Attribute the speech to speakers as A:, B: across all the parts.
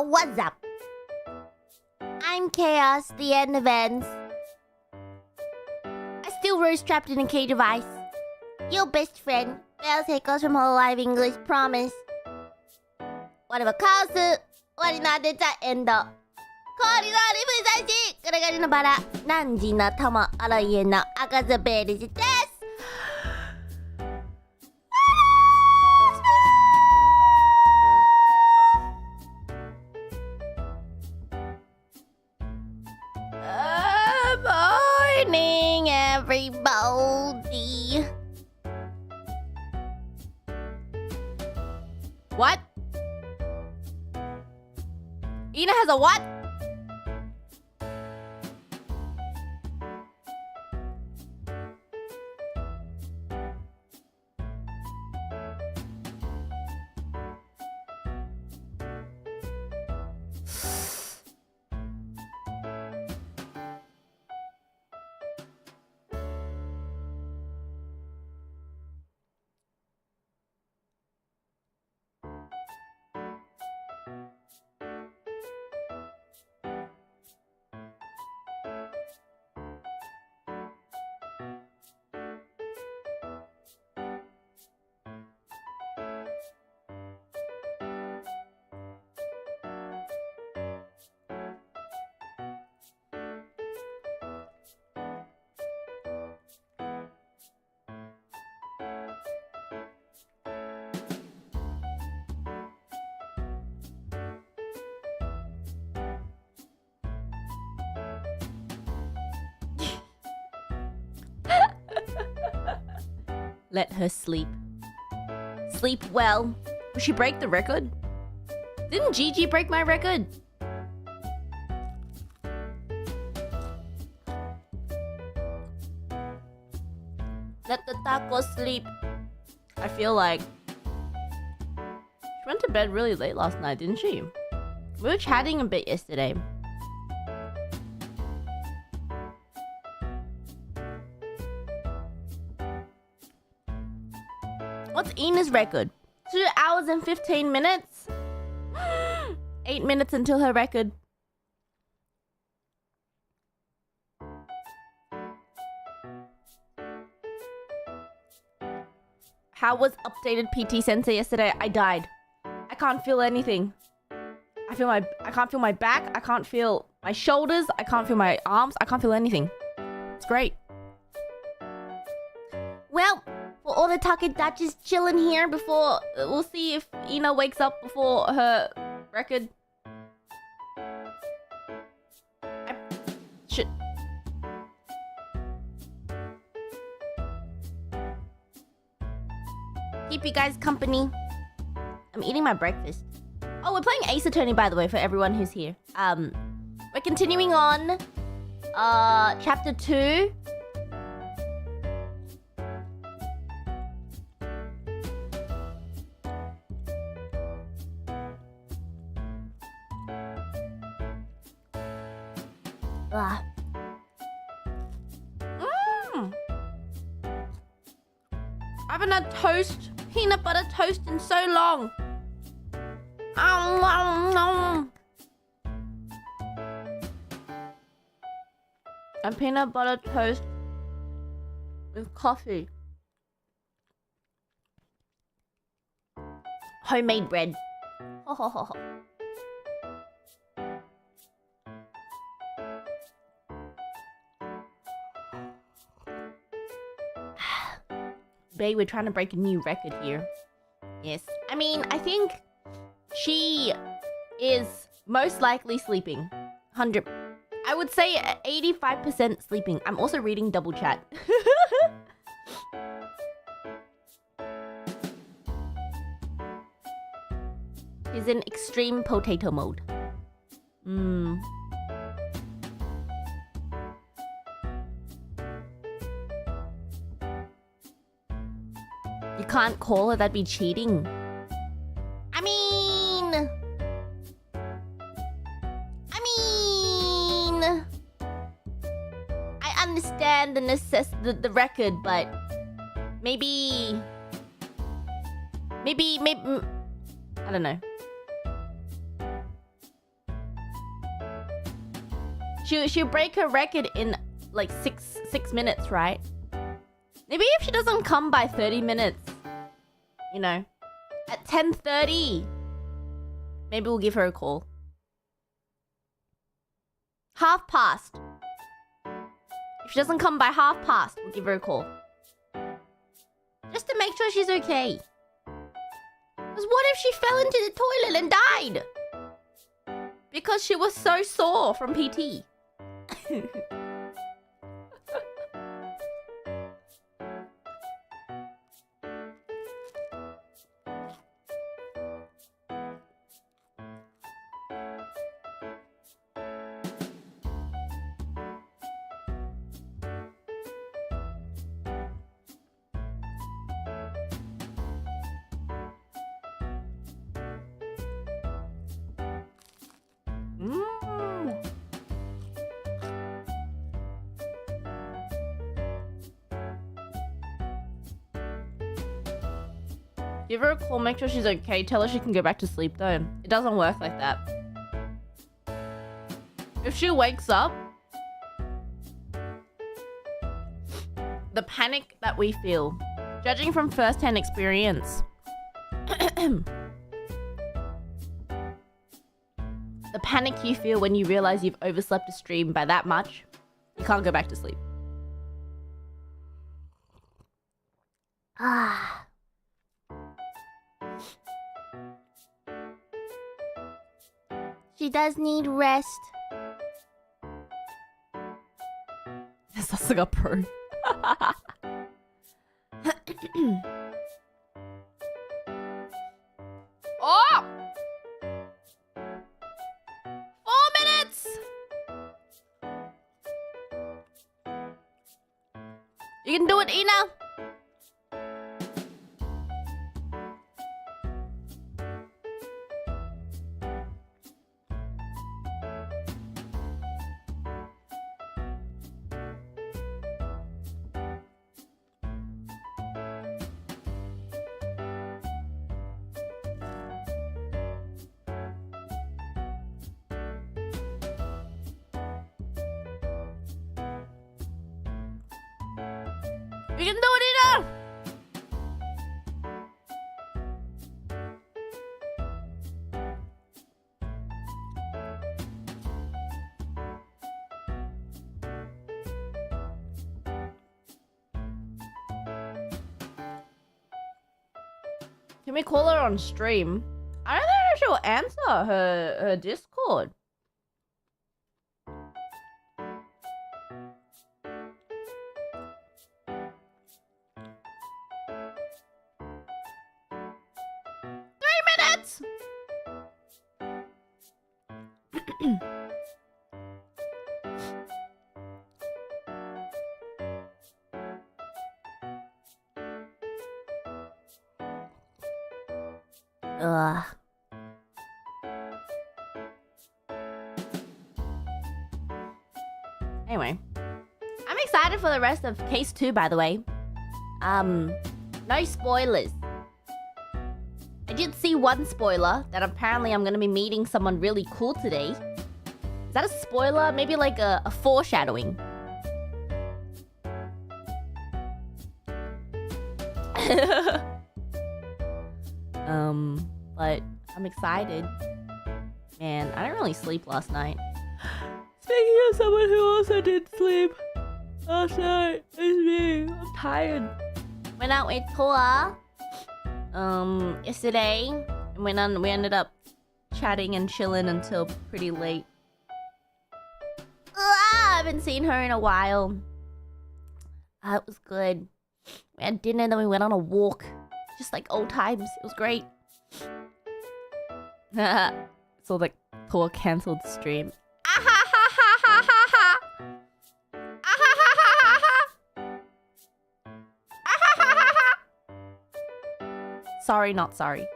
A: What's up? I'm Chaos, the end of ends. I still roast trapped in a cage of ice. Your best friend, Baelz Hickles from hololive English, promise. Whatever calls it, what not the end up. こりのりぶさし、ガラガリのバラ、何時のともあらいえの赤ずべりじです。Morning, everybody. What? Ina has a what? Let her sleep. Sleep well. Will she break the record? Didn't Gigi break my record? Let the taco sleep. I feel like she went to bed really late last night, didn't she? We were chatting a bit yesterday. What's Ina's record? 2 hours and 15 minutes? 8 minutes until her record. How was updated PT Sensei yesterday? I died. I can't feel anything. I can't feel my back. I can't feel my shoulders. I can't feel my arms. I can't feel anything. It's great. Well, for all the Takadachis chilling here before... We'll see if Ina wakes up before her record. Shit. Keep you guys company. I'm eating my breakfast. Oh, we're playing Ace Attorney, by the way, for everyone who's here. We're continuing on chapter 2. I haven't had peanut butter toast in so long. And peanut butter toast with coffee. Homemade bread. Ho ho ho ho. Babe, we're trying to break a new record here. Yes. I mean, I think she is most likely sleeping. 100. I would say 85% sleeping. I'm also reading double chat. She's in extreme potato mode. You can't call her, that'd be cheating. I mean, I understand the record, but maybe, I don't know. She'll break her record in like six minutes, right? Maybe if she doesn't come by 30 minutes, you know, at 10:30, maybe we'll give her a call. 1:30. If she doesn't come by 1:30, we'll give her a call. Just to make sure she's okay. Because what if she fell into the toilet and died? Because she was so sore from PT. Give her a call, make sure she's okay. Tell her she can go back to sleep though. It doesn't work like that. If she wakes up, the panic that we feel, judging from first-hand experience, the panic you feel when you realize you've overslept a stream by that much, you can't go back to sleep. Ah. She does need rest. Sasuga Pro. Oh! 4 minutes! You can do it, Ina! You can do it, Ina! Can we call her on stream? I don't know if she'll answer her Discord. Ugh. Anyway, I'm excited for the rest of Case 2, by the way. No spoilers. I did see one spoiler that apparently I'm gonna be meeting someone really cool today. Is that a spoiler? Maybe like a foreshadowing. But I'm excited. Man, I didn't really sleep last night. Speaking of someone who also did sleep last night, it's me. I'm tired. Went out with Toa yesterday, and we ended up chatting and chilling until pretty late. I haven't seen her in a while. It was good. We had dinner, then we went on a walk. Just like old times. It was great. So like Toa cancelled the stream. Sorry, not sorry.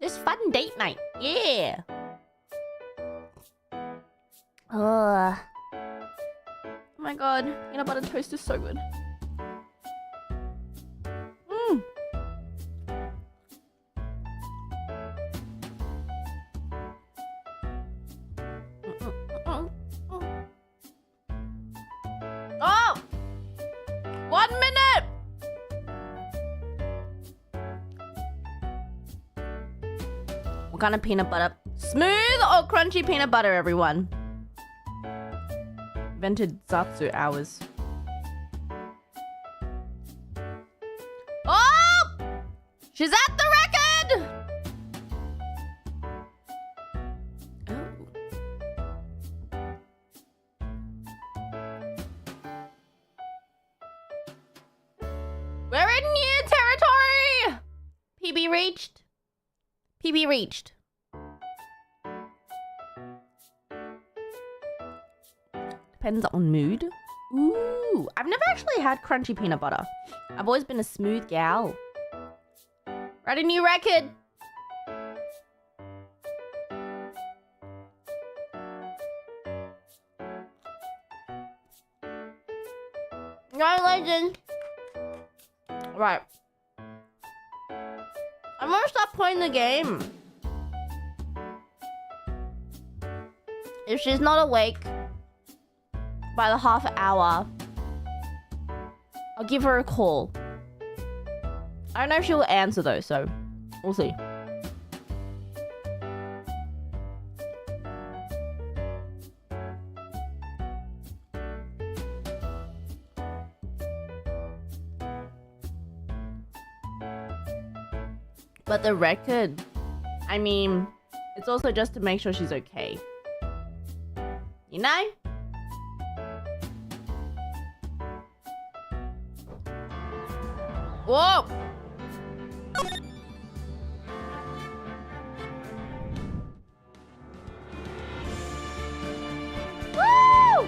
A: Just fun date night. Yeah. Oh my god, peanut butter toast is so good. What kind of peanut butter? Smooth or crunchy peanut butter, everyone? Invented Zatsu hours. Oh! She's at the record! Oh. We're in new territory! PB reached. PB reached. Depends on mood. Ooh, I've never actually had crunchy peanut butter. I've always been a smooth gal. Write a new record. No legend. Right. I'm gonna stop playing the game. If she's not awake by the half hour, I'll give her a call. I don't know if she'll answer though, so we'll see. But the record, I mean, it's also just to make sure she's okay. You know? Whoa! Woo!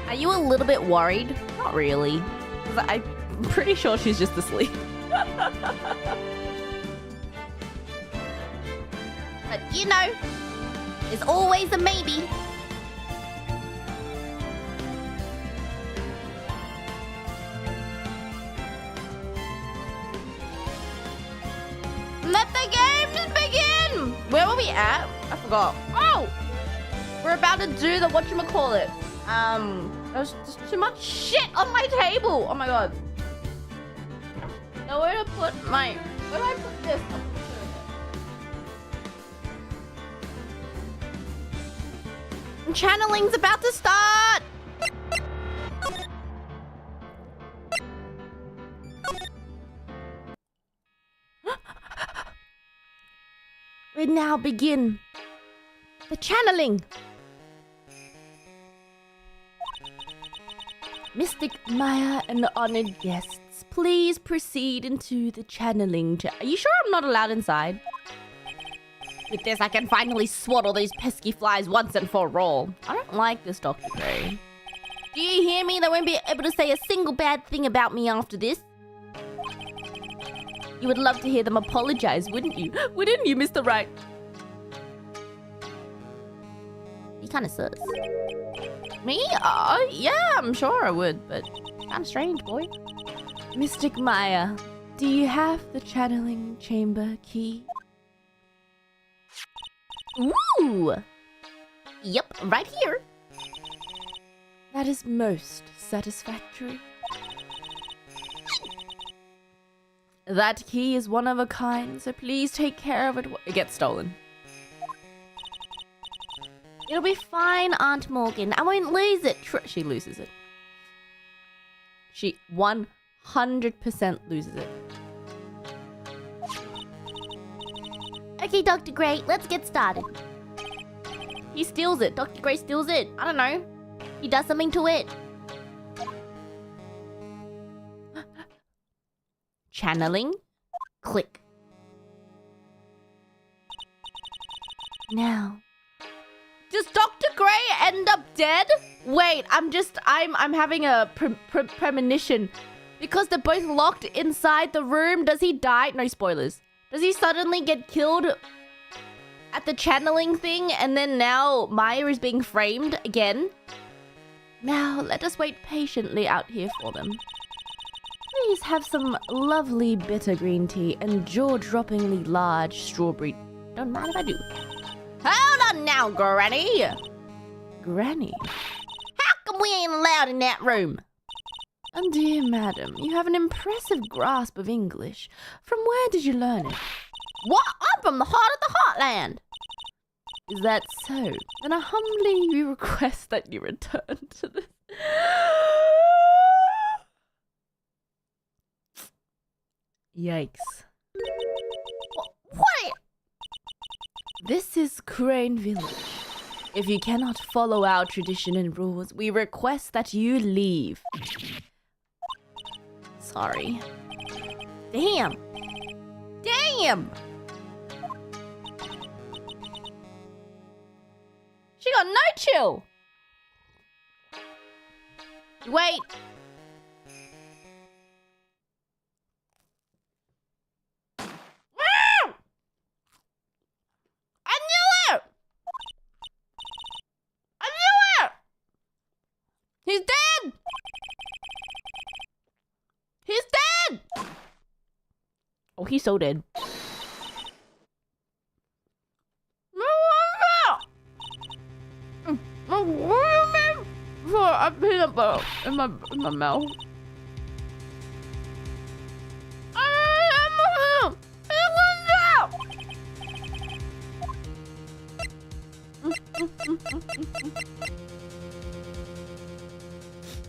A: Are you a little bit worried? Not really. 'Cause I'm pretty sure she's just asleep. But you know, there's always a maybe. Let the games begin! Where were we at? I forgot. Oh! We're about to do the whatchamacallit. There's just too much shit on my table. Oh my god. Now where to put my... Where do I put this? Channeling's about to start! We now begin the channeling. Mystic Maya and the honored guests, please proceed into the channeling. Are you sure I'm not allowed inside? With this, I can finally swat all these pesky flies once and for all. I don't like this, Dr. Gray. Do you hear me? They won't be able to say a single bad thing about me after this. You would love to hear them apologize, wouldn't you? Wouldn't you, Mr. Wright? He kind of sus. Me? Yeah, I'm sure I would, but kind of strange, boy. Mystic Maya, do you have the channeling chamber key? Ooh! Yep, right here. That is most satisfactory. That key is one of a kind, so please take care of it. It gets stolen. It'll be fine, Aunt Morgan. I won't lose it. She loses it. She 100% loses it. Okay, Dr. Gray, let's get started. He steals it. Dr. Gray steals it. I don't know. He does something to it. Channeling. Click. Now. Does Dr. Gray end up dead? Wait, I'm having a premonition. Because they're both locked inside the room. Does he die? No spoilers. Does he suddenly get killed at the channeling thing? And then now Maya is being framed again? Now, let us wait patiently out here for them. Please have some lovely bitter green tea and jaw-droppingly large strawberry. Don't mind if I do. Hold on now, Granny! Granny? How come we ain't allowed in that room? Oh, dear madam, you have an impressive grasp of English. From where did you learn it? What? I'm from the heart of the heartland. Is that so? Then I humbly request that you return to this. Yikes. What? This is Crane Village. If you cannot follow our tradition and rules, we request that you leave. Sorry. Damn. Damn! She got no chill. Wait. I knew it! I knew it! He's dead! He's dead! Oh, he's so dead. A peanut butter in my mouth.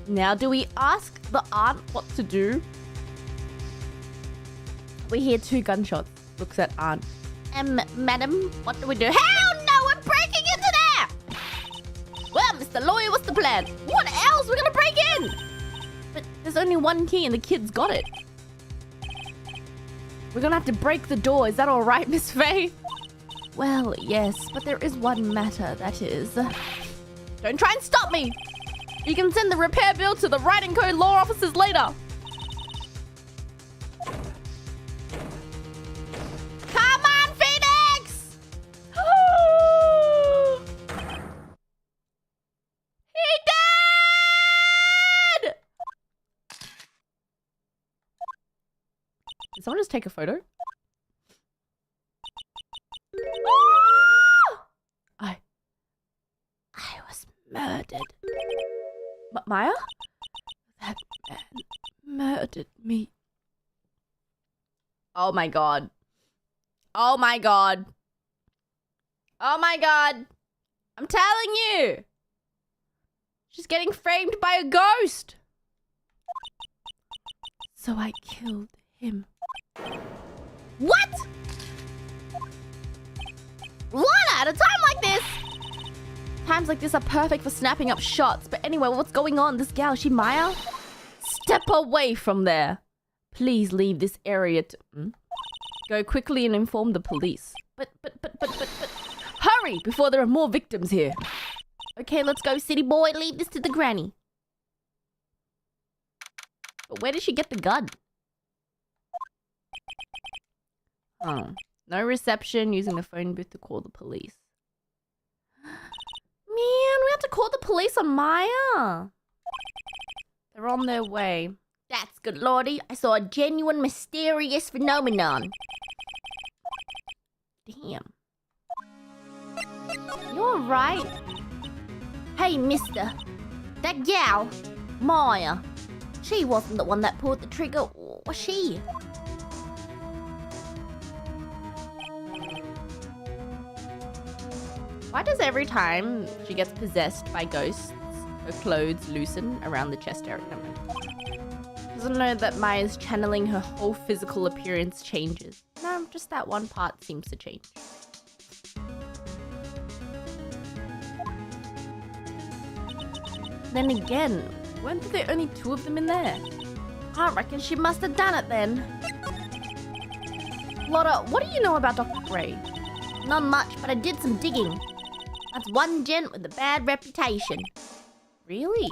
A: Now, do we ask the aunt what to do? We hear 2 gunshots. Looks at aunt. Madam, what do we do? Hell no, we're breaking into there! Well, Mr. Lawyer, what's the plan? What else? We're gonna break in! But there's only 1 key and the kid's got it. We're gonna have to break the door. Is that alright, Miss Faye? Well, yes, but there is one matter, that is. Don't try and stop me! You can send the repair bill to the Wright & Co. law offices later. Come on, Phoenix! He dead! Did someone just take a photo? I was murdered. Maya? That man murdered me. Oh my god. Oh my god. Oh my god. I'm telling you. She's getting framed by a ghost. So I killed him. What? One at a time like this? Times like this are perfect for snapping up shots. But anyway, what's going on? This gal, she Maya? Step away from there. Please leave this area to... Go quickly and inform the police. But... Hurry, before there are more victims here. Okay, let's go, city boy. Leave this to the granny. But where did she get the gun? Oh. No reception, using the phone booth to call the police. Man, we have to call the police on Maya. They're on their way. That's good, Lordy. I saw a genuine mysterious phenomenon. Damn. You're right. Hey, mister. That gal, Maya, she wasn't the one that pulled the trigger, was she? Why does every time she gets possessed by ghosts, her clothes loosen around the chest area? Doesn't know that Maya's channeling, her whole physical appearance changes. No, just that one part seems to change. Then again, weren't there only 2 of them in there? I reckon she must have done it then. Lotta, what do you know about Dr. Gray? Not much, but I did some digging. That's one gent with a bad reputation. Really?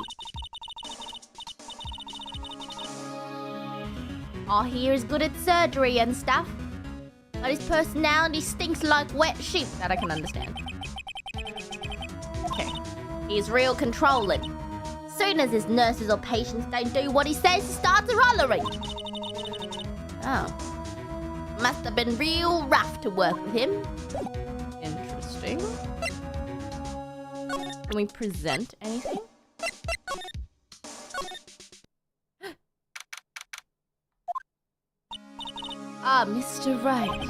A: I hear he's good at surgery and stuff. But his personality stinks like wet sheep. That I can understand. Okay. He's real controlling. Soon as his nurses or patients don't do what he says, he starts hollering. Oh. Must have been real rough to work with him. Interesting. Can we present anything? Ah, Mr. Wright.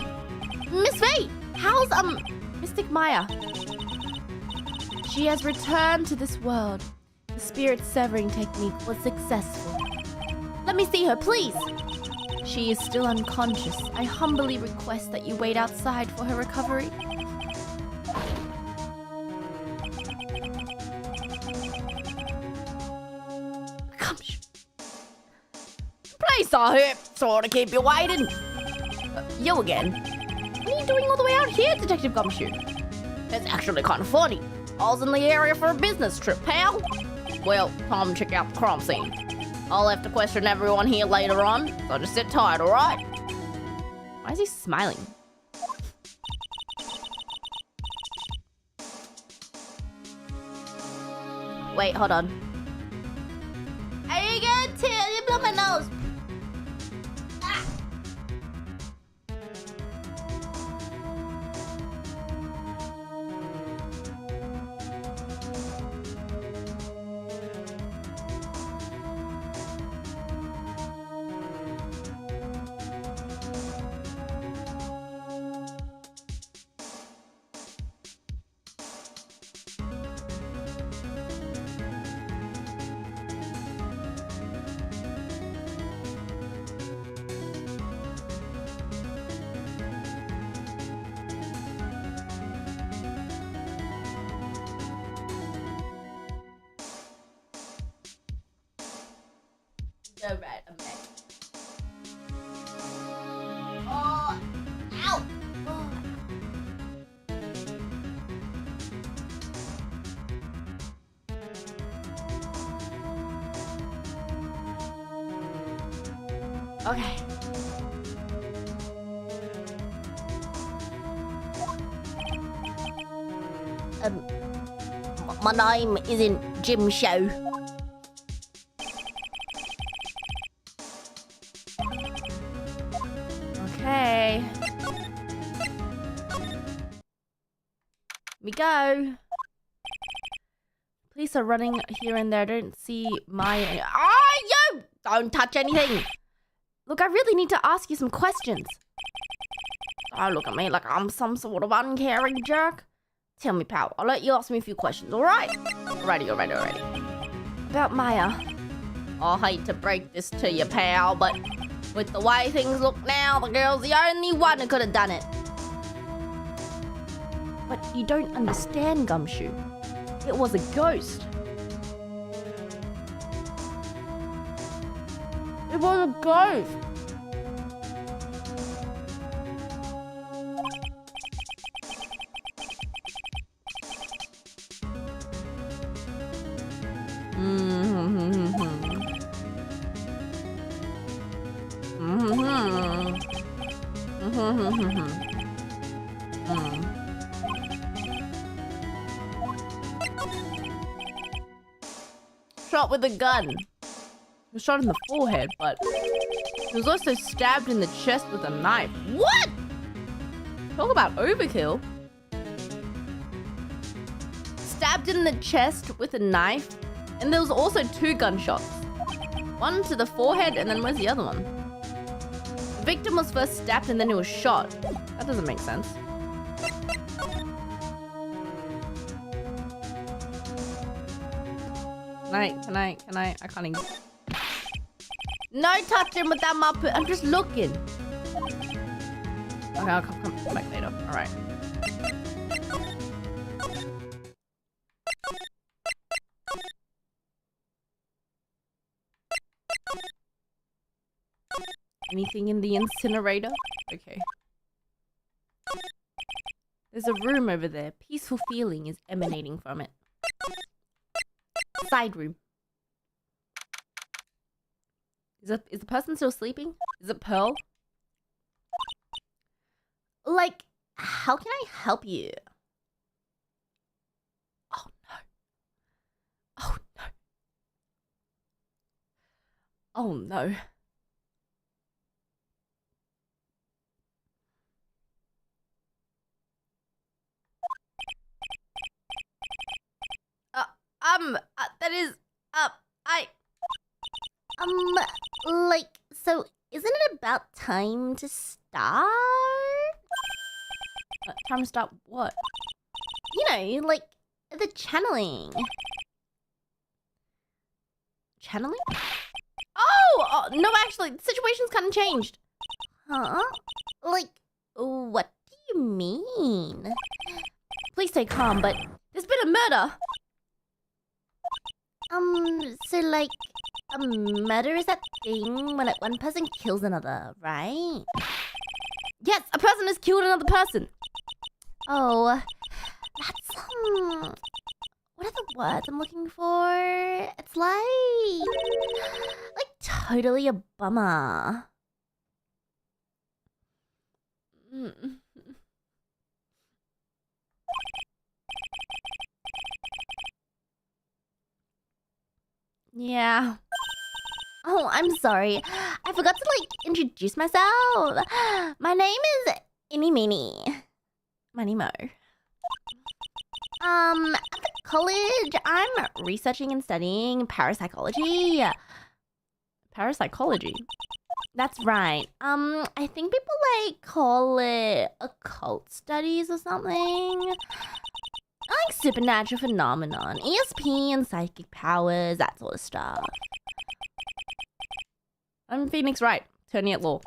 B: Miss V, how's, Mystic Maya? She has returned to this world. The spirit severing technique was successful. Let me see her, please. She is still unconscious. I humbly request that you wait outside for her recovery. Please, I hope. Sorry to keep you waiting. You again? What are you doing all the way out here, Detective Gumshoe? It's actually kind of funny. I was in the area for a business trip, pal. Well, time to check out the crime scene. I'll have to question everyone here later on, so just sit tight, alright? Why is he smiling? Wait, hold on.
A: Are you gonna tell you blow my nose? Ah.
B: Go right, I'm back.
A: Oh, ow. Oh.
B: Okay.
A: My name isn't Jim Show.
B: Okay. We go. Police are running here and there. I don't see my... Ah, you! Don't touch anything. Look, I really need to ask you some questions. Don't look at me like I'm some sort of uncaring jerk. Tell me, pal. I'll let you ask me a few questions, alright? Alrighty. About Maya. I hate to break this to you, pal, but with the way things look now, the girl's the only one who could have done it. But you don't understand, Gumshoe. It was a ghost. It was a ghost. Shot with a gun. He was shot in the forehead, but he was also stabbed in the chest with a knife. What? Talk about overkill. Stabbed in the chest with a knife, and there was also 2 gunshots. One to the forehead, and then where's the other one? The victim was first stabbed and then he was shot. That doesn't make sense. Can I? I can't even... No touching with that muppet. I'm just looking. Okay, I'll come back later. Alright. Anything in the incinerator? Okay. There's a room over there. Peaceful feeling is emanating from it. Side room. Is the person still sleeping? Is it Pearl?
A: Like, how can I help you?
B: Oh no. Oh no. Oh no. That is,
A: Like, so isn't it about time to start?
B: Time to start what?
A: You know, like the channeling.
B: Channeling? Oh, no, actually, the situation's kind of changed.
A: Huh? Like, what do you mean?
B: Please stay calm, but there's been a murder.
A: So like, a murder is that thing when one person kills another, right?
B: Yes, a person has killed another person.
A: Oh, that's, what are the words I'm looking for? It's like totally a bummer.
B: Yeah.
A: Oh, I'm sorry. I forgot to introduce myself. My name is Innie Meanie.
B: Money-mo.
A: At the college, I'm researching and studying parapsychology.
B: Parapsychology.
A: That's right. I think people call it occult studies or something. Like supernatural phenomenon, ESP and psychic powers, that sort of stuff.
B: I'm Phoenix Wright, attorney at law.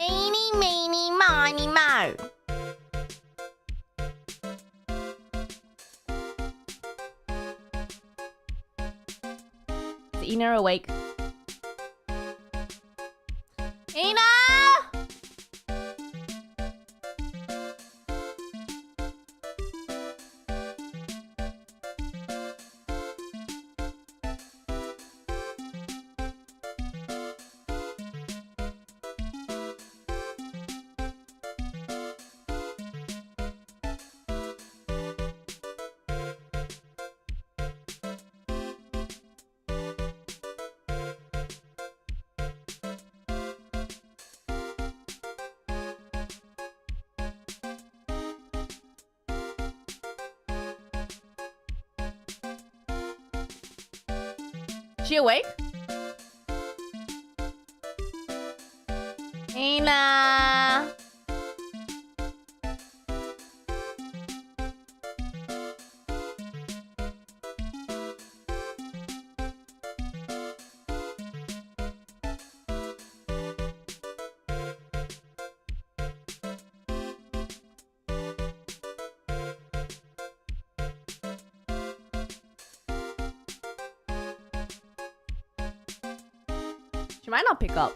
A: Eeny, meeny, miny, mo.
B: Is Ina awake?
A: Ina!
B: She awake?
A: Ina!
B: She might not pick up.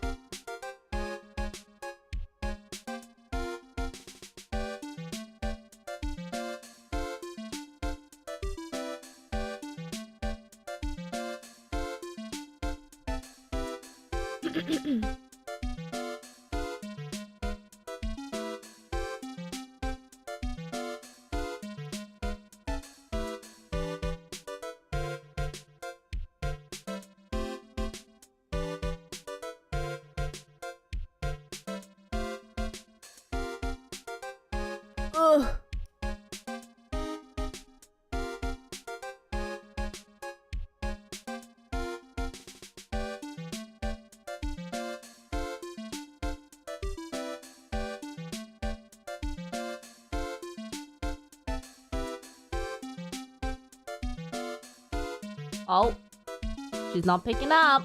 B: Ugh. Oh, she's not picking up.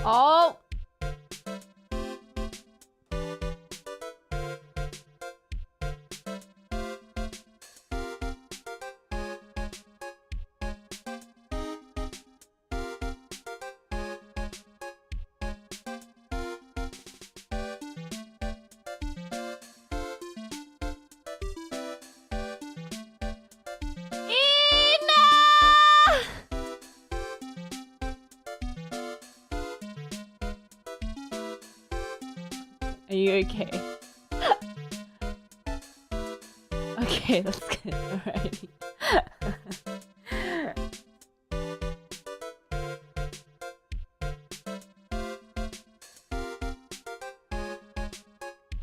B: Oh. Are you okay? Okay, that's good. Alrighty.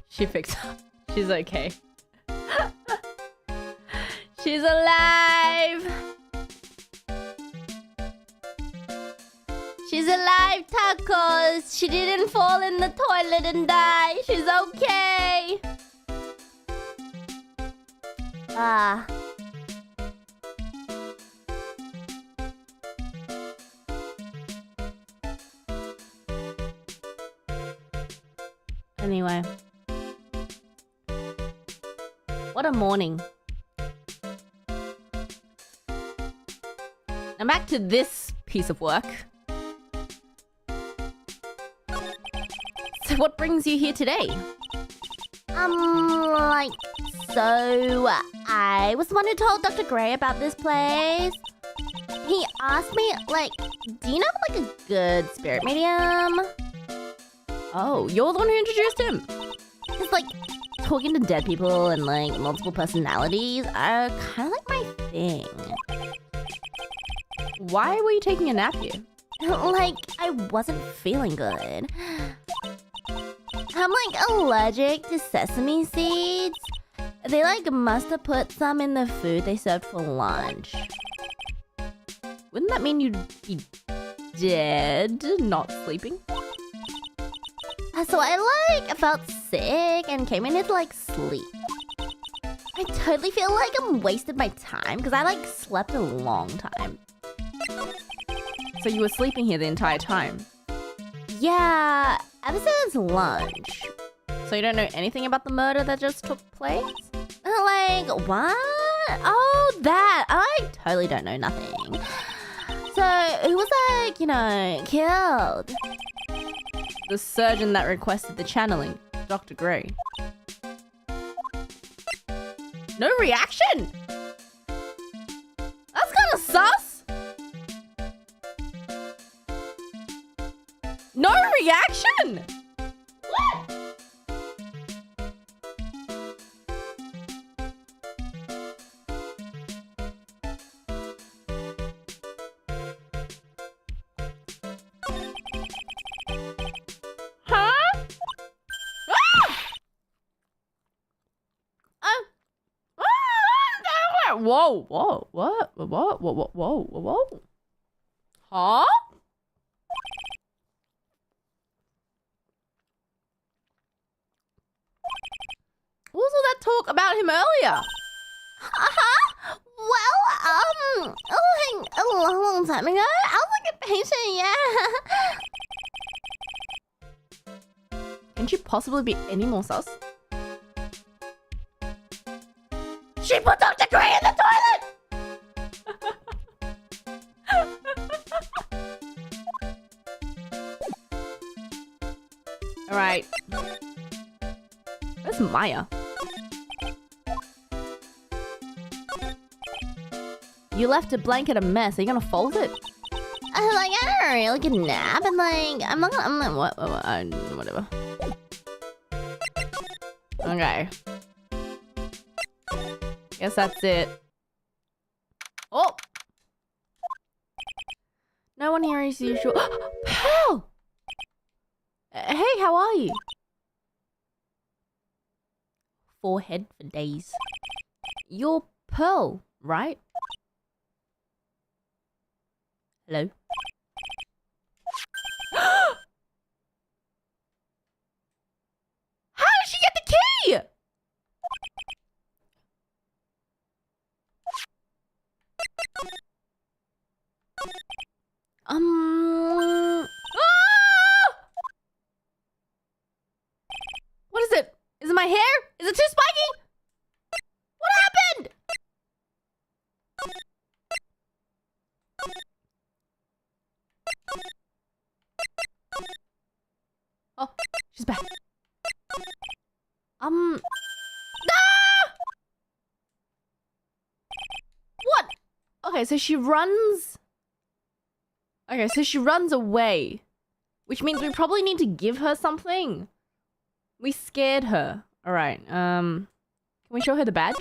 B: She picks up. She's okay. She's alive! She's She's alive, tacos. She didn't fall in the toilet and die. She's okay.
A: Ah.
B: Anyway. What a morning. Now back to this piece of work. So what brings you here today?
A: So I was the one who told Dr. Gray about this place. He asked me, do you know, a good spirit medium?
B: Oh, you're the one who introduced him.
A: Because, talking to dead people and, multiple personalities are kind of my thing.
B: Why were you taking a nap here?
A: I wasn't feeling good. I'm, allergic to sesame seeds. They, must have put some in the food they served for lunch.
B: Wouldn't that mean you'd be dead, not sleeping?
A: So I, felt sick and came in here to, sleep. I totally feel like I'm wasted my time because I, slept a long time.
B: So you were sleeping here the entire time?
A: Yeah, ever since lunch.
B: So you don't know anything about the murder that just took place?
A: What? Oh, that. I totally don't know nothing. So, who was, killed?
B: The surgeon that requested the channeling, Dr. Gray. No reaction? That's kind of sus. No reaction? What? Whoa, whoa, what? Whoa. Huh? What was all that talk about him earlier?
A: Well, a long time ago, I was a patient, yeah.
B: Can she possibly be any more sus? She put Dr. Gray in the toilet! Alright. Where's Maya? You left a blanket a mess. Are you gonna fold it?
A: I had a really good nap and
B: whatever. Okay. Guess that's it. Oh! No one here is usual. Pearl! Hey, how are you? Forehead for days. You're Pearl, right? Hello? How did she get the key? What is it? Is it my hair? Is it too spiky? What happened? Oh, she's back. Ah! What? Okay, so she runs. Okay, so she runs away. Which means we probably need to give her something. We scared her. Alright, can we show her the badge?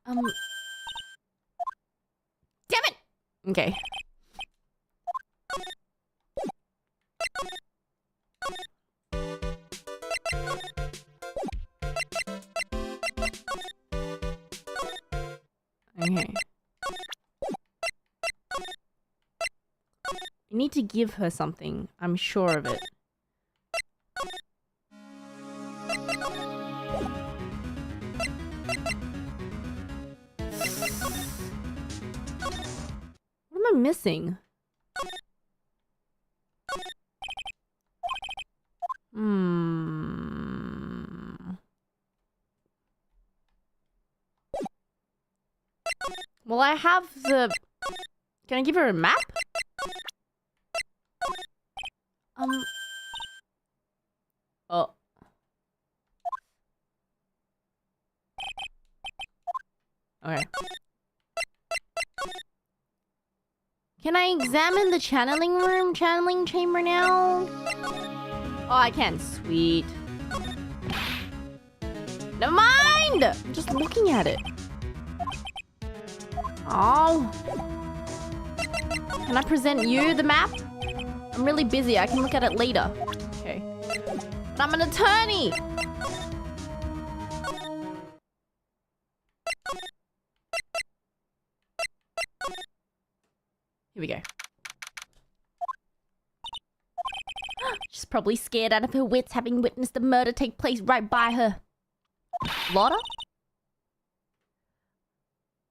B: Damn it! Okay. You need to give her something. I'm sure of it. What am I missing? Well, I have the... Can I give her a map? Oh. Okay. Can I examine the channeling chamber now? Oh, I can. Sweet. Never mind! I'm just looking at it. Oh. Can I present you the map? I'm really busy. I can look at it later. Okay. But I'm an attorney! Here we go. She's probably scared out of her wits having witnessed the murder take place right by her. Lotta?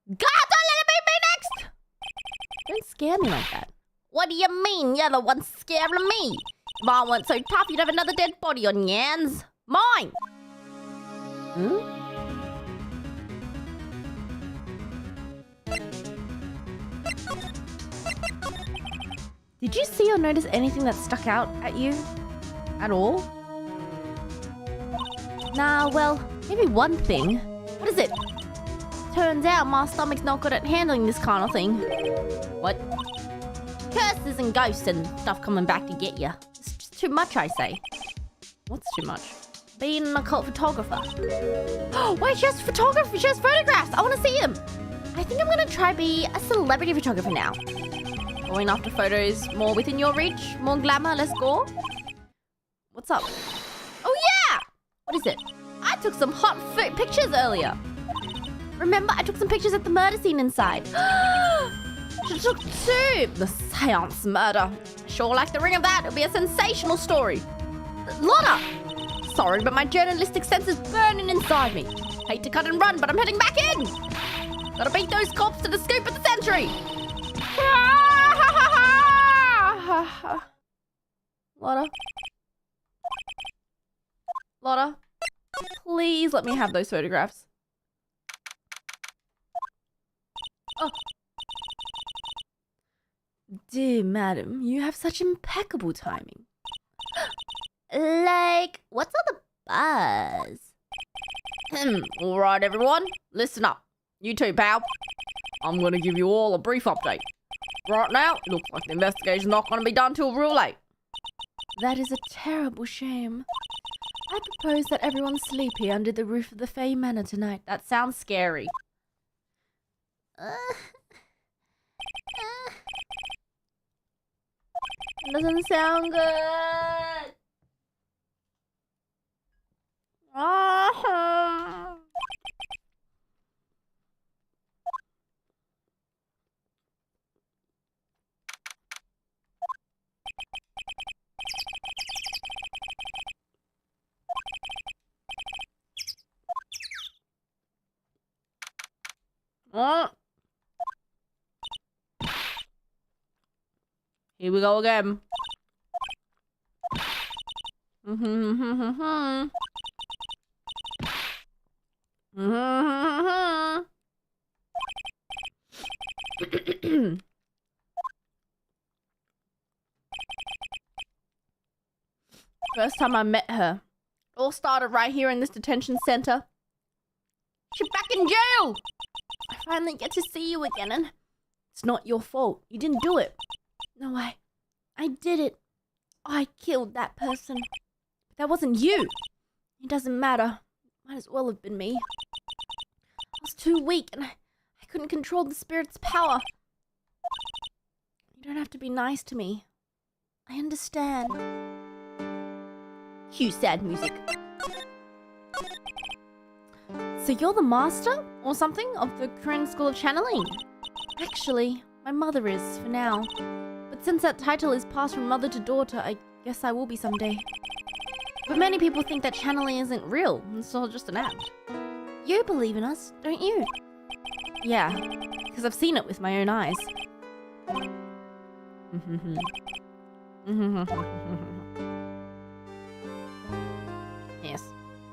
B: God, don't let it be me next! Don't scare me like that. What do you mean? You're the one scaring me. If I weren't so tough, you'd have another dead body on your hands. Mine! Hmm? Did you see or notice anything that stuck out at you? At all? Nah, well, maybe one thing. What is it? Turns out my stomach's not good at handling this kind of thing. What? Curses and ghosts and stuff coming back to get you. It's just too much, I say. What's too much? Being an occult photographer. Oh, wait, she has photography. She has photographs. I want to see them. I think I'm going to try be a celebrity photographer now. Going after photos more within your reach, more glamour, less gore. What's up? Oh yeah! What is it? I took some hot pictures earlier. Remember, I took some pictures at the murder scene inside. She took two. The seance murder. Sure like the ring of that. It'll be a sensational story. Lotta! Sorry, but my journalistic sense is burning inside me. Hate to cut and run, but I'm heading back in. Gotta beat those cops to the scoop of the century. Lotta? Lotta? Please let me have those photographs. Oh. Dear madam, you have such impeccable timing.
A: Like, what's all the buzz?
B: All right, everyone. Listen up. You too, pal. I'm going to give you all a brief update. Right now, it looks like the investigation's not going to be done till real late. That is a terrible shame. I propose that everyone sleep here under the roof of the Fey Manor tonight. That sounds scary. Doesn't sound good. Here we go again. First time I met her. It all started right here in this detention center. She's back in jail! I finally get to see you again, and it's not your fault. You didn't do it. No, I did it. I killed that person. But that wasn't you. It doesn't matter. Might as well have been me. I was too weak, and I couldn't control the spirit's power. You don't have to be nice to me. I understand. Cue sad music. So you're the master or something of the Korean School of Channeling? Actually, my mother is for now. But But since that title is passed from mother to daughter, I guess I will be someday. But many people think that channeling isn't real. It's all just an act. You believe in us, don't you? Yeah, because I've seen it with my own eyes. Yes.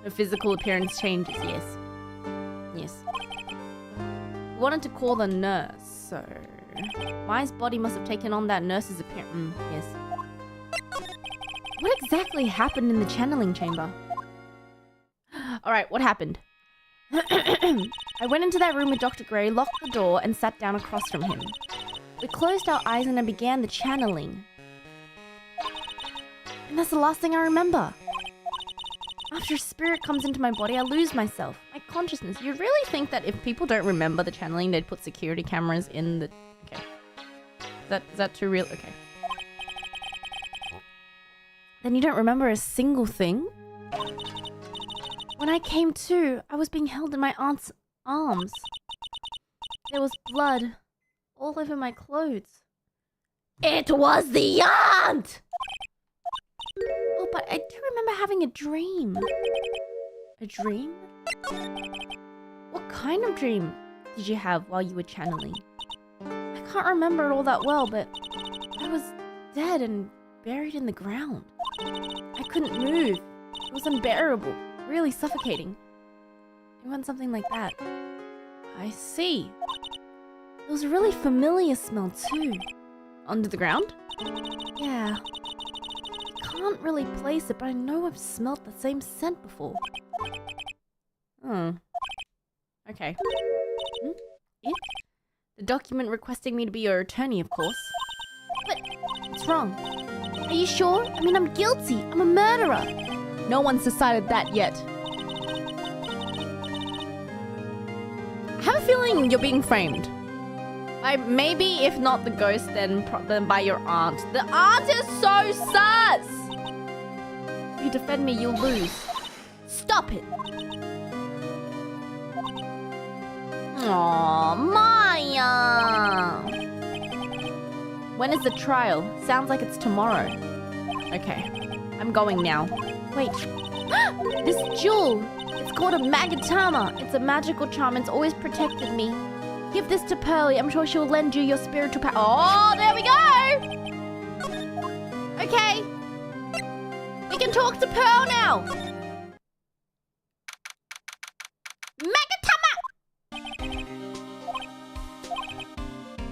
B: Her physical appearance changes, yes. Yes. Wanted to call the nurse, so... Mai's body must have taken on that nurse's appearance. Yes. What exactly happened in the channeling chamber? Alright, what happened? I went into that room with Dr. Gray, locked the door, and sat down across from him. We closed our eyes and I began the channeling. And that's the last thing I remember. After a spirit comes into my body, I lose myself, my consciousness. You really think that if people don't remember the channeling, they'd put security cameras in the... Okay. Is that too real? Okay. Then you don't remember a single thing? When I came to, I was being held in my aunt's arms. There was blood all over my clothes. It was the aunt! Oh, but I do remember having a dream. A dream? What kind of dream did you have while you were channeling? I can't remember it all that well, but I was dead and buried in the ground. I couldn't move. It was unbearable, really suffocating. It went something like that. I see. It was a really familiar smell too. Under the ground? Yeah. Can't really place it, but I know I've smelt the same scent before. Oh. Okay. It? The document requesting me to be your attorney, of course. But what's wrong? Are you sure? I mean, I'm guilty. I'm a murderer. No one's decided that yet. I have a feeling you're being framed. Maybe if not the ghost, then by your aunt. The aunt is so sus! If you defend me, you'll lose. Stop it! Aww, Maya! When is the trial? Sounds like it's tomorrow. Okay, I'm going now. Wait. This jewel! It's called a Magatama. It's a magical charm. It's always protected me. Give this to Pearly. I'm sure she'll lend you your spiritual power. Oh, there we go! Okay. We can talk to Pearl now. Magatama!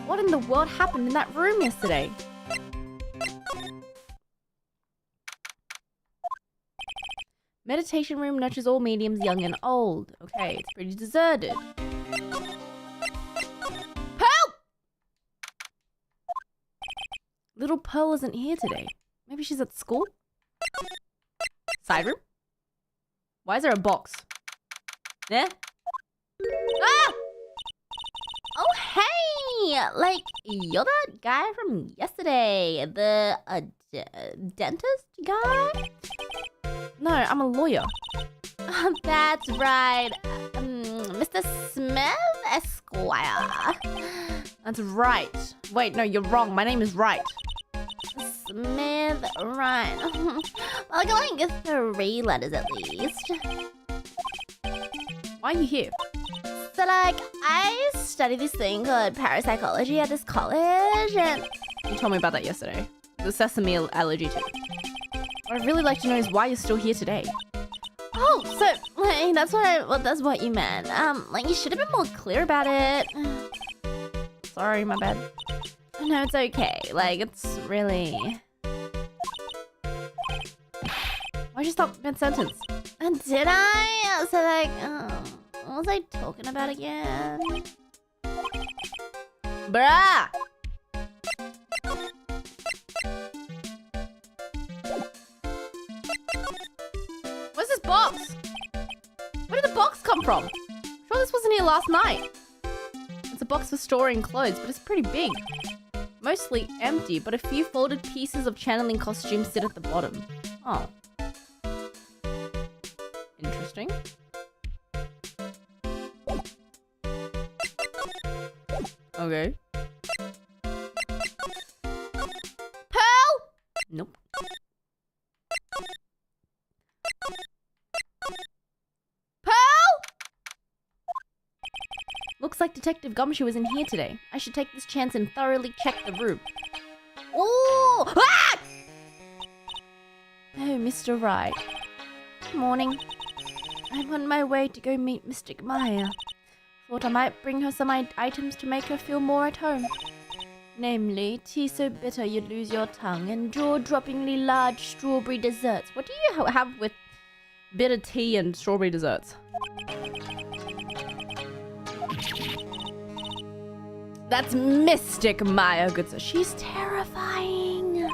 B: What in the world happened in that room yesterday? Meditation room nurtures all mediums, young and old. Okay, it's pretty deserted. Pearl! Little Pearl isn't here today. Maybe she's at school? Side room? Why is there a box? Yeah? Ah! Oh, hey! Like, you're that guy from yesterday. The, dentist guy? No, I'm a lawyer. That's right. Mr. Smith, Esquire. That's right. Wait, no, you're wrong. My name is Wright. Smith, right. Well, I got like 3 letters at least. Why are you here? So, like, I study this thing called parapsychology at this college, and... You told me about that yesterday. The sesame allergy too. What I'd really like to know is why you're still here today. Oh, so like, that's what you meant. Like you should have been more clear about it. Sorry, my bad. No, it's okay. Like it's really. Why'd you stop mid-sentence? Did I? So like, what was I talking about again? Bruh! Where's this box? Where did the box come from? I'm sure this wasn't here last night. It's a box for storing clothes, but it's pretty big. Mostly empty, but a few folded pieces of channeling costumes sit at the bottom. Oh. Interesting. Okay. Nope. Pearl! Looks like Detective Gumshoe isn't here today. I should take this chance and thoroughly check the room. Ooh! Ah! Oh, Mr. Wright. Good morning. I'm on my way to go meet Mystic Maya. Thought I might bring her some items to make her feel more at home. Namely, tea so bitter you'd lose your tongue, and jaw-droppingly large strawberry desserts. What do you have with bitter tea and strawberry desserts? That's Mystic Maya, good sir. She's terrifying.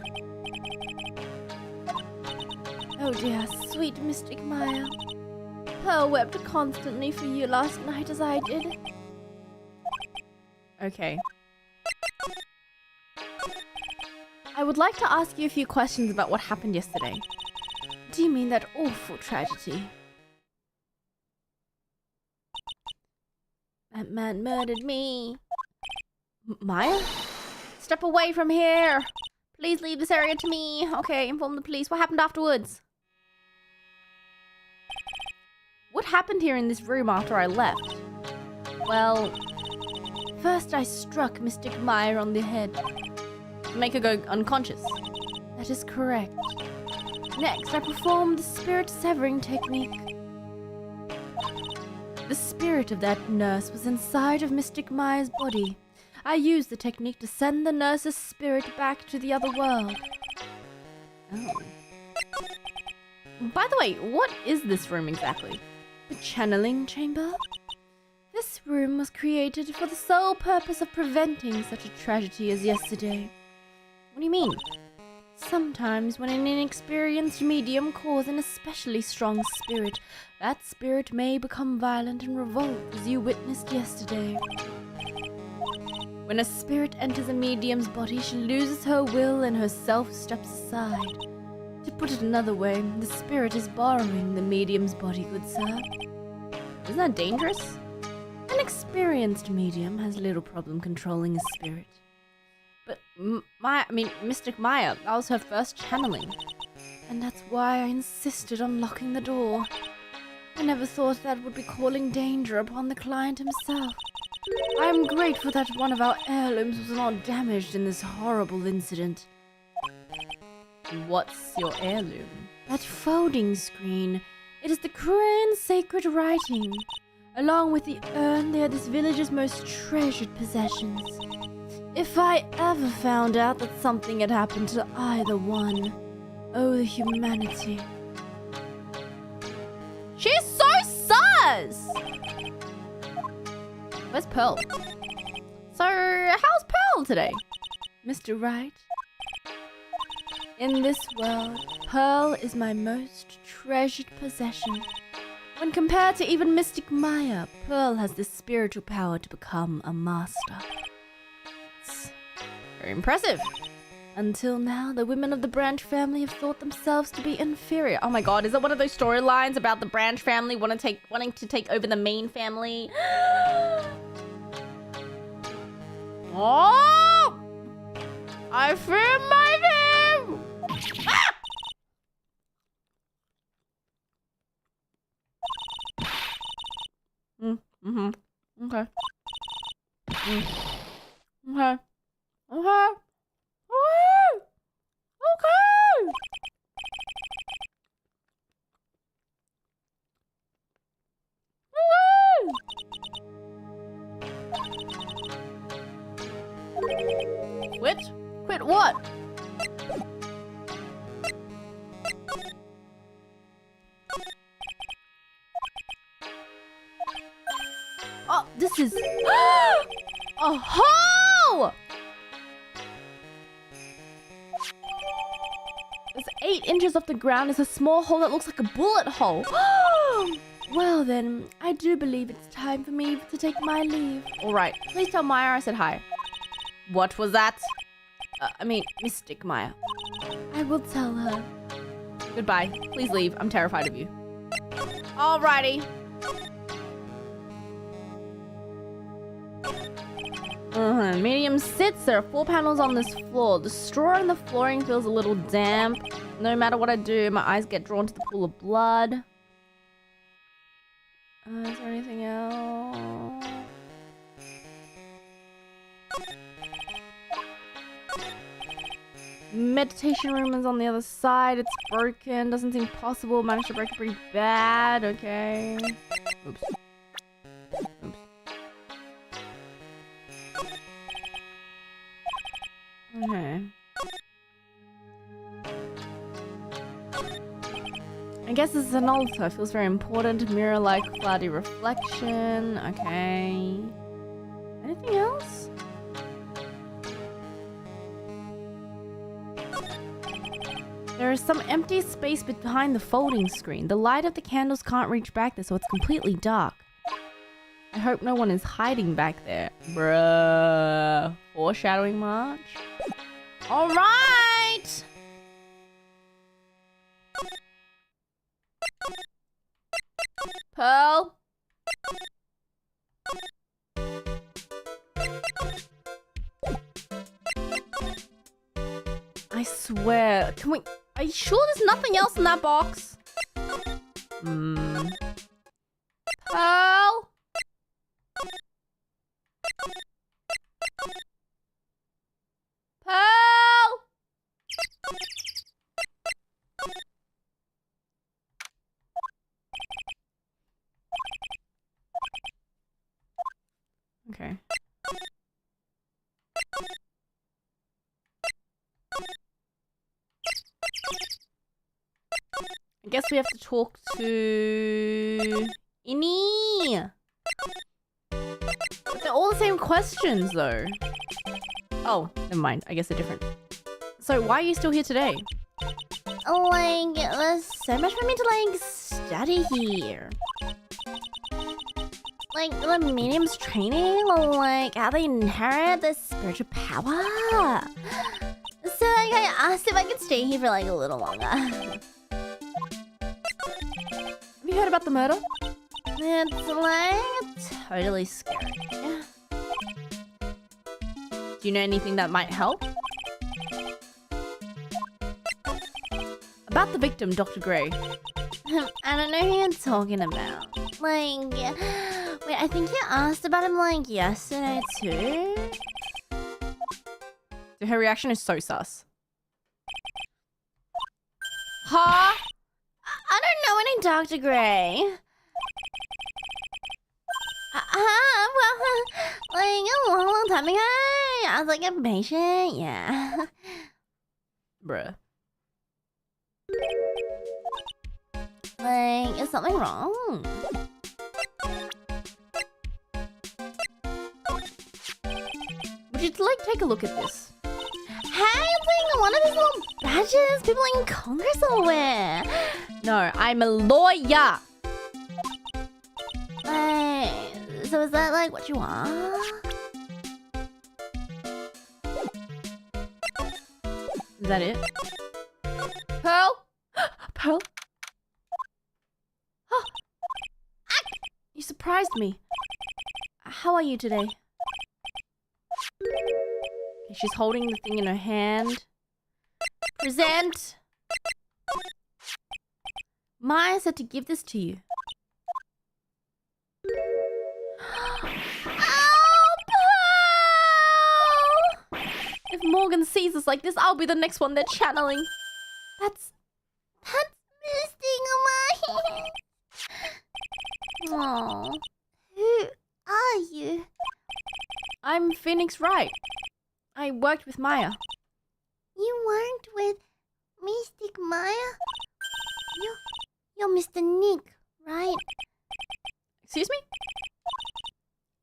B: Oh dear, sweet Mystic Maya. Pearl wept constantly for you last night as I did. Okay. I would like to ask you a few questions about what happened yesterday. Do you mean that awful tragedy? That man murdered me. Maya? Step away from here. Please leave this area to me. Okay, inform the police. What happened afterwards? What happened here in this room after I left? Well, first I struck Mystic Maya on the head. Make her go unconscious. That is correct. Next, I performed the spirit severing technique. The spirit of that nurse was inside of Mystic Maya's body. I used the technique to send the nurse's spirit back to the other world. Oh. By the way, what is this room exactly? The channeling chamber? This room was created for the sole purpose of preventing such a tragedy as yesterday. What do you mean? Sometimes when an inexperienced medium calls an especially strong spirit, that spirit may become violent and revolt, as you witnessed yesterday. When a spirit enters a medium's body, she loses her will and her self steps aside. To put it another way, the spirit is borrowing the medium's body, good sir. Isn't that dangerous? An experienced medium has little problem controlling a spirit. But Mystic Maya, that was her first channeling. And that's why I insisted on locking the door. I never thought that would be calling danger upon the client himself. I am grateful that one of our heirlooms was not damaged in this horrible incident. What's your heirloom? That folding screen. It is the Korean sacred writing. Along with the urn, they are this village's most treasured possessions. If I ever found out that something had happened to either one, oh, the humanity. She's so sus! Where's Pearl? So, how's Pearl today? Mr. Wright? In this world, Pearl is my most treasured possession. When compared to even Mystic Maya, Pearl has the spiritual power to become a master. It's very impressive. Until now, the women of the Branch family have thought themselves to be inferior. Oh my god, is that one of those storylines about the Branch family wanting to take over the main family? Oh! I fear my name! Ah! Okay. Okay. Okay. Okay. Quit? Quit what? Oh, this is a hole! It's 8 inches off the ground. It's a small hole that looks like a bullet hole. Well then, I do believe it's time for me to take my leave. Alright, please tell Maya I said hi. What was that? Mystic Maya. I will tell her. Goodbye. Please leave. I'm terrified of you. Alrighty. Medium sits. There are 4 panels on this floor. The straw in the flooring feels a little damp. No matter what I do, my eyes get drawn to the pool of blood. Is there anything else? Meditation room is on the other side. It's broken. Doesn't seem possible. Managed to break it pretty bad. Okay. Oops. Oops. Okay. I guess this is an altar. Feels very important. Mirror-like cloudy reflection. Okay. Anything else? There is some empty space behind the folding screen. The light of the candles can't reach back there, so it's completely dark. I hope no one is hiding back there. Bruh. Foreshadowing march? Alright! Pearl? I swear. Can we... Are you sure there's nothing else in that box? Pearl? Pearl? Okay. I guess we have to talk to Innie. But they're all the same questions though. Oh, never mind. I guess they're different. So why are you still here today?
A: Like, there's so much for me to, like, study here. Like, the medium's training, like, how they inherit the spiritual power. So, like, I asked if I could stay here for, like, a little longer.
B: Have you heard about the murder?
A: It's, like, totally scary.
B: Do you know anything that might help? About the victim, Dr. Gray.
A: I don't know who you're talking about. Like, wait, I think you asked about him, like, yesterday, too?
B: Her reaction is so sus. Huh?
A: I don't know any Dr. Gray. Well, like, a long time ago, I was, like, a patient, yeah.
B: Bruh.
A: Like, is something wrong?
B: Would you, like, take a look at this?
A: Hey, it's like one of these little badges people in Congress all wear.
B: No, I'm a lawyer.
A: So is that, like, what you are?
B: Is that it? Pearl? Pearl? Oh. You surprised me. How are you today? Okay, she's holding the thing in her hand. Present! Maya said to give this to you.
A: Oh, Pearl!
B: If Morgan sees us like this, I'll be the next one they're channeling.
A: That's misting on my hand. Oh, who are you?
B: I'm Phoenix Wright. I worked with Maya.
A: You worked with Mystic Maya? You're Mr. Nick, right?
B: Excuse me?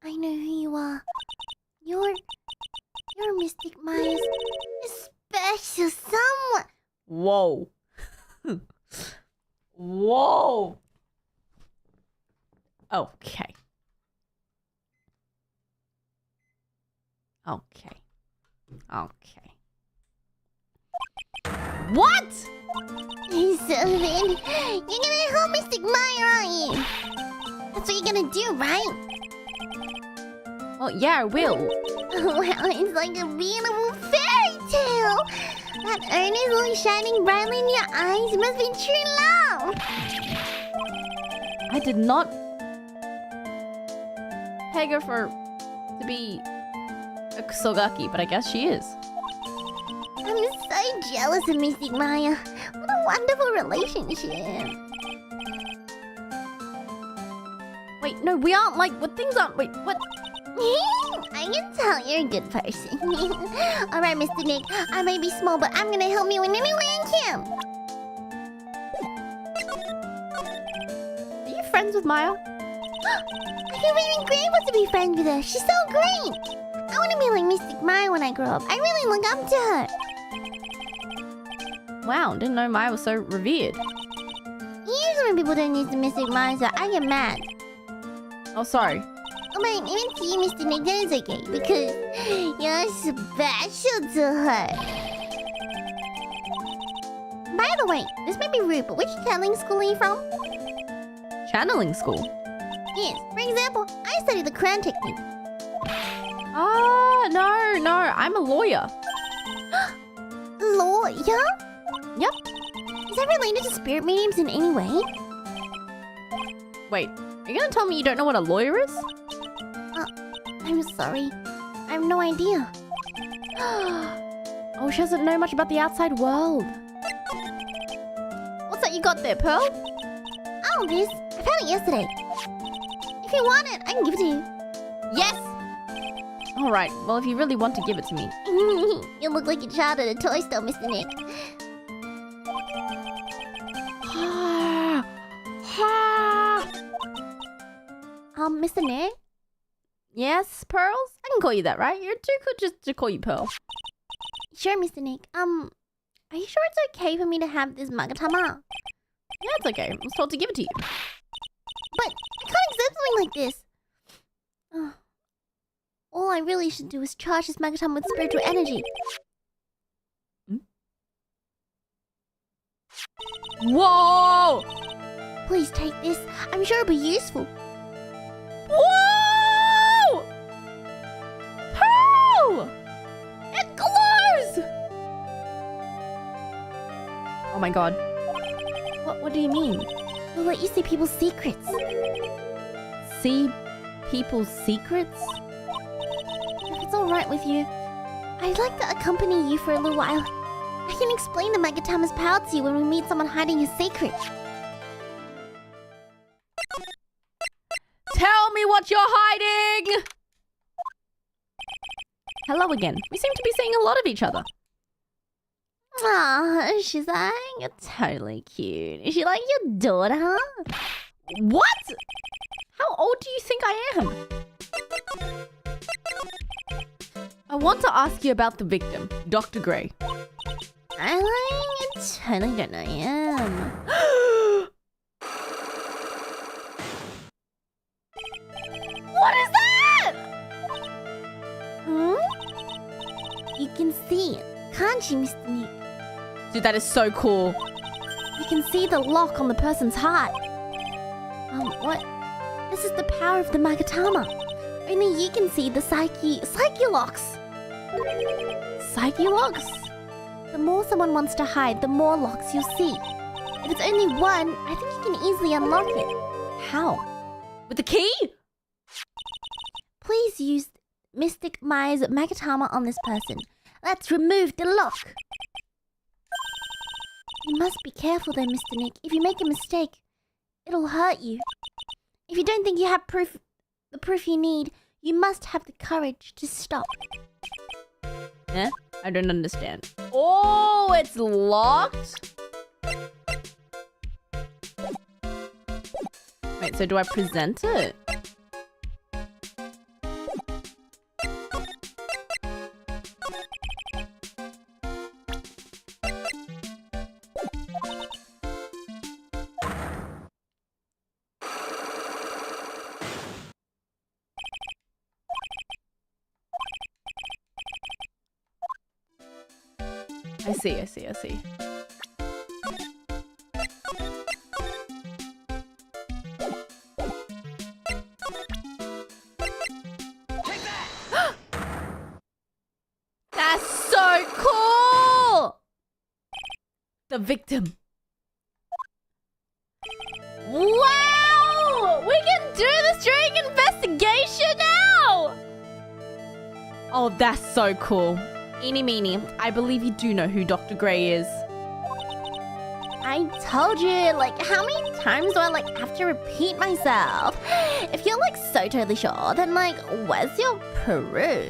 A: I know who you are. You're Mystic Maya's special someone.
B: Whoa. Whoa. Okay. Okay. Okay. What?
A: Hey, Sylvan, you're gonna help Mystic Maya, aren't you? That's what you're gonna do, right?
B: Well, yeah, I will.
A: Wow, it's like a beautiful fairy tale. That earnest look shining brightly in your eyes must be true love.
B: I did not peg her to be a Kusogaki, but I guess she is.
A: I'm so jealous of Mystic Maya. What a wonderful relationship.
B: Wait, no, we aren't like, what things aren't, wait, what?
A: I can tell you're a good person. Alright, Mr. Nick. I may be small, but I'm gonna help you in any way I can.
B: Are you friends with Maya?
A: I feel really grateful to be friends with her. She's so great. I want to be like Mystic Maya when I grow up. I really look up to her.
B: Wow, didn't know Maya was so revered.
A: Usually when people don't use the Mystic Maya, so I get mad.
B: Oh, sorry.
A: Oh, but even to you, Mr. Nick, that is okay, because you're special to her. By the way, this may be rude, but which channeling school are you from?
B: Channeling school?
A: Yes, for example, I study the crown technique.
B: Ah, no, I'm a lawyer.
A: Lawyer?
B: Yep.
A: Is that related to spirit mediums in any way?
B: Wait, are you gonna tell me you don't know what a lawyer is?
A: I'm sorry. I have no idea.
B: Oh, she doesn't know much about the outside world. What's that you got there, Pearl?
A: Oh, this. I found it yesterday. If you want it, I can give it to you.
B: Yes! Alright, well, if you really want to give it to me.
A: You look like a child at a toy store, Mr. Nick. Mr. Nick?
B: Yes, Pearls? I can call you that, right? You're too good just to call you Pearl.
A: Sure, Mr. Nick. Are you sure it's okay for me to have this magatama?
B: Yeah, it's okay. I was told to give it to you.
A: But I can't accept something like this. All I really should do is charge this magatama with spiritual energy.
B: Whoa!
A: Please take this. I'm sure it'll be useful.
B: Whoa! Pearl! It glows! Oh my god. What do you mean?
A: It'll let you see people's secrets.
B: See people's secrets?
A: If it's alright with you, I'd like to accompany you for a little while. I can explain the magatama's power to you when we meet someone hiding his secret.
B: Tell me what you're hiding! Hello again. We seem to be seeing a lot of each other.
A: Aw, she's like, you're totally cute. Is she like your daughter?
B: What? How old do you think I am? I want to ask you about the victim, Dr. Gray.
A: I totally don't know I am.
B: What is that?
A: You can see it, can't you, Mr. Nick?
B: Dude, that is so cool.
A: You can see the lock on the person's heart. What? This is the power of the magatama. Only you can see the psyche locks.
B: Psyche locks?
A: The more someone wants to hide, the more locks you'll see. If it's only one, I think you can easily unlock it.
B: How? With the key?
A: Please use Mystic Maya's magatama on this person. Let's remove the lock. You must be careful though, Mr. Nick. If you make a mistake, it'll hurt you. If you don't think you have the proof you need, you must have the courage to stop.
B: Eh? I don't understand. Oh, it's locked? Wait, so do I present it? I see. the victim. Wow! We can do this during investigation now! Oh, that's so cool. Eeny meeny, I believe you do know who Dr. Gray is.
A: I told you, like, how many times do I, like, have to repeat myself? If you're, like, so totally sure, then, like, where's your proof?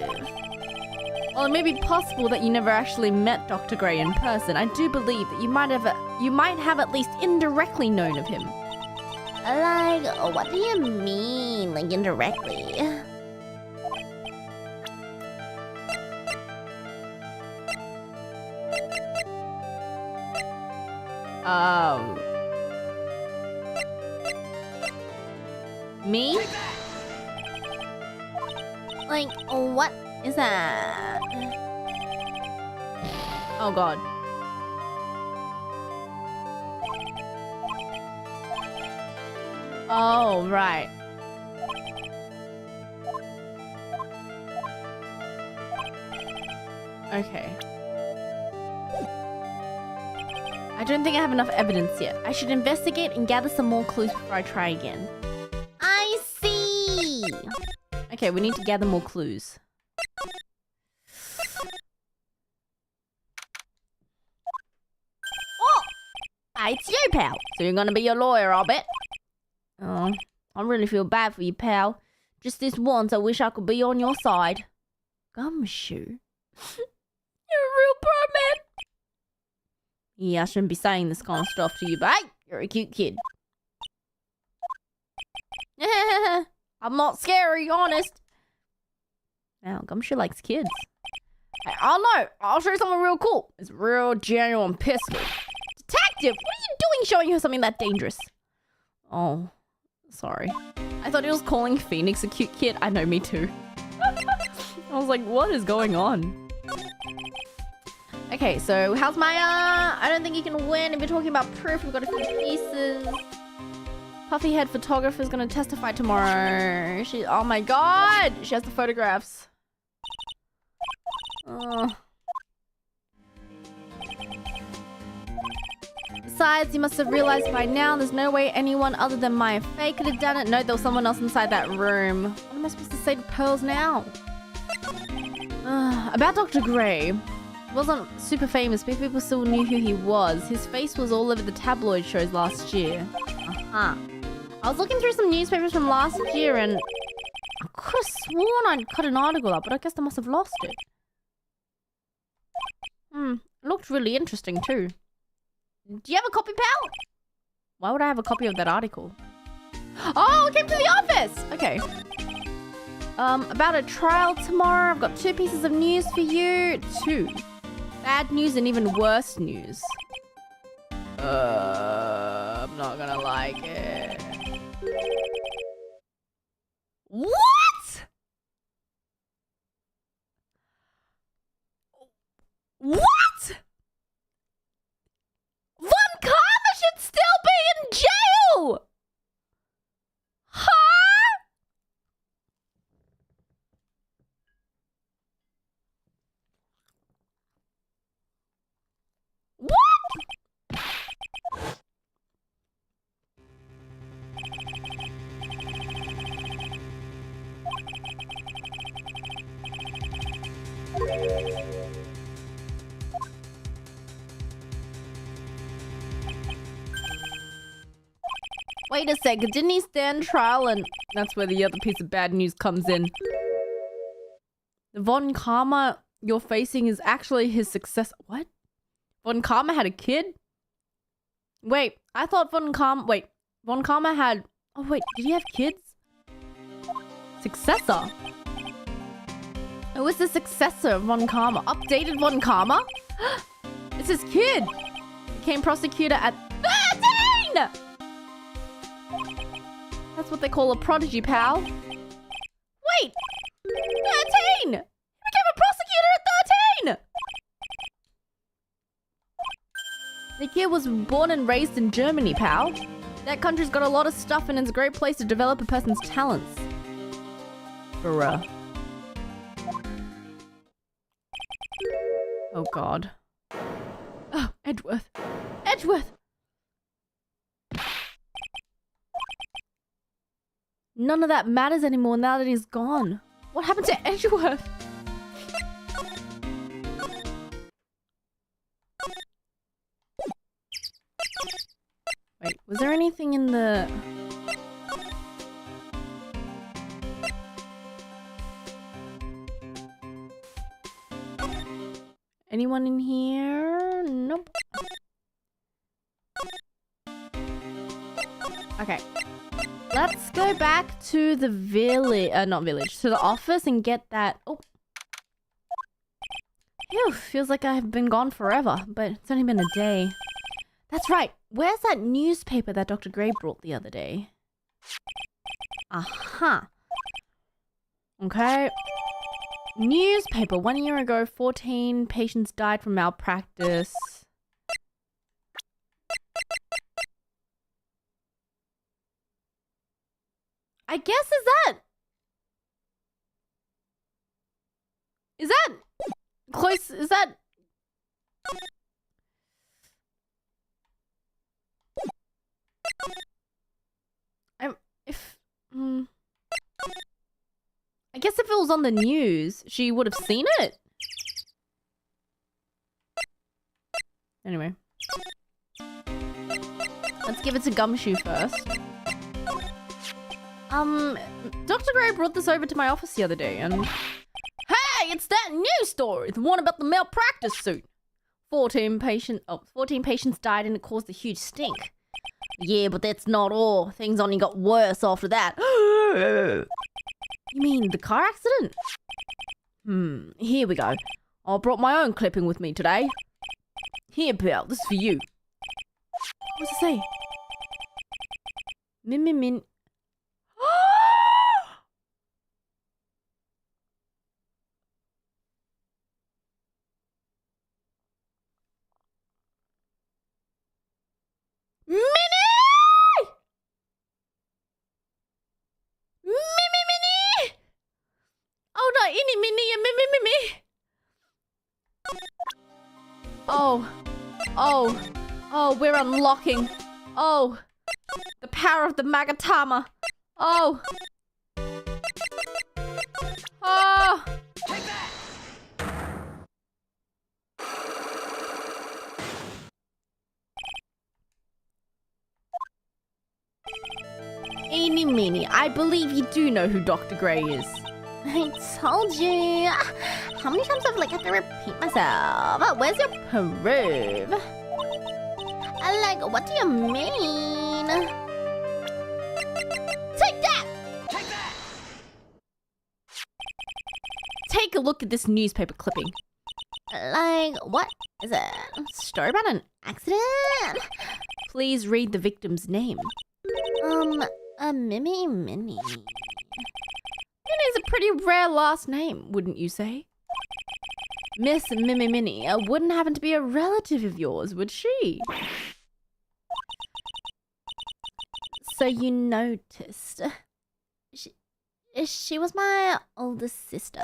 B: Well, it may be possible that you never actually met Dr. Gray in person. I do believe that you might have at least indirectly known of him.
A: Like, what do you mean, like, indirectly?
B: Me?
A: Like, what is that?
B: Oh god. Oh, right. Okay. I don't think I have enough evidence yet. I should investigate and gather some more clues before I try again.
A: I see!
B: Okay, we need to gather more clues.
A: Oh! It's you, pal.
B: So you're gonna be your lawyer, I'll bet. Oh, I really feel bad for you, pal. Just this once, I wish I could be on your side. Gumshoe? You're a real pro, man. Yeah, I shouldn't be saying this kind of stuff to you, but hey, you're a cute kid. I'm not scary, honest. Now, Gumshoe likes kids. Hey, oh no, I'll show you something real cool. It's a real genuine pistol. Detective, what are you doing showing her something that dangerous? Oh, sorry. I thought he was calling Phoenix a cute kid. I know, me too. I was like, what is going on? Okay, so how's Maya? I don't think you can win. If you're talking about proof, we've got a few pieces. Puffy head photographer is going to testify tomorrow. Oh my god! She has the photographs. Besides, you must have realized by now there's no way anyone other than Maya Faye could have done it. No, there was someone else inside that room. What am I supposed to say to Pearls now? About Dr. Gray. He wasn't super famous, but people still knew who he was. His face was all over the tabloid shows last year. I was looking through some newspapers from last year and I could have sworn I'd cut an article up, but I guess I must have lost it. It looked really interesting too. Do you have a copy, pal? Why would I have a copy of that article? Oh, it came to the office! Okay. About a trial tomorrow. I've got 2 pieces of news for you. 2. Bad news and even worse news. I'm not gonna like it. What? What? Von Karma should still be in jail! Huh? What? Wait a sec, didn't he stand trial and... That's where the other piece of bad news comes in. The Von Karma you're facing is actually his success... What? Von Karma had a kid? Wait, I thought Von Karma... Wait, Von Karma had... Oh wait, did he have kids? Successor? Who was the successor of Von Karma? Updated Von Karma? It's his kid! Became prosecutor at 13! That's what they call a prodigy, pal. Wait! 13! He became a prosecutor at 13! The kid was born and raised in Germany, pal. That country's got a lot of stuff and it's a great place to develop a person's talents. Bruh. Oh god. Oh, Edgeworth. Edgeworth! None of that matters anymore now that he's gone. What happened to Edgeworth? Wait, was there anything in the... Anyone in here? Nope. Okay. Let's go back to the village, not village, to the office and get that. Oh. Phew, feels like I've been gone forever, but it's only been a day. That's right. Where's that newspaper that Dr. Gray brought the other day? Aha. Okay. Newspaper. 1 year ago, 14 patients died from malpractice. I guess is that close? Is that I guess if it was on the news, she would have seen it. Anyway, let's give it to Gumshoe first. Dr. Gray brought this over to my office the other day and... Hey, it's that news story! The one about the malpractice suit. 14 patients died and it caused a huge stink. Yeah, but that's not all. Things only got worse after that. You mean the car accident? Here we go. I brought my own clipping with me today. Here, pal, this is for you. What's it say? Min. Oh, we're unlocking. Oh, the power of the Magatama. Oh. Oh. Take that. Eeny meeny, I believe you do know who Dr. Gray is. I told you. How many times have I had to repeat myself? Where's your proof? What do you mean? Take that! Take that! Take a look at this newspaper clipping. What is it? A story about an accident? Please read the victim's name. Mimi Minnie. Minnie's a pretty rare last name, wouldn't you say? Miss Mimi Minnie wouldn't happen to be a relative of yours, would she? So you noticed. She was my older sister.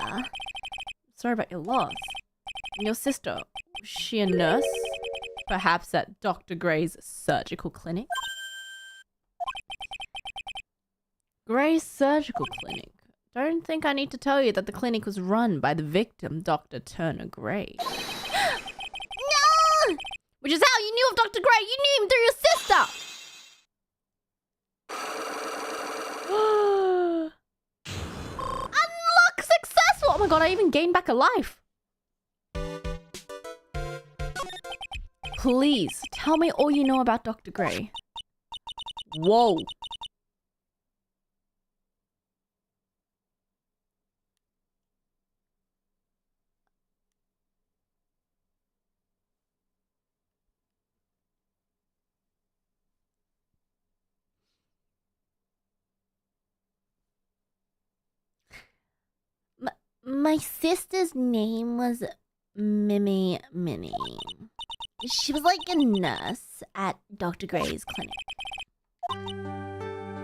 B: Sorry about your loss. Your sister, was she a nurse? Perhaps at Dr. Gray's surgical clinic? Gray's surgical clinic. Don't think I need to tell you that the clinic was run by the victim, Dr. Turner Gray. No! Which is how you knew of Dr. Gray. You knew him through your sister. Unlock successful! Oh my god, I even gained back a life. Please, tell me all you know about Dr. Gray. Whoa. My sister's name was Mimi Minnie. She was like a nurse at Dr. Gray's clinic.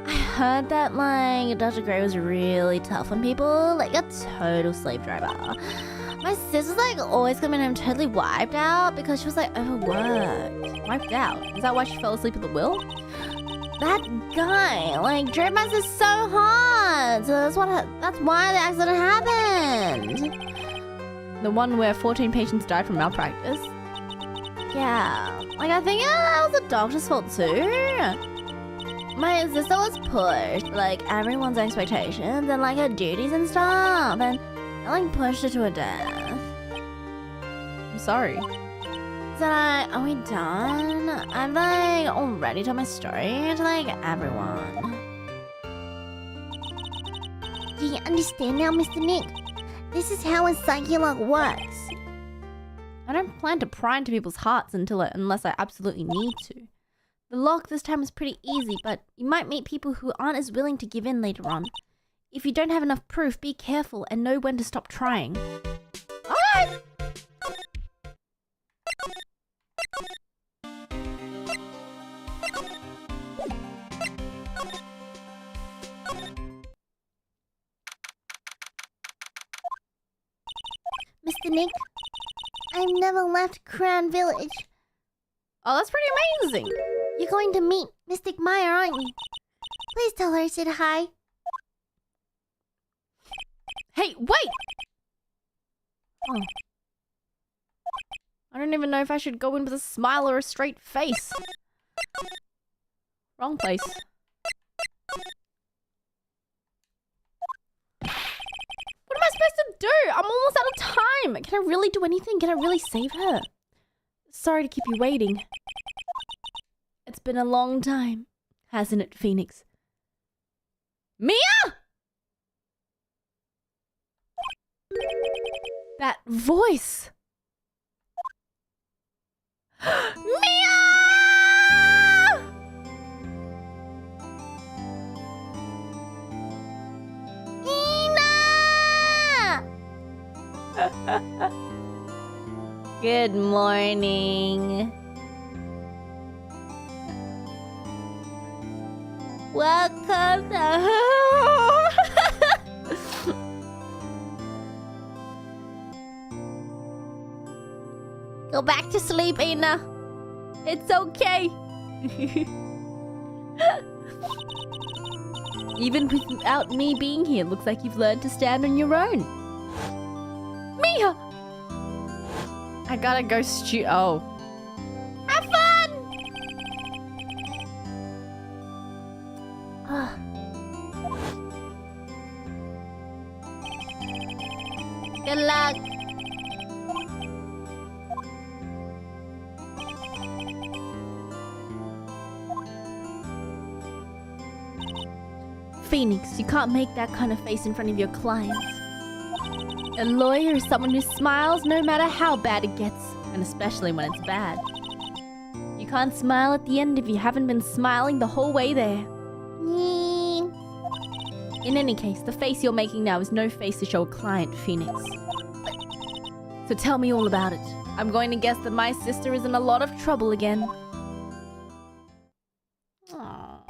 B: I heard that Dr. Gray was really tough on people, like a total slave driver. My sister's like always coming home totally wiped out because she was like overworked. Wiped out? Is that why she fell asleep at the wheel? That guy, like, drove my sister so hard. So that's why the accident happened. The one where 14 patients died from malpractice. Yeah, like I think that was the doctor's fault too. My sister was pushed, like everyone's expectations and like her duties and stuff, and I like pushed her to her death. I'm sorry. Are we done? I've like already told my story to like everyone.
A: Do you understand now, Mr. Nick? This is how a psychologue works.
B: I don't plan to pry into people's hearts unless I absolutely need to. The lock this time was pretty easy, but you might meet people who aren't as willing to give in later on. If you don't have enough proof, be careful and know when to stop trying. Alright!
A: Mr. Nick, I've never left Crown Village.
B: Oh, that's pretty amazing.
A: You're going to meet Mystic Maya, aren't you? Please tell her I said hi.
B: Hey, wait! Oh. I don't even know if I should go in with a smile or a straight face. Wrong place. What am I supposed to do? I'm almost out of time. Can I really do anything? Can I really save her? Sorry to keep you waiting. It's been a long time, hasn't it, Phoenix? Mia! That voice! Mia!
A: Ina!
B: Good morning.
A: Welcome to home. Go back to sleep, Ina.
B: It's okay. Even without me being here, looks like you've learned to stand on your own. Mia! I gotta go Oh.
A: Have fun! Good luck.
B: Phoenix, you can't make that kind of face in front of your clients. A lawyer is someone who smiles no matter how bad it gets, and especially when it's bad. You can't smile at the end if you haven't been smiling the whole way there. In any case, the face you're making now is no face to show a client, Phoenix. So tell me all about it. I'm going to guess that my sister is in a lot of trouble again. Aww.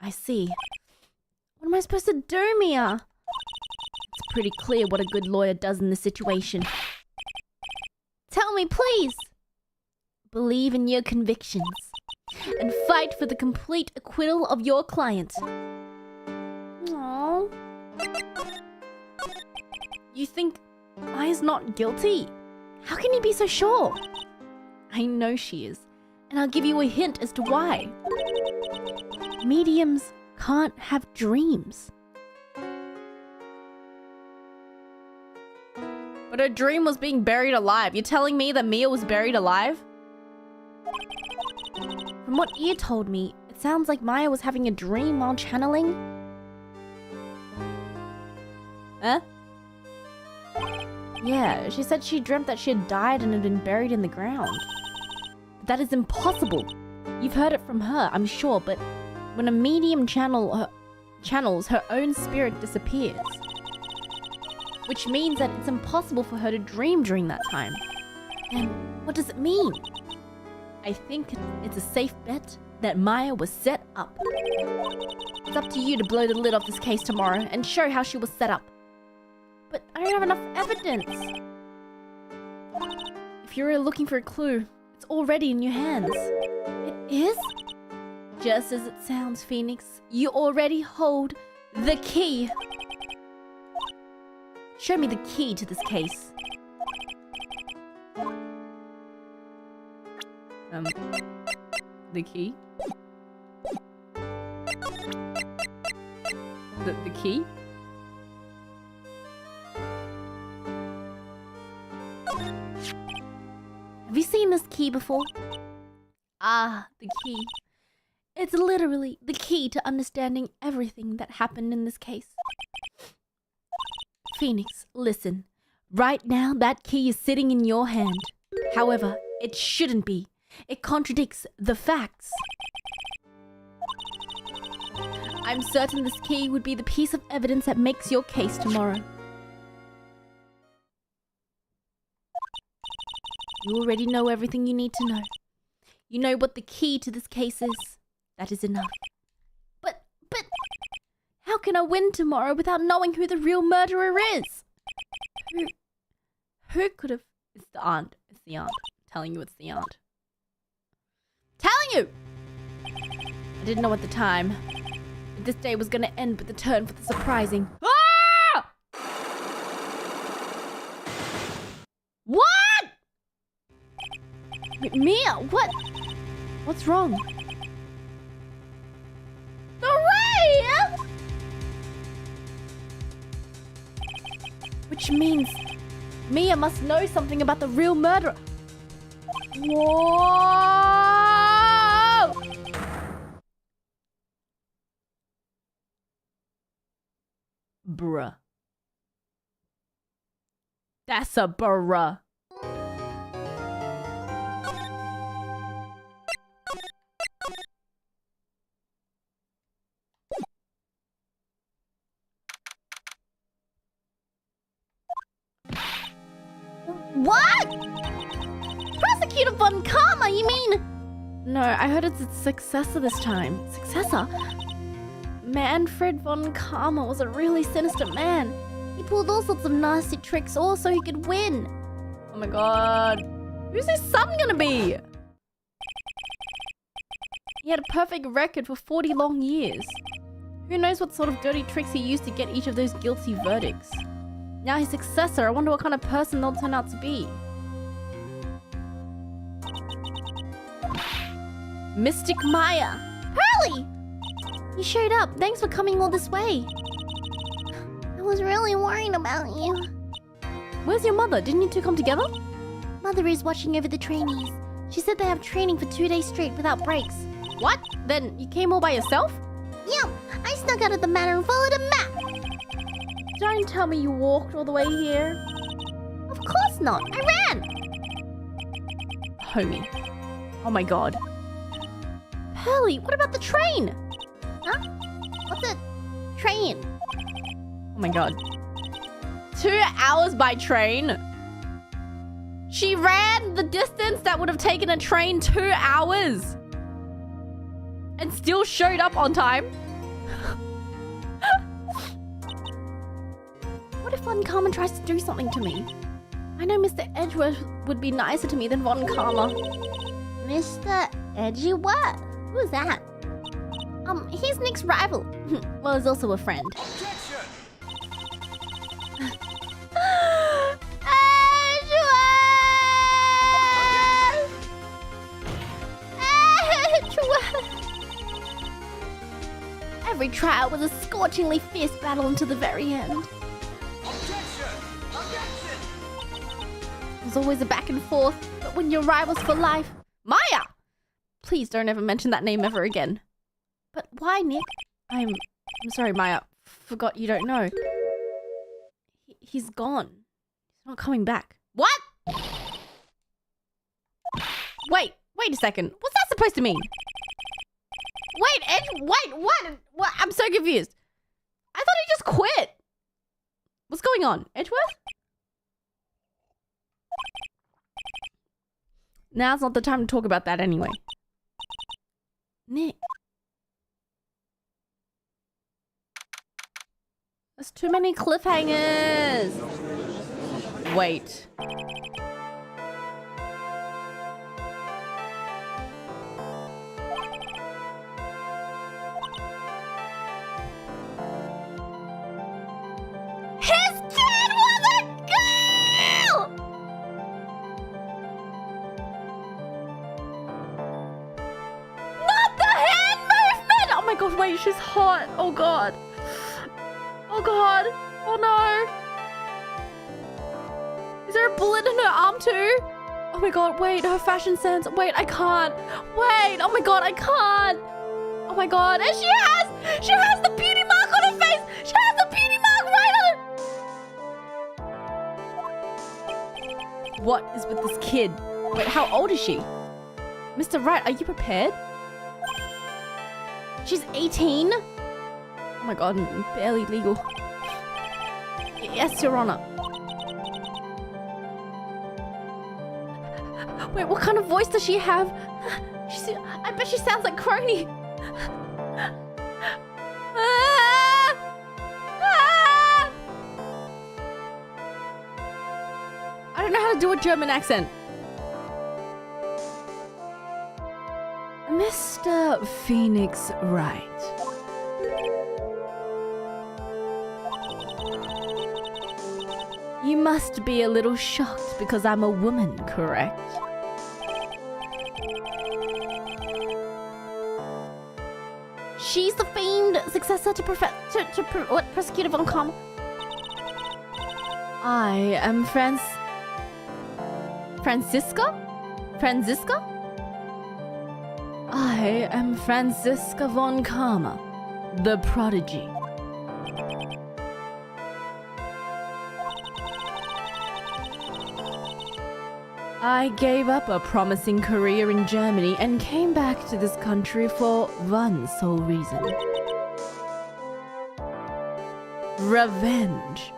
B: I see. What am I supposed to do, Mia? It's pretty clear what a good lawyer does in this situation. Tell me, please! Believe in your convictions and fight for the complete acquittal of your client. Aww. You think Maya's not guilty? How can you be so sure? I know she is, and I'll give you a hint as to why. Mediums can't have dreams. But her dream was being buried alive. You're telling me that Mia was buried alive? From what Ia told me, it sounds like Maya was having a dream while channeling. Huh? Yeah, she said she dreamt that she had died and had been buried in the ground. But that is impossible. You've heard it from her, I'm sure, but when a medium channels, her own spirit disappears. Which means that it's impossible for her to dream during that time. And what does it mean? I think it's a safe bet that Maya was set up. It's up to you to blow the lid off this case tomorrow and show how she was set up. But I don't have enough evidence. If you're looking for a clue, it's already in your hands. It is? Just as it sounds, Phoenix. You already hold the key. Show me the key to this case. The key? The key? Have you seen this key before? Ah, the key. It's literally the key to understanding everything that happened in this case. Phoenix, listen. Right now, that key is sitting in your hand. However, it shouldn't be. It contradicts the facts. I'm certain this key would be the piece of evidence that makes your case tomorrow. You already know everything you need to know. You know what the key to this case is. That is enough. But, how can I win tomorrow without knowing who the real murderer is? Who could have... It's the aunt. It's the aunt. I'm telling you it's the aunt. Telling you! I didn't know at the time. But this day was gonna end with the turn for the surprising. Ah! What? Mia, what? What's wrong? The ray! Which means Mia must know something about the real murderer. Whoa! Bruh. That's a bruh.
A: What? Prosecutor Von Karma, you mean?
B: No, I heard it's its successor this time. Successor? Manfred Von Karma was a really sinister man.
A: He pulled all sorts of nasty tricks all so he could win.
B: Oh my god. Who's his son gonna be? He had a perfect record for 40 long years. Who knows what sort of dirty tricks he used to get each of those guilty verdicts. Now his successor, I wonder what kind of person they'll turn out to be. Mystic Maya.
A: Pearly! You showed up. Thanks for coming all this way. I was really worried about you.
B: Where's your mother? Didn't you two come together?
A: Mother is watching over the trainees. She said they have training for 2 days straight without breaks.
B: What? Then you came all by yourself?
A: Yep, I snuck out of the manor and followed a map.
B: Don't tell me you walked all the way here.
A: Of course not. I ran.
B: Homie. Oh my god. Pearly, what about the train?
A: Huh? What's a train?
B: Oh my god. 2 hours by train? She ran the distance that would have taken a train 2 hours. And still showed up on time. What if Von Karma tries to do something to me? I know Mr. Edgeworth would be nicer to me than Von Karma.
A: Mr. Edgeworth? Who's that? He's Nick's rival.
B: Well, he's also a friend. Every trial was a scorchingly fierce battle until the very end.
C: Objection! Objection!
B: There's always a back and forth, but when you're rivals for life... Maya! Please don't ever mention that name ever again. But why, Nick? I'm sorry, Maya. Forgot you don't know. He's gone. He's not coming back. What? Wait a second. What's that supposed to mean? What? I'm so confused. I thought he just quit. What's going on? Edgeworth? Now's not the time to talk about that anyway. Nick. There's too many cliffhangers. Wait.
A: His kid was a girl!
B: Not the hand movement! Oh my god, wait, she's hot. Oh god. Oh god. Oh no. Is there a bullet in her arm too? Oh my god, wait, her fashion sense. Wait, I can't. Wait, oh my god, I can't. Oh my god, and she has the beauty mark on her face. She has the beauty mark right on. What is with this kid? Wait, how old is she? Mr. Wright, are you prepared? She's 18? Oh my god, barely legal. Yes, Your Honor. Wait, what kind of voice does she have? I bet she sounds like Crony. I don't know how to do a German accent. Mr. Phoenix Wright. You must be a little shocked because I'm a woman, correct? She's the famed successor to Prosecutor Von Karma. I am Franziska? I am Franziska Von Karma, the prodigy. I gave up a promising career in Germany and came back to this country for one sole reason. Revenge.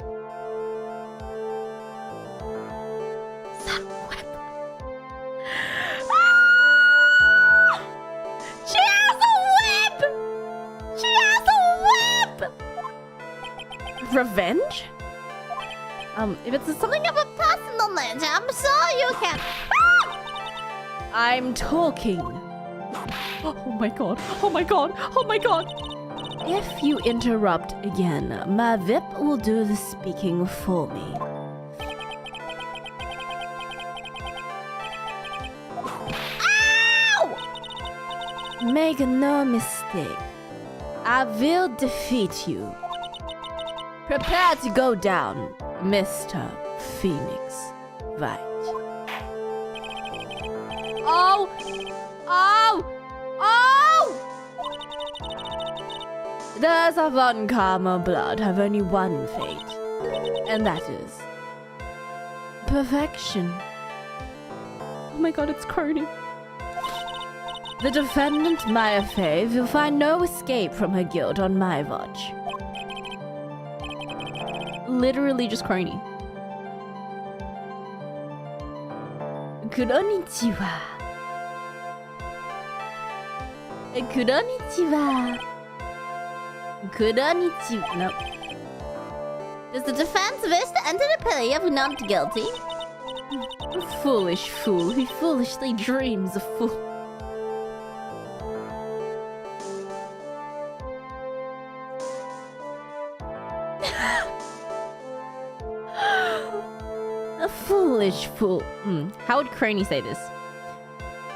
A: She has a whip! She has a whip!
B: Revenge? If it's something of a
A: Personal lens, I'm sure you can.
B: I'm talking. Oh my god. Oh my god. Oh my god. If you interrupt again, my VIP will do the speaking for me.
A: Ow!
B: Make no mistake. I will defeat you. Prepare to go down, Mr. Phoenix Wright. Oh! Oh! Oh! Those of Von Karma blood have only one fate, and that is perfection. Oh my god, it's Crony. The defendant, Maya Fey, will find no escape from her guilt on my watch. Literally just Crony. Konnichiwa. Konnichiwa. Konnichiwa. No.
A: Does the defense wish to enter the plea of not guilty?
B: Foolish fool who foolishly dreams of fool. A foolish fool. How would Crony say this?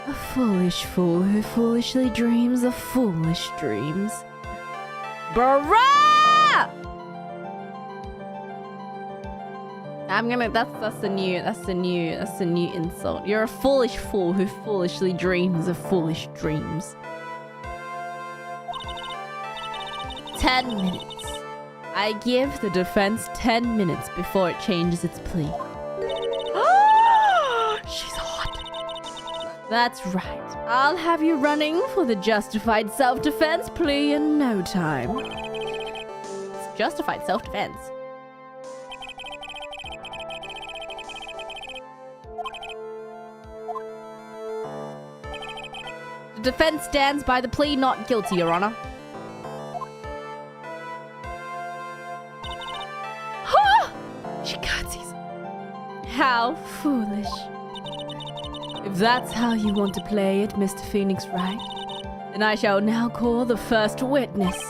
B: A foolish fool who foolishly dreams of foolish dreams. Bruh! That's the new insult. You're a foolish fool who foolishly dreams of foolish dreams. 10 minutes. I give the defense 10 minutes before it changes its plea. She's hot. That's right. I'll have you running for the justified self-defense plea in no time. It's justified self-defense. The defense stands by the plea not guilty, Your Honor. How foolish. If that's how you want to play it, Mr. Phoenix Wright, then I shall now call the first witness.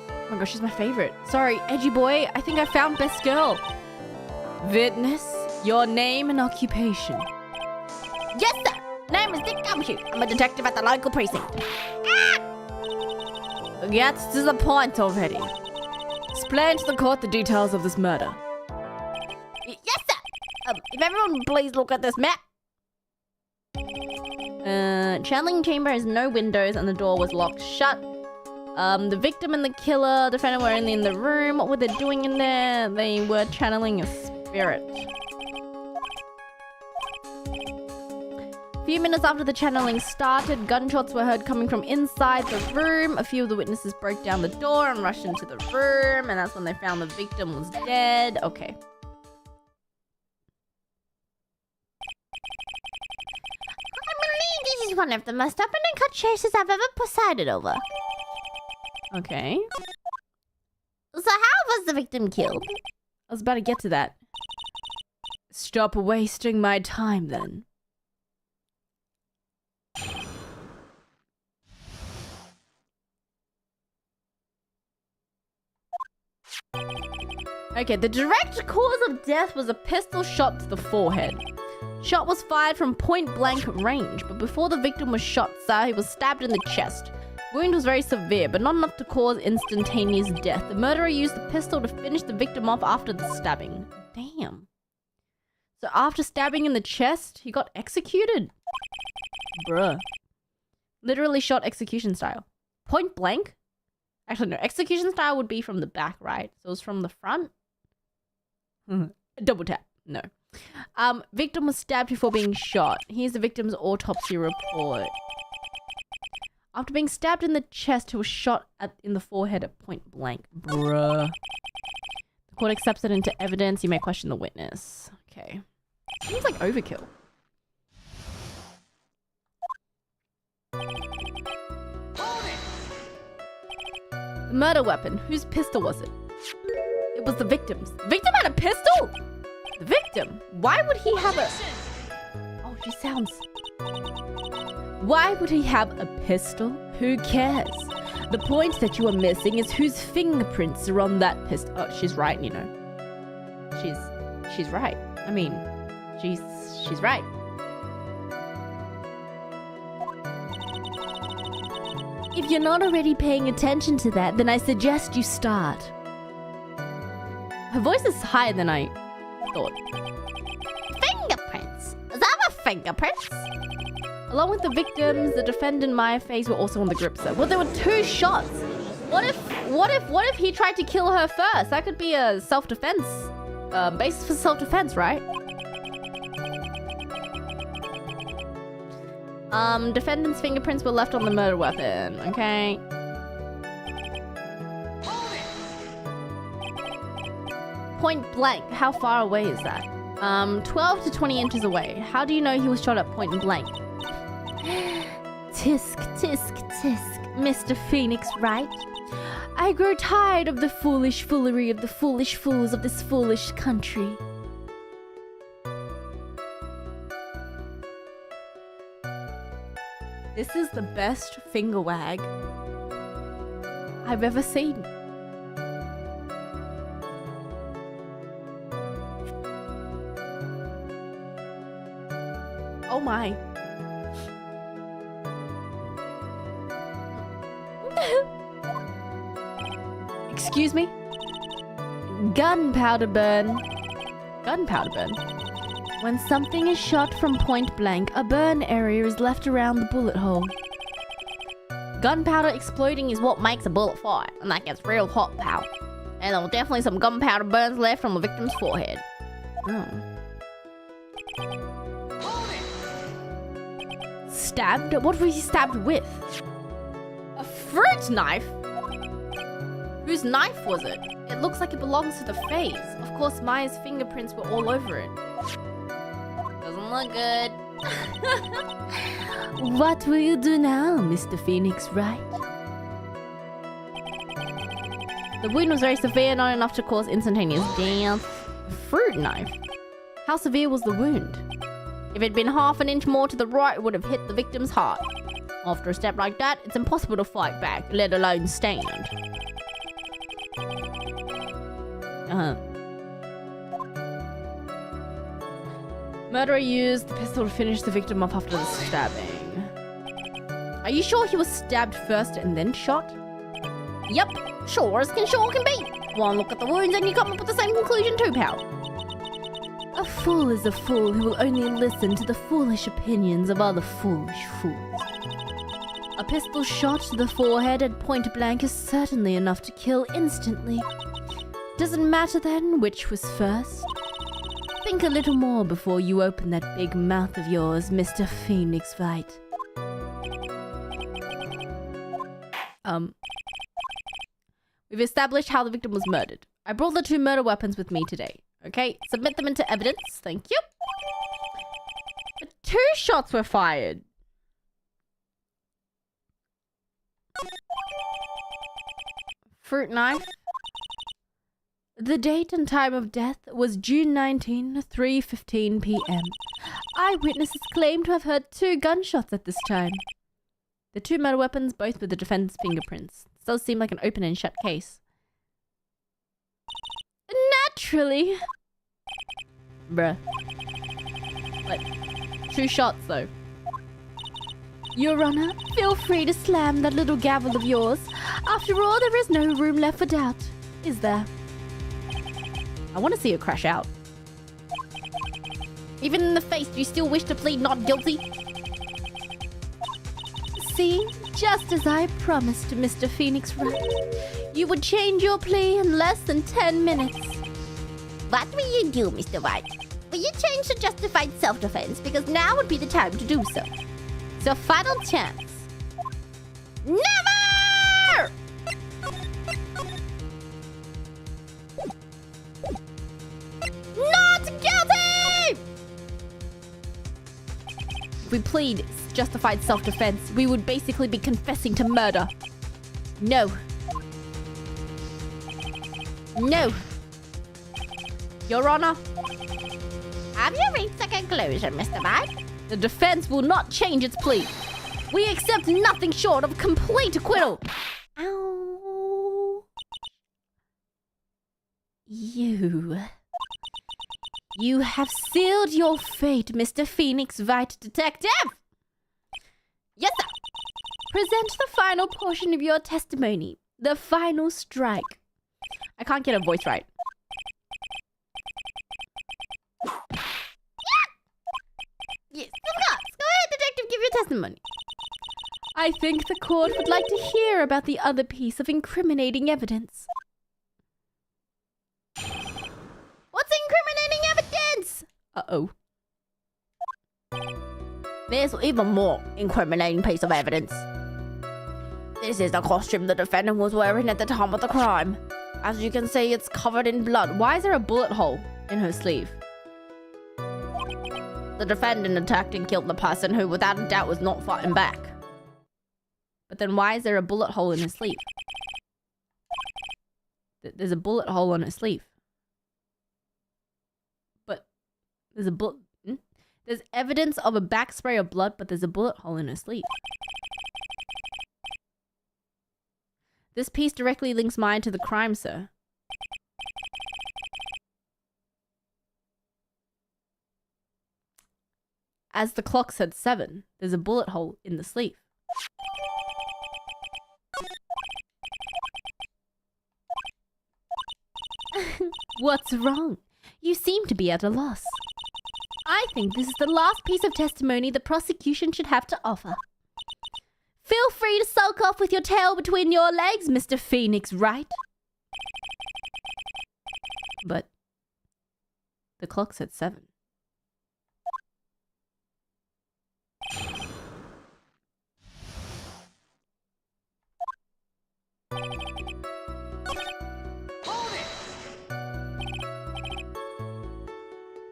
B: Oh my gosh, she's my favorite. Sorry, edgy boy, I think I found best girl. Witness, your name and occupation.
A: Yes, sir. Name is Dick Gumshoe. I'm a detective at the local precinct.
B: Get to the point already. Explain to the court the details of this murder.
A: Yes, sir. If everyone please look at this map.
B: Channeling chamber has no windows and the door was locked shut. The victim and the killer, defendant were only in the room. What were they doing in there? They were channeling a spirit. A few minutes after the channeling started, gunshots were heard coming from inside the room. A few of the witnesses broke down the door and rushed into the room, and that's when they found the victim was dead. Okay.
A: I believe this is one of the most open and cut chases I've ever presided over.
B: Okay.
A: So how was the victim killed?
B: I was about to get to that. Stop wasting my time then. Okay, the direct cause of death was a pistol shot to the forehead. Shot was fired from point-blank range, but before the victim was shot, sir, he was stabbed in the chest. Wound was very severe, but not enough to cause instantaneous death. The murderer used the pistol to finish the victim off after the stabbing. Damn. So after stabbing in the chest, he got executed? Bruh. Literally shot execution style. Point blank? Actually, no. Execution style would be from the back, right? So it was from the front? Double tap. No. Victim was stabbed before being shot. Here's the victim's autopsy report. After being stabbed in the chest, he was shot in the forehead at point blank. Bruh. The court accepts it into evidence. You may question the witness. Okay. Seems like overkill. The murder weapon. Whose pistol was it? It was the victim's. The victim had a pistol? The victim? Why would he have a... Oh, she sounds... Why would he have a pistol? Who cares? The point that you are missing is whose fingerprints are on that pistol. Oh, she's right, you know. She's right. I mean, she's right. If you're not already paying attention to that, then I suggest you start. Her voice is higher than I thought.
A: Fingerprints? Is that a fingerprints?
B: Along with the victims, the defendant Maya Face were also on the grip set. Well, there were 2 shots. What if he tried to kill her first? That could be a self-defense. Basis for self-defense, right? Defendant's fingerprints were left on the murder weapon. Okay. Point blank. How far away is that? 12 to 20 inches away. How do you know he was shot at point blank? Tisk, tisk, tisk, Mr. Phoenix Wright. I grow tired of the foolish foolery of the foolish fools of this foolish country. This is the best finger wag I've ever seen. Oh my. Excuse me? Gunpowder burn. Gunpowder burn. When something is shot from point blank, a burn area is left around the bullet hole. Gunpowder exploding is what makes a bullet fire, and that gets real hot, pal. And there were definitely some gunpowder burns left on the victim's forehead. Oh. Stabbed? What was he stabbed with? A fruit knife? Whose knife was it? It looks like it belongs to the face. Of course, Maya's fingerprints were all over it. Doesn't look good. What will you do now, Mr. Phoenix Wright? The wound was very severe, not enough to cause instantaneous death. Fruit knife? How severe was the wound? If it had been half an inch more to the right, it would have hit the victim's heart. After a step like that, it's impossible to fight back, let alone stand. Murderer used the pistol to finish the victim off after the stabbing. Are you sure he was stabbed first and then shot? Yep, sure as can be. One look at the wounds and you come up with the same conclusion too, pal. A fool is a fool who will only listen to the foolish opinions of other foolish fools. A pistol shot to the forehead at point blank is certainly enough to kill instantly. Doesn't matter then which was first. Think a little more before you open that big mouth of yours, Mr. Phoenix Wright. We've established how the victim was murdered. I brought the 2 murder weapons with me today. Okay, submit them into evidence. Thank you. But 2 shots were fired. Fruit knife. The date and time of death was June 19, 3:15 p.m. Eyewitnesses claim to have heard 2 gunshots at this time. The 2 murder weapons, both with the defendant's fingerprints. This does seem like an open and shut case. Naturally. Bruh. What? 2 shots though. Your Honor, feel free to slam that little gavel of yours. After all, there is no room left for doubt, is there? I want to see her crash out. Even in the face, do you still wish to plead not guilty? See, just as I promised to Mr. Phoenix Wright, you would change your plea in less than 10 minutes.
A: What will you do, Mr. Wright? Will you change to justified self-defense? Because now would be the time to do so. It's your final chance. Never! Not guilty!
B: If we plead justified self-defense, we would basically be confessing to murder. No. No. Your Honor.
A: Have you reached a conclusion, Mr. Wright?
B: The defense will not change its plea. We accept nothing short of complete acquittal.
A: Ow.
B: You have sealed your fate, Mr. Phoenix Wright, Detective.
A: Yes, sir.
B: Present the final portion of your testimony. The final strike. I can't get a voice right.
A: Yes, of course. Go ahead, detective, give your testimony.
B: I think the court would like to hear about the other piece of incriminating evidence.
A: What's incriminating evidence?
B: Uh-oh. There's even more incriminating piece of evidence. This is the costume the defendant was wearing at the time of the crime. As you can see, it's covered in blood. Why is there a bullet hole in her sleeve? The defendant attacked and killed the person who, without a doubt, was not fighting back. But then why is there a bullet hole in her sleeve? There's a bullet hole on her sleeve. But there's a bullet... There's evidence of a back spray of blood, but there's a bullet hole in her sleeve. This piece directly links mine to the crime, sir. As the clock said 7, there's a bullet hole in the sleeve. What's wrong? You seem to be at a loss. I think this is the last piece of testimony the prosecution should have to offer. Feel free to sulk off with your tail between your legs, Mr. Phoenix Wright. But the clock said 7.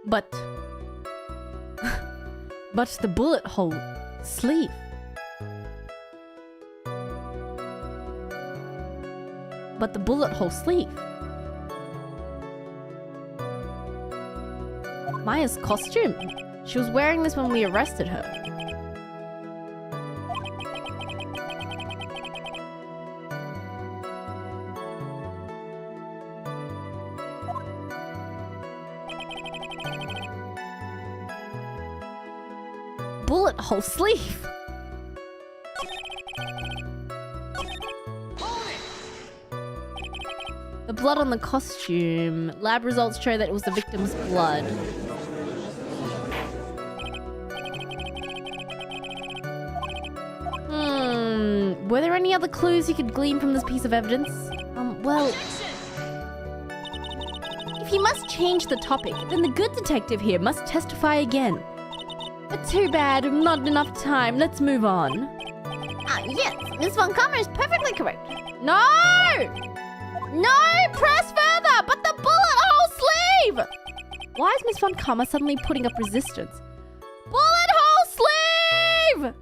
B: But the bullet hole sleeve. but the bullet hole sleeve. Maya's costume. She was wearing this when we arrested her. Bullet hole sleeve. The blood on the costume. Lab results show that it was the victim's blood. Were there any other clues you could glean from this piece of evidence? Well... If you must change the topic, then the good detective here must testify again. But too bad, not enough time. Let's move on.
A: Yes, Miss Von Kammer is perfectly correct.
B: No! No! Press further! But the bullet hole sleeve! Why is Miss Von Kammer suddenly putting up resistance? Bullet hole sleeve!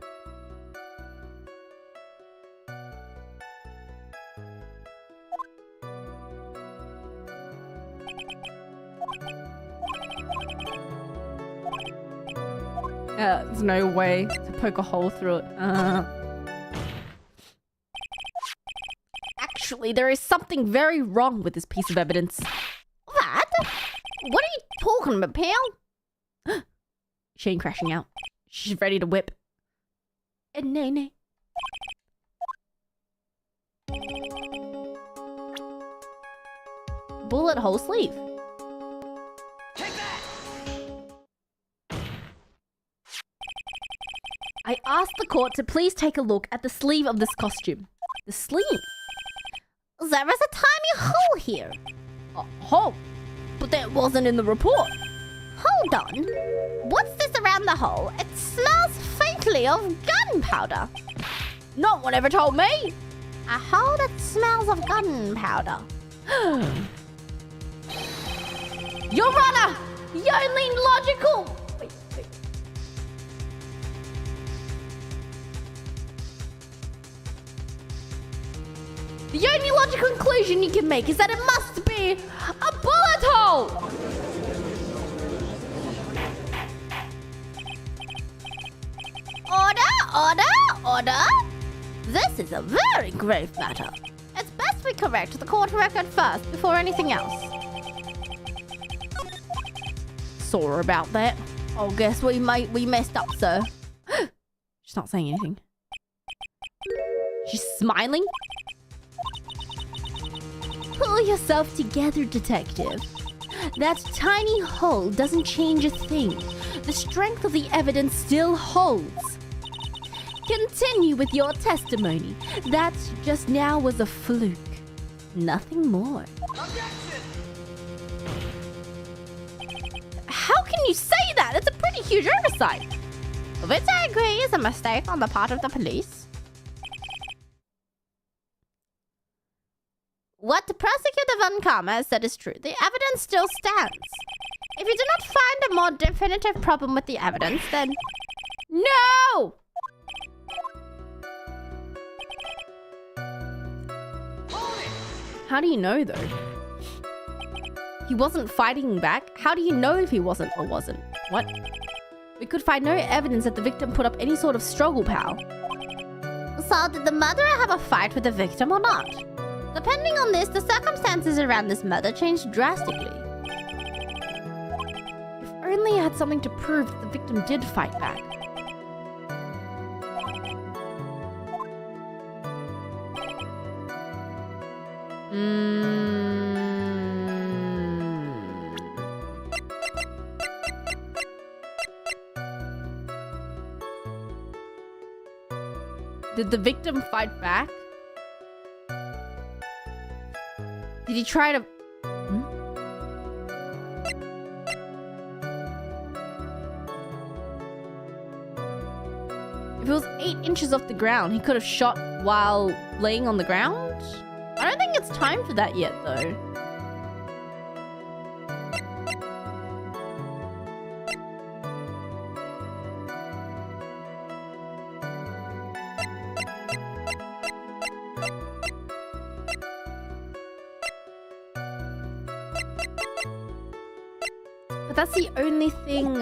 B: There's no way to poke a hole through it. Actually, there is something very wrong with this piece of evidence.
A: What? What are you talking about, pal?
B: Shane crashing out. She's ready to whip. And nay. Bullet hole sleeve.
C: Take that!
B: I asked the court to please take a look at the sleeve of this costume. The sleeve?
A: There is a tiny hole here.
B: A hole? But that wasn't in the report.
A: Hold on. What's this around the hole? It smells faintly of gunpowder.
B: No one ever told me.
A: A hole that smells of gunpowder.
B: Your Honor! The only logical... Wait. The only logical conclusion you can make is that it must be a bullet hole!
A: Order! This is a very grave matter. It's best we correct the court record first before anything else.
B: Sorry about that. Oh, guess we messed up, sir. She's not saying anything. She's smiling. Pull yourself together, detective. That tiny hole doesn't change a thing. The strength of the evidence still holds. Continue with your testimony. That just now was a fluke. Nothing more.
C: Objection!
B: How can you say that? It's a pretty huge oversight.
A: Which I agree is a mistake on the part of the police. What the prosecutor Von Kammer said is true. The evidence still stands. If you do not find a more definitive problem with the evidence, then...
B: No! How do you know, though? He wasn't fighting back. How do you know if he wasn't or wasn't? What? We could find no evidence that the victim put up any sort of struggle, pal.
A: So did the murderer have a fight with the victim or not? Depending on this, the circumstances around this murder changed drastically.
B: If only I had something to prove that the victim did fight back. Did the victim fight back? Did he try to... If it was 8 inches off the ground, he could have shot while laying on the ground? I don't think it's time for that yet, though. But that's the only thing.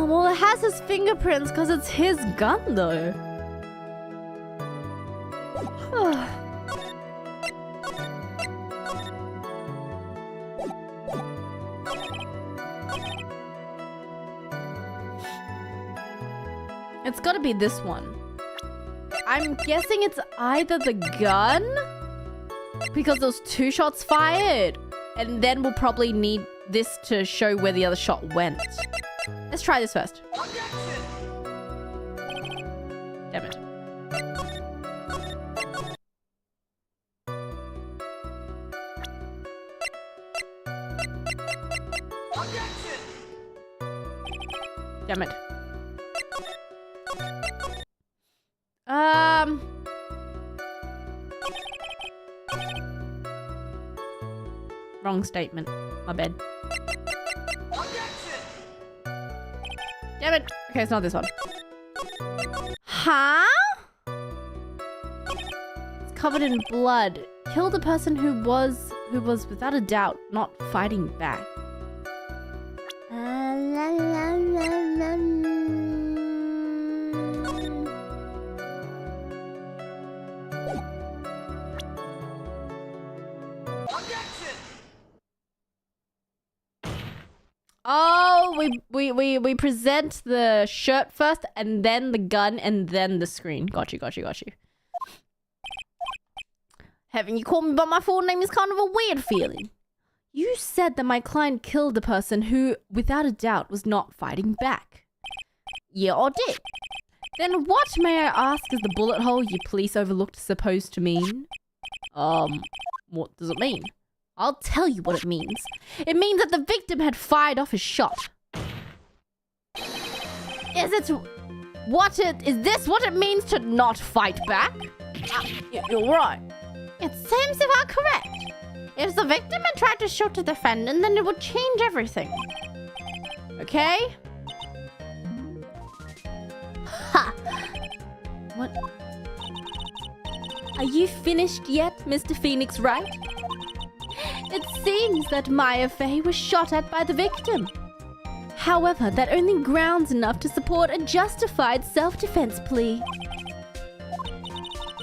B: Well, it has his fingerprints because it's his gun, though. It's gotta be this one. I'm guessing it's either the gun, because those 2 shots fired, and then we'll probably need this to show where the other shot went. Let's try this first. Damn it. Damn it. Wrong statement. My bad. Damn it. Okay, it's not this one. Huh? It's covered in blood. Killed a person who was without a doubt not fighting back. Oh, we present the shirt first, and then the gun, and then the screen. Got you. Having you call me by my full name is kind of a weird feeling. You said that my client killed a person who, without a doubt, was not fighting back. Yeah, I did. Then what, may I ask, is the bullet hole you police overlooked supposed to mean? What does it mean? I'll tell you what it means. It means that the victim had fired off his shot. Is this what it means to not fight back? You're right. It seems you are correct. If the victim had tried to shoot the defendant, then it would change everything. Okay? Ha! What? Are you finished yet, Mr. Phoenix Wright? It seems that Maya Fey was shot at by the victim. However, that only grounds enough to support a justified self-defense plea.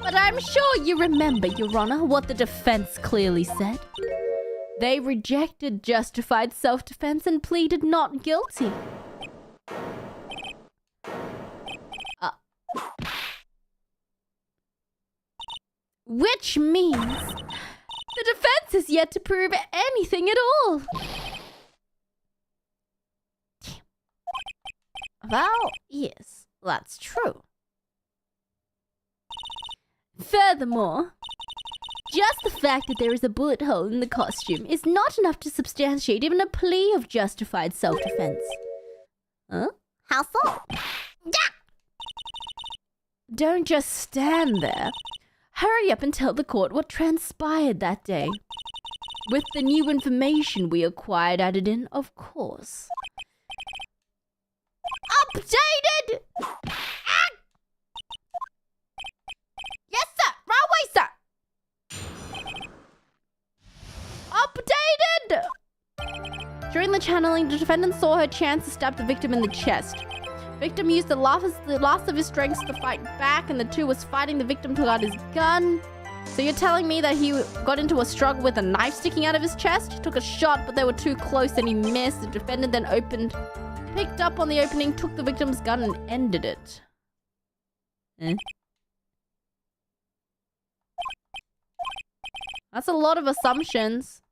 B: But I'm sure you remember, Your Honor, what the defense clearly said. They rejected justified self-defense and pleaded not guilty. Which means the defense is yet to prove anything at all. Well, yes, that's true. Furthermore, just the fact that there is a bullet hole in the costume is not enough to substantiate even a plea of justified self-defense. Huh?
A: How so? Yeah!
B: Don't just stand there. Hurry up and tell the court what transpired that day. With the new information we acquired added in, of course. Updated! Ah! Yes, sir! Right away, sir! Updated! During the channeling, the defendant saw her chance to stab the victim in the chest. Victim used the last of his strength to fight back, and the two was fighting the victim to out his gun. So you're telling me that he got into a struggle with a knife sticking out of his chest? He took a shot, but they were too close and he missed. The defendant then picked up on the opening, took the victim's gun and ended it. That's a lot of assumptions.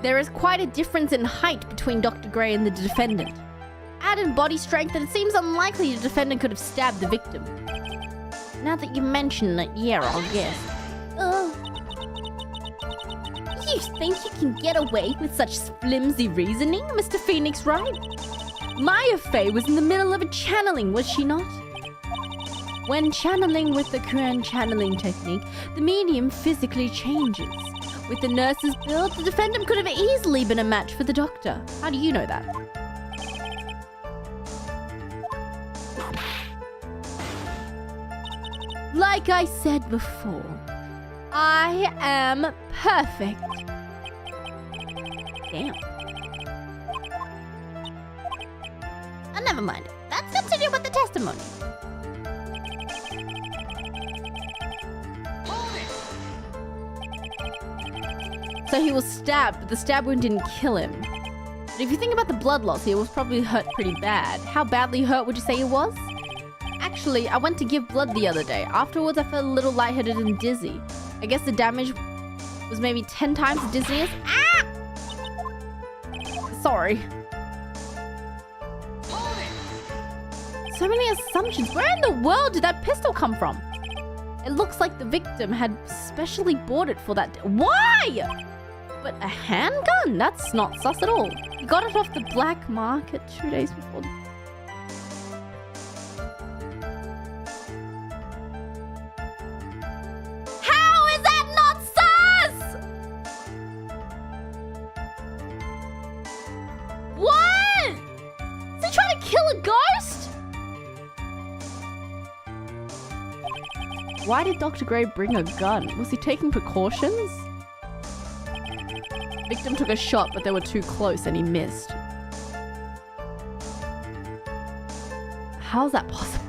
B: There is quite a difference in height between Dr. Gray and the defendant. Add in body strength, and it seems unlikely the defendant could have stabbed the victim. Now that you mention it, yeah, I'll guess. You think you can get away with such flimsy reasoning, Mr. Phoenix Wright? Maya Fey was in the middle of a channeling, was she not? When channeling with the Korean channeling technique, the medium physically changes. With the nurse's build, the defendant could have easily been a match for the doctor. How do you know that? Like I said before, I am perfect. Damn. Oh, never mind. Let's continue with the testimony. So he was stabbed, but the stab wound didn't kill him. But if you think about the blood loss, he was probably hurt pretty bad. How badly hurt would you say he was? Actually, I went to give blood the other day. Afterwards, I felt a little lightheaded and dizzy. I guess the damage was maybe 10 times the dizziness. Ah! Sorry. So many assumptions. Where in the world did that pistol come from? It looks like the victim had specially bought it for that. Why? But a handgun? That's not sus at all. He got it off the black market 2 days before. How is that not sus? What? Is he trying to kill a ghost? Why did Dr. Gray bring a gun? Was he taking precautions? Victim took a shot, but they were too close and he missed. How is that possible?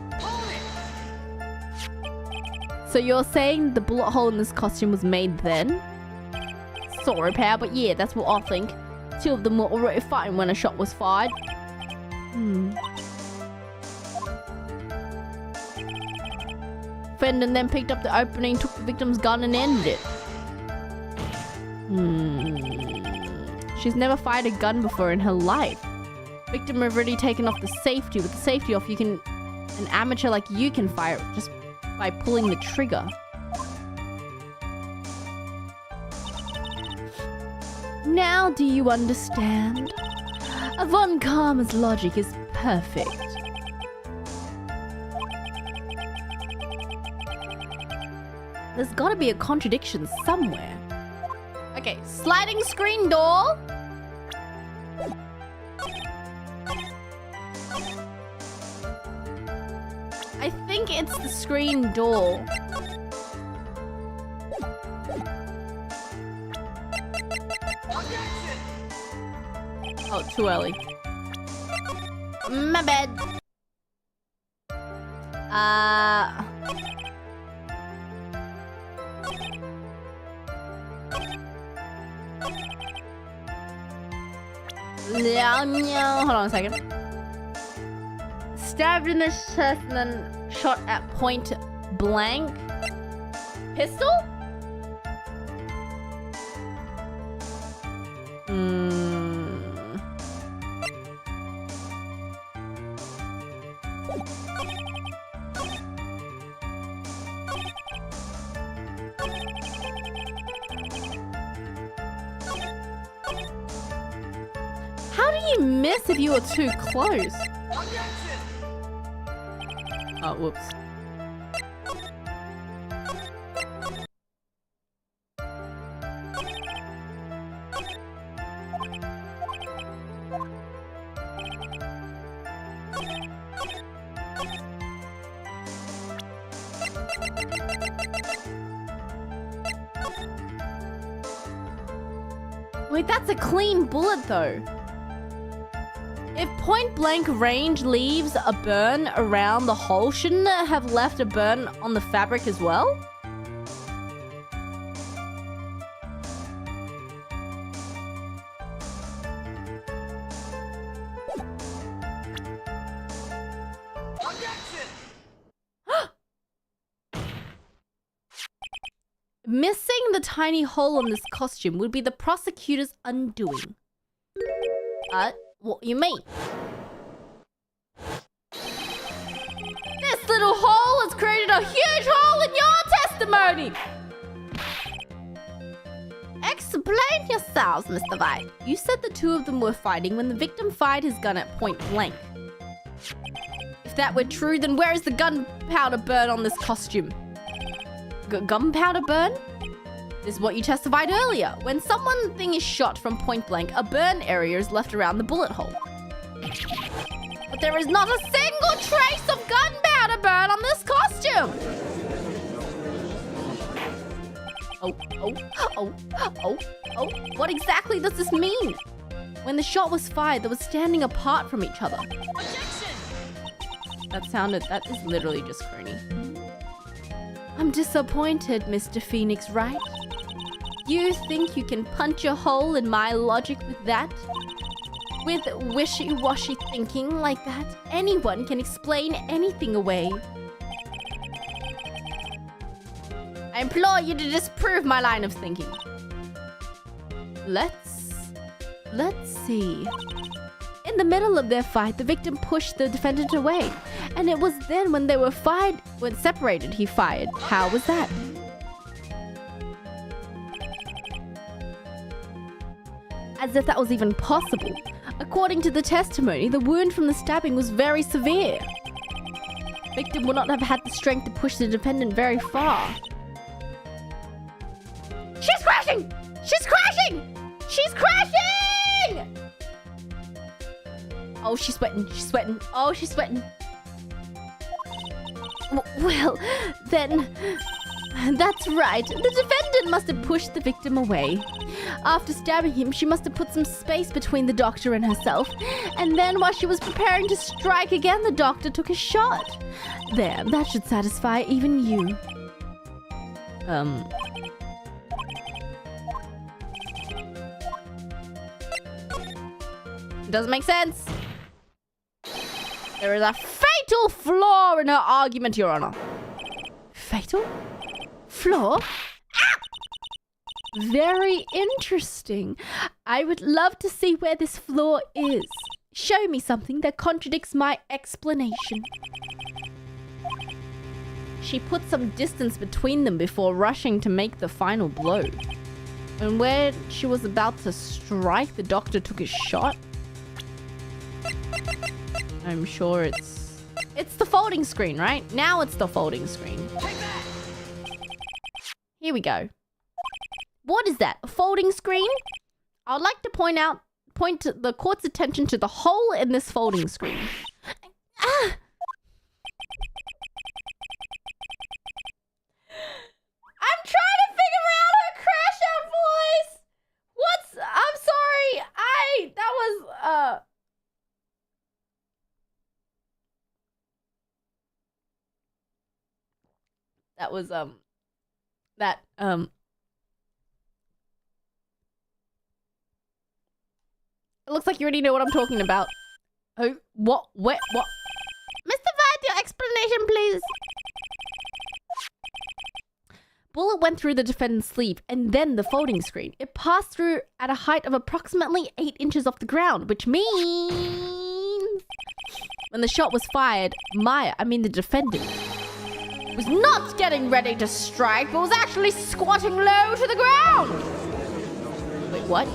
B: So you're saying the bullet hole in this costume was made then? Sorry, pal, but yeah, that's what I think. 2 of them were already fighting when a shot was fired. Defendant then picked up the opening, took the victim's gun and ended it. She's never fired a gun before in her life. Victim have already taken off the safety. With the safety off, an amateur like you can fire it just by pulling the trigger. Now do you understand? Von Karma's logic is perfect. There's gotta be a contradiction somewhere. Okay, sliding screen door. I think it's the screen door. Oh, too early. My bad. Hold on a second. Stabbed in the chest and then shot at point blank. Pistol? How do you miss if you were too close? Oh, whoops. Wait, that's a clean bullet though. If point blank range leaves a burn around the hole, shouldn't it have left a burn on the fabric as well? Missing the tiny hole on this costume would be the prosecutor's undoing. What you mean? This little hole has created a huge hole in your testimony! Explain yourselves, Mr. Wright. You said the two of them were fighting when the victim fired his gun at point blank. If that were true, then where is the gunpowder burn on this costume? Gunpowder burn? This is what you testified earlier. When something is shot from point blank, a burn area is left around the bullet hole. But there is not a single trace of gunpowder burn on this costume! Oh. What exactly does this mean? When the shot was fired, they were standing apart from each other. That is literally just crony. I'm disappointed, Mr. Phoenix Wright. You think you can punch a hole in my logic with that? With wishy-washy thinking like that, anyone can explain anything away. I implore you to disprove my line of thinking. Let's see. In the middle of their fight, the victim pushed the defendant away. And it was then when they were separated, he fired. How was that? As if that was even possible. According to the testimony, the wound from the stabbing was very severe. Victim would not have had the strength to push the defendant very far. She's crashing! She's crashing! She's crashing! Oh, she's sweating. She's sweating. Oh, she's sweating. Well, then... That's right. The defendant must have pushed the victim away. After stabbing him, she must have put some space between the doctor and herself. And then while she was preparing to strike again, the doctor took a shot. There, that should satisfy even you. Doesn't make sense. There is a fatal flaw in her argument, Your Honor. Fatal? Flaw? Ah! Very interesting. I would love to see where this flaw is. Show me something that contradicts my explanation. She put some distance between them before rushing to make the final blow. And when she was about to strike, the doctor took a shot. I'm sure it's the folding screen, right? Now it's the folding screen. Here we go. What is that? A folding screen? I would like to point the court's attention to the hole in this folding screen. Ah! I'm trying to figure out her crash out voice. I'm sorry. That was it looks like you already know what I'm talking about. Oh, what? Mr. Wright, your explanation, please. Bullet went through the defendant's sleeve and then the folding screen. It passed through at a height of approximately 8 inches off the ground, which means when the shot was fired, the defendant, was not getting ready to strike, but was actually squatting low to the ground. Wait, what?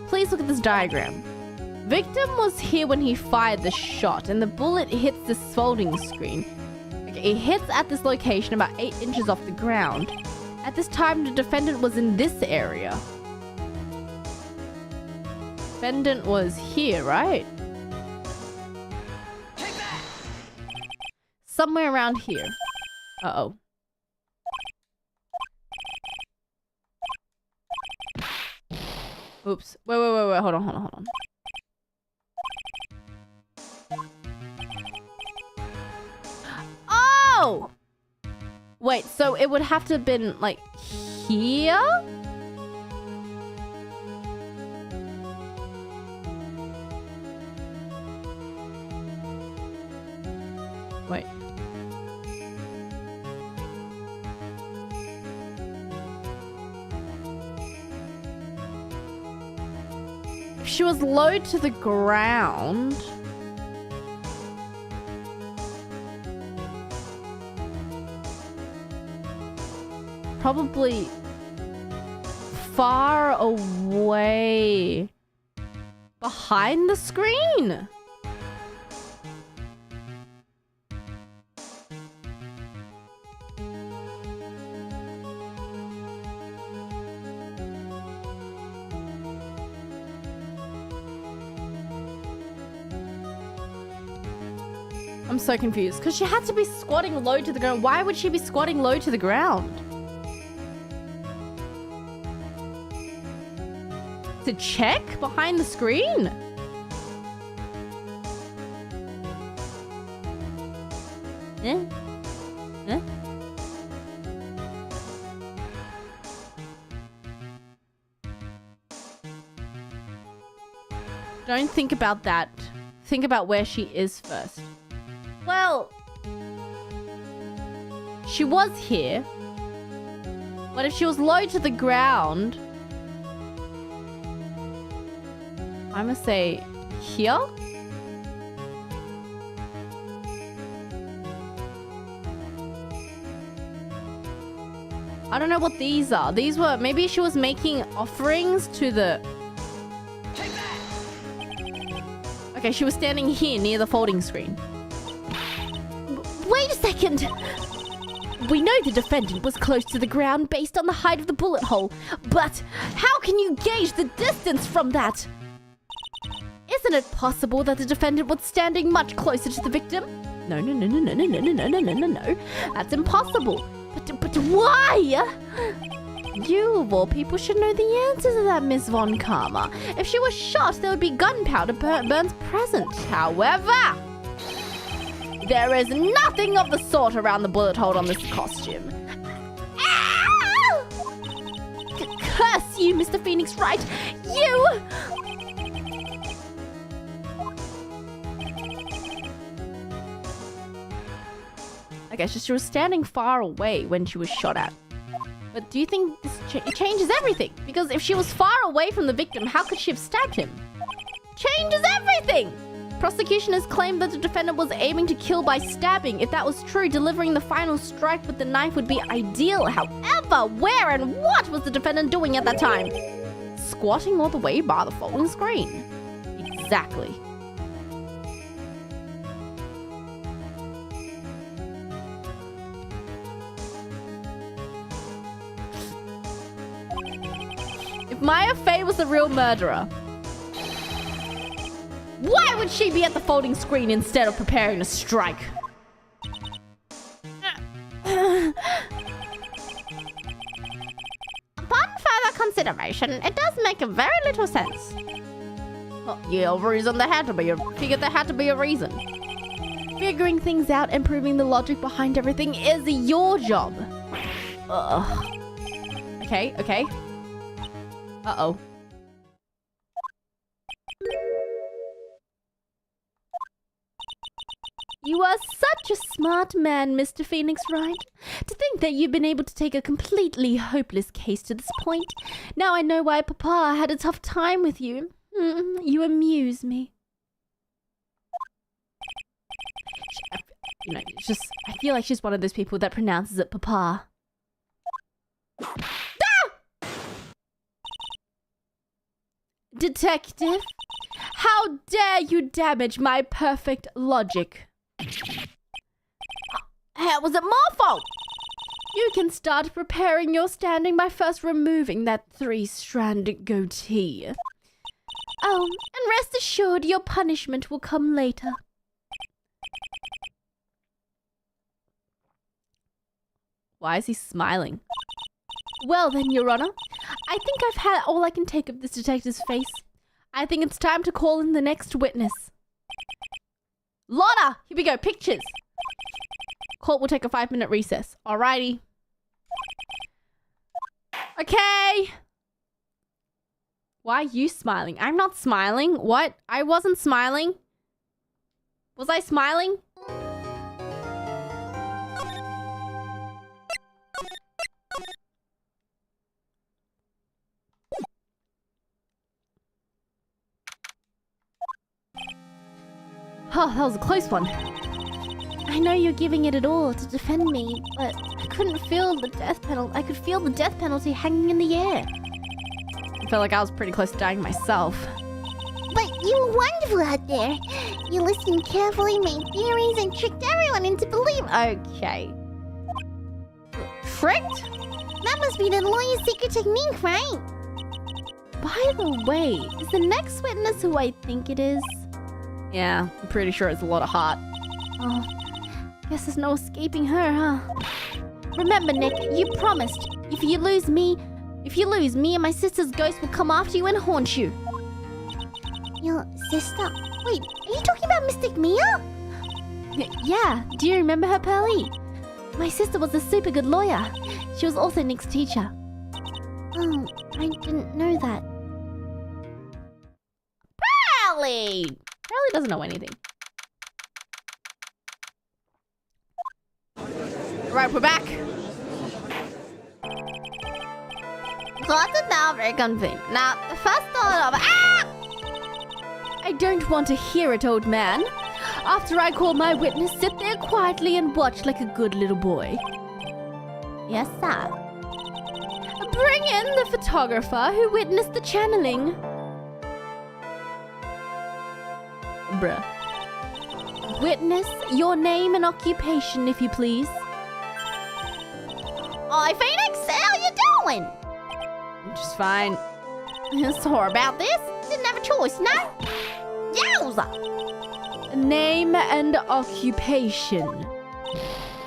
B: Please look at this diagram. Victim was here when he fired the shot, and the bullet hits this folding screen. Okay, it hits at this location about 8 inches off the ground. At this time, the defendant was in this area. Defendant was here, right? Somewhere around here. Uh-oh. Oops. Wait. Hold on. Oh! Wait, so it would have to have been, like, here? Wait. If she was low to the ground... probably far away behind the screen. I'm so confused because she had to be squatting low to the ground. Why would she be squatting low to the ground? To check behind the screen? Eh? Eh? Don't think about that. Think about where she is first. Well, she was here. But if she was low to the ground, I'm gonna say here? I don't know what these are. These were, maybe she was making offerings to the...
C: Take that!
B: Okay, she was standing here near the folding screen. Wait a second! We know the defendant was close to the ground based on the height of the bullet hole, but how can you gauge the distance from that? Isn't it possible that the defendant was standing much closer to the victim? No. That's impossible. But why? You, of all people, should know the answer to that, Miss Von Karma. If she was shot, there would be gunpowder burns present. However, there is nothing of the sort around the bullet hole on this costume. Curse you, Mr. Phoenix Wright! You! Okay, so she was standing far away when she was shot at. But do you think this it changes everything? Because if she was far away from the victim, how could she have stabbed him? Changes everything! Prosecution has claimed that the defendant was aiming to kill by stabbing. If that was true, delivering the final strike with the knife would be ideal. However, where and what was the defendant doing at that time? Squatting all the way by the folding screen. Exactly. If Maya Fey was the real murderer, why would she be at the folding screen instead of preparing to strike? Upon further consideration, it does make very little sense. Oh, yeah, reason there had to be figured there had to be a reason. Figuring things out and proving the logic behind everything is your job. Ugh. Okay. Uh-oh. You are such a smart man, Mr. Phoenix Wright. To think that you've been able to take a completely hopeless case to this point. Now I know why Papa had a tough time with you. You amuse me. I feel like she's one of those people that pronounces it Papa. Ah! Detective, how dare you damage my perfect logic? How was it my fault? You can start preparing your standing by first removing that 3-stranded goatee. Oh, and rest assured your punishment will come later. Why is he smiling? Well then, Your Honor, I think I've had all I can take of this detective's face. I think it's time to call in the next witness. Lotta! Here we go, pictures! Court will take a 5-minute recess. Alrighty. Okay! Why are you smiling? I'm not smiling. What? I wasn't smiling. Was I smiling? Oh, that was a close one. I know you're giving it all to defend me, but I couldn't feel the death penalty. I could feel the death penalty hanging in the air. I felt like I was pretty close to dying myself.
A: But you were wonderful out there. You listened carefully, made theories, and tricked everyone into believing.
B: Okay. Tricked?
A: That must be the lawyer's secret technique, right?
B: By the way, is the next witness who I think it is? Yeah, I'm pretty sure it's a lot of heart. Oh, guess there's no escaping her, huh? Remember, Nick, you promised. If you lose me and my sister's ghost will come after you and haunt you.
A: Your sister? Wait, are you talking about Mystic Mia?
B: Yeah, do you remember her, Pearly? My sister was a super good lawyer. She was also Nick's teacher.
A: Oh, I didn't know that.
B: Pearly! Pearly doesn't know anything. Right, we're back.
A: Got it now, very convenient. Now, the first thought of...
B: I don't want to hear it, old man. After I call my witness, sit there quietly and watch like a good little boy.
A: Yes, sir.
B: Bring in the photographer who witnessed the channeling. Bruh. Witness, your name and occupation, if you please.
A: Oi, Phoenix, how you doing?
B: Just fine.
A: Sorry about this. Didn't have a choice, no? Yowza!
B: Name and occupation.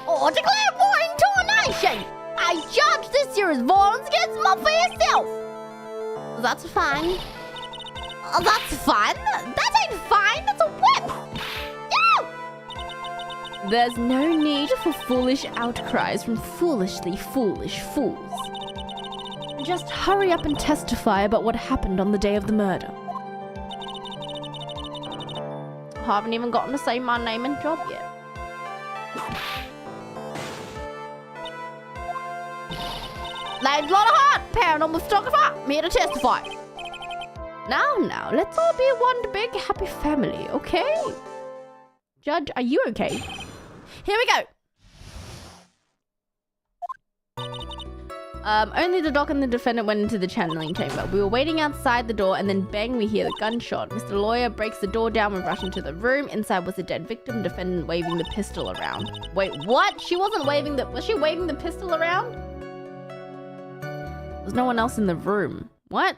A: Oh, declare war into a nation! I judge this year's violence against my fair self! That's fine. That's fun? That ain't fine, that's a whip! No!
B: There's no need for foolish outcries from foolishly foolish fools. Just hurry up and testify about what happened on the day of the murder. I haven't even gotten to say my name and job yet.
A: Name's Lotta Hart, paranormal photographer. I'm here to testify.
B: Now, let's all be one big happy family, okay? Judge, are you okay?
A: Here we go.
B: Only the doc and the defendant went into the channeling chamber. We were waiting outside the door and then bang, we hear the gunshot. Mr. Lawyer breaks the door down and rush into the room. Inside was a dead victim, defendant waving the pistol around. Wait, what? She wasn't waving the... Was she waving the pistol around? There's no one else in the room. What?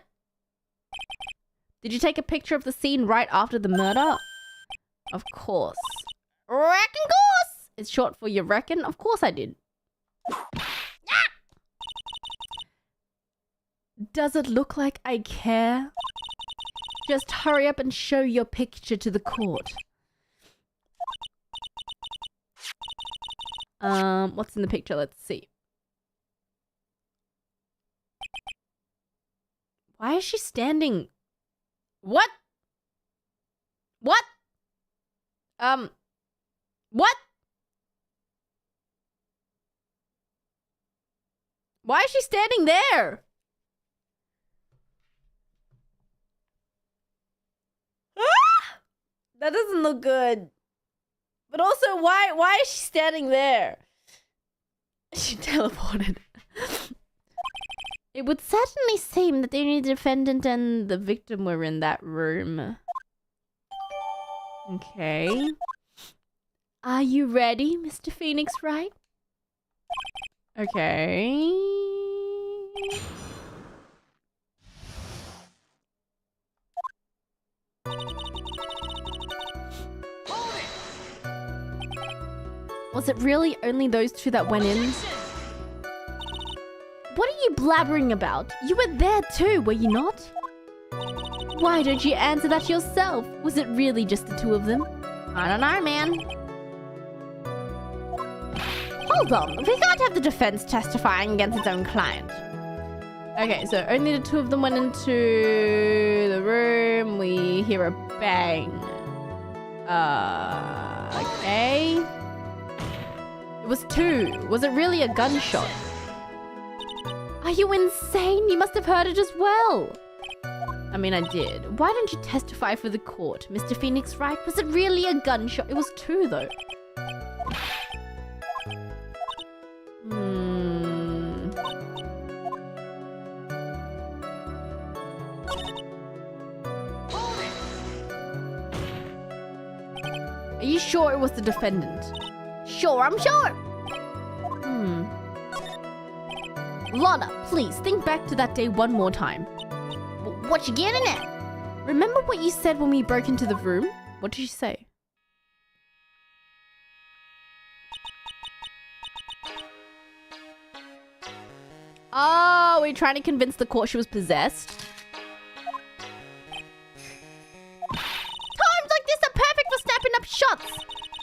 B: Did you take a picture of the scene right after the murder? Of course.
A: Reckon course.
B: It's short for you reckon? Of course I did. Does it look like I care? Just hurry up and show your picture to the court. What's in the picture? Let's see. Why is she standing? What? What? What? Why is she standing there? That doesn't look good. But also, why is she standing there? She teleported. It would certainly seem that the only defendant and the victim were in that room. Okay. Are you ready, Mr. Phoenix Wright? Okay. Was it really only those two that went in? What are you blabbering about? You were there too, were you not? Why don't you answer that yourself? Was it really just the two of them?
A: I don't know, man. Hold on, we can't have the defense testifying against its own client.
B: Okay, so only the two of them went into the room. We hear a bang. Okay. It was two. Was it really a gunshot? Are you insane? You must have heard it as well. I mean, I did. Why don't you testify for the court, Mr. Phoenix Wright? Was it really a gunshot? It was two, though.
C: Hold it!
B: Are you sure it was the defendant?
A: Sure, I'm sure.
B: Lana, please think back to that day one more time.
A: What you getting at?
B: Remember what you said when we broke into the room? What did you say? Oh, we're trying to convince the court she was possessed.
A: Times like this are perfect for snapping up shots.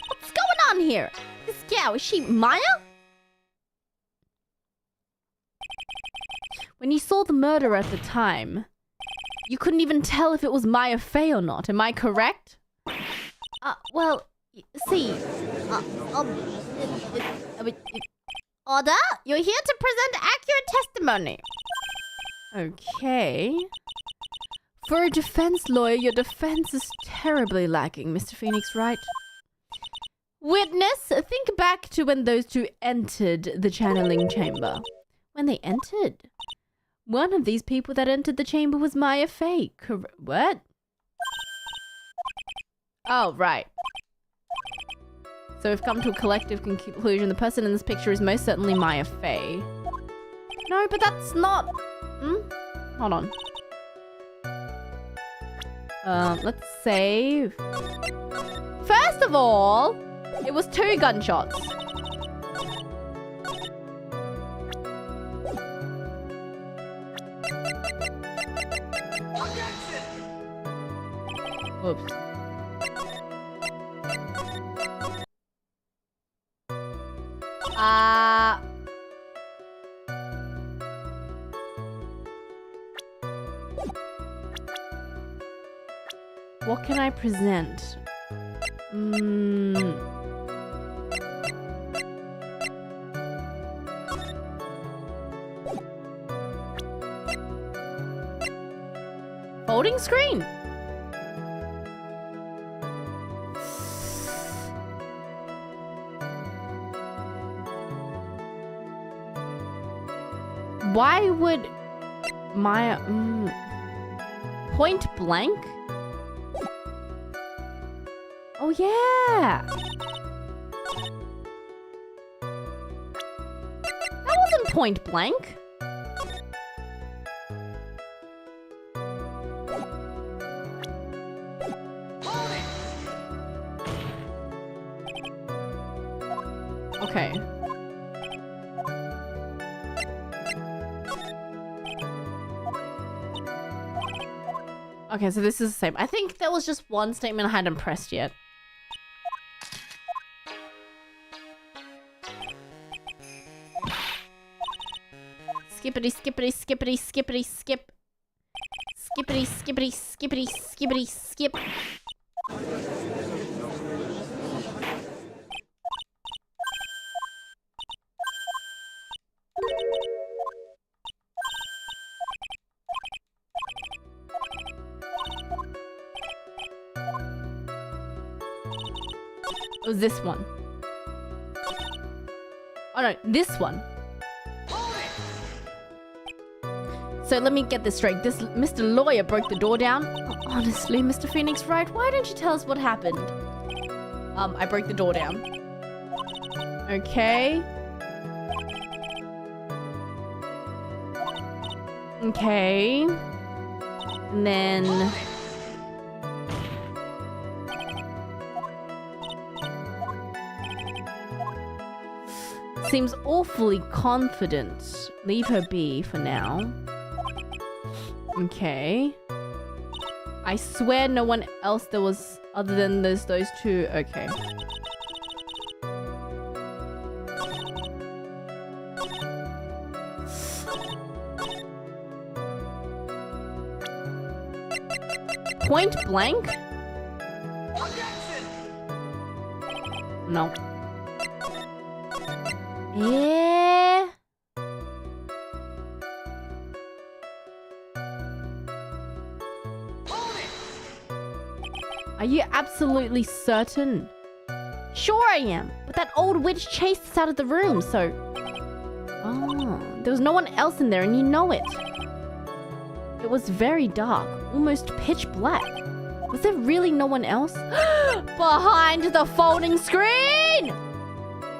A: What's going on here? This gal, is she Maya?
B: When you saw the murder at the time, you couldn't even tell if it was Maya Fey or not. Am I correct?
A: Well, see, Order, you're here to present accurate testimony.
B: Okay. For a defense lawyer, your defense is terribly lacking, Mr. Phoenix Wright. Witness, think back to when those two entered the channeling chamber. When they entered, one of these people that entered the chamber was Maya Fey. What? Oh, right. So we've come to a collective conclusion. The person in this picture is most certainly Maya Fey. No, but that's not... Hold on. Let's save. First of all, it was 2 gunshots.
C: Objection!
B: Oops. What can I present? Folding screen. Why would Maya... Point blank? Oh, yeah! That wasn't point blank.
C: Hold it!
B: Okay. Okay, so this is the same. I think there was just one statement I hadn't pressed yet. Skippity, skippity, skippity, skippity, skip. Skippity, skippity, skippity, skippity, skip. It was this one. Oh no, this one. So let me get this straight. This Mr. Lawyer broke the door down. Honestly, Mr. Phoenix Wright, why don't you tell us what happened? I broke the door down. Okay. Okay. And then... Seems awfully confident. Leave her be for now. Okay. I swear no one else there was other than those two. Okay. Point blank?
C: Objection!
B: No. Yeah. Are you absolutely certain? Sure I am, but that old witch chased us out of the room, so... Oh, there was no one else in there and you know it. It was very dark, almost pitch black. Was there really no one else? Behind the folding screen!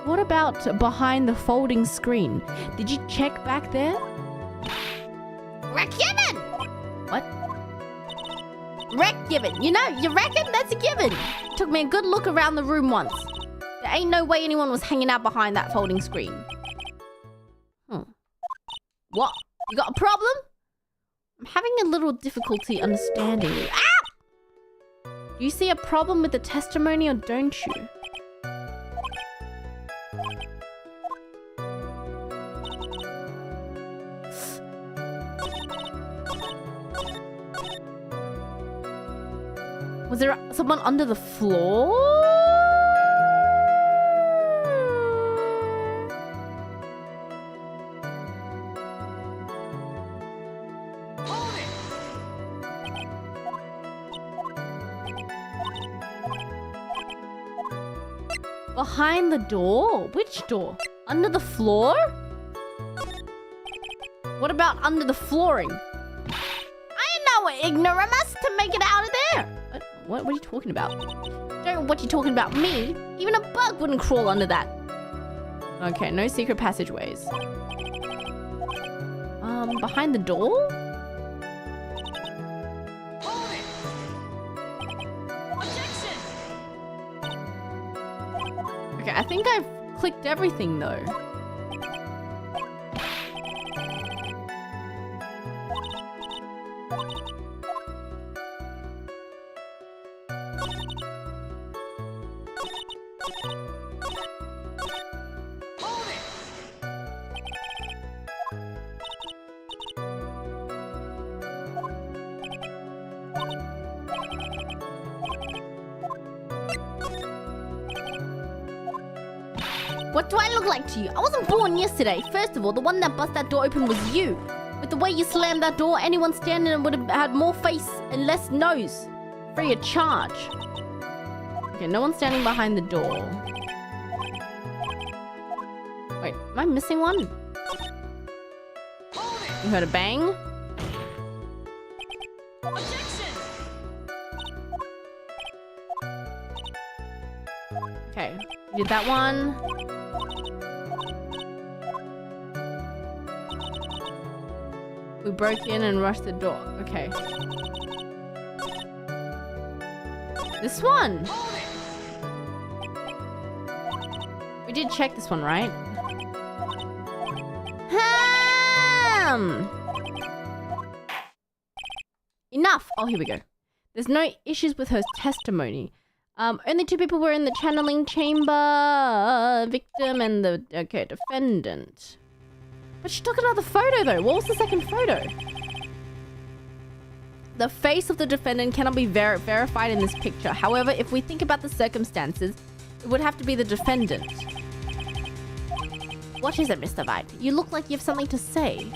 B: What about behind the folding screen? Did you check back there?
A: We're given!
B: What? Wreck given. You reckon that's a given? Took me a good look around the room once. There ain't no way anyone was hanging out behind that folding screen. What? You got a problem? I'm having a little difficulty understanding you. Ah! Do you see a problem with the testimony or don't you? Was there someone under the floor?
C: Hold it!
B: Behind the door? Which door? Under the floor? What about under the flooring?
A: I know an ignoramus to make it out of there.
B: What are you talking about? Don't know what you're talking about. Me? Even a bug wouldn't crawl under that. Okay, no secret passageways. Behind the door?
C: Hold it! Objection!
B: Okay, I think I've clicked everything though.
C: Hold it!
B: What do I look like to you? I wasn't born yesterday. First of all, the one that bust that door open was you. With the way you slammed that door, anyone standing there would have had more face and less nose. Free of charge. Okay, no one's standing behind the door. Wait, am I missing one?
C: Hold it!
B: You heard a bang?
C: Objection!
B: Okay, did that one. We broke in and rushed the door. Okay. This one!
C: Hold it!
B: We did check this one, right? Enough! Oh, here we go. There's no issues with her testimony. Only 2 people were in the channeling chamber. Victim and the, okay, defendant. But she took another photo though. What was the second photo? The face of the defendant cannot be verified in this picture. However, if we think about the circumstances, it would have to be the defendant. What is it, Mr. Wright? You look like you have something to say.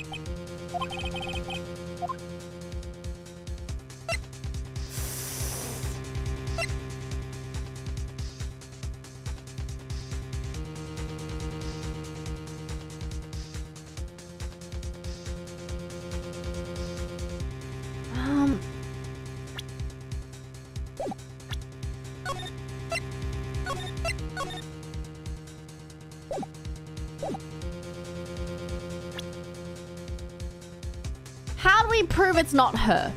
B: How do we prove it's not her?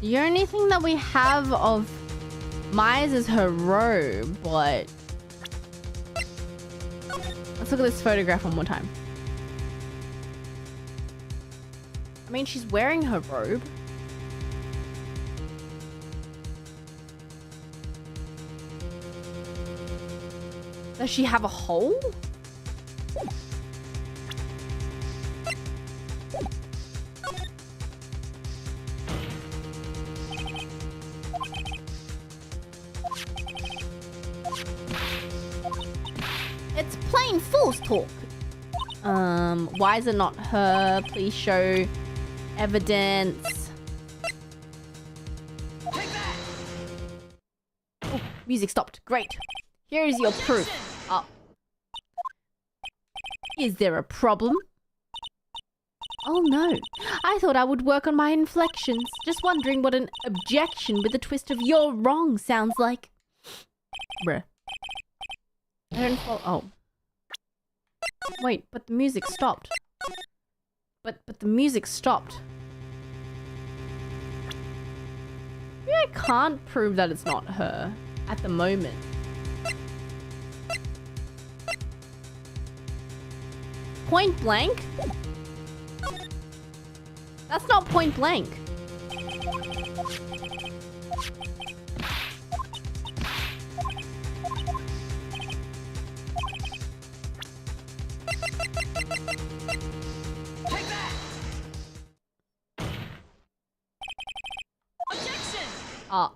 B: The only thing that we have of Myers is her robe, but let's look at this photograph one more time. I mean, she's wearing her robe. Does she have a hole? source talk. Why is it not her? Please show evidence.
C: Take that!
B: Oh, music stopped. Great. Here is your proof. Oh. Is there a problem? Oh no. I thought I would work on my inflections. Just wondering what an objection with a twist of "you're wrong" sounds like. Bruh. I don't follow. Oh. Wait, but the music stopped. But the music stopped. Maybe I can't prove that it's not her at the moment. Point blank? That's not point blank.
C: Take that! Objection!
B: Ah.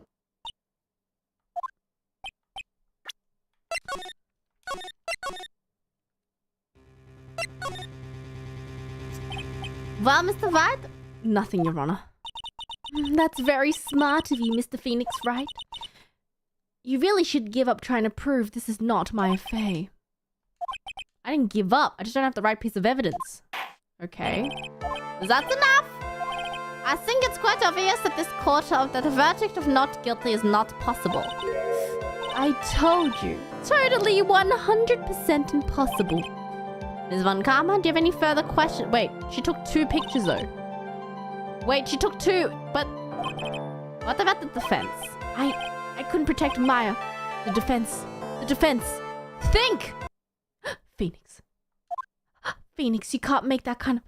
A: Well, Mr. Wright?
B: Nothing, Your Honor. That's very smart of you, Mr. Phoenix, Wright? You really should give up trying to prove this is not my affair. I didn't give up. I just don't have the right piece of evidence. Okay.
A: That's enough! I think it's quite obvious at this court that a verdict of not guilty is not possible.
B: I told you. Totally 100% impossible.
A: Ms. Von Karma, do you have any further questions?
B: Wait, she took 2 pictures though. Wait, she took 2, but
A: What about the defense?
B: I couldn't protect Maya. The defense. Think! Phoenix. Phoenix, you can't make that kind of...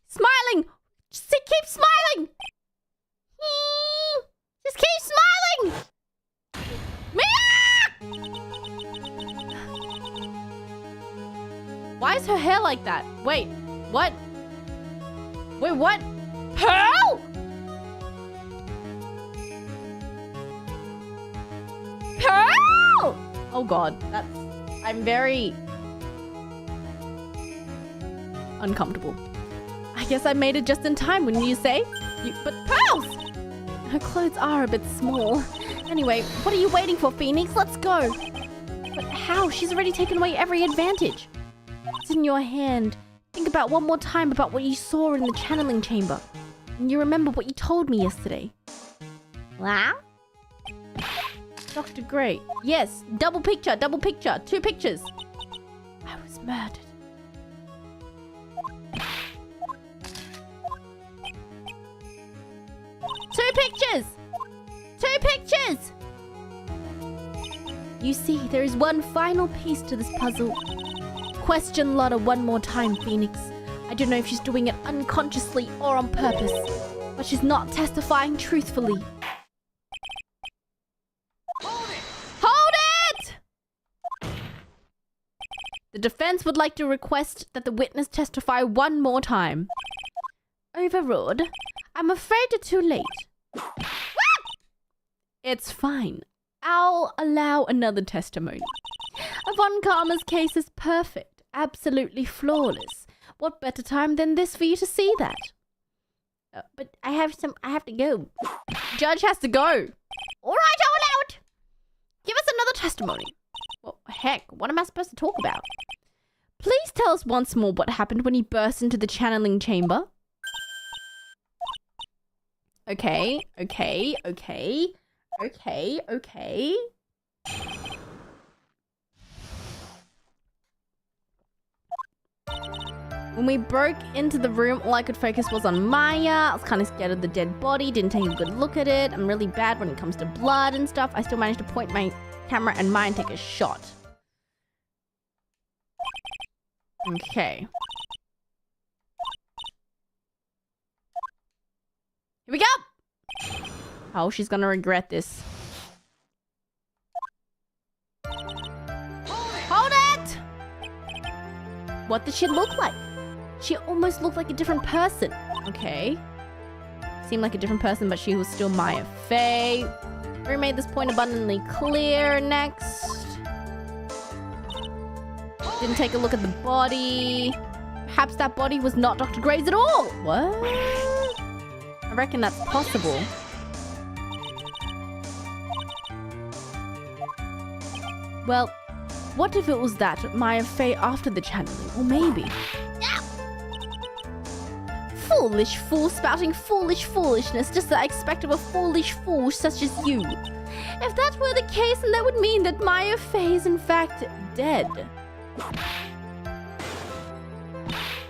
B: Smiling! Just keep smiling!
A: Just keep smiling!
B: Why is her hair like that? Wait, what? Wait, what? Pearl? Pearl! Oh god, I'm very uncomfortable. I guess I made it just in time, wouldn't you say? But pearls! Her clothes are a bit small. Anyway, what are you waiting for, Phoenix? Let's go. But how? She's already taken away every advantage. It's in your hand. Think about one more time about what you saw in the channeling chamber. And you remember what you told me yesterday.
A: Wow.
B: Dr. Gray. Yes, double picture, 2 pictures. I was murdered. Two pictures! You see, there is one final piece to this puzzle. Question Lotta one more time, Phoenix. I don't know if she's doing it unconsciously or on purpose, but she's not testifying truthfully. Hold it! The defense would like to request that the witness testify one more time. Overruled. I'm afraid you're too late. It's fine. I'll allow another testimony. Von Karma's case is perfect, absolutely flawless. What better time than this for you to see that? But I have to go. Judge has to go.
A: All right, I'll allow it.
B: Give us another testimony. Well, heck, what am I supposed to talk about? Please tell us once more what happened when you burst into the channeling chamber. Okay. When we broke into the room, all I could focus was on Maya. I was kind of scared of the dead body, didn't take a good look at it. I'm really bad when it comes to blood and stuff. I still managed to point my camera and Maya and take a shot. Okay. Here we go! Oh, she's gonna regret this. Hold it! What did she look like? She almost looked like a different person. Okay. Seemed like a different person, but she was still Maya Fey. We made this point abundantly clear. Next. Didn't take a look at the body. Perhaps that body was not Dr. Gray's at all. What? I reckon that's possible. Well, what if it was that Maya Fey after the channeling? Or maybe... Foolish fool spouting foolish foolishness just that I expect of a foolish fool such as you. If that were the case, then that would mean that Maya Fey is in fact dead.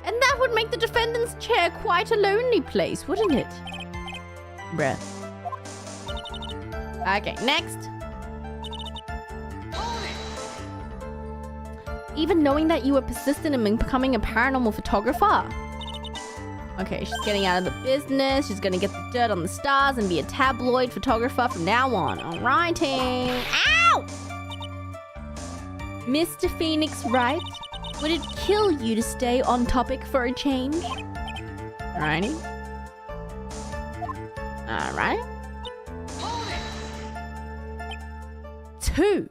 B: And that would make the defendant's chair quite a lonely place, wouldn't it? Bruh. Okay, next. Even knowing that you were persistent in becoming a paranormal photographer. Okay, she's getting out of the business. She's gonna get the dirt on the stars and be a tabloid photographer from now on. Alrighty. Ow! Mr. Phoenix Wright, would it kill you to stay on topic for a change? Alrighty. Alright. 2.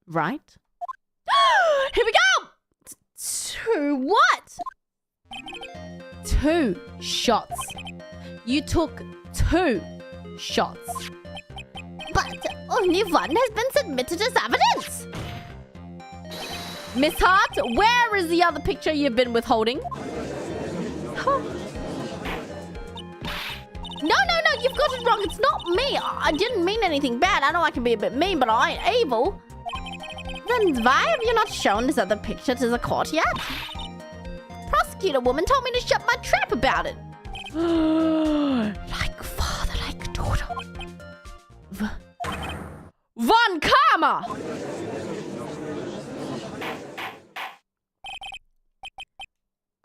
B: Right? Here we go! 2 what? 2 shots. You took 2 shots.
A: But only one has been submitted as evidence.
B: Miss Hart, where is the other picture you've been withholding? Huh. No, you've got it wrong. It's not me. I didn't mean anything bad. I know I can be a bit mean, but I ain't evil. Then why have you not shown this other picture to the court yet? Prosecutor woman told me to shut my trap about it. Like father, like daughter. Von Karma!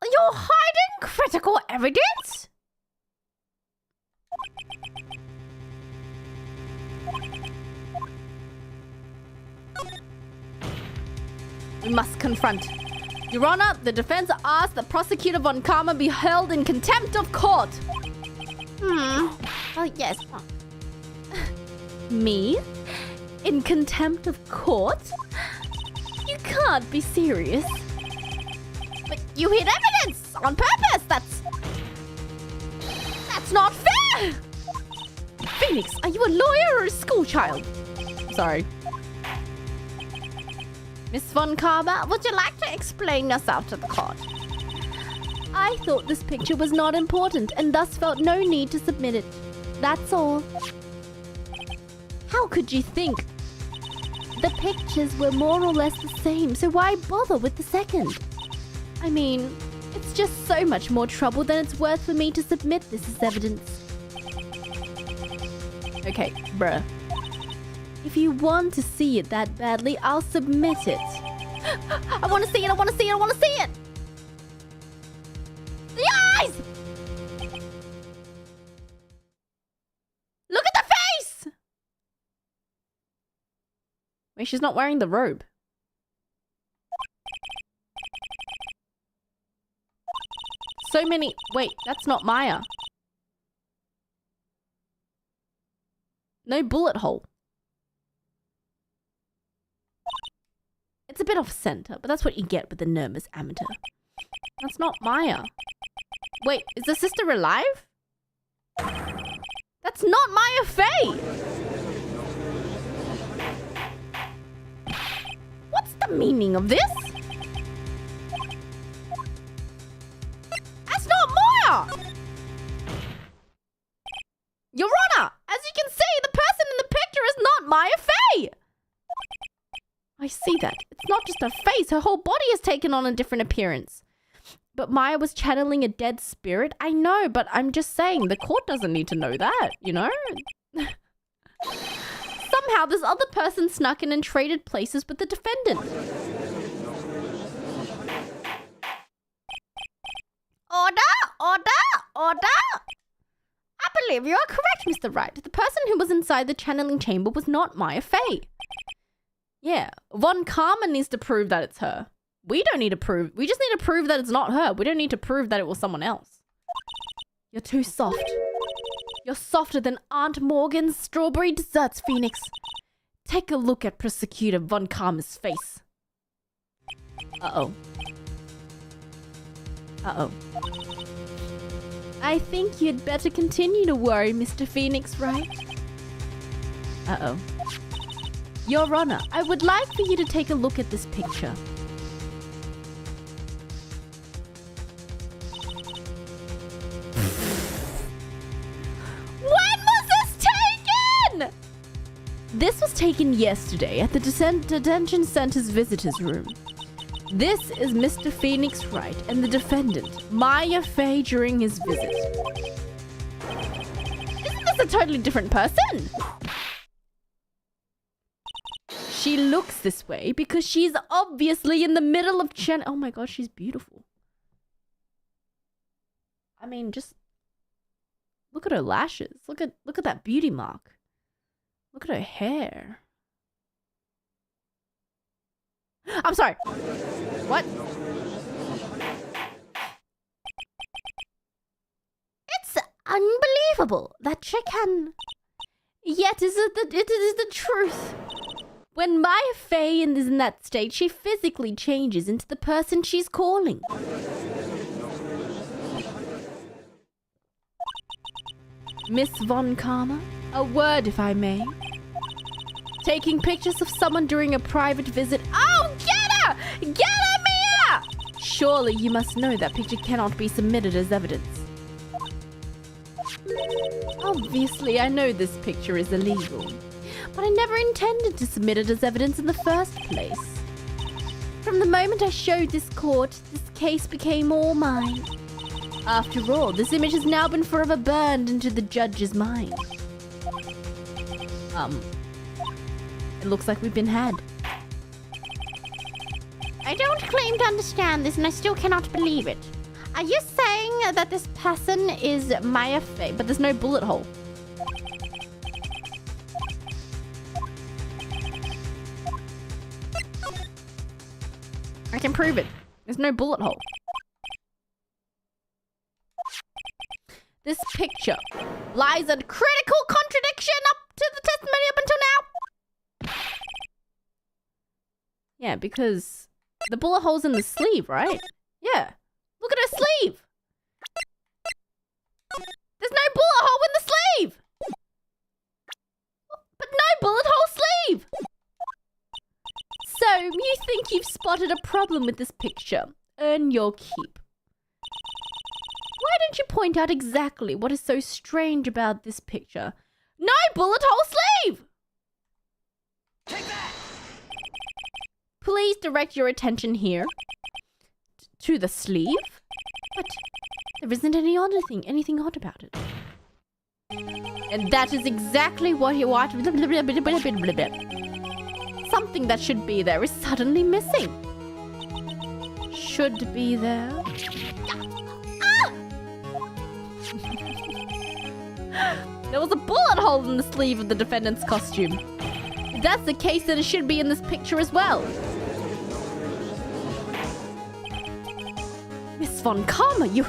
B: You're hiding critical evidence? We must confront. Your Honor, the defense asks that Prosecutor Von Karma be held in contempt of court.
A: Oh, yes.
B: Me? In contempt of court? You can't be serious.
A: But you hid evidence on purpose. That's not fair.
B: Phoenix, are you a lawyer or a schoolchild? Sorry. Miss Von Karma, would you like to explain yourself to the court? I thought this picture was not important and thus felt no need to submit it. That's all. How could you think? The pictures were more or less the same, so why bother with the second? I mean, it's just so much more trouble than it's worth for me to submit this as evidence. Okay, bruh. If you want to see it that badly, I'll submit it.
A: I want to see it. I want to see it. I want to see it. The eyes!
B: Look at the face! Wait, she's not wearing the robe. So many... Wait, that's not Maya. No bullet hole. It's a bit off center, but that's what you get with the nervous amateur. That's not Maya. Wait, is the sister alive? That's not Maya Fey! What's the meaning of this? That's not Maya! Your Honor, as you can see, the person in the picture is not Maya Fey! I see that. It's not just her face. Her whole body has taken on a different appearance. But Maya was channeling a dead spirit? I know, but I'm just saying, the court doesn't need to know that, you know? Somehow, this other person snuck in and traded places with the defendant.
A: Order!
B: I believe you are correct, Mr. Wright. The person who was inside the channeling chamber was not Maya Fey. Yeah, Von Karma needs to prove that it's her. We don't need to prove. We just need to prove that it's not her. We don't need to prove that it was someone else. You're too soft. You're softer than Aunt Morgan's strawberry desserts, Phoenix. Take a look at Prosecutor Von Karma's face. Uh-oh. Uh-oh. I think you'd better continue to worry, Mr. Phoenix, Wright. Uh-oh. Your Honor, I would like for you to take a look at this picture. When was this taken? This was taken yesterday at the detention center's visitors room. This is Mr. Phoenix Wright and the defendant, Maya Fey, during his visit. Isn't this a totally different person? She looks this way because she's obviously in the middle of oh my god, she's beautiful. I mean, just look at her lashes. Look at that beauty mark. Look at her hair. I'm sorry. What?
A: It's unbelievable that she can.
B: Yet it is the truth. When Maya Fey is in that state, she physically changes into the person she's calling. Miss Von Karma, a word if I may. Taking pictures of someone during a private visit. Oh, get her! Get her, Mia! Surely you must know that picture cannot be submitted as evidence. Obviously, I know this picture is illegal, but I never intended to submit it as evidence in the first place. From the moment I showed this court, this case became all mine. After all, this image has now been forever burned into the judge's mind. It looks like we've been had.
A: I don't claim to understand this and I still cannot believe it. Are you saying that this person is Maya Fey?
B: But there's no bullet hole. I can prove it. There's no bullet hole. This picture lies a critical contradiction up to the testimony up until now. Yeah, because the bullet hole's in the sleeve, right? Yeah. Look at her sleeve. There's no bullet hole in the sleeve. But no bullet hole sleeve. So, you think you've spotted a problem with this picture? Earn your keep. Why don't you point out exactly what is so strange about this picture? No bullet hole sleeve!
C: Take that!
B: Please direct your attention here. To the sleeve? But there isn't anything odd about it. And that is exactly what you want. Something that should be there is suddenly missing. Should be there. There was a bullet hole in the sleeve of the defendant's costume. If that's the case, then it should be in this picture as well. Miss Von Karma, you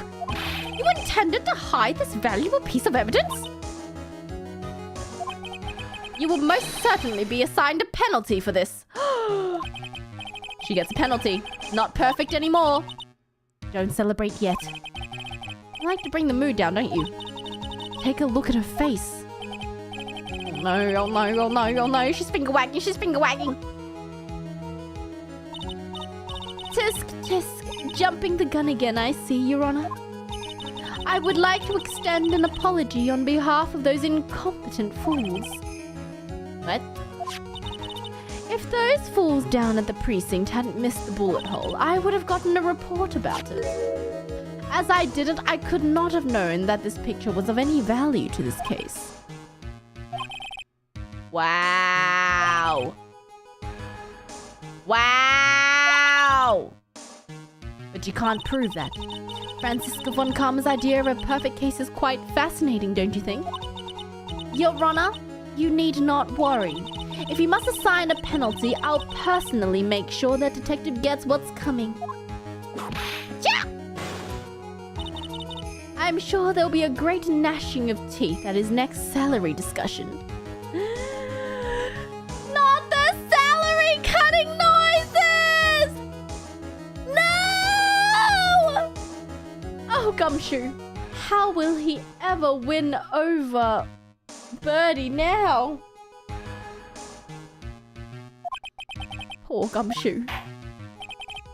B: intended to hide this valuable piece of evidence? You will most certainly be assigned a penalty for this. She gets a penalty. Not perfect anymore. Don't celebrate yet. You like to bring the mood down, don't you? Take a look at her face. Oh no, oh no, oh no, oh no. She's finger wagging, she's finger wagging. Tisk, tisk. Jumping the gun again, I see, Your Honor. I would like to extend an apology on behalf of those incompetent fools. What? If those fools down at the precinct hadn't missed the bullet hole, I would have gotten a report about it. As I didn't, I could not have known that this picture was of any value to this case. Wow. Wow. But you can't prove that. Franziska von Karma's idea of a perfect case is quite fascinating, don't you think? Your Honor, you need not worry. If you must assign a penalty, I'll personally make sure that detective gets what's coming. Yeah! I'm sure there'll be a great gnashing of teeth at his next salary discussion. Not the salary cutting noises! Poor Gumshoe. How will he ever win over Birdie now? Poor Gumshoe.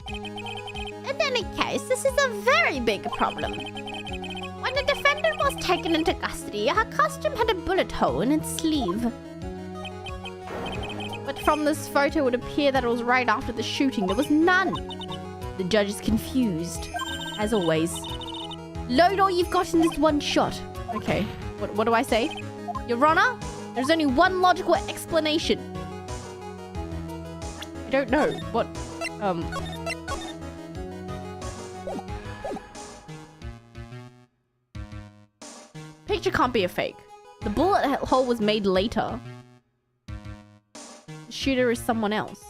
A: In any case, this is a very big problem. When the defendant was taken into custody, her costume had a bullet hole in its sleeve.
B: But from this photo, it would appear that it was right after the shooting. There was none. The judge is confused, as always. Load all you've got in this one shot. Okay, what do I say? Your Honor, there's only one logical explanation. I don't know. What, Picture can't be a fake. The bullet hole was made later. The shooter is someone else.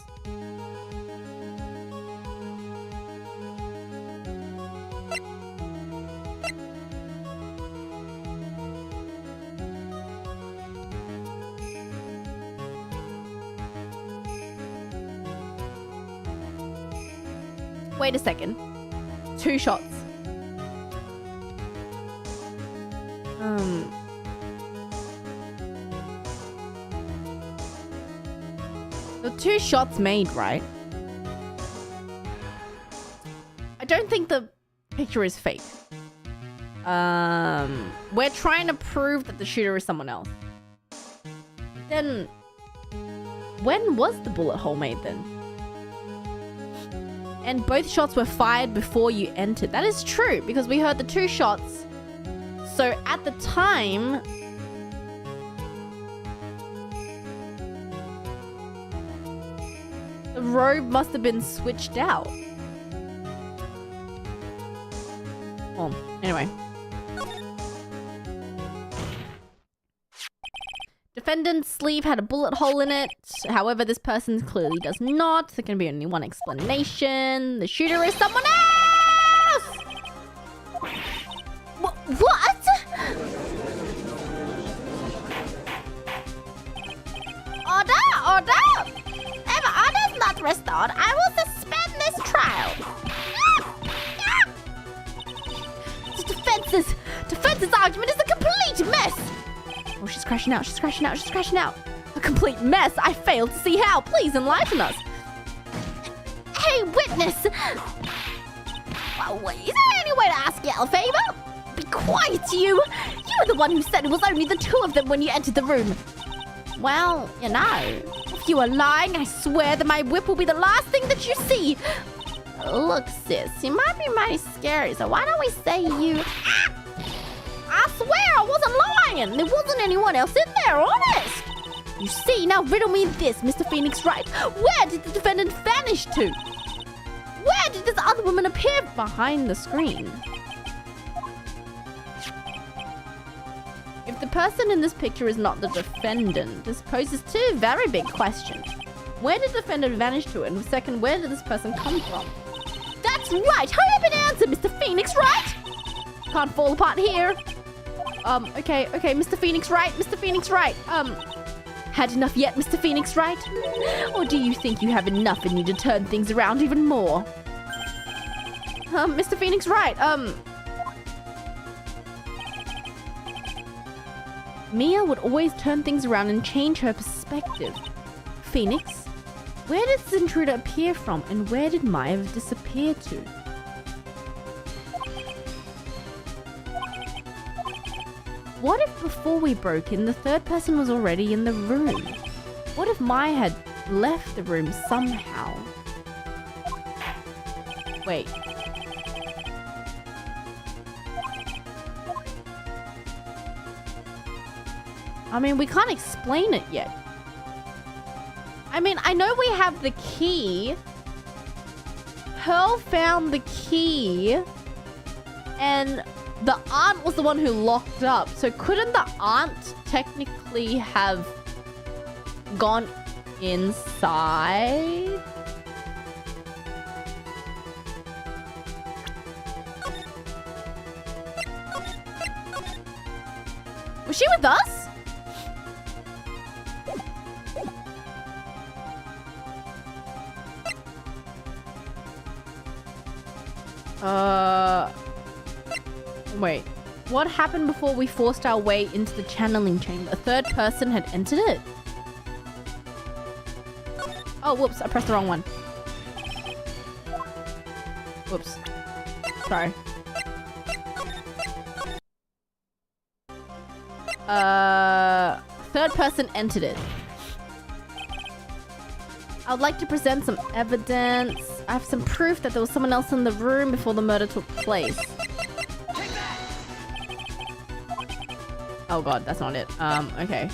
B: Wait a second. 2 shots. The 2 shots made, right? I don't think the picture is fake. We're trying to prove that the shooter is someone else. Then, when was the bullet hole made then? And both shots were fired before you entered. That is true, because we heard the 2 shots. So at the time, the robe must have been switched out. Well, anyway. Defendant's sleeve had a bullet hole in it. However, this person clearly does not. There can be only one explanation. The shooter is someone else!
A: What? Order! If order is not restored, I will suspend this trial.
B: The defense's argument is a complete mess! Oh, she's crashing out. A complete mess? I fail to see how. Please enlighten us.
A: Hey, witness! Well, is there any way to ask you a favor?
B: Be quiet, you! You were the one who said it was only the 2 of them when you entered the room.
A: Well, you know.
B: If you are lying, I swear that my whip will be the last thing that you see.
A: Look, sis, you might be mighty scary, so why don't we say you...
B: I swear I wasn't lying. There wasn't anyone else in there, honest. You see, now riddle me this, Mr. Phoenix Wright. Where did the defendant vanish to? Where did this other woman appear behind the screen? If the person in this picture is not the defendant, this poses 2 very big questions. Where did the defendant vanish to? And second, where did this person come from? That's right! Hurry up and answer, Mr. Phoenix Wright! Can't fall apart here. Okay, Mr. Phoenix Wright. Had enough yet, Mr. Phoenix Wright? Or do you think you have enough in you to turn things around even more? Mr. Phoenix Wright, Mia would always turn things around and change her perspective. Phoenix, where did this intruder appear from, and where did Maya disappear to? What if before we broke in, the 3rd person was already in the room? What if Maya had left the room somehow? Wait. I mean, we can't explain it yet. I mean, I know we have the key. Pearl found the key. And the aunt was the one who locked up. So couldn't the aunt technically have gone inside? Was she with us? Wait. What happened before we forced our way into the channeling chamber? A third person had entered it? Oh, whoops. I pressed the wrong one. Whoops. Sorry. Third person entered it. I would like to present some evidence. I have some proof that there was someone else in the room before the murder took place. Oh god, that's not it. Okay.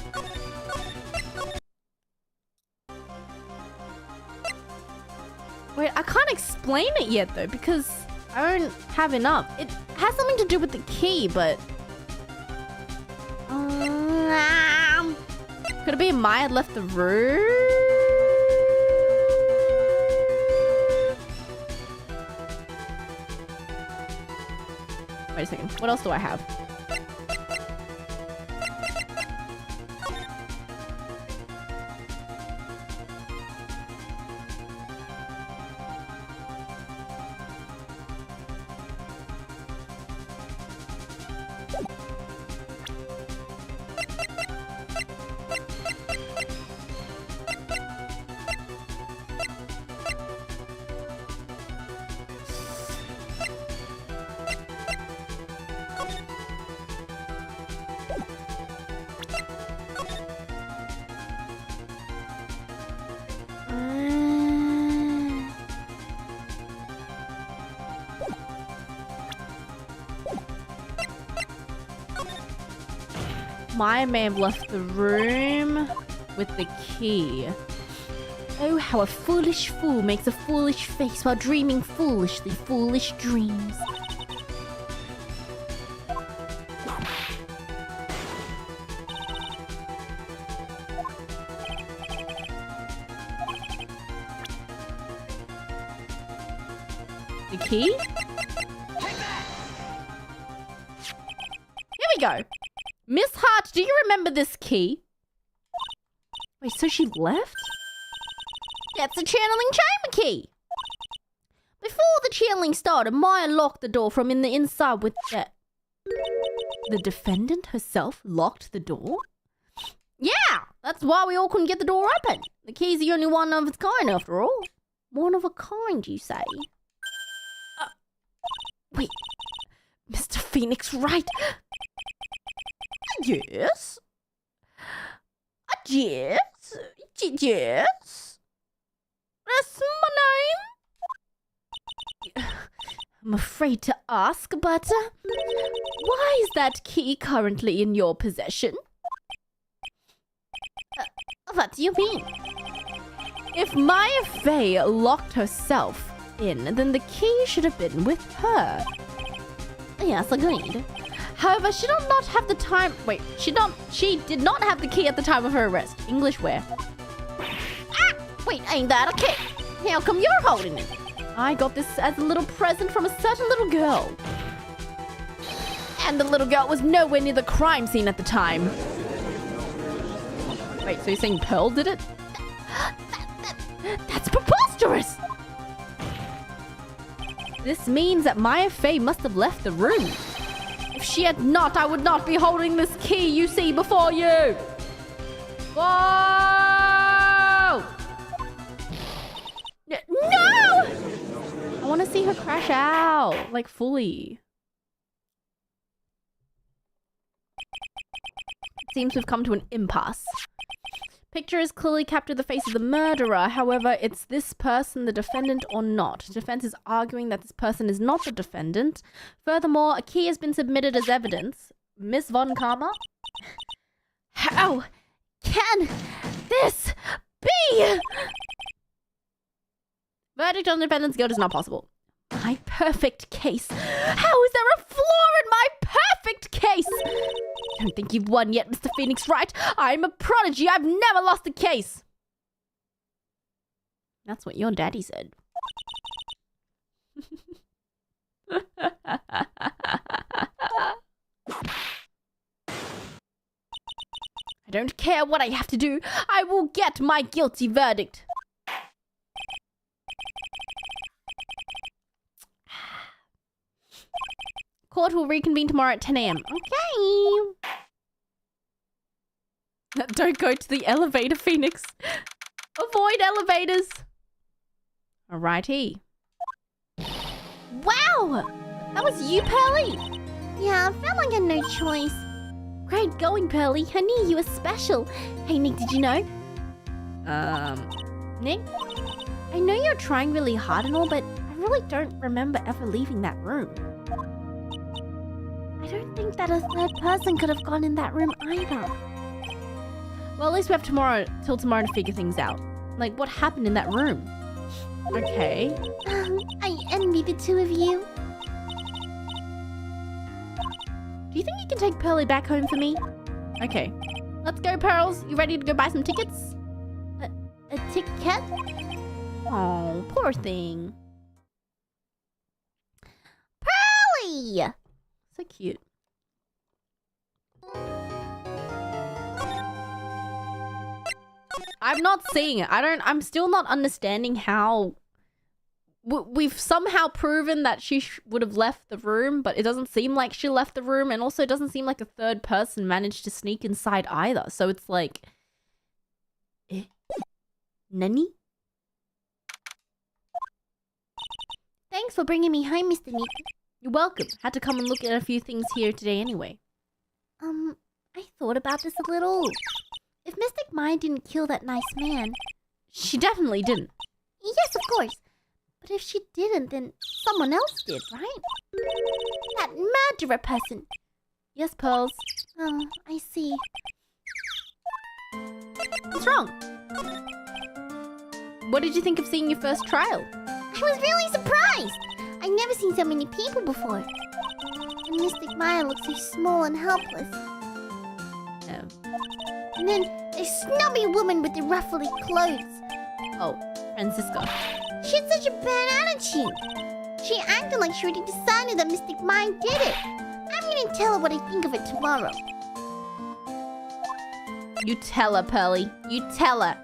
B: Wait, I can't explain it yet though, because I don't have enough. It has something to do with the key, but... Could it be Maya had left the room? Wait a second. What else do I have? Maya may have left the room with the key. Oh, how a foolish fool makes a foolish face while dreaming foolishly foolish dreams. The key? Here we go. Miss Hart, do you remember this key? Wait, so she left? That's the channeling chamber key. Before the channeling started, Maya locked the door from the inside with that. The defendant herself locked the door? Yeah, that's why we all couldn't get the door open. The key's the only one of its kind after all. One of a kind, you say? Wait, Mr. Phoenix Wright. Yes. Yes. Yes. That's my name. I'm afraid to ask, but why is that key currently in your possession? What do you mean? If Maya Fey locked herself in, then the key should have been with her. Yes, agreed. However, she did not have the time... Wait, she did not have the key at the time of her arrest. English where? Ah! Wait, ain't that a key? How come you're holding it? I got this as a little present from a certain little girl. And the little girl was nowhere near the crime scene at the time. Wait, so you're saying Pearl did it? That's preposterous! This means that Maya Fey must have left the room. If she had not, I would not be holding this key you see before you. Whoa! No! I want to see her crash out, like fully. Seems we've come to an impasse. Picture has clearly captured the face of the murderer. However, it's this person the defendant or not. Defense is arguing that this person is not the defendant. Furthermore, a key has been submitted as evidence. Miss Von Karma? How can this be? Verdict on defendant's guilt is not possible. My perfect case. How is there a flaw in my perfect case? I don't think you've won yet, Mr. Phoenix Wright. I'm a prodigy. I've never lost a case. That's what your daddy said. I don't care what I have to do. I will get my guilty verdict. Court will reconvene tomorrow at 10 a.m. Okay. Don't go to the elevator, Phoenix. Avoid elevators. Alrighty. Wow! That was you, Pearly?
A: Yeah, I felt like I had no choice.
B: Great going, Pearly. I knew you were special. Hey, Nick, did you know? Nick? I know you're trying really hard and all, but I really don't remember ever leaving that room.
A: I don't think that a third person could have gone in that room either.
B: Well, at least we have till tomorrow to figure things out. Like, what happened in that room? Okay.
A: I envy the two of you.
B: Do you think you can take Pearly back home for me? Okay. Let's go, Pearls. You ready to go buy some tickets?
A: A ticket?
B: Oh, poor thing.
A: Pearly!
B: So cute. I'm not seeing it. I'm still not understanding how we've somehow proven that she would have left the room, but it doesn't seem like she left the room, and also it doesn't seem like a third person managed to sneak inside either. So it's like, Nani?
A: Thanks for bringing me home, Mr. Nick.
B: You're welcome. Had to come and look at a few things here today anyway.
A: I thought about this a little. If Mystic Maya didn't kill that nice man...
B: She definitely didn't.
A: Yes, of course. But if she didn't, then someone else did, right? That murderer person.
B: Yes, Pearls.
A: Oh, I see.
B: What's wrong? What did you think of seeing your first trial?
A: I was really surprised. I've never seen so many people before. And Mystic Maya looks so small and helpless.
B: No.
A: And then the snobby woman with the ruffly clothes.
B: Oh, Francisca.
A: She had such a bad attitude. She acted like she already decided that Mystic Maya did it. I'm gonna tell her what I think of it tomorrow.
B: You tell her, Pearly. You tell her.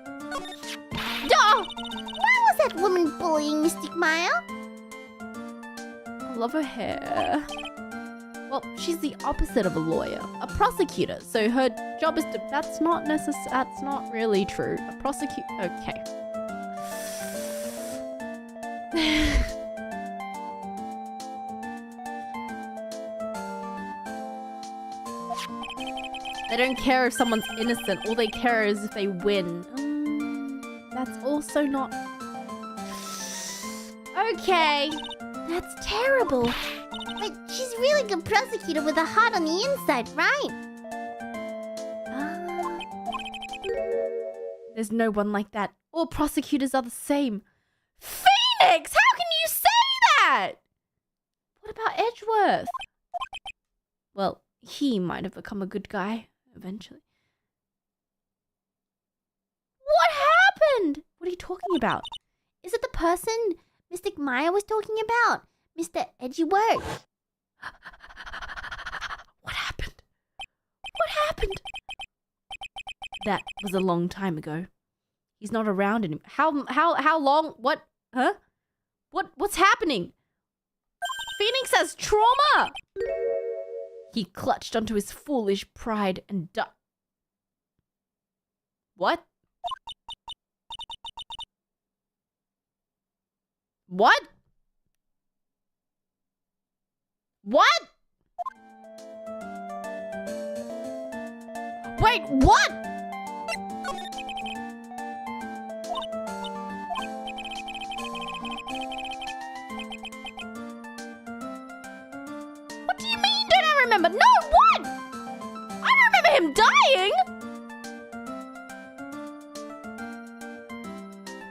A: Duh! Why was that woman bullying Mystic Maya?
B: I love her hair. Well, she's the opposite of a lawyer, a prosecutor. So her job is to... That's not really true. A prosecutor... Okay. They don't care if someone's innocent. All they care is if they win. That's also not... Okay.
A: That's terrible. But she's a really good prosecutor with a heart on the inside, right?
B: There's no one like that. All prosecutors are the same. Phoenix! How can you say that? What about Edgeworth? Well, he might have become a good guy eventually. What happened? What are you talking about?
A: Is it the person Mystic Maya was talking about? Mr. Edgeworth?
B: What happened? What happened? That was a long time ago. He's not around anymore. How long? What? Huh? What's happening? Phoenix has trauma! He clutched onto his foolish pride and died. What? What? What? Wait, what? What do you mean, don't I remember? No, what? I don't remember him dying.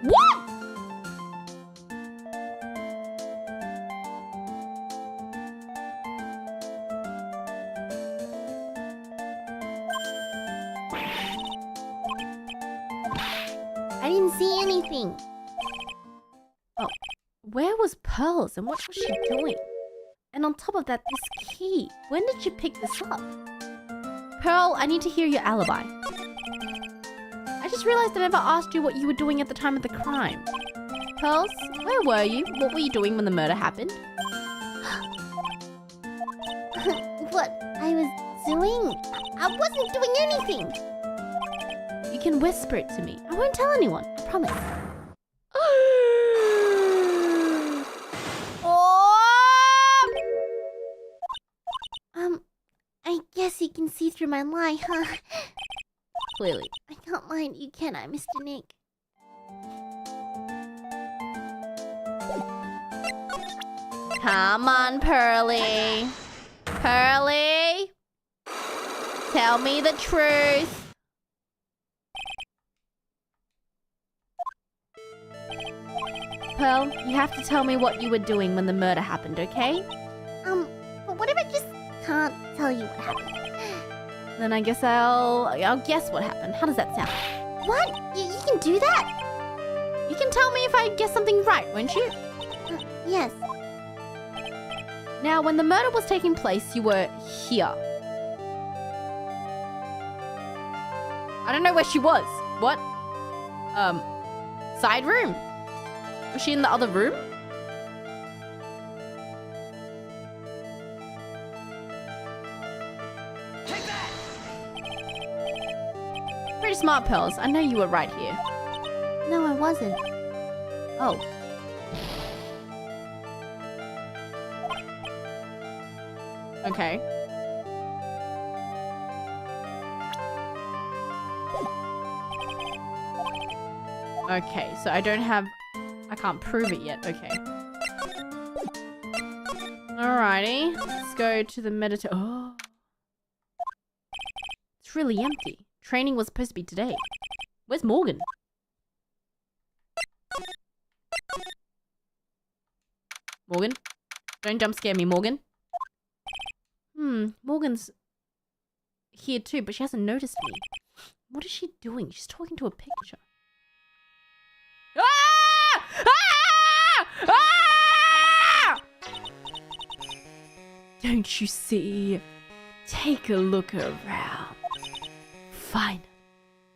B: What?
A: I didn't see anything.
B: Oh, where was Pearls and what was she doing? And on top of that, this key. When did she pick this up? Pearl, I need to hear your alibi. I just realized I never asked you what you were doing at the time of the crime. Pearls, where were you? What were you doing when the murder happened?
A: was doing. I wasn't doing anything.
B: You can whisper it to me. I won't tell anyone. I promise.
A: I guess you can see through my lie, huh?
B: Clearly.
A: I can't mind you, can I, Mr. Nick?
B: Come on, Pearly. Pearly. Tell me the truth. Pearl, you have to tell me what you were doing when the murder happened, okay?
A: But what if I just can't tell you what happened?
B: Then I guess I'll guess what happened. How does that sound?
A: What? You can do that?
B: You can tell me if I guess something right, won't you?
A: Yes.
B: Now, when the murder was taking place, you were here. I don't know where she was. What? Side room? Was she in the other room?
C: Take that!
B: Pretty smart, Pearls. I know you were right here.
A: No, I wasn't.
B: Oh. Okay. Okay, so I can't prove it yet. Okay. Alrighty. Let's go to the Oh. It's really empty. Training was supposed to be today. Where's Morgan? Morgan? Don't jump scare me, Morgan. Morgan's here too, but she hasn't noticed me. What is she doing? She's talking to a picture. Ah! Ah! Ah! Don't you see? Take a look around. Fine.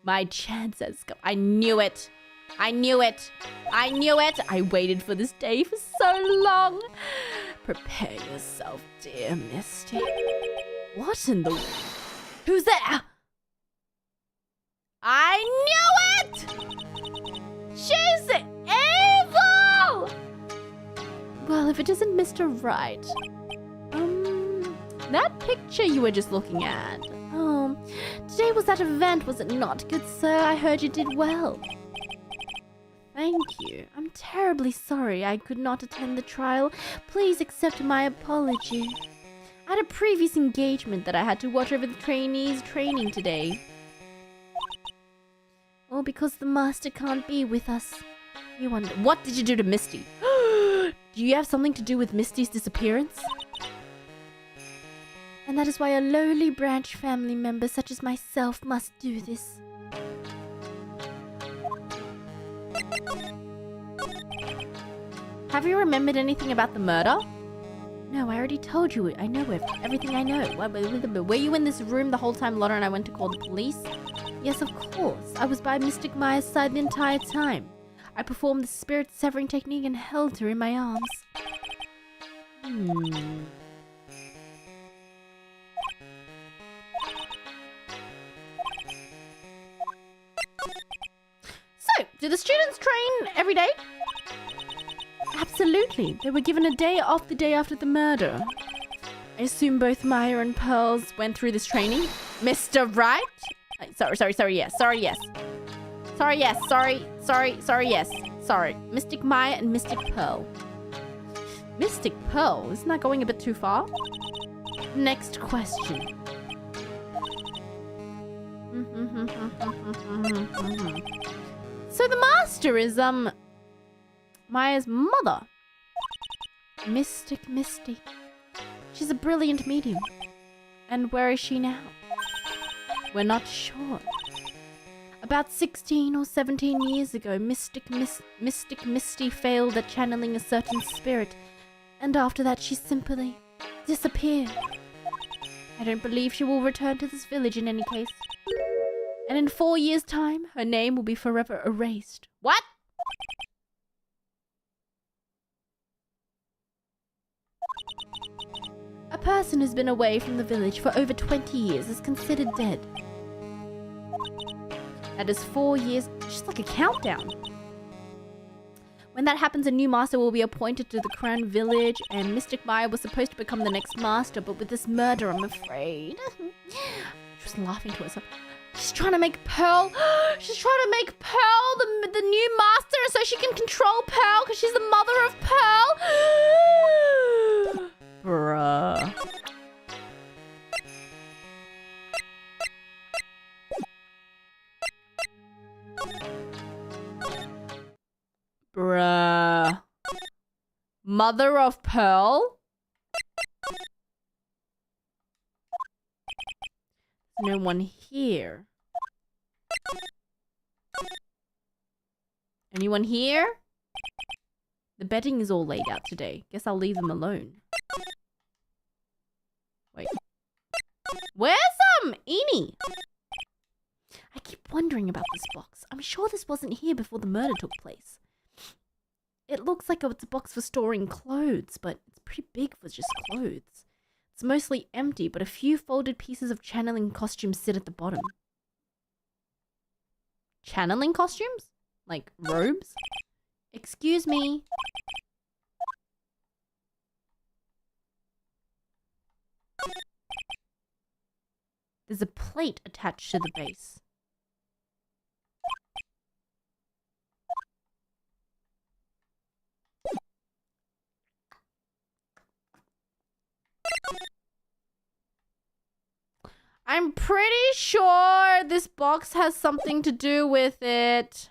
B: My chance has come. I knew it. I knew it. I knew it. I waited for this day for so long. Prepare yourself, dear Misty. What in the... Who's there? I knew it! She's evil! Well, if it isn't Mr. Wright. That picture you were just looking at. Oh, today was that event, was it not, good sir? I heard you did well. Thank you. I'm terribly sorry I could not attend the trial. Please accept my apology. I had a previous engagement that I had to watch over the trainees' training today. All because the master can't be with us. You wonder, what did you do to Misty? Do you have something to do with Misty's disappearance? And that is why a lowly branch family member such as myself must do this. Have you remembered anything about the murder? No, I already told you. I know everything I know. Were you in this room the whole time Lotta and I went to call the police? Yes, of course. I was by Mystic Maya's side the entire time. I performed the spirit severing technique and held her in my arms. So, do the students train every day? Absolutely. They were given a day off the day after the murder. I assume both Maya and Pearls went through this training. Mr. Wright? Sorry, yes. Sorry. Mystic Maya and Mystic Pearl. Mystic Pearl? Isn't that going a bit too far? Next question. So the master is, Maya's mother. Mystic Misty. She's a brilliant medium. And where is she now? We're not sure. About 16 or 17 years ago, Mystic Misty failed at channeling a certain spirit, and after that she simply disappeared. I don't believe she will return to this village in any case. And in 4 years' time, her name will be forever erased. What? A person who's been away from the village for over 20 years is considered dead. That is 4 years, just like a countdown. When that happens, a new master will be appointed to the crown village, and Mystic Maya was supposed to become the next master, but with this murder, I'm afraid. She was laughing to herself. She's trying to make Pearl... She's trying to make Pearl the new master so she can control Pearl because she's the mother of Pearl. Bruh. Bruh. Mother of Pearl? No one here. Anyone here? The bedding is all laid out today. Guess I'll leave them alone. Wait. Where's Eni? I keep wondering about this box. I'm sure this wasn't here before the murder took place. It looks like it's a box for storing clothes, but it's pretty big for just clothes. It's mostly empty, but a few folded pieces of channeling costumes sit at the bottom. Channeling costumes? Like robes? Excuse me. There's a plate attached to the base. I'm pretty sure this box has something to do with it.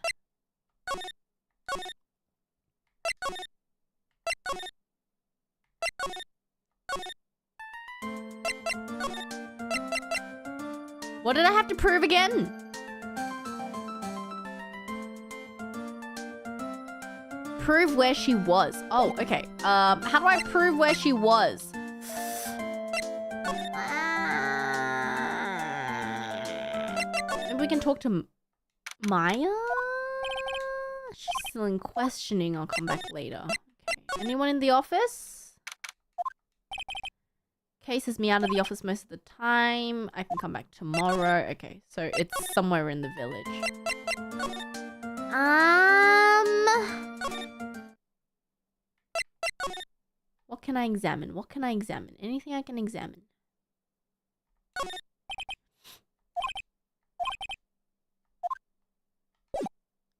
B: What did I have to prove again? Prove where she was. Oh, okay. How do I prove where she was? We can talk to Maya? She's still in questioning. I'll come back later. Okay. Anyone in the office? Case is me out of the office most of the time. I can come back tomorrow. Okay, so it's somewhere in the village. What can I examine? What can I examine? Anything I can examine?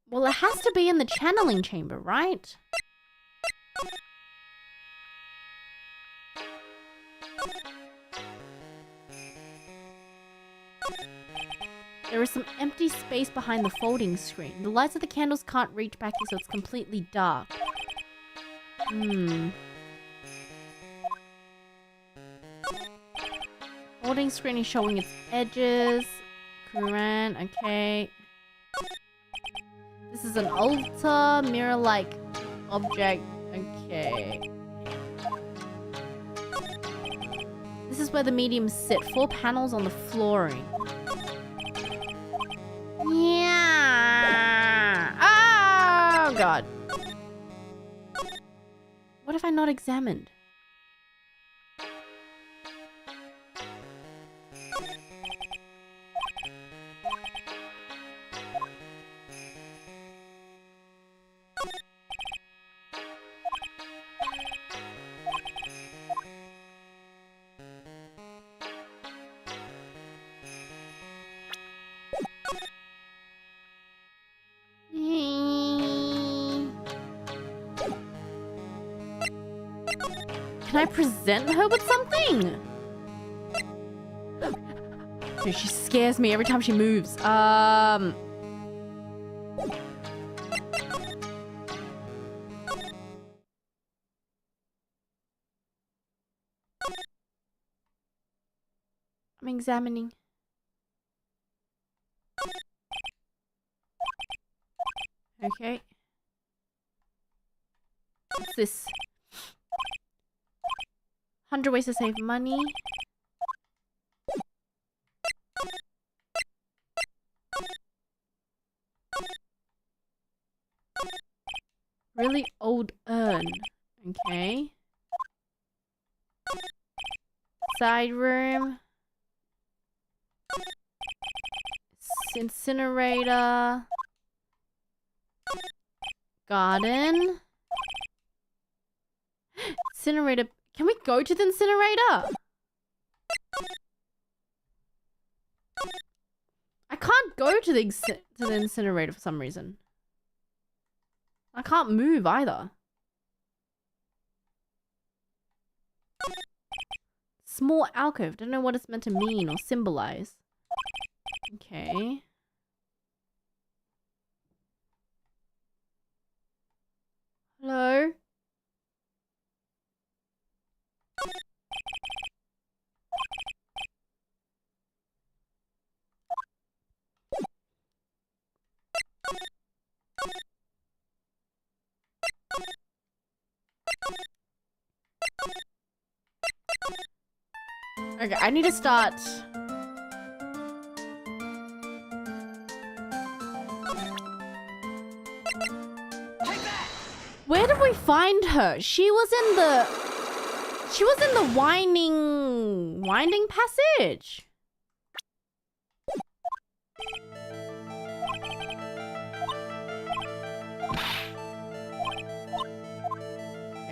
B: Well, it has to be in the channeling chamber, right? There is some empty space behind the folding screen. The lights of the candles can't reach back here, so it's completely dark. Folding screen is showing its edges. Quran, okay. This is an altar, mirror-like object. Okay. This is where the mediums sit. 4 panels on the flooring. Yeah. Oh, God. What have I not examined? Can I present her with something? No, she scares me every time she moves. I'm examining. Okay. What's this? 100 ways to save money. Really old urn. Okay. Side room. Incinerator. Garden. Incinerator. Can we go to the incinerator? I can't go to the incinerator for some reason. I can't move either. Small alcove. Don't know what it's meant to mean or symbolize. Okay. Hello? Okay, I need to start. Where did we find her? She was in the winding passage.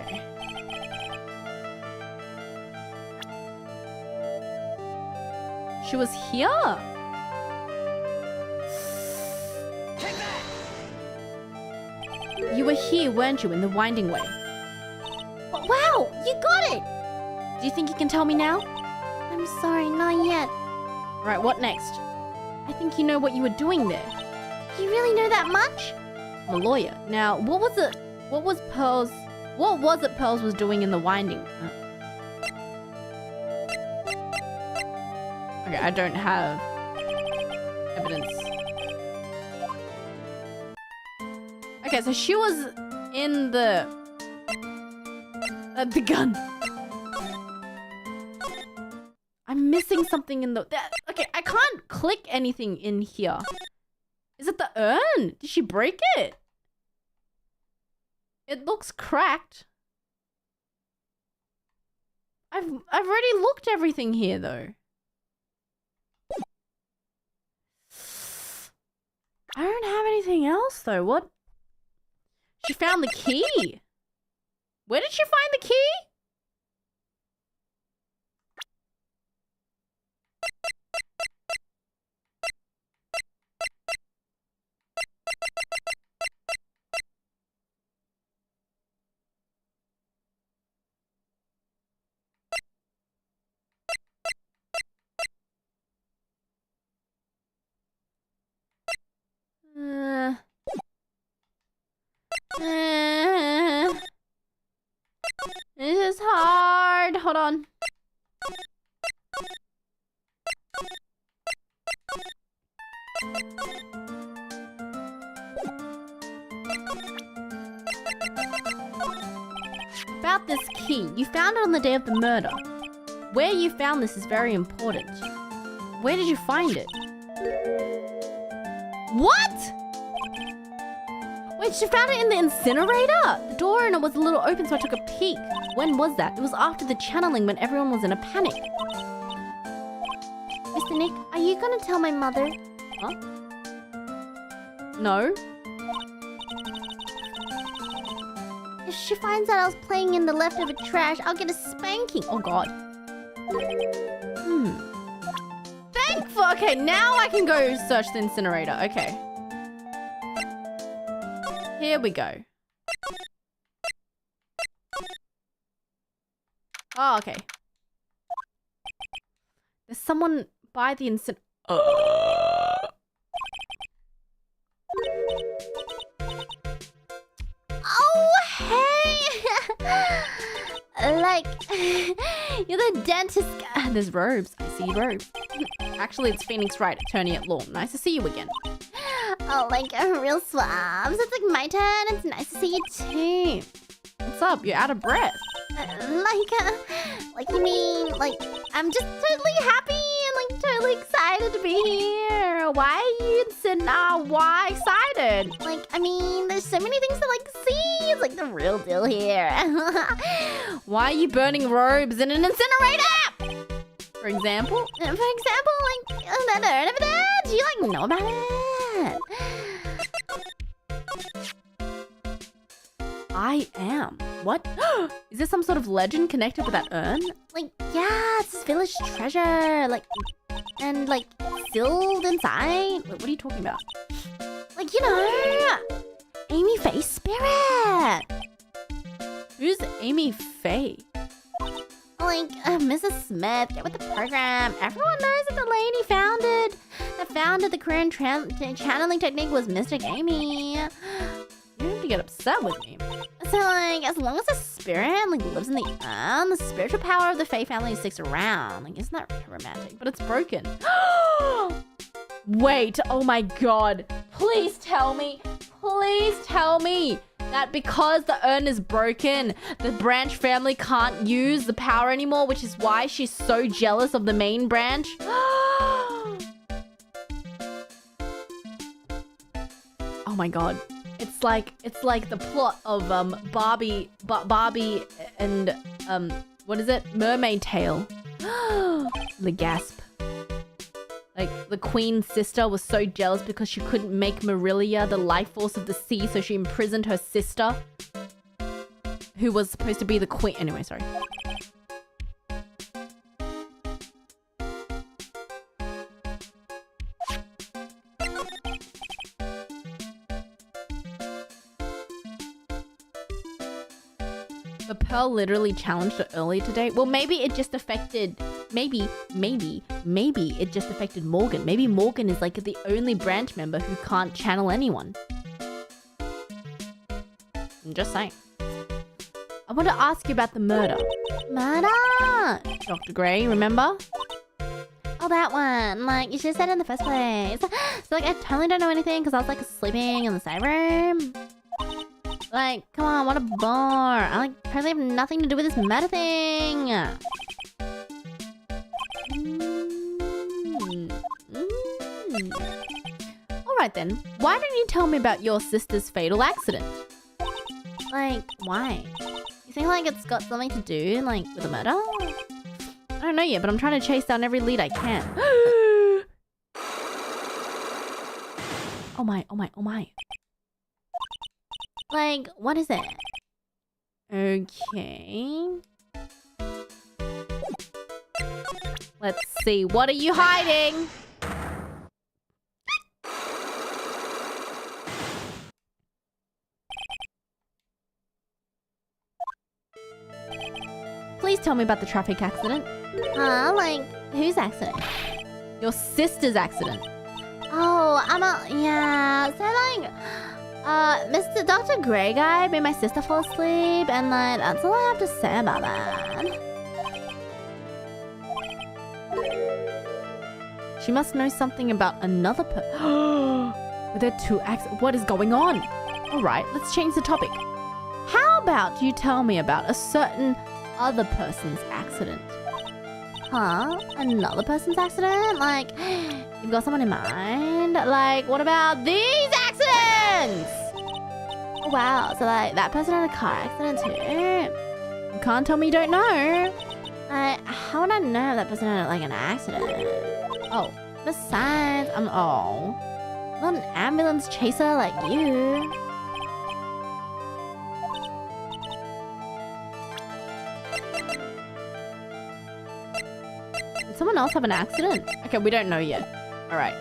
B: Okay. She was here. You were here, weren't you, in the winding way?
A: Wow, you got it!
B: Do you think you can tell me now?
A: I'm sorry, not yet.
B: Right, what next? I think you know what you were doing there.
A: You really know that much?
B: I'm a lawyer. Now, what was it Baelz was doing in the winding? Okay, I don't have evidence. Okay, so she was in the gun. I'm missing something in the... Okay, I can't click anything in here. Is it the urn? Did she break it? It looks cracked. I've already looked everything here, though. I don't have anything else, though. What? She found the key. Where did she find the key? This is hard. Hold on. About this key. You found it on the day of the murder. Where you found this is very important. Where did you find it? What? Wait, she found it in the incinerator? The door in it was a little open, so I took a peek. When was that? It was after the channeling when everyone was in a panic.
A: Mr. Nick, are you gonna tell my mother?
B: Huh? No.
A: If she finds out I was playing in the leftover trash, I'll get a spanking.
B: Oh, God. Thankful. Okay, now I can go search the incinerator. Okay. Here we go. Oh, okay. There's someone by the incinerator.
A: Oh, hey! Like, you're the dentist guy.
B: There's robes. I see robes. Actually, it's Phoenix Wright, attorney at law. Nice to see you again.
A: Oh, like, real swabs. It's like my turn. It's nice to see you too.
B: What's up? You're out of breath.
A: Like you mean, like, I'm just totally happy and, like, totally excited to be here.
B: Why are you why excited?
A: Like, I mean, there's so many things to, like, see. It's, like, the real deal here.
B: Why are you burning robes in an incinerator? For example?
A: For example, like, that urn over there. Do you, like, know about it?
B: I am. What? Is there some sort of legend connected with that urn?
A: Like, yeah, it's this village treasure. Like, and, like, sealed inside.
B: Wait, what are you talking about?
A: Like, you know, Amy Faye's spirit.
B: Who's Amy Faye?
A: Like, Mrs. Smith, get with the program. Everyone knows that the lady founded the Korean channeling technique was Mystic Amy.
B: You don't have to get upset with me.
A: So, like, as long as the spirit, like, lives in the urn, the spiritual power of the Faye family sticks around. Like, isn't that romantic?
B: But it's broken. Wait, oh my god. Please tell me that because the urn is broken, the branch family can't use the power anymore, which is why she's so jealous of the main branch. Oh my god. It's like the plot of Barbie and what is it? Mermaid Tale. The gasp. Like, the queen's sister was so jealous because she couldn't make Marilia the life force of the sea, so she imprisoned her sister, who was supposed to be the queen. Anyway, sorry. But Pearl literally challenged her earlier today. Well, maybe it just affected... Maybe it just affected Morgan. Maybe Morgan is like the only branch member who can't channel anyone. I'm just saying. I want to ask you about the murder.
A: Murder!
B: Dr. Gray, remember?
A: Oh, that one. Like, you should have said it in the first place. So, like, I totally don't know anything because I was, like, sleeping in the side room. Like, come on, what a bore. I, like, totally have nothing to do with this murder thing.
B: Alright then, why don't you tell me about your sister's fatal accident?
A: Like, why? You think, like, it's got something to do, like, with a murder?
B: I don't know yet, but I'm trying to chase down every lead I can. Oh my.
A: Like, what is it?
B: Okay. Let's see, what are you hiding? Please tell me about the traffic accident.
A: Huh? Like, whose accident?
B: Your sister's accident.
A: Oh, yeah. So, like, Mr. Dr. Gray guy made my sister fall asleep, and, like, that's all I have to say about that.
B: She must know something about another Were there two accidents? What is going on? Alright, let's change the topic. How about you tell me about a certain other person's accident?
A: Huh? Another person's accident? Like, you've got someone in mind? Like, what about these accidents? Oh, wow. So, like, that person had a car accident too?
B: You can't tell me you don't know.
A: How would I know if that person had, like, an accident? Oh, besides, I'm not an ambulance chaser like you.
B: Did someone else have an accident? Okay, we don't know yet. Alright.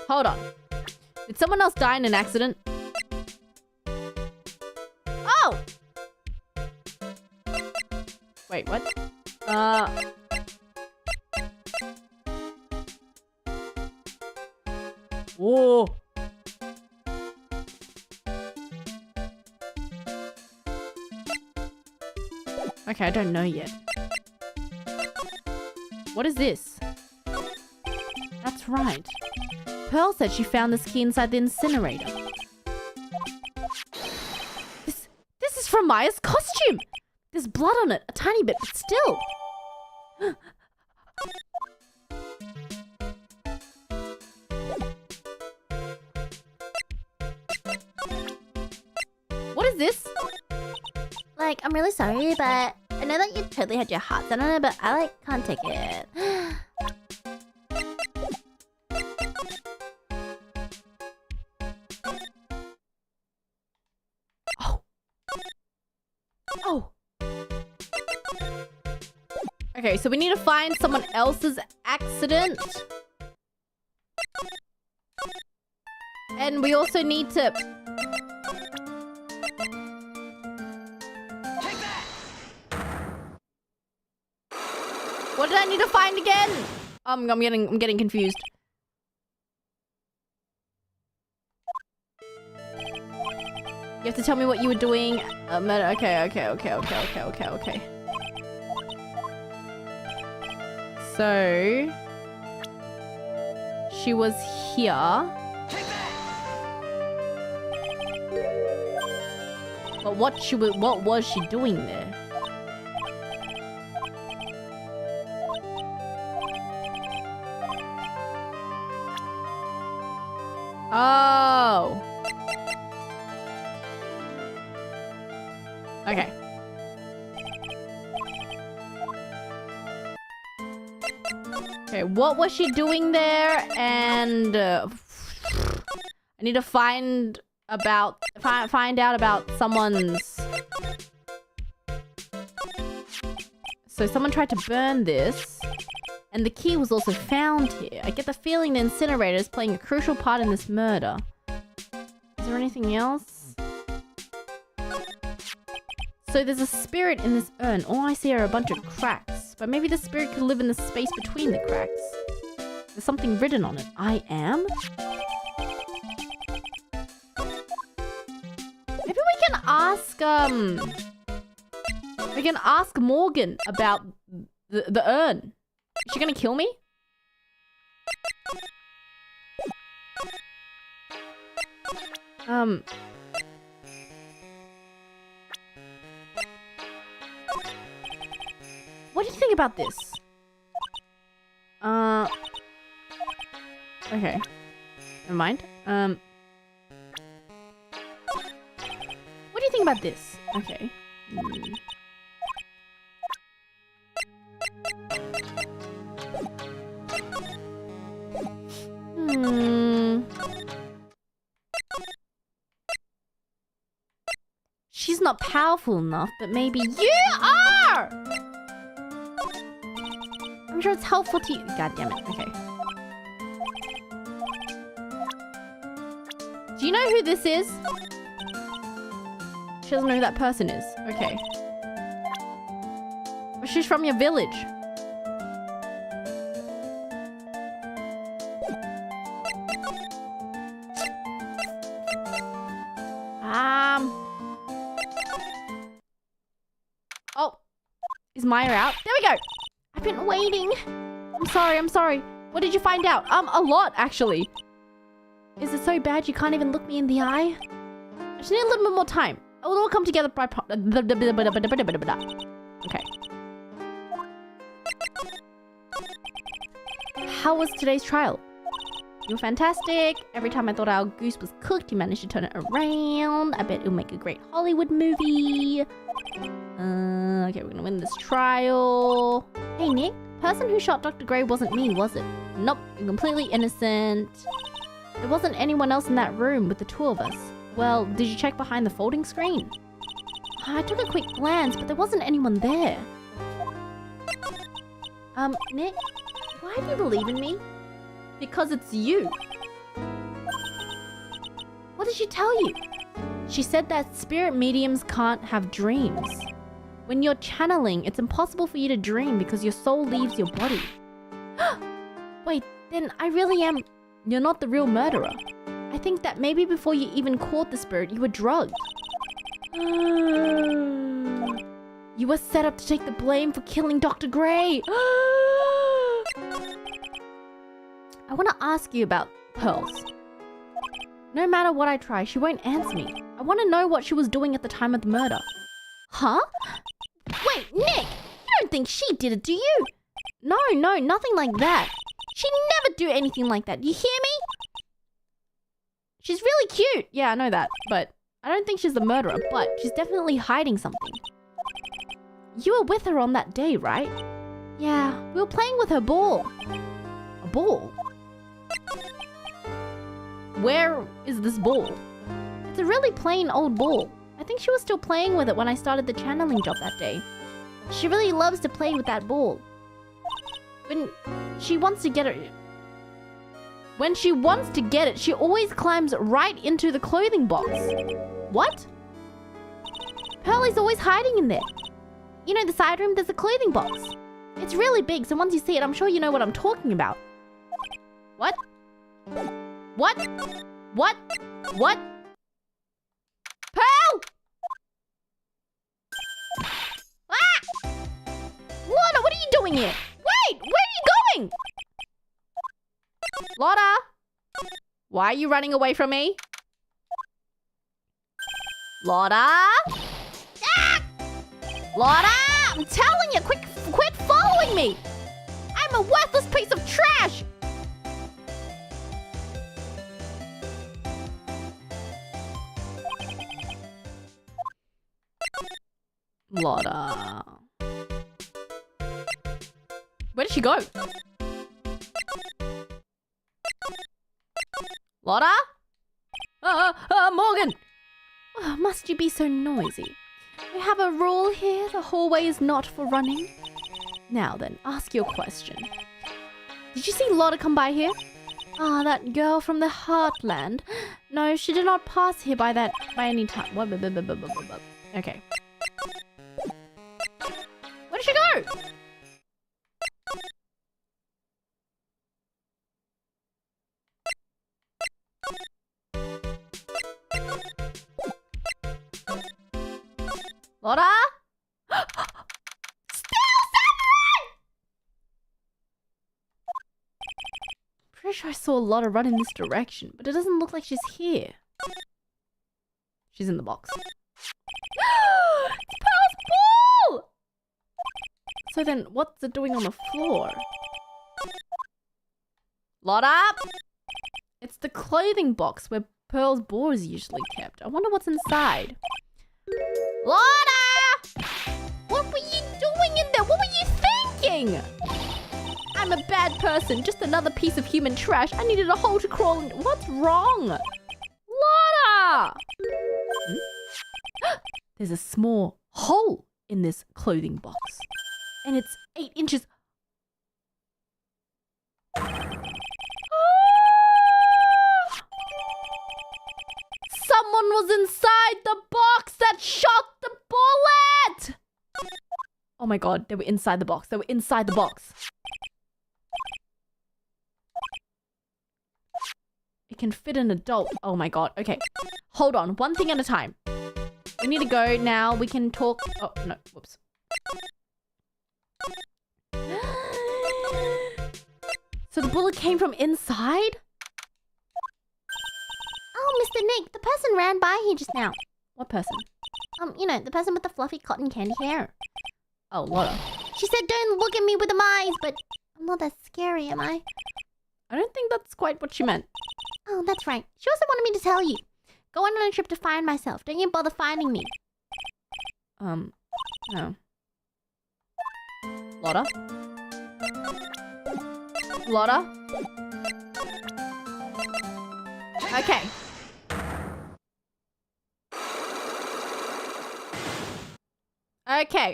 B: Hold on. Did someone else die in an accident? Oh! Wait, what? Whoa! Okay, I don't know yet. What is this? That's right. Pearl said she found this key inside the incinerator. This is from Maya's costume! There's blood on it, a tiny bit, but still. What is this? like, I'm really sorry, but I know that you totally had your heart set on it, but I like can't take it. Oh. Oh. Okay, so we need to find someone else's accident. And we also need to...
C: Take that!
B: What did I need to find again? I'm getting confused. You have to tell me what you were doing. Okay. So she was here.
C: Take that!
B: But what was she doing there? Oh. Okay. Okay, what was she doing there? And I need to find out about someone's... So someone tried to burn this, and the key was also found here. I get the feeling the incinerator is playing a crucial part in this murder. Is there anything else? So there's a spirit in this urn. All I see are a bunch of cracks. But maybe the spirit could live in the space between the cracks. There's something written on it. I am? Maybe we can ask, we can ask Morgan about the urn. Is she gonna kill me? What do you think about this? Okay. Never mind. What do you think about this? Okay. She's not powerful enough, but maybe you are! I'm sure it's helpful to you. God damn it. Okay. Do you know who this is? She doesn't know who that person is. Okay. But she's from your village. Oh. Is Maya out? There we go. I've been waiting. I'm sorry. What did you find out? A lot, actually. Is it so bad you can't even look me in the eye? I just need a little bit more time. It will all come together by... Okay. How was today's trial? You were fantastic. Every time I thought our goose was cooked, you managed to turn it around. I bet it'll make a great Hollywood movie. Okay, we're gonna win this trial. Hey, Nick. The person who shot Dr. Gray wasn't me, was it? Nope, you're completely innocent. There wasn't anyone else in that room with the two of us. Well, did you check behind the folding screen? I took a quick glance, but there wasn't anyone there. Nick, why do you believe in me? Because it's you. What did she tell you? She said that spirit mediums can't have dreams. When you're channeling, it's impossible for you to dream because your soul leaves your body. Wait, then I really am... You're not the real murderer. I think that maybe before you even caught the spirit, you were drugged. You were set up to take the blame for killing Dr. Gray. I want to ask you about Baelz. No matter what I try, she won't answer me. I want to know what she was doing at the time of the murder. Huh? Wait, Nick! You don't think she did it, do you? No, nothing like that. She'd never do anything like that. You hear me? She's really cute. Yeah, I know that. But I don't think she's the murderer. But she's definitely hiding something. You were with her on that day, right? Yeah, we were playing with her ball. A ball? Where is this ball? It's a really plain old ball. I think she was still playing with it when I started the channeling job that day. She really loves to play with that ball. When she wants to get it, she always climbs right into the clothing box. What? Pearlie's always hiding in there. You know the side room, there's a clothing box. It's really big, so once you see it, I'm sure you know what I'm talking about. What? What? What? What? Pearl! Ah! Lotta, what are you doing here? Wait! Where are you going? Lotta! Why are you running away from me? Lotta! Ah! Lotta! I'm telling you, quit following me! I'm a worthless piece of trash! Lotta. Where did she go? Lotta? Morgan! Oh, must you be so noisy? We have a rule here. The hallway is not for running. Now then, ask your question. Did you see Lotta come by here? Ah, that girl from the Heartland. No, she did not pass here by any time. Okay. Where did she go? Lotta? Still someone! Pretty sure I saw Lotta run in this direction, but it doesn't look like she's here. She's in the box. It's Pearl's ball! So then, what's it doing on the floor? Lotta? It's the clothing box where Pearl's ball is usually kept. I wonder what's inside. Lotta! What were you doing in there? What were you thinking? I'm a bad person. Just another piece of human trash. I needed a hole to crawl in. What's wrong? Lotta! There's a small hole in this clothing box. And it's 8 inches. Someone was inside the box that shot the bullet! Oh my god, they were inside the box. They were inside the box. It can fit an adult. Oh my god. Okay. Hold on. One thing at a time. We need to go now. We can talk. Oh, no. Whoops. So the bullet came from inside?
A: Oh, Mr. Nick, the person ran by here just now.
B: What person?
A: You know, the person with the fluffy cotton candy hair.
B: Oh, Lotta.
A: She said, don't look at me with them eyes, but I'm not that scary, am I?
B: I don't think that's quite what she meant.
A: Oh, that's right. She also wanted me to tell you. Going on a trip to find myself. Don't you bother finding me.
B: No. Lotta? Lotta? Okay.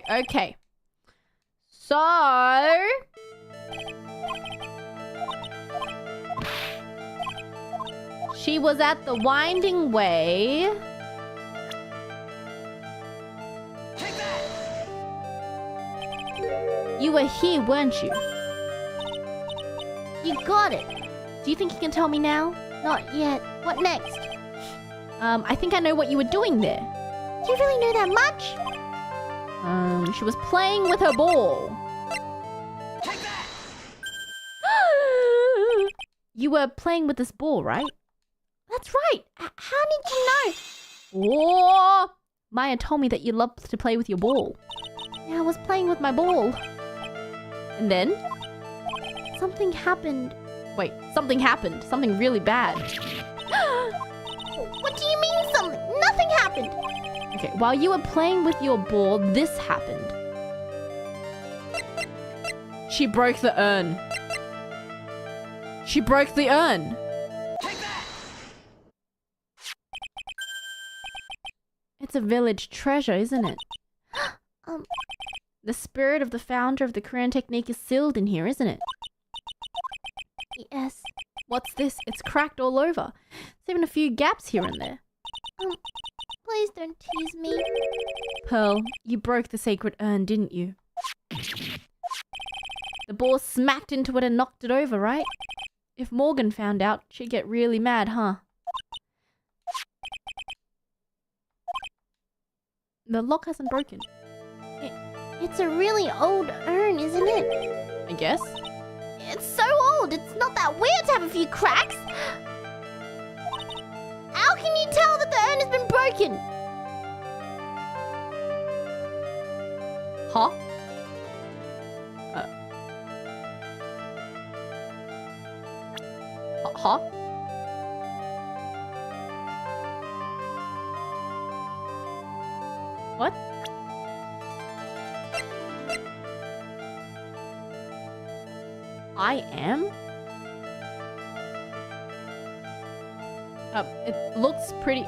B: Okay. So... she was at the Winding Way.
C: Take that!
B: You were here, weren't you?
A: You got it.
B: Do you think you can tell me now?
A: Not yet. What next?
B: I think I know what you were doing there.
A: Do you really know that much?
B: She was playing with her ball.
C: Take that!
B: You were playing with this ball, right?
A: That's right. How did you know?
B: Oh! Maya told me that you love to play with your ball.
A: Yeah, I was playing with my ball.
B: And then?
A: Something happened.
B: Wait, something happened. Something really bad.
A: What do you mean something? Nothing happened.
B: Okay, while you were playing with your ball, this happened. She broke the urn. She broke the urn.
C: Take that!
B: It's a village treasure, isn't it?
A: Um,
B: The spirit of the founder of the Korean technique is sealed in here, isn't it?
A: yes.
B: What's this? It's cracked all over. There's even a few gaps here and there.
A: Please don't tease me.
B: Pearl, you broke the sacred urn, didn't you? The ball smacked into it and knocked it over, right? If Morgan found out, she'd get really mad, huh? The lock hasn't broken.
A: It's a really old urn, isn't it?
B: I guess.
A: It's so old. It's not that weird to have a few cracks. How can you tell that the urn has been broken?
B: Huh? Huh? What? I am? It looks pretty...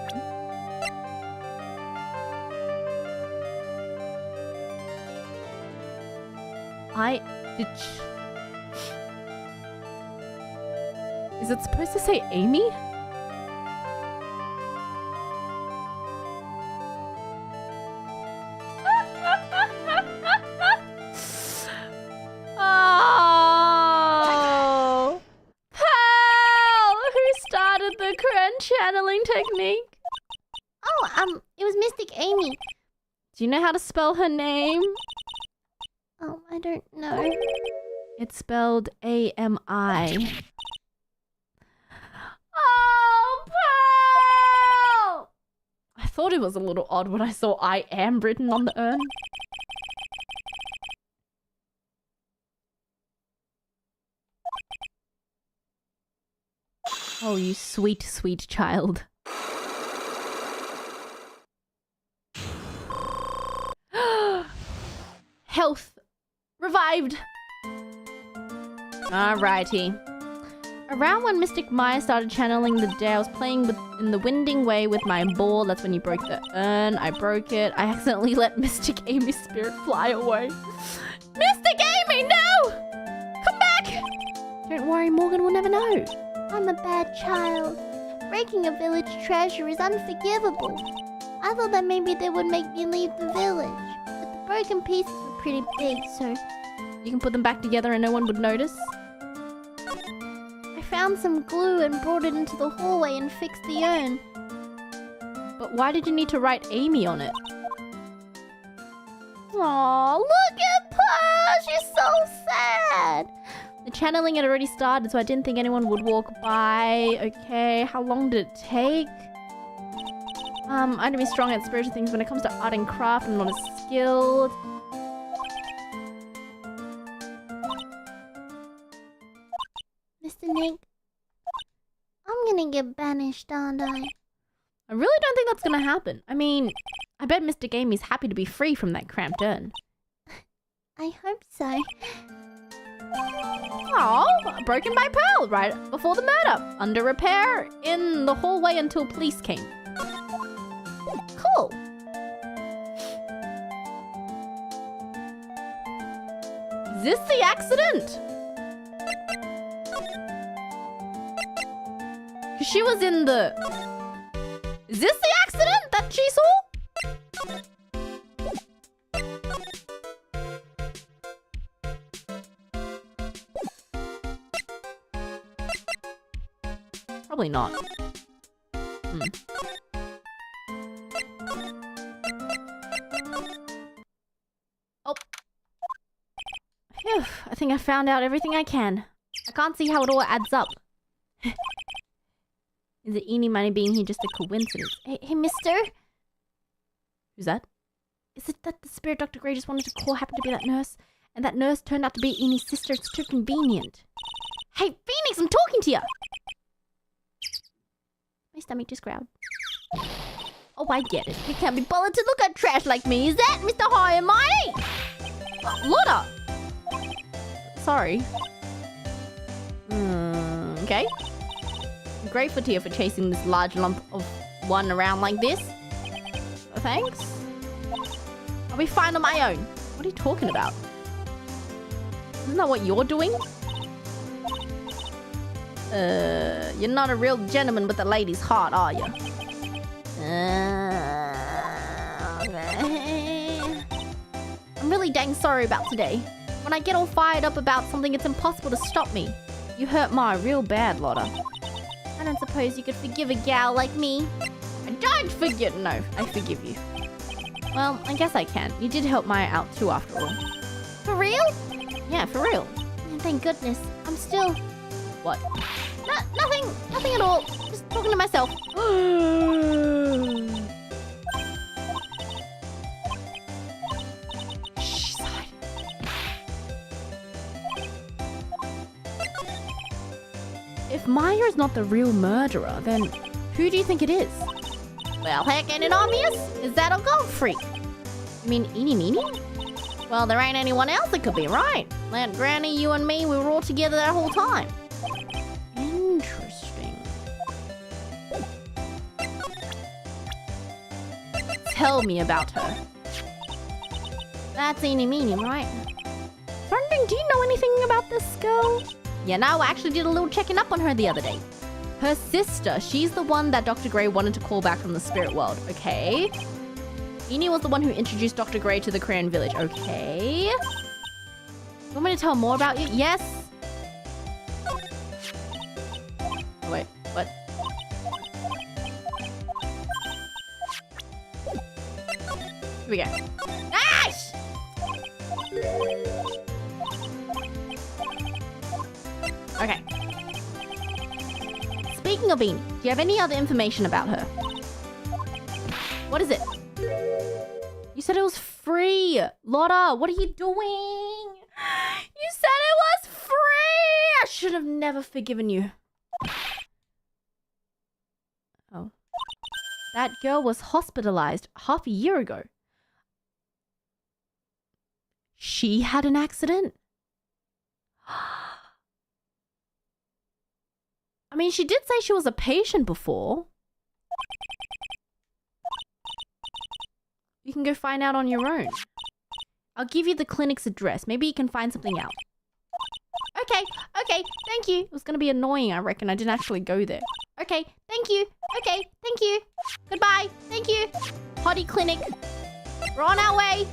B: Is it supposed to say Amy? Oh! Pal! Who started the Korean channeling technique?
A: Oh, it was Mystic Amy.
B: Do you know how to spell her name?
A: Oh, I don't know.
B: It's spelled A-M-I. Oh, Pearl! I thought it was a little odd when I saw I am written on the urn. Oh, you sweet, sweet child. Health revived. Alrighty. Around when Mystic Maya started channeling the day, I was playing in the winding way with my ball. That's when you broke the urn. I broke it. I accidentally let Mystic Amy's spirit fly away. Mystic Amy, no! Come back! Don't worry, Morgan will never know.
A: I'm a bad child. Breaking a village treasure is unforgivable. I thought that maybe they would make me leave the village. But the broken pieces were pretty big, so...
B: You can put them back together and no one would notice?
A: I found some glue and brought it into the hallway and fixed the urn.
B: But why did you need to write Amy on it?
A: Aw, look at Pearl! She's so sad!
B: The channeling had already started, so I didn't think anyone would walk by. Okay, how long did it take? I don't be strong at spiritual things. When it comes to art and craft, I'm not as skilled.
A: Mr. Nick, I'm gonna get banished, aren't I?
B: I really don't think that's gonna happen. I mean, I bet Mr. Gamey's happy to be free from that cramped urn.
A: I hope so.
B: Oh, broken by Pearl right before the murder. Under repair in the hallway until police came. Cool. Is this the accident? Cause she was in the... Is this the accident that she saw? Probably not. Oh. Phew, I think I found out everything I can. I can't see how it all adds up. Is the eeny money being here just a coincidence?
A: Hey, mister?
B: Who's that? Is it that the spirit Dr. Gray just wanted to call happened to be that nurse? And that nurse turned out to be Eny's sister? It's too convenient. Hey, Phoenix, I'm talking to you! My stomach just growled. Oh, I get it. You can't be bothered to look at trash like me, is that, Mr. High and Mighty? Lotta! sorry. Okay. I'm grateful to you for chasing this large lump of one around like this. Thanks. I'll be fine on my own. What are you talking about? Isn't that what you're doing? You're not a real gentleman with a lady's heart, are you? I'm really dang sorry about today. When I get all fired up about something, it's impossible to stop me. You hurt Ma real bad, Lotta. I don't suppose you could forgive a gal like me. I don't forgive. No, I forgive you. Well, I guess I can. You did help Maya out too, after all.
A: For real?
B: Yeah, for real.
A: Thank goodness. I'm still...
B: What?
A: Nothing at all. Just talking to myself.
B: Shh, sighed. If Maya is not the real murderer, then who do you think it is?
A: Well, heck, ain't it obvious? Is that a gold freak?
B: You mean Eeny Meeny?
A: Well, there ain't anyone else that could be right. Aunt Granny, you and me, we were all together that whole time.
B: Interesting. Tell me about her.
A: That's Eeny Meeny, right?
B: Wondering, do you know anything about this girl?
A: Yeah, no, I actually did a little checking up on her the other day.
B: Her sister, she's the one that Dr. Gray wanted to call back from the spirit world, okay? Eeny was the one who introduced Dr. Gray to the Crayon Village, okay? You want me to tell more about you? Yes! Wait, what? Here we go.
A: Ash!
B: Okay. Speaking of Eeny, do you have any other information about her? What is it? You said it was free! Lotta, what are you doing? You said it was free! I should have never forgiven you. Oh. That girl was hospitalized half a year ago. She had an accident? I mean, she did say she was a patient before. You can go find out on your own. I'll give you the clinic's address. Maybe you can find something out. Okay, thank you. It was going to be annoying, I reckon. I didn't actually go there. Okay, thank you. Okay, thank you. Goodbye. Thank you. Potty clinic. We're on our way.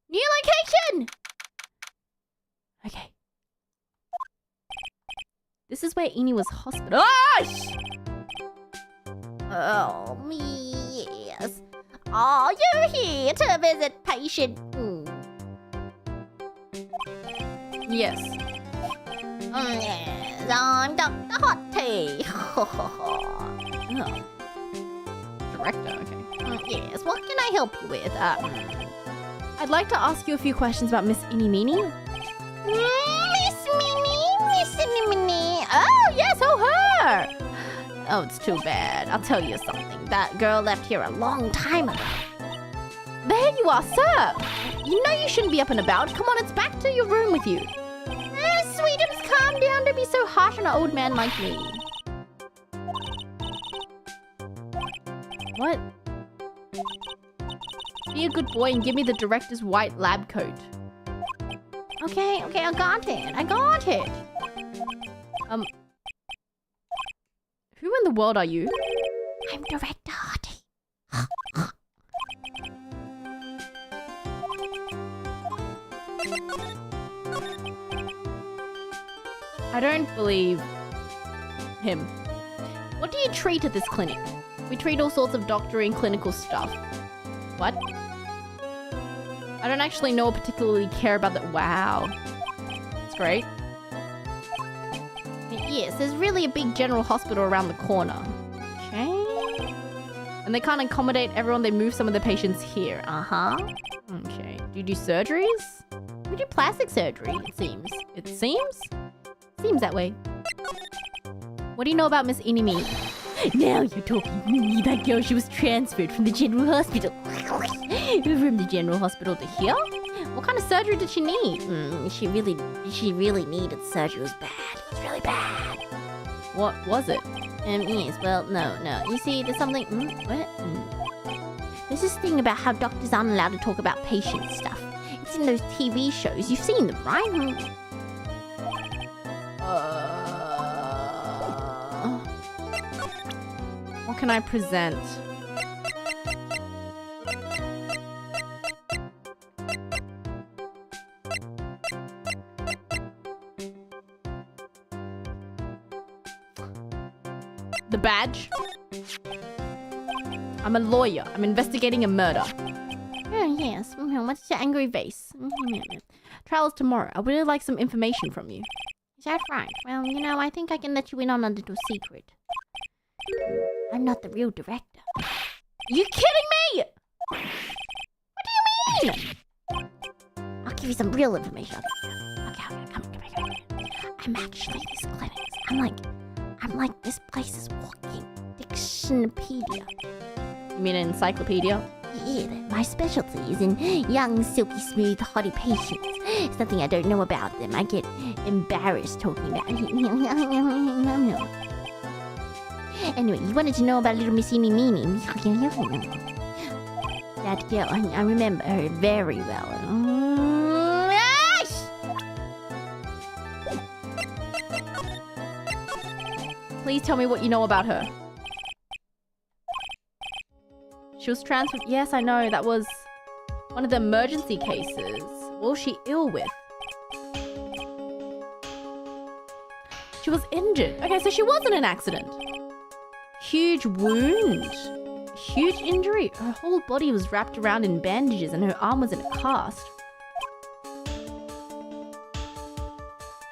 B: New location! Okay. This is where Eeny was hospitalized.
A: Oh, me, yes. Are you here to visit patient?
B: Yes.
A: Yes, I'm Dr. Hot Tea.
B: Oh. Director, okay.
A: Yes, what can I help you with?
B: I'd like to ask you a few questions about Miss Eeny Meeny.
A: Miss Minnie.
B: Oh, yes, her! Oh, it's too bad. I'll tell you something. That girl left here a long time ago. There you are, sir! You know you shouldn't be up and about. Come on, it's back to your room with you.
A: Sweetums, calm down. Don't be so harsh on an old man like me.
B: What? Be a good boy and give me the director's white lab coat.
A: Okay, I got it.
B: Who in the world are you?
A: I'm Director Hottie.
B: I don't believe him. What do you treat at this clinic? We treat all sorts of doctoring and clinical stuff. What? I don't actually know or particularly care about that. Wow. That's great. Yes, there's really a big general hospital around the corner. Okay. And they can't accommodate everyone. They move some of the patients here. Uh-huh. Okay. Do you do surgeries? We do plastic surgery, it seems. It seems? Seems that way. What do you know about Miss Eeny Meeny? Now you're talking. That girl, she was transferred from the general hospital. From the general hospital to here? Well, What kind of surgery did she need?
A: She really needed surgery. It was bad. It was really bad.
B: What was it?
A: Yes, well, no. You see, there's something... what? There's this thing about how doctors aren't allowed to talk about patient stuff. It's in those TV shows. You've seen them, right?
B: What can I present? The badge? I'm a lawyer. I'm investigating a murder.
A: Oh, yes. What's your angry face?
B: Trial is tomorrow. I would really like some information from you.
A: Is that right? Well, I think I can let you in on a little secret. I'm not the real director.
B: Are you kidding me?
A: What do you mean? I'll give you some real information. Okay, come here. I'm actually this clinic. I'm like this place is walking dictionopedia.
B: You mean an encyclopedia?
A: Yeah, my specialty is in young, silky smooth, haughty patients. It's nothing I don't know about them. I get embarrassed talking about it. Anyway, you wanted to know about little Miss Eeny Meeny. That girl, I remember her very well.
B: Please tell me what you know about her. She was transferred. Yes, I know. That was one of the emergency cases. What was she ill with? She was injured. Okay, so she was in an accident. Huge wound. Huge injury. Her whole body was wrapped around in bandages and her arm was in a cast.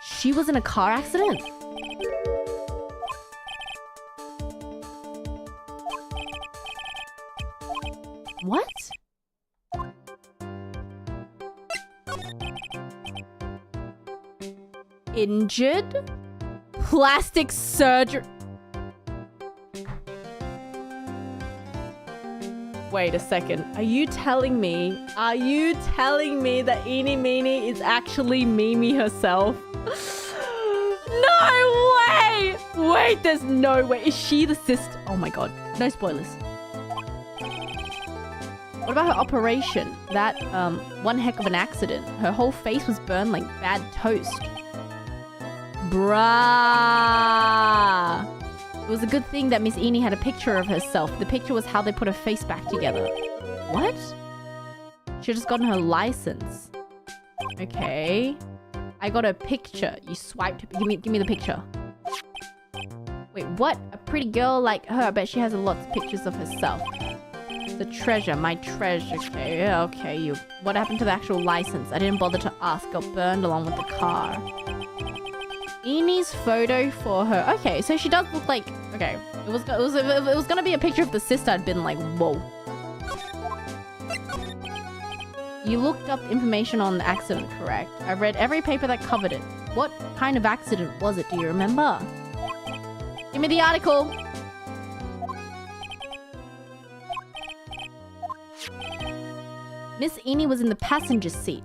B: She was in a car accident? What? Injured? Plastic surgery? Wait a second. Are you telling me that Eeny Meeny is actually Mimi herself? No way! Wait, there's no way. Is she the sister? Oh my god. No spoilers. What about her operation? That, one heck of an accident. Her whole face was burned like bad toast. Bruh. It was a good thing that Miss Eeny had a picture of herself. The picture was how they put her face back together. What? She just gotten her license. Okay. I got a picture. You swiped. Give me the picture. Wait, what? A pretty girl like her. I bet she has lots of pictures of herself. The treasure, my treasure. Okay, yeah, okay. What happened to the actual license? I didn't bother to ask. Got burned along with the car. Eeny's photo for her. Okay, so she does look like. Okay, it was gonna be a picture of the sister. I'd been like, whoa. You looked up information on the accident, correct? I read every paper that covered it. What kind of accident was it? Do you remember? Give me the article. Miss Eeny was in the passenger seat.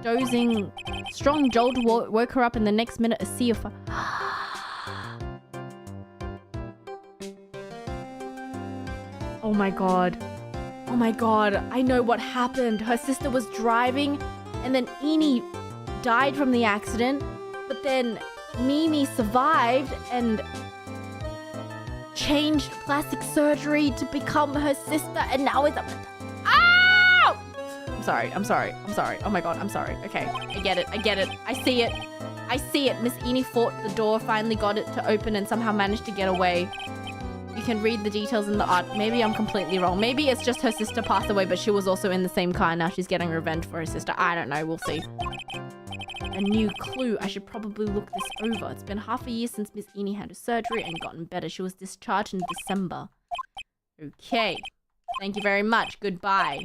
B: Dozing. Strong jolt woke her up in the next minute. A sea of... Oh my god. Oh my god. I know what happened. Her sister was driving and then Eeny died from the accident. But then Mimi survived and changed plastic surgery to become her sister and now it's... I'm sorry. Oh my god, I'm sorry. Okay, I get it. I see it. Miss Eeny fought the door, finally got it to open and somehow managed to get away. You can read the details in the art. Maybe I'm completely wrong. Maybe it's just her sister passed away, but she was also in the same car and now she's getting revenge for her sister. I don't know, we'll see. A new clue. I should probably look this over. It's been half a year since Miss Eeny had her surgery and gotten better. She was discharged in December. Okay. Thank you very much. Goodbye.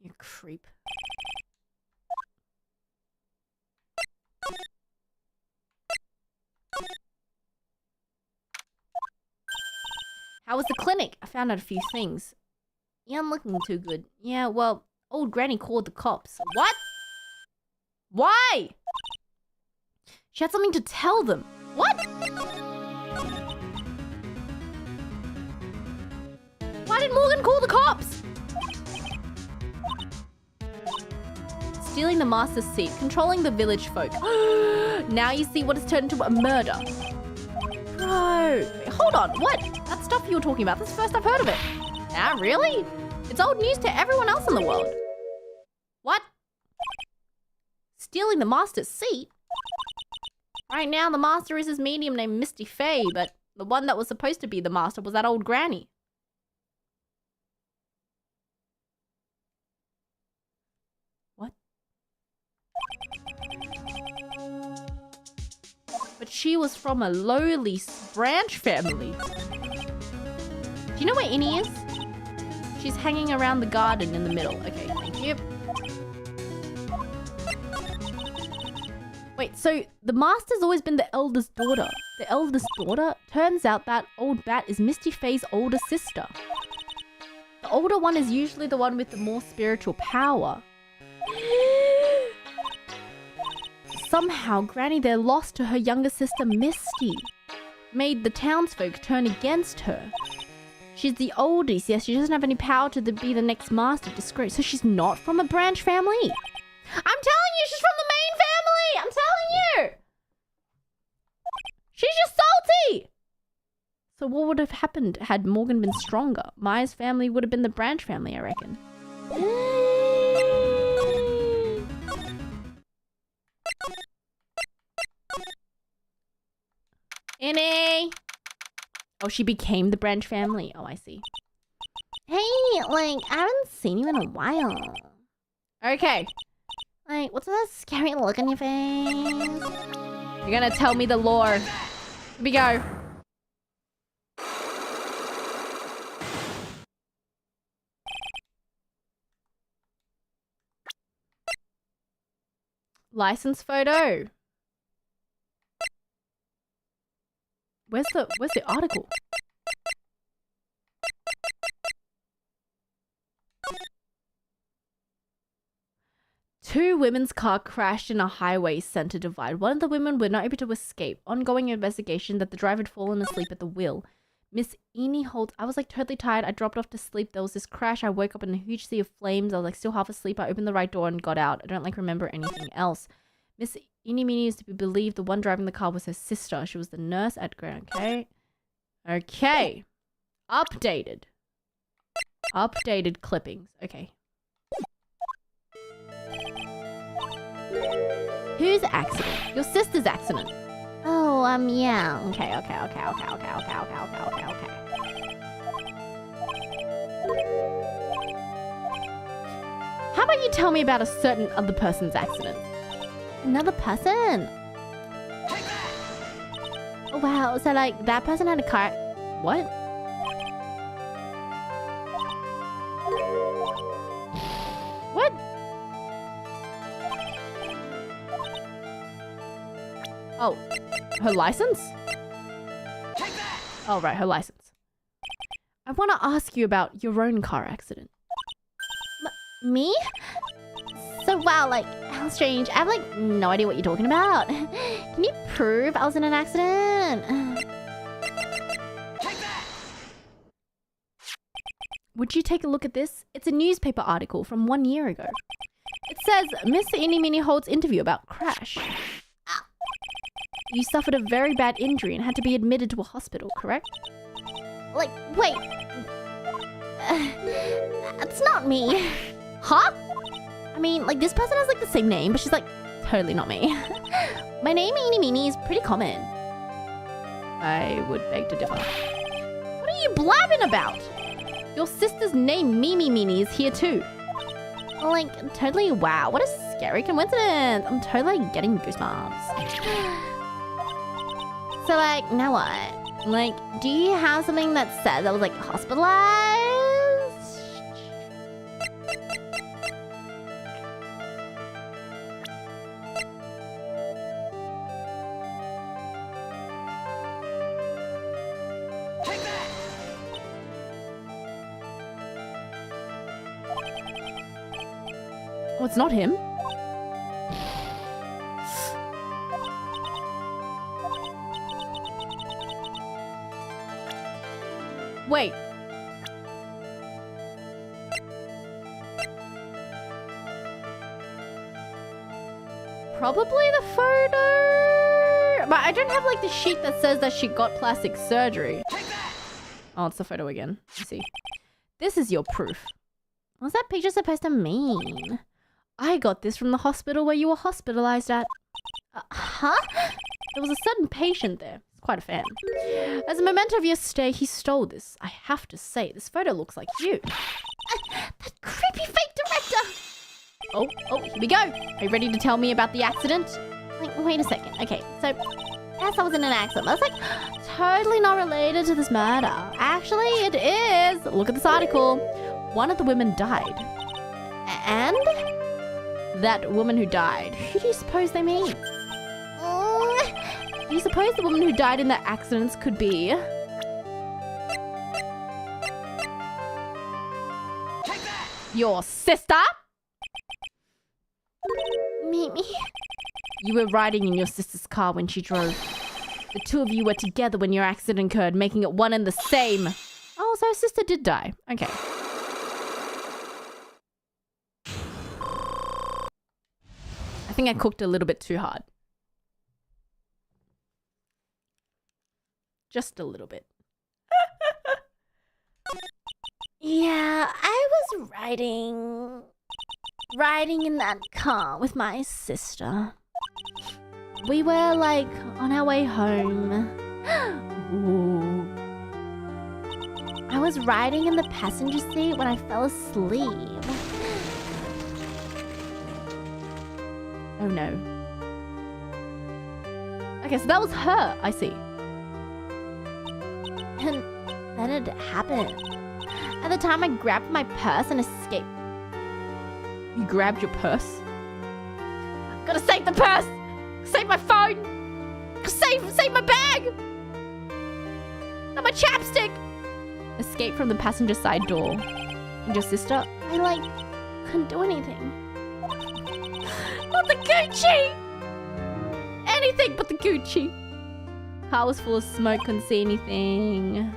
B: You creep. How was the clinic? I found out a few things. Yeah, I'm looking too good. Yeah, well, old granny called the cops. What? Why? She had something to tell them. What? Why did Morgan call the cops? Stealing the master's seat, controlling the village folk. Now you see what has turned into a murder. Bro, hold on, what? That stuff you were talking about, that's the first I've heard of it. Ah, really? It's old news to everyone else in the world. What? Stealing the master's seat? Right now, the master is his medium named Misty Faye, but the one that was supposed to be the master was that old granny. What? But she was from a lowly branch family. Do you know where Innie is? She's hanging around the garden in the middle. Okay, thank you. Wait, so the master's always been the eldest daughter. The eldest daughter? Turns out that old bat is Misty Faye's older sister. The older one is usually the one with the more spiritual power. Somehow, Granny there lost to her younger sister Misty. Made the townsfolk turn against her. She's the oldest, yes, she doesn't have any power to be the next master disgrace. So she's not from a branch family. I'm telling you, she's from the main family! I'm telling you! She's just salty! So what would have happened had Morgan been stronger? Maya's family would have been the branch family, I reckon. Innie! Oh, she became the branch family. Oh, I see.
A: Hey, like, I haven't seen you in a while.
B: Okay.
A: Like, what's that scary look on your face?
B: You're gonna tell me the lore. Here we go. License photo. Where's the article? Two women's car crashed in a highway center divide. One of the women were not able to escape. Ongoing investigation that the driver had fallen asleep at the wheel. Miss Eni Holt, I was like totally tired. I dropped off to sleep. There was this crash. I woke up in a huge sea of flames. I was like still half asleep. I opened the right door and got out. I don't like remember anything else. Miss Eni Mini is to be believed the one driving the car was her sister. She was the nurse at Grand. Okay. Okay. Updated. Updated clippings. Okay. Whose accident? Your sister's accident.
A: Oh, yeah.
B: Okay. How about you tell me about a certain other person's accident?
A: Another person? Oh, wow. So, like, that person had a car...
B: What? What? Oh, her license? Oh, right, her license. I want to ask you about your own car accident.
A: Me? So, wow, like, how strange. I have, like, no idea what you're talking about. Can you prove I was in an accident?
B: Would you take a look at this? It's a newspaper article from 1 year ago. It says, Miss Eni Mini Holt's interview about crash. You suffered a very bad injury and had to be admitted to a hospital, correct?
A: Like, wait. That's not me.
B: Huh?
A: I mean, like, this person has, like, the same name, but she's, like, totally not me. My name, Eeny Meeny, is pretty common.
B: I would beg to differ. What are you blabbing about? Your sister's name, Mimi Meeny, is here too.
A: Like, totally, wow, what a scary coincidence. I'm totally getting goosebumps. So, like, now what? Like, do you have something that says I was, like, hospitalized?
B: Oh, it's not him. Wait. Probably the photo. But I don't have like the sheet that says that she got plastic surgery. Oh, it's the photo again. Let's see. This is your proof. What's that picture supposed to mean? I got this from the hospital where you were hospitalized at. Huh? There was a certain patient there. He's quite a fan. As a memento of your stay, he stole this. I have to say, this photo looks like you.
A: That creepy fake director!
B: Oh, here we go. Are you ready to tell me about the accident?
A: Wait a second. Okay, so yes, I was in an accident. That's like totally not related to this murder.
B: Actually, it is. Look at this article. One of the women died.
A: And?
B: That woman who died. Who do you suppose they mean? Do you suppose the woman who died in the accidents could be... your sister?
A: Mimi?
B: You were riding in your sister's car when she drove. The two of you were together when your accident occurred, making it one and the same. Oh, so her sister did die. Okay. I think I cooked a little bit too hard. Just a little bit.
A: Yeah, I was riding in that car with my sister.
B: We were like on our way home.
A: Ooh. I was riding in the passenger seat when I fell asleep.
B: Oh no. Okay, so that was her. I see.
A: And then it happened. At the time, I grabbed my purse and escaped.
B: You grabbed your purse? Gotta save the purse! Save my phone! Save my bag! Not my chapstick! Escape from the passenger side door. And your sister?
A: I couldn't do anything.
B: Not the Gucci! Anything but the Gucci. Car was full of smoke, couldn't see anything.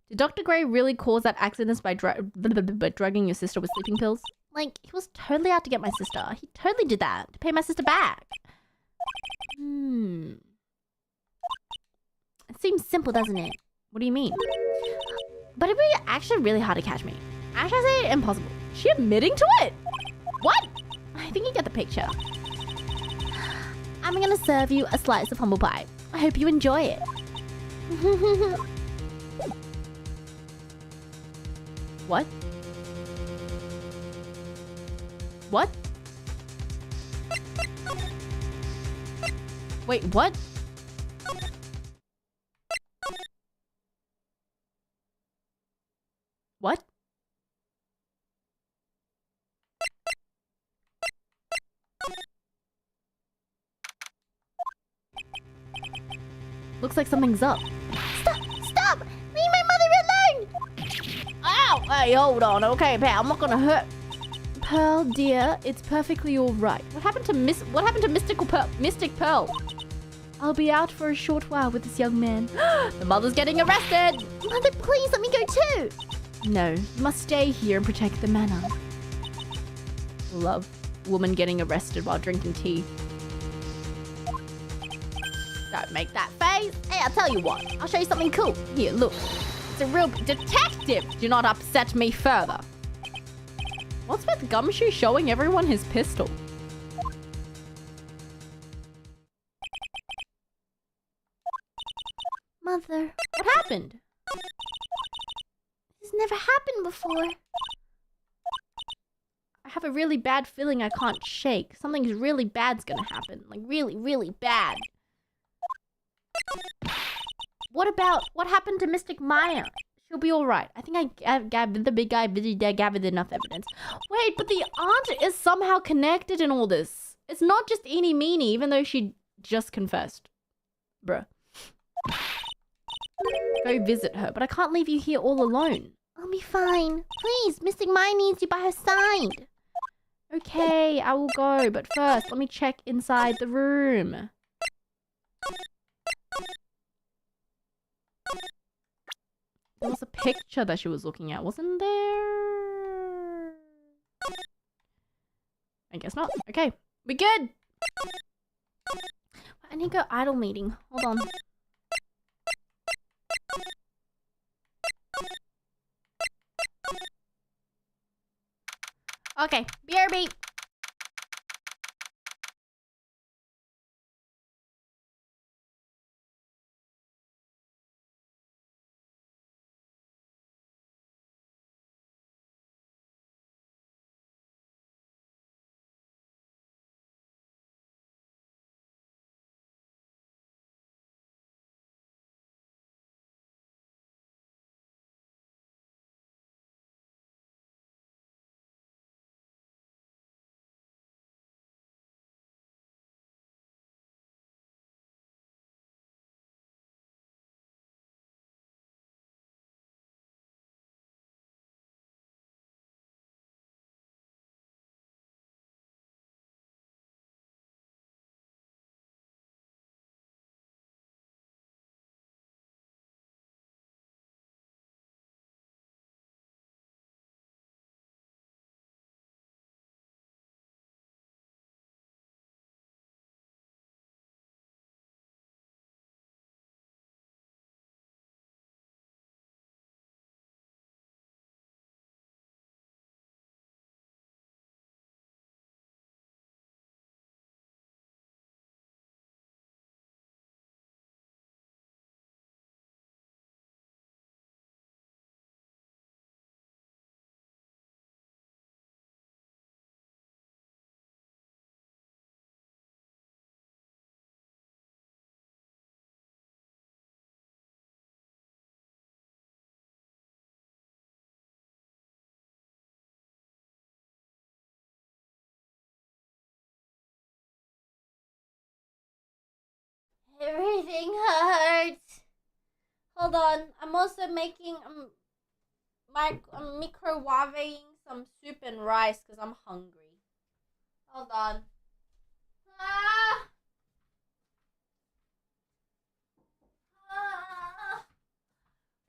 B: Did Dr. Gray really cause that accident by drugging your sister with sleeping pills?
A: He was totally out to get my sister. He totally did that to pay my sister back.
B: It
A: seems simple, doesn't it?
B: What do you mean?
A: But it'd be actually really hard to catch me.
B: Actually, I say impossible. She admitting to it?
A: What?
B: I think you get the picture.
A: I'm gonna serve you a slice of humble pie. I hope you enjoy it.
B: What? What? Wait, what? What? Looks like something's up.
A: Stop! Leave my mother alone!
B: Ow! Hey, hold on. Okay, pal, I'm not gonna hurt. Pearl, dear, it's perfectly all right. What happened to Mystic Pearl? I'll be out for a short while with this young man. The mother's getting arrested!
A: Mother, please let me go too!
B: No, you must stay here and protect the manor. Love. Woman getting arrested while drinking tea. Don't make that face.
A: Hey, I'll tell you what. I'll show you something cool.
B: Here, look. It's a real detective. Do not upset me further. What's with Gumshoe showing everyone his pistol?
A: Mother,
B: what happened?
A: this never happened before.
B: I have a really bad feeling I can't shake. Something really bad's gonna happen. Like really, really bad. What happened to Mystic Maya? She'll be alright. I think I gathered enough evidence. Wait, but the aunt is somehow connected in all this. It's not just eeny meeny, even though she just confessed. Bruh. Go visit her, but I can't leave you here all alone.
A: I'll be fine. Please, Missing Mai needs you by her side.
B: Okay, I will go. But first, let me check inside the room. There was a picture that she was looking at, wasn't there? I guess not. Okay, we good. I need to go idle meeting. Hold on. Okay, BRB.
A: Everything hurts. Hold on. I'm also making microwaving some soup and rice because I'm hungry. Hold on. Ah! Ah!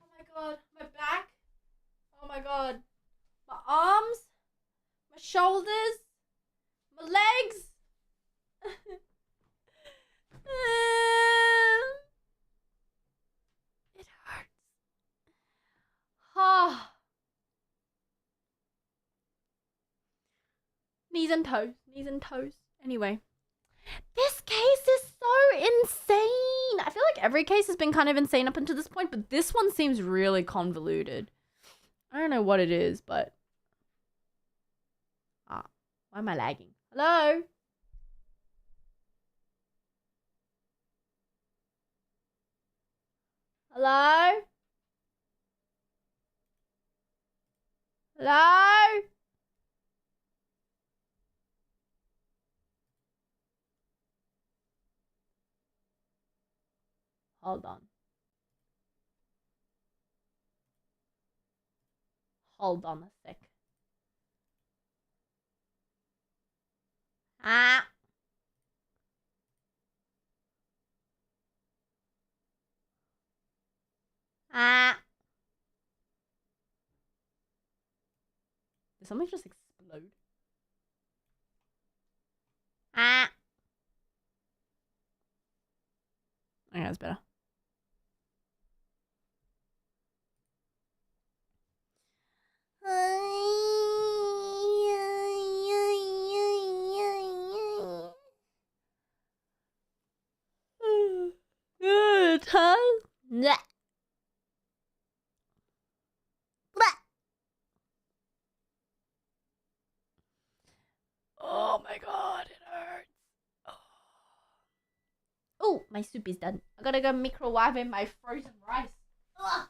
A: Oh my god, my back. Oh my god, my arms, my shoulders, my legs. It hurts. Ah. Knees and toes. Knees and toes. Anyway. This case is so insane. I feel like every case has been kind of insane up until this point, but this one seems really convoluted. I don't know what it is, but... Ah, why am I lagging? Hello? Hello? Hello? Hold on. Hold on a sec. Ah. Ah. Did something just explode? Ah. Okay, that's better. Good, huh? Blech. Blech.
B: Oh my god, it hurts.
A: Oh, my soup is done. I gotta go microwave in my frozen rice. Ugh.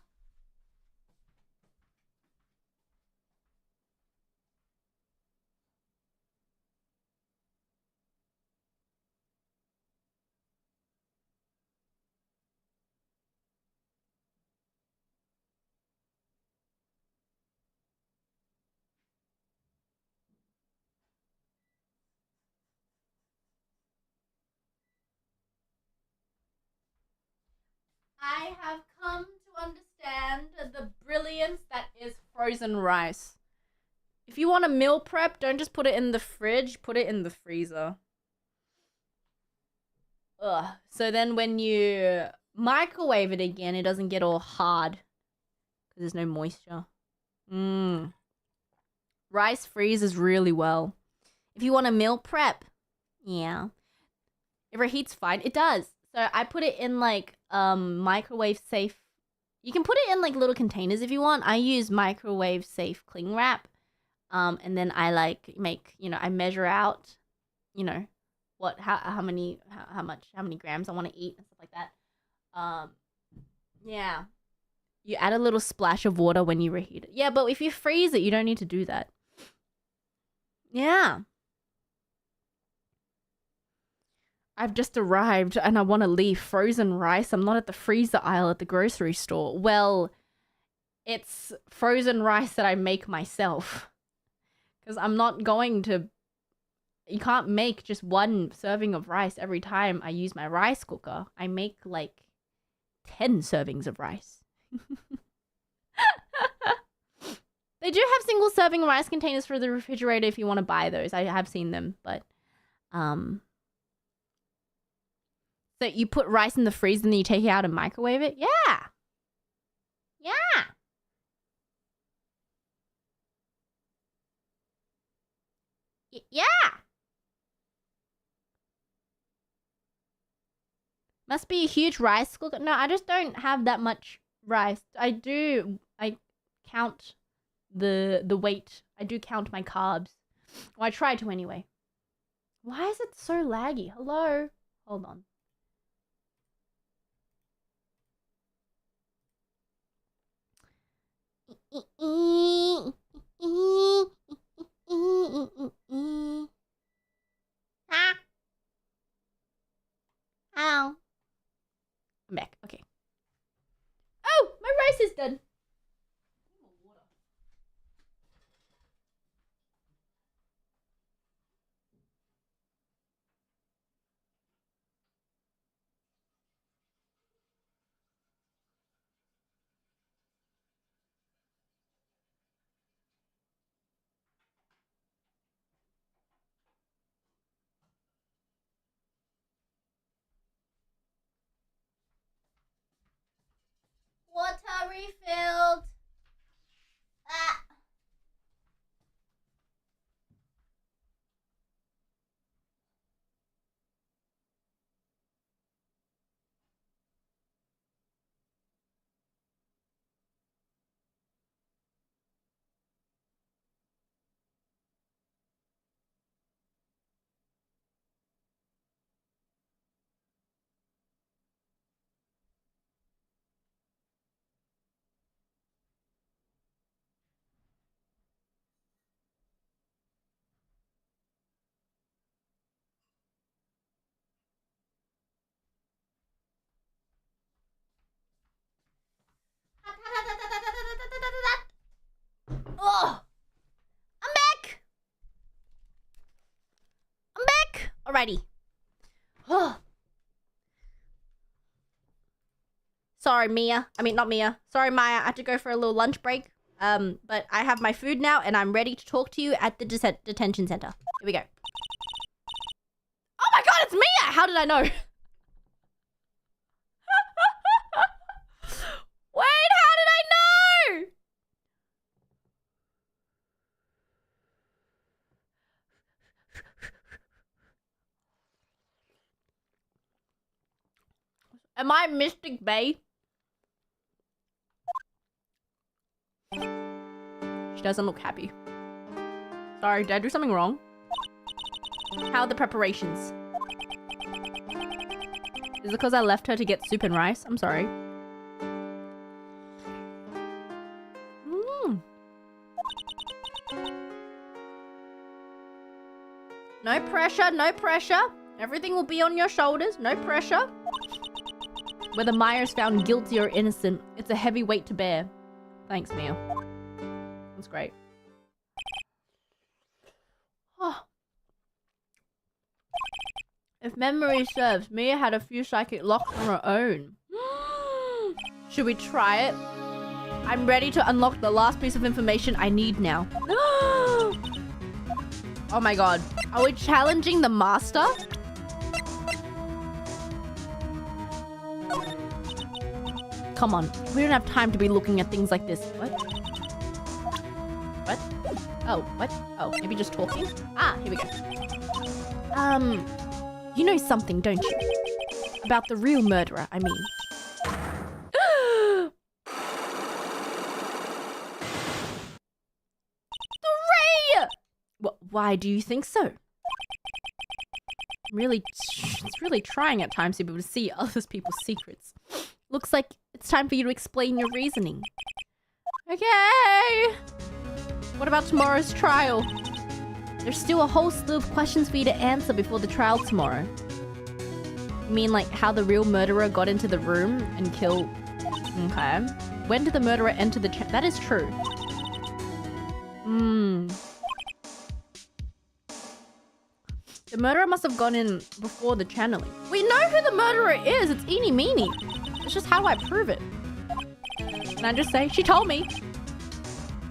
B: I have come to understand the brilliance that is frozen rice. If you want a meal prep, don't just put it in the fridge, put it in the freezer. Ugh. So then when you microwave it again, it doesn't get all hard because there's no moisture. Rice freezes really well. If you want a meal prep, yeah. It reheats fine. It does. So I put it in like microwave safe. You can put it in like little containers if you want. I use microwave safe cling wrap. And then I like make, I measure out, how many grams I want to eat and stuff like that. Yeah. You add a little splash of water when you reheat it. Yeah, but if you freeze it, you don't need to do that. Yeah. I've just arrived and I want to leave frozen rice. I'm not at the freezer aisle at the grocery store. Well, it's frozen rice that I make myself. Because I'm not going to... You can't make just one serving of rice every time I use my rice cooker. I make like 10 servings of rice. They do have single serving rice containers for the refrigerator if you want to buy those. I have seen them, but... So you put rice in the freezer and then you take it out and microwave it? Yeah. Yeah. Yeah. Must be a huge rice cooker. No, I just don't have that much rice. I count the weight. I do count my carbs. Well, I try to anyway. Why is it so laggy? Hello? Hold on. Ow. I'm back. Okay. Oh, my rice is done. Water refilled. Ah. Oh, I'm back. I'm back. Alrighty. Oh. Sorry, Mia. I mean, not Mia. Sorry, Maya. I had to go for a little lunch break. But I have my food now, and I'm ready to talk to you at the detention center. Here we go. Oh my god, it's Mia! How did I know? Wait, how did I know? Am I Mystic Bay? She doesn't look happy. Sorry, did I do something wrong? How are the preparations? Is it because I left her to get soup and rice? I'm sorry. No pressure, no pressure. Everything will be on your shoulders. No pressure. Whether Maya's found guilty or innocent, it's a heavy weight to bear. Thanks, Mia. That's great. Oh. If memory serves, Mia had a few psychic locks on her own. Should we try it? I'm ready to unlock the last piece of information I need now. Oh my god. Are we challenging the master? Come on. We don't have time to be looking at things like this. What? What? Oh, what? Oh, maybe just talking? Ah, here we go. You know something, don't you? About the real murderer, I mean. Why do you think so? It's really trying at times to be able to see other people's secrets. Looks like it's time for you to explain your reasoning. Okay. What about tomorrow's trial? There's still a whole slew of questions for you to answer before the trial tomorrow. You mean like how the real murderer got into the room and killed... Okay. When did the murderer enter the... That is true. The murderer must have gone in before the channeling. We know who the murderer is. It's Eeny Meeny. It's just how do I prove it? Can I just say? She told me.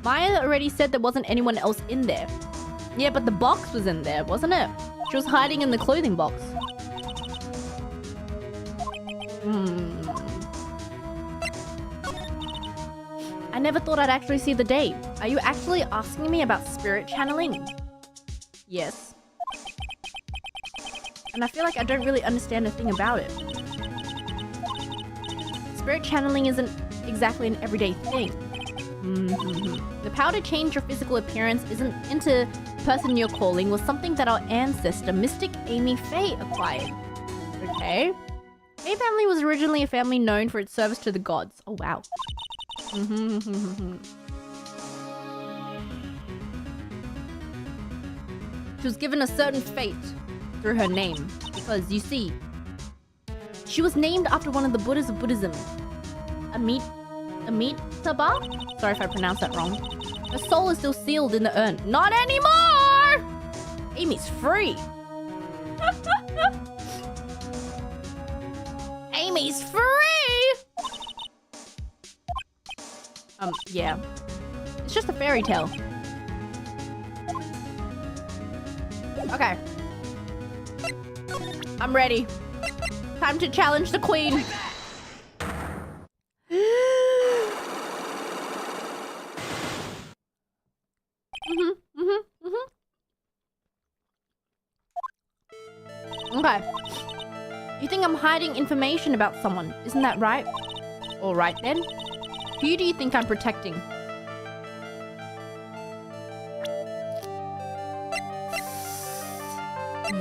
B: Maya already said there wasn't anyone else in there. Yeah, but the box was in there, wasn't it? She was hiding in the clothing box. I never thought I'd actually see the day. Are you actually asking me about spirit channeling? Yes. And I feel like I don't really understand a thing about it. Spirit channeling isn't exactly an everyday thing. The power to change your physical appearance isn't into the person you're calling was something that our ancestor, Mystic Amy Faye, acquired. Okay. Faye family was originally a family known for its service to the gods. Oh, wow. She was given a certain fate through her name because, you see, she was named after one of the Buddhas of Buddhism. Amitabha? Sorry if I pronounced that wrong. Her soul is still sealed in the urn. Not anymore! Amy's free. Amy's free! Yeah. It's just a fairy tale. Okay. I'm ready. Time to challenge the queen. Okay. You think I'm hiding information about someone, isn't that right? Alright then. Who do you think I'm protecting?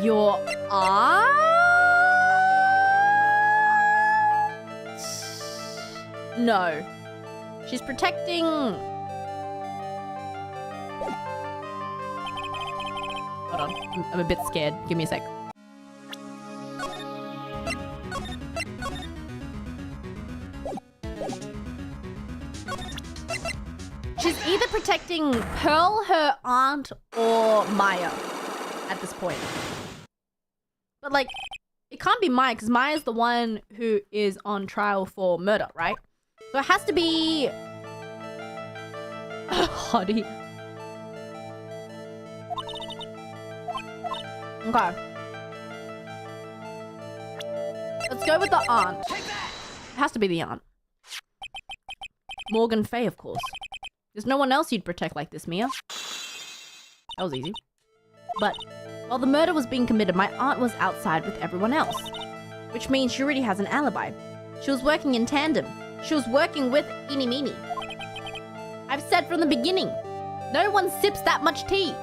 B: Your aunt? No. She's protecting... Hold on. I'm a bit scared. Give me a sec. She's either protecting Pearl, her aunt, or Maya at this point. But, like, it can't be Maya, because Maya's the one who is on trial for murder, right? So it has to be... Hottie. Okay. Let's go with the aunt. It has to be the aunt. Morgan Faye, of course. There's no one else you'd protect like this, Mia. That was easy. But while the murder was being committed, my aunt was outside with everyone else. Which means she already has an alibi. She was working in tandem. She was working with Eeny Meeny. I've said from the beginning, no one sips that much tea.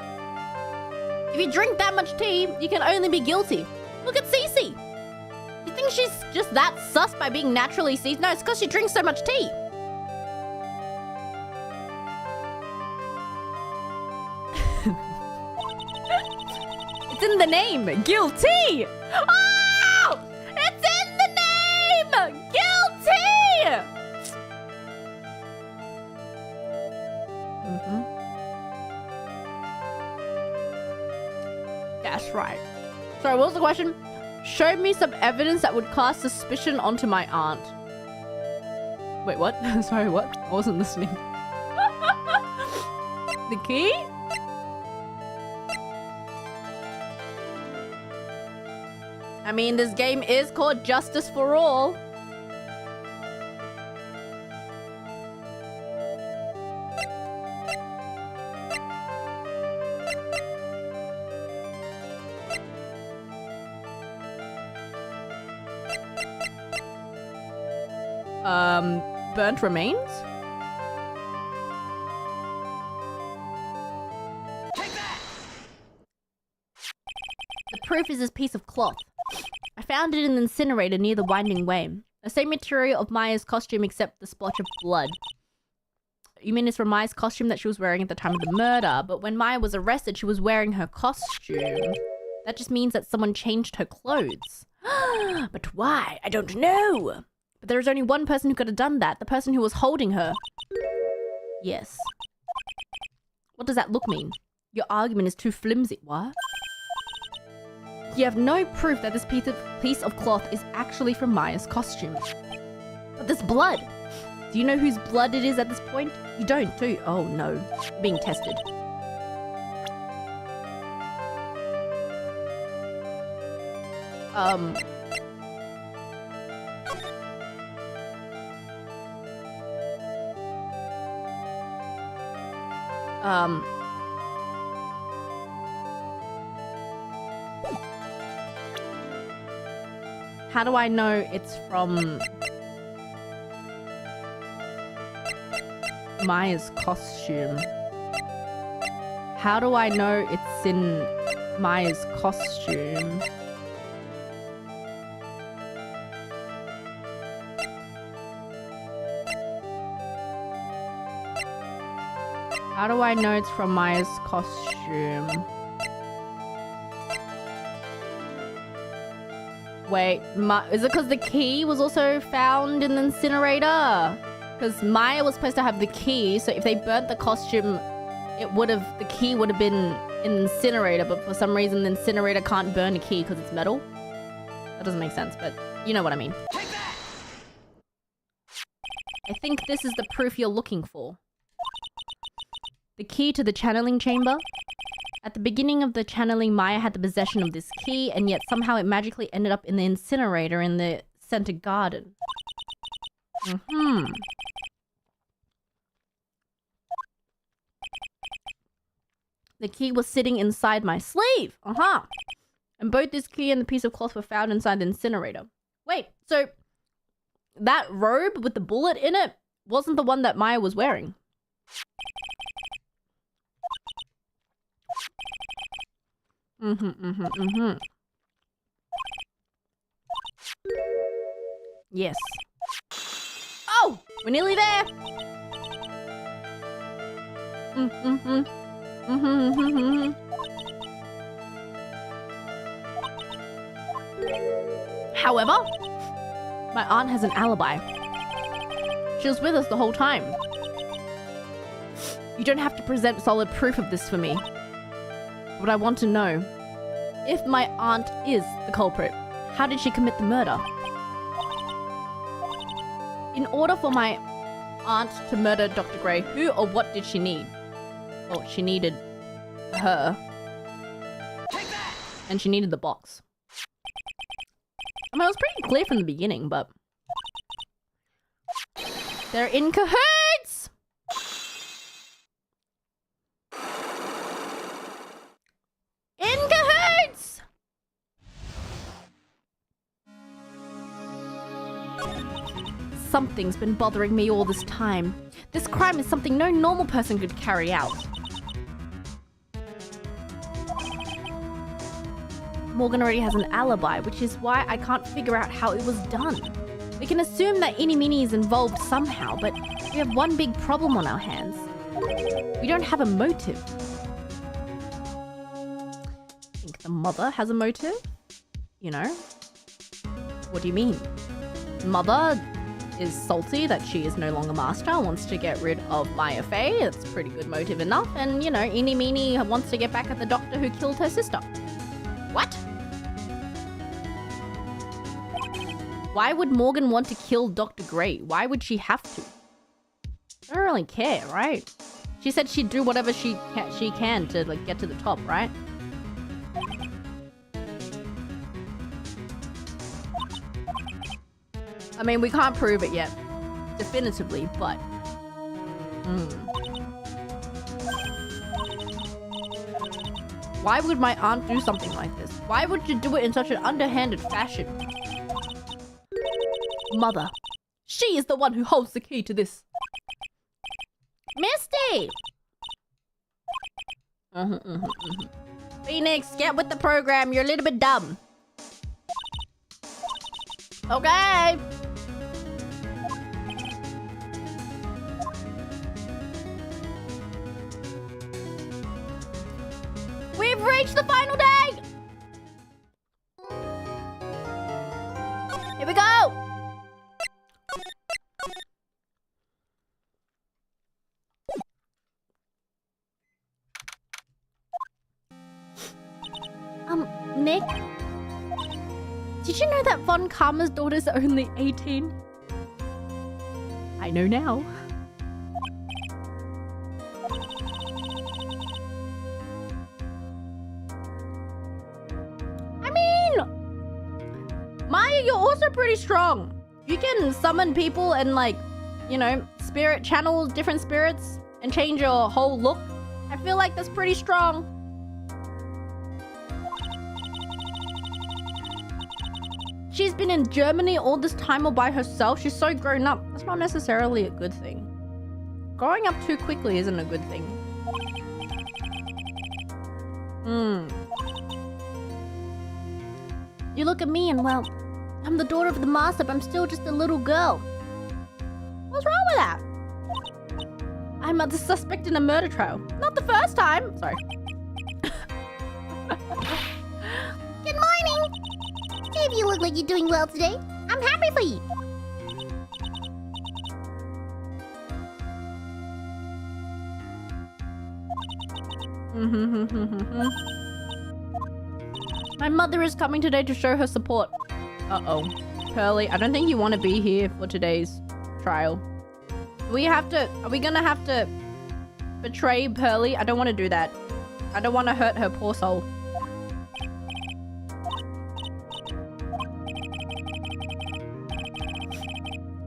B: If you drink that much tea, you can only be guilty. Look at Cece. You think she's just that sus by being naturally Cece? No, it's because she drinks so much tea. It's in the name. Guilty. Oh! It's in the name. Guilty. That's right. Sorry, what was the question? Show me some evidence that would cast suspicion onto my aunt. Wait, what? Sorry, what? I wasn't listening. The key? I mean, this game is called Justice for All. Burnt remains?
C: Take that!
B: The proof is this piece of cloth. I found it in an incinerator near the winding way. The same material of Maya's costume except the splotch of blood. You mean it's from Maya's costume that she was wearing at the time of the murder, but when Maya was arrested, she was wearing her costume. That just means that someone changed her clothes. But why? I don't know. But there is only one person who could have done that, the person who was holding her. Yes. What does that look mean? Your argument is too flimsy. What? You have no proof that this piece of cloth is actually from Maya's costume. But this blood. Do you know whose blood it is at this point? You don't, do you? Oh no. Being tested. How do I know it's from Maya's costume? How do I know it's in Maya's costume? How do I know it's from Maya's costume? Wait, is it because the key was also found in the incinerator? Because Maya was supposed to have the key, so if they burnt the costume, the key would have been in the incinerator, but for some reason the incinerator can't burn a key because it's metal. That doesn't make sense, but you know what I mean.
C: Take that!
B: I think this is the proof you're looking for. The key to the channeling chamber. At the beginning of the channeling, Maya had the possession of this key, and yet somehow it magically ended up in the incinerator in the center garden. The key was sitting inside my sleeve. And both this key and the piece of cloth were found inside the incinerator. Wait, so that robe with the bullet in it wasn't the one that Maya was wearing. Yes. Oh, we're nearly there. However, my aunt has an alibi. She was with us the whole time. You don't have to present solid proof of this for me. But I want to know, if my aunt is the culprit, how did she commit the murder? In order for my aunt to murder Dr. Gray, who or what did she need? Well, she needed her.
C: Take that!
B: And she needed the box. I mean, it was pretty clear from the beginning, but... they're in cahoots! In cahoots! Something's been bothering me all this time. This crime is something no normal person could carry out. Morgan already has an alibi, which is why I can't figure out how it was done. We can assume that Inimini is involved somehow, but we have one big problem on our hands. We don't have a motive. I think the mother has a motive? You know? What do you mean? Mother is salty that she is no longer master, wants to get rid of Maya Fey. That's a pretty good motive enough. And, you know, Inimini wants to get back at the doctor who killed her sister. What? Why would Morgan want to kill Dr. Gray? Why would she have to? I don't really care, right? She said she'd do whatever she can to like get to the top, right? I mean, we can't prove it yet, definitively, but... Why would my aunt do something like this? Why would you do it in such an underhanded fashion? Mother. She is the one who holds the key to this.
A: Misty!
B: Phoenix, get with the program. You're a little bit dumb. Okay. We've reached the final day. Here we go. Nick, did you know that Von Karma's daughter's only 18? I know now. I mean, Maya, you're also pretty strong. You can summon people and like, you know, spirit channel different spirits and change your whole look. I feel like that's pretty strong. She's been in Germany all this time all by herself. She's so grown up. That's not necessarily a good thing. Growing up too quickly isn't a good thing.
A: You look at me and, well, I'm the daughter of the master, but I'm still just a little girl.
B: What's wrong with that? I'm the suspect in a murder trial. Not the first time. Sorry.
A: Good morning! Dave, you look like you're doing well today. I'm happy for you.
B: My mother is coming today to show her support. Uh-oh. Pearly, I don't think you want to be here for today's trial. Are we gonna have to betray Pearly? I don't want to do that. I don't want to hurt her poor soul.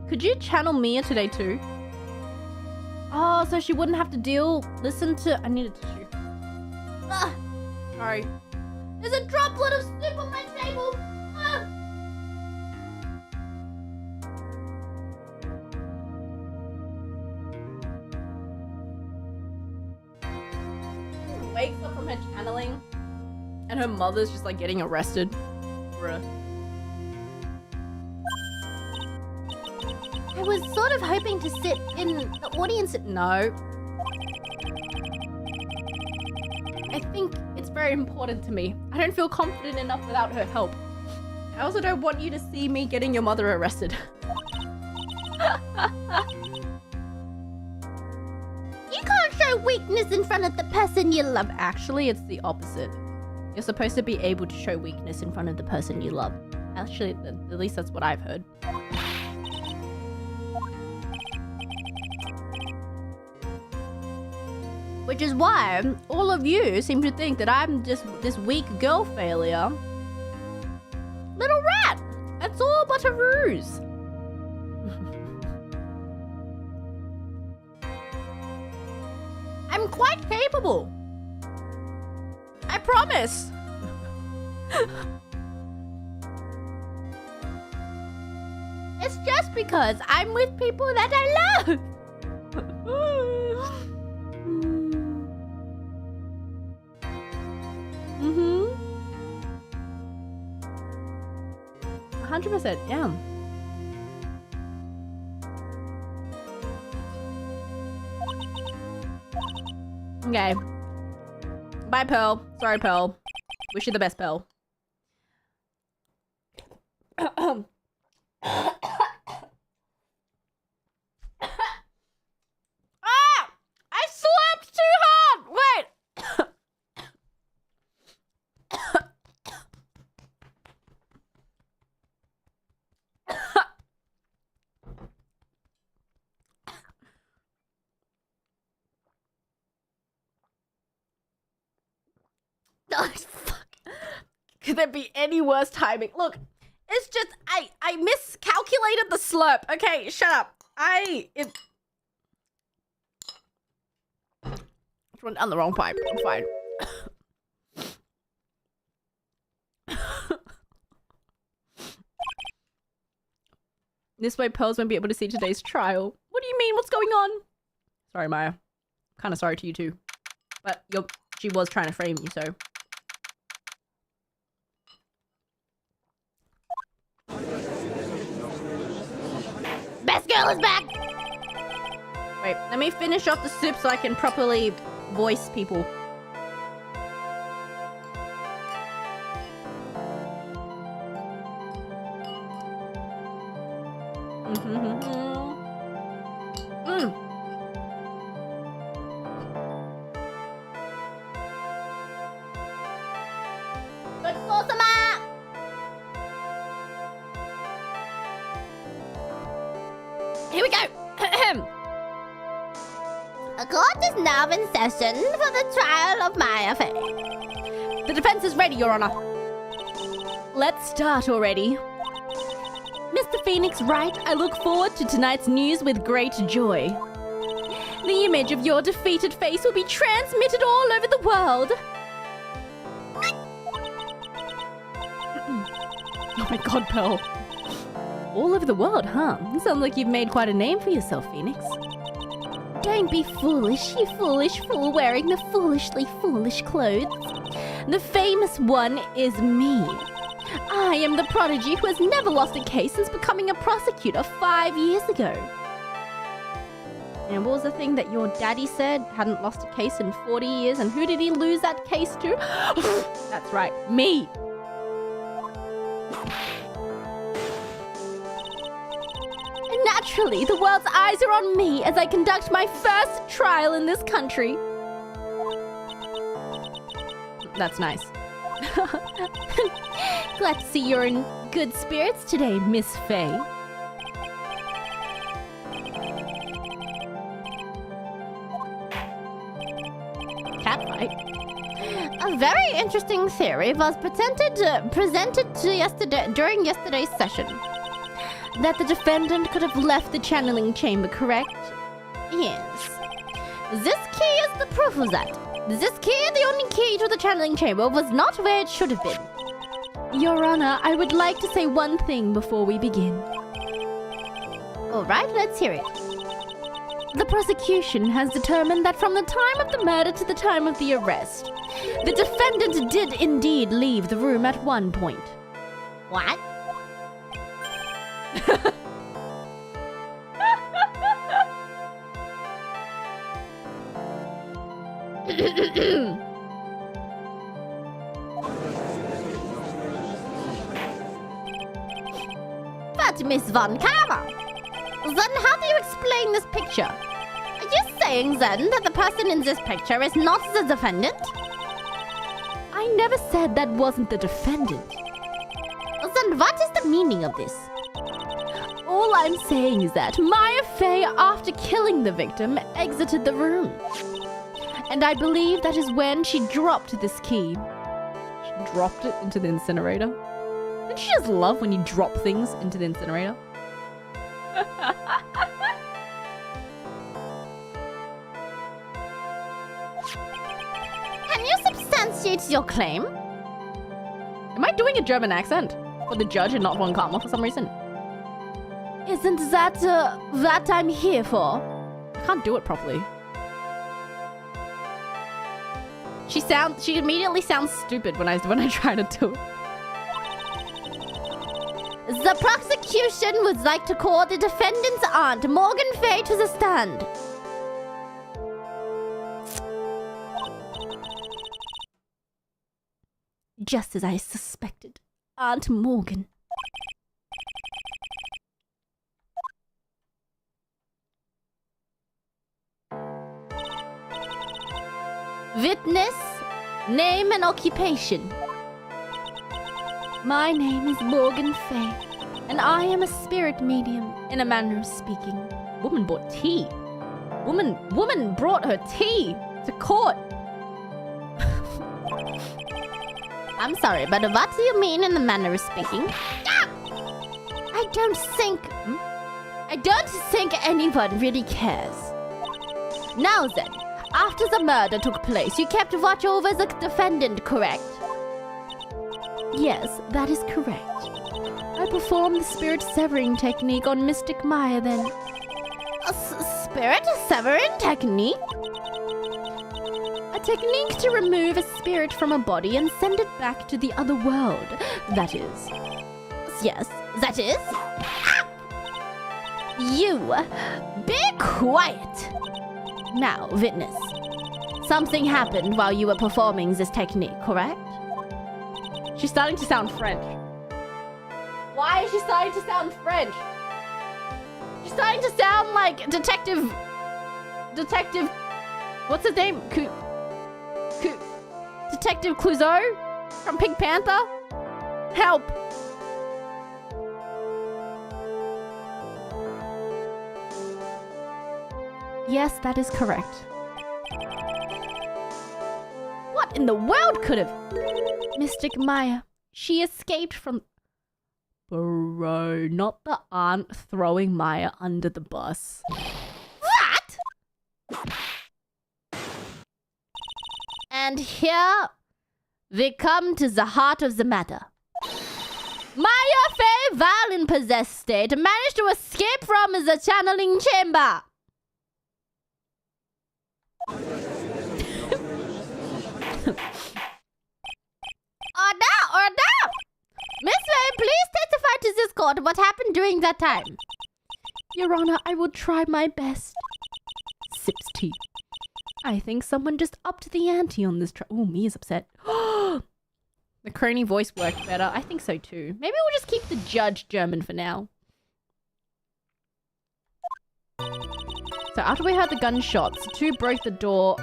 B: Could you channel Mia today too? Oh, so she wouldn't have to listen to... I need a tissue. Ugh. Sorry. There's a droplet of soup on my table. Ugh. Wakes up from her channeling and her mother's just like getting arrested. Bruh.
A: I was sort of hoping to sit in the audience.
B: No. I think it's very important to me. I don't feel confident enough without her help. I also don't want you to see me getting your mother arrested.
A: You can't show weakness in front of the person you love.
B: Actually, it's the opposite. You're supposed to be able to show weakness in front of the person you love. Actually, at least that's what I've heard. Which is why all of you seem to think that I'm just this weak girl failure. Little rat! It's all but a ruse. I'm quite capable. I promise. It's just because I'm with people that I love. 100%, yeah. Okay. Bye, Pearl. Sorry, Pearl. Wish you the best, Pearl. I slept too hard! Wait! Could there be any worse timing? Look, it's just I miscalculated the slurp. Okay, shut up. It went down the wrong pipe. I'm fine. This way Pearls won't be able to see today's trial. What do you mean? What's going on? Sorry, Maya. Kind of sorry to you too. But she was trying to frame you, so.
A: Best girl is back!
B: Wait, let me finish off the soup so I can properly voice people.
A: Good sauce,
B: Here we go!
A: A court is now in session for the trial of Maya Fey.
B: The defense is ready, Your Honor. Let's start already. Mr. Phoenix Wright, I look forward to tonight's news with great joy. The image of your defeated face will be transmitted all over the world. Oh my god, Pearl. All over the world, huh? Sounds like you've made quite a name for yourself, Phoenix. Don't be foolish, you foolish fool wearing the foolishly foolish clothes. The famous one is me. I am the prodigy who has never lost a case since becoming a prosecutor 5 years ago. And what was the thing that your daddy said? Hadn't lost a case in 40 years, and who did he lose that case to? That's right, me. Naturally, the world's eyes are on me as I conduct my first trial in this country. That's nice. Glad to see you're in good spirits today, Miss Fey. Catfight.
A: A very interesting theory was presented during yesterday's session.
B: That the defendant could have left the channeling chamber, correct?
A: Yes. This key is the proof of that. This key, the only key to the channeling chamber, was not where it should have been.
B: Your Honor, I would like to say one thing before we begin.
A: Alright, let's hear it.
B: The prosecution has determined that from the time of the murder to the time of the arrest, the defendant did indeed leave the room at one point.
A: What? But Miss Von Karma, then how do you explain this picture? Are you saying then that the person in this picture is not the defendant?
B: I never said that wasn't the defendant.
A: Then what is the meaning of this?
B: All I'm saying is that Maya Fey, after killing the victim, exited the room. And I believe that is when she dropped this key. She dropped it into the incinerator. Don't you just love when you drop things into the incinerator?
A: Can you substantiate your claim?
B: Am I doing a German accent for the judge and not Von Karma for some reason? Isn't that what I'm here for? I can't do it properly. She immediately sounds stupid when I try to do it.
A: The prosecution would like to call the defendant's aunt, Morgan Fey, to the stand.
B: Just as I suspected. Aunt Morgan.
A: Witness, name and occupation.
B: My name is Morgan Fey, and I am a spirit medium, in a manner of speaking. Woman brought tea. Woman brought her tea to court. I'm sorry, but what do you mean in the manner of speaking? Ah! I don't think anyone really cares. Now then, after the murder took place, you kept watch over the defendant, correct? Yes, that is correct. I performed the spirit severing technique on Mystic Maya then. A spirit severing technique? A technique to remove a spirit from a body and send it back to the other world. That is. Yes, that is. Ah! You, be quiet. Now, witness. Something happened while you were performing this technique, correct? She's starting to sound French. Why is she starting to sound French? She's starting to sound like Detective... What's his name? Detective Clouseau? From Pink Panther? Help! Yes, that is correct. What in the world could have... Mystic Maya. She escaped from... Bro, not the aunt throwing Maya under the bus. What? And here we come to the heart of the matter. Maya Fey Val in possessed state managed to escape from the channeling chamber. Order! Miss Ray, please testify to this court what happened during that time. Your Honor, I will try my best. Sips tea. I think someone just upped the ante on this trial. Oh, Mia's upset. The crony voice worked better. I think so too. Maybe we'll just keep the judge German for now. So after we heard the gunshots, two broke the door,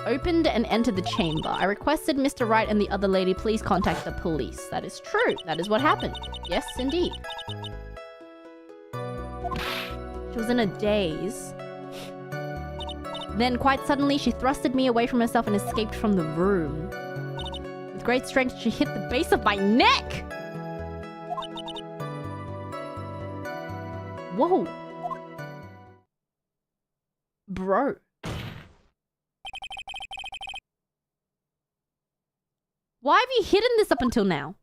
B: opened and entered the chamber. I requested Mr. Wright and the other lady please contact the police. That is true. That is what happened. Yes, indeed. She was in a daze. Then, quite suddenly, she thrusted me away from herself and escaped from the room. With great strength, she hit the base of my neck! Whoa. Bro. Why have you hidden this up until now?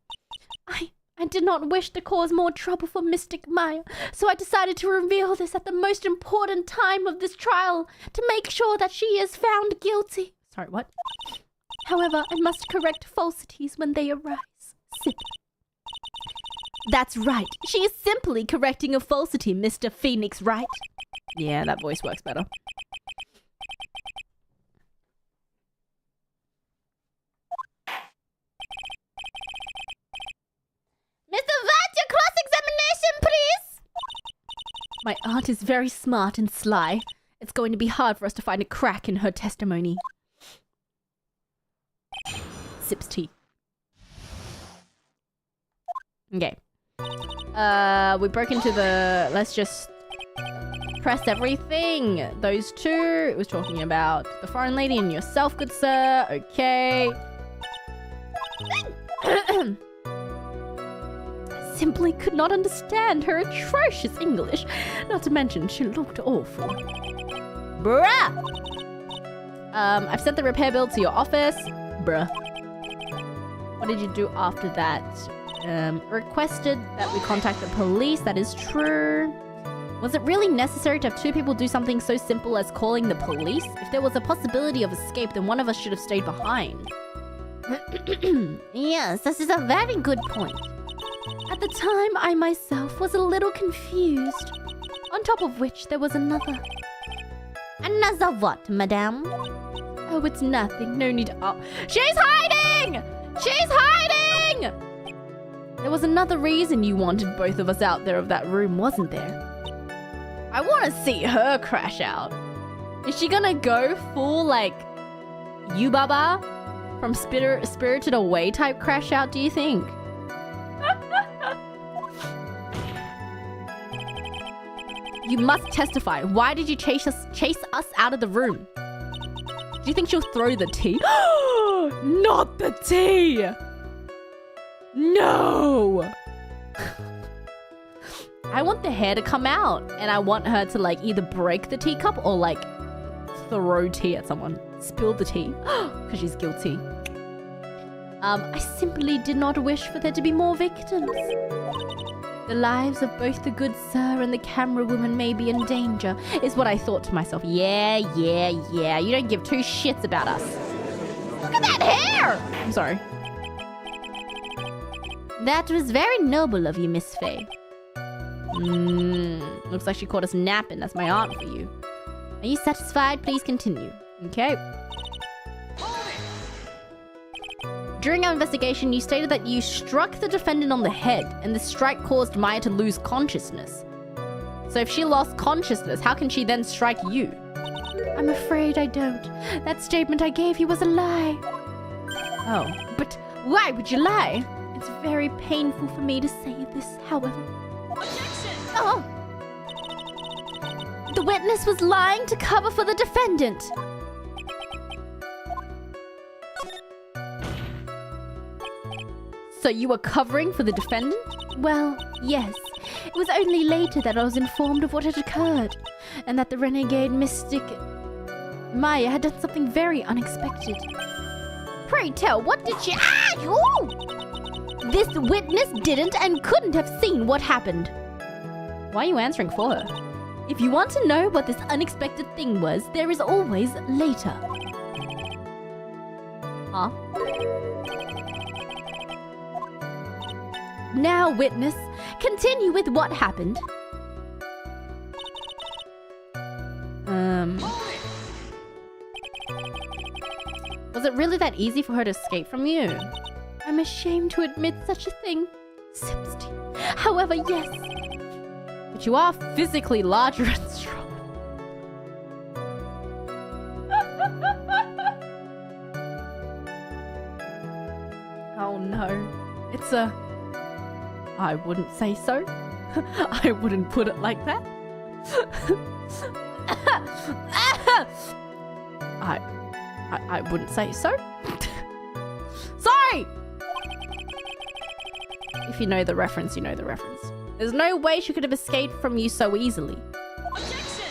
B: I did not wish to cause more trouble for Mystic Maya, so I decided to reveal this at the most important time of this trial to make sure that she is found guilty. Sorry, what? However, I must correct falsities when they arise. Sip. That's right. She is simply correcting a falsity, Mr. Phoenix Wright. Yeah, that voice works better. Mr. Wright, your cross-examination, please! My aunt is very smart and sly. It's going to be hard for us to find a crack in her testimony. Sips tea. Okay. We broke into the... Let's just press everything. Those two. It was talking about the foreign lady and yourself, good sir. Okay. Simply could not understand her atrocious English. Not to mention, she looked awful. Bruh! I've sent the repair bill to your office. Bruh. What did you do after that? Requested that we contact the police. That is true. Was it really necessary to have two people do something so simple as calling the police? If there was a possibility of escape, then one of us should have stayed behind. Yes, this is a very good point. At the time, I myself was a little confused. On top of which, there was another. Another what, madame? Oh, it's nothing. No need to... Oh. She's hiding! She's hiding! There was another reason you wanted both of us out there of that room, wasn't there? I want to see her crash out. Is she gonna go full, like, Yubaba? From Spirited Away type crash out, do you think? You must testify. Why did you chase us out of the room? Do you think she'll throw the tea? Not the tea! No! I want the hair to come out, and I want her to like either break the teacup or like throw tea at someone. Spill the tea, because she's guilty. I simply did not wish for there to be more victims. The lives of both the good sir and the camera woman may be in danger, is what I thought to myself. Yeah. You don't give two shits about us. Look at that hair! I'm sorry. That was very noble of you, Miss Faye. Looks like she caught us napping. That's my aunt for you. Are you satisfied? Please continue. Okay. During our investigation, you stated that you struck the defendant on the head, and the strike caused Maya to lose consciousness. So if she lost consciousness, how can she then strike you? I'm afraid I don't. That statement I gave you was a lie. Oh, but why would you lie? It's very painful for me to say this, however.
C: Objection!
B: Oh! The witness was lying to cover for the defendant. So you were covering for the defendant? Well, yes. It was only later that I was informed of what had occurred, and that the renegade mystic Maya had done something very unexpected. Pray tell, what did she— This witness didn't and couldn't have seen what happened. Why are you answering for her? If you want to know what this unexpected thing was, there is always later. Huh? Now, witness, continue with what happened. Was it really that easy for her to escape from you? I'm ashamed to admit such a thing, Sipsty. However, yes. But you are physically larger and strong. Oh no. It's a... I wouldn't say so. I wouldn't put it like that. I wouldn't say so. Sorry! If you know the reference, you know the reference. There's no way she could have escaped from you so easily.
C: Objection!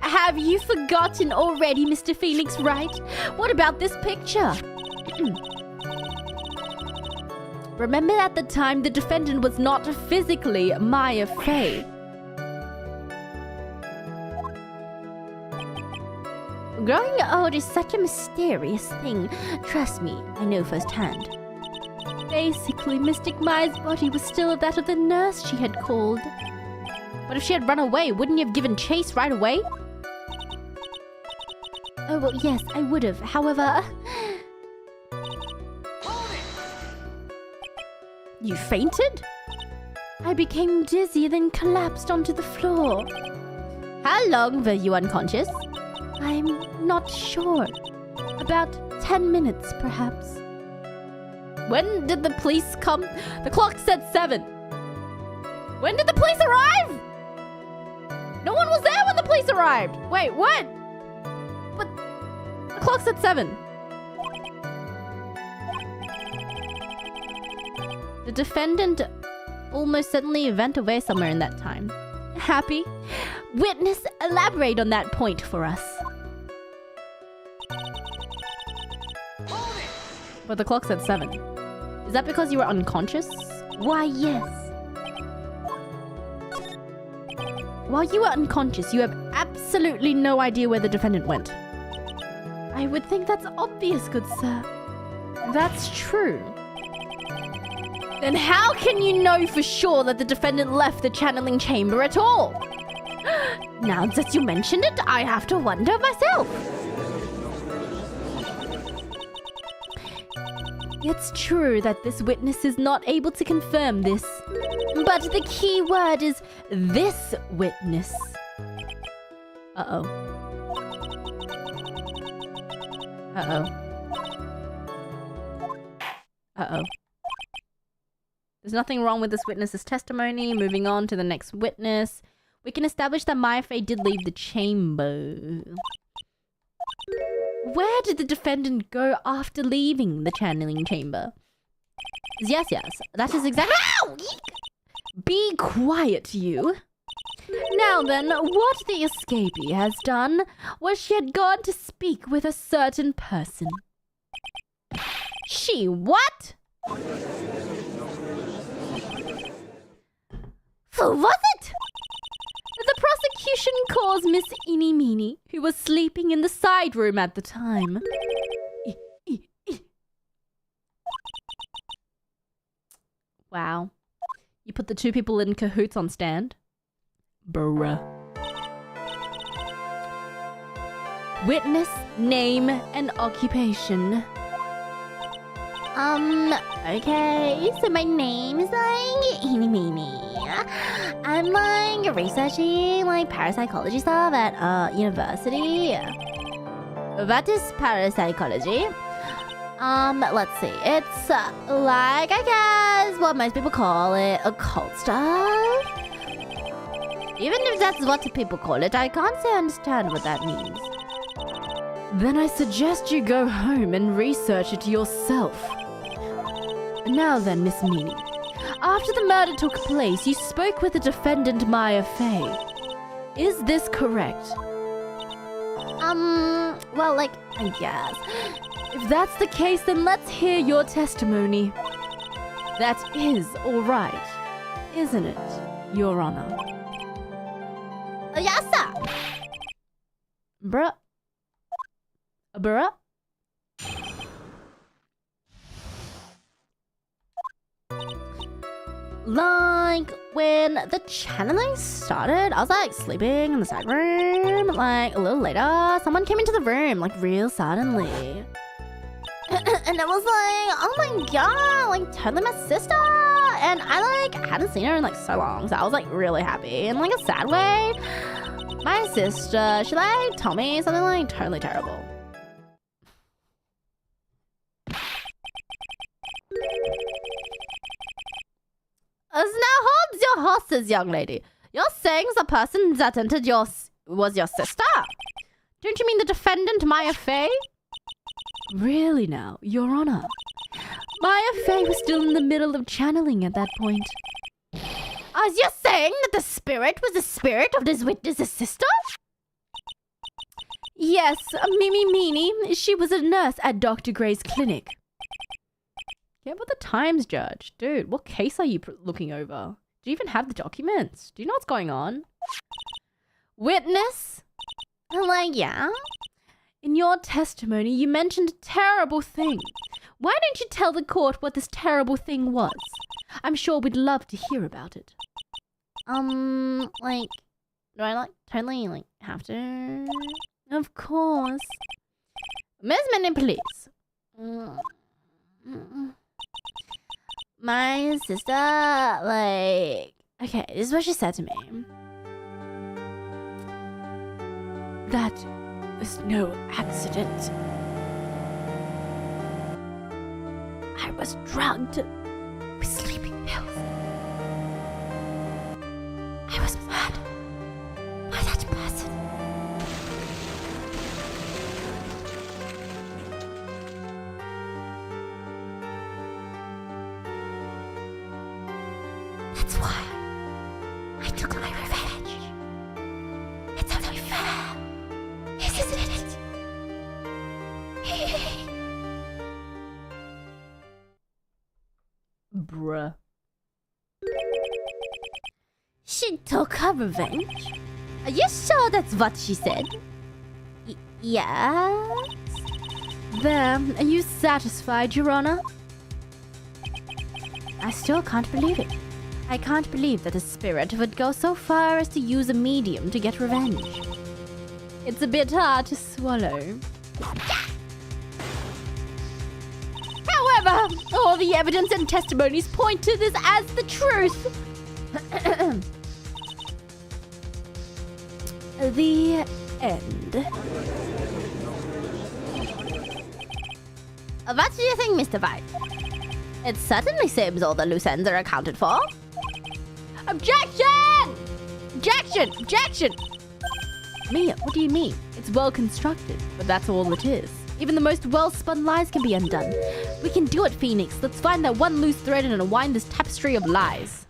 B: Have you forgotten already, Mr. Phoenix Wright? What about this picture? Remember at the time the defendant was not physically Maya Fey. Growing old is such a mysterious thing. Trust me, I know firsthand. Basically, Mystic Maya's body was still that of the nurse she had called. But if she had run away, wouldn't you have given chase right away? Oh, well, yes, I would have. However... You fainted? I became dizzy, then collapsed onto the floor. How long were you unconscious? I'm not sure. About 10 minutes, perhaps. When did the police come? The clock said 7. When did the police arrive? No one was there when the police arrived. Wait, what? But the clock said 7. The defendant almost suddenly went away somewhere in that time. Happy? Witness, elaborate on that point for us. But the clock said 7. Is that because you were unconscious? Why, yes. While you were unconscious, you have absolutely no idea where the defendant went. I would think that's obvious, good sir. That's true. Then how can you know for sure that the defendant left the channeling chamber at all? Now that you mentioned it, I have to wonder myself. It's true that this witness is not able to confirm this, but the key word is this witness. Uh-oh. Uh-oh. Uh-oh. There's nothing wrong with this witness's testimony. Moving on to the next witness. We can establish that Maya Fey did leave the chamber. Where did the defendant go after leaving the channeling chamber? Yes, that is exactly... Ow! Be quiet, you. Now then, what the escapee has done was she had gone to speak with a certain person. She what?
A: Who was it?
B: The prosecution calls Miss Eeny Meeny, who was sleeping in the side room at the time. Wow. You put the two people in cahoots on stand? Bruh. Witness, name, and occupation.
A: Okay, so my name is like Eeny Meeny. I'm like researching like parapsychology stuff at university.
B: What is parapsychology?
A: Let's see. It's like I guess what most people call it occult stuff. Even if that's what people call it, I can't say I understand what that means.
B: Then I suggest you go home and research it yourself. Now then, Miss Meany. After the murder took place, you spoke with the defendant Maya Fey. Is this correct?
A: Well, like, I guess.
B: If that's the case, then let's hear your testimony. That is all right, isn't it, Your Honor?
A: Yes, sir.
B: Bruh. Bruh?
A: Like, when the channeling started, I was like sleeping in the side room. Like, a little later, someone came into the room, like, real suddenly. And it was like, oh my god, like, totally my sister. And I, like, hadn't seen her in, like, so long. So I was, like, really happy in, like, a sad way. My sister, she, like, told me something, like, totally terrible.
B: Now hold your horses, young lady. You're saying the person that entered was your sister? Don't you mean the defendant, Maya Fey? Really now, Your Honor. Maya Fey was still in the middle of channeling at that point.
A: Are you saying that the spirit was the spirit of this witness's sister?
B: Yes, Mimi Meany. She was a nurse at Dr. Gray's clinic. Get with the times, Judge. Dude, what case are you looking over? Do you even have the documents? Do you know what's going on? Witness?
A: I'm like, yeah.
B: In your testimony, you mentioned a terrible thing. Why don't you tell the court what this terrible thing was? I'm sure we'd love to hear about it.
A: Like, do I, like, totally, like, have to?
B: Of course. Miss Minnie, please.
A: My sister, like... Okay, this is what she said to me.
B: That was no accident. I was drugged with sleeping pills. I was murdered by that person.
A: That's why I took my revenge. It's only fair, isn't it?
B: Bruh.
A: She took her revenge?
B: Are you sure that's what she said?
A: Yes.
B: There, are you satisfied, Your Honor?
A: I still can't believe it.
B: I can't believe that a spirit would go so far as to use a medium to get revenge. It's a bit hard to swallow. However, all the evidence and testimonies point to this as the truth. The end.
A: What do you think, Mr. Wright? It certainly seems all the loose ends are accounted for.
B: Objection! Objection! Objection! Mia, what do you mean? It's well constructed, but that's all it is. Even the most well-spun lies can be undone. We can do it, Phoenix. Let's find that one loose thread and unwind this tapestry of lies.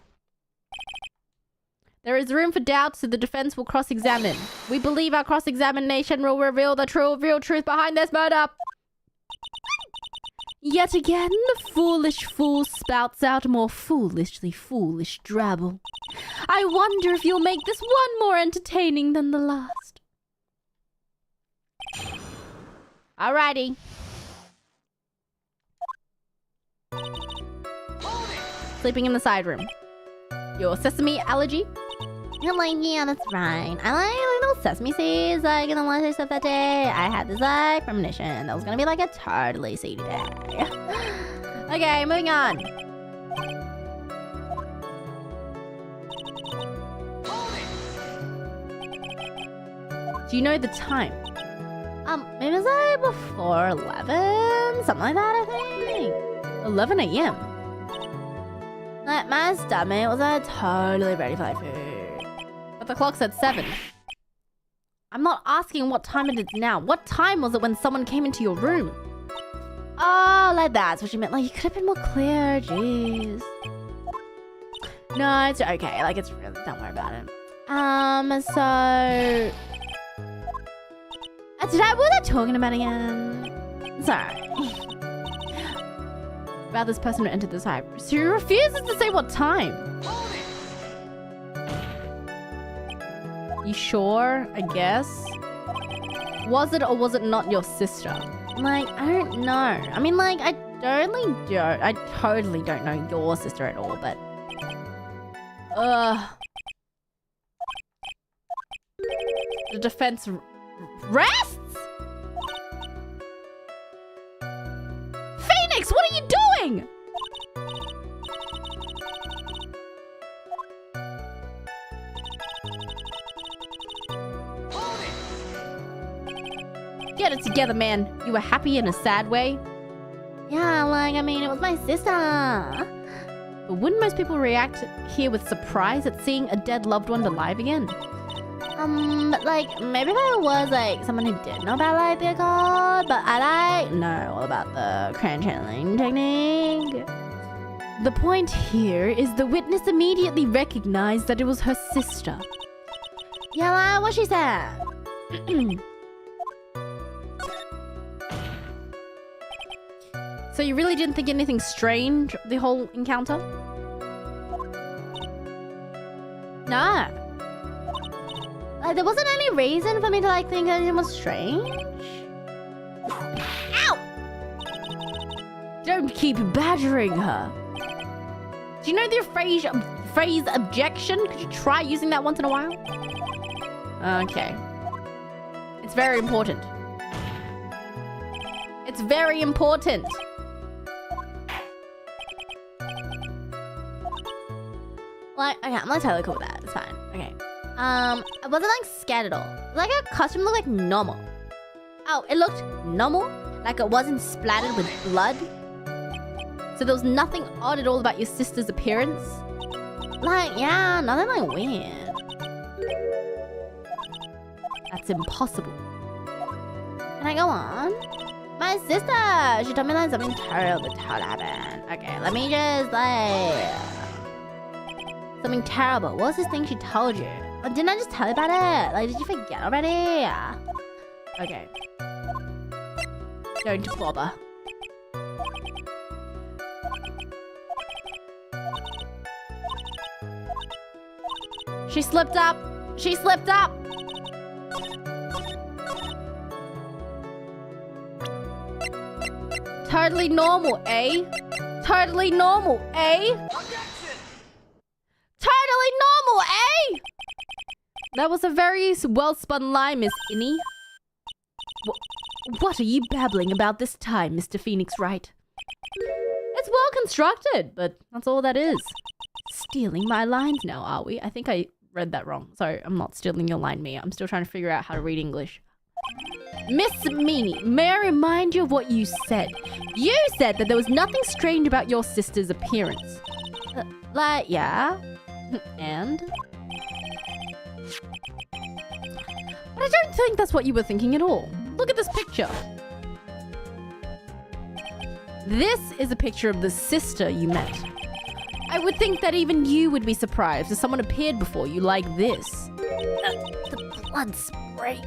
B: There is room for doubt, so the defense will cross-examine. We believe our cross-examination will reveal the real truth behind this murder. Yet again, the foolish fool spouts out more foolishly foolish drabble. I wonder if you'll make this one more entertaining than the last. Alrighty. Sleeping in the side room. Your sesame allergy?
A: I'm like, yeah, that's right. I like little sesame seeds, like, in the laundry stuff that day. I had this, like, premonition that was gonna be, like, a totally seedy day.
B: Okay, moving on. Do you know the time?
A: Maybe it was, like, before 11? Something like that, I think.
B: 11 a.m.
A: Like, my stomach was, like, totally ready for, like, food.
B: But the clock said 7. I'm not asking what time it is now. What time was it when someone came into your room?
A: Oh, like that's what you meant. Like, you could have been more clear. Jeez.
B: No, it's okay. Like, it's really... Don't worry about it.
A: So... What was I talking about again? Sorry.
B: About this person who entered this hive. She refuses to say what time. You sure? I guess. Was it or was it not your sister?
A: Like, I don't know. I mean, like, I totally don't know your sister at all, but...
B: The defense rests? Phoenix, what are you doing? Get it together, man. You were happy in a sad way?
A: Yeah, like, I mean, it was my sister.
B: But wouldn't most people react here with surprise at seeing a dead loved one alive again?
A: But, like, maybe there was, like, someone who did know about, like, the occult, but I, like, know all about the crane channeling technique.
B: The point here is the witness immediately recognized that it was her sister.
A: Yeah, like, what she said.
B: So you really didn't think anything strange, the whole encounter?
A: Nah. Like, there wasn't any reason for me to, like, think anything was strange. Ow!
B: Don't keep badgering her. Do you know the phrase objection? Could you try using that once in a while? Okay. It's very important. It's very important.
A: Like, okay, I'm not totally cool with that. It's fine. Okay. I wasn't, like, scared at all. Like, her costume looked, like, normal. Oh, it looked normal? Like it wasn't splattered with blood?
B: So there was nothing odd at all about your sister's appearance?
A: Like, yeah, nothing, like, weird.
B: That's impossible.
A: Can I go on? My sister! She told me, like, something terrible happened. Okay, let me just, like... Something terrible. What was this thing she told you? Oh, didn't I just tell you about it? Like, did you forget already?
B: Okay. Don't bother. She slipped up! She slipped up! Totally normal, eh? Totally normal, eh?
C: Objection!
B: Totally normal, eh? That was a very well-spun lie, Miss Innie. What are you babbling about this time, Mr. Phoenix Wright? It's well constructed, but that's all that is. Stealing my lines now, are we? I think I read that wrong. Sorry, I'm not stealing your line, Mia. I'm still trying to figure out how to read English. Miss Meanie, may I remind you of what you said? You said that there was nothing strange about your sister's appearance.
A: Like, yeah.
B: And? But I don't think that's what you were thinking at all. Look at this picture. This is a picture of the sister you met. I would think that even you would be surprised if someone appeared before you like this.
A: The blood spray.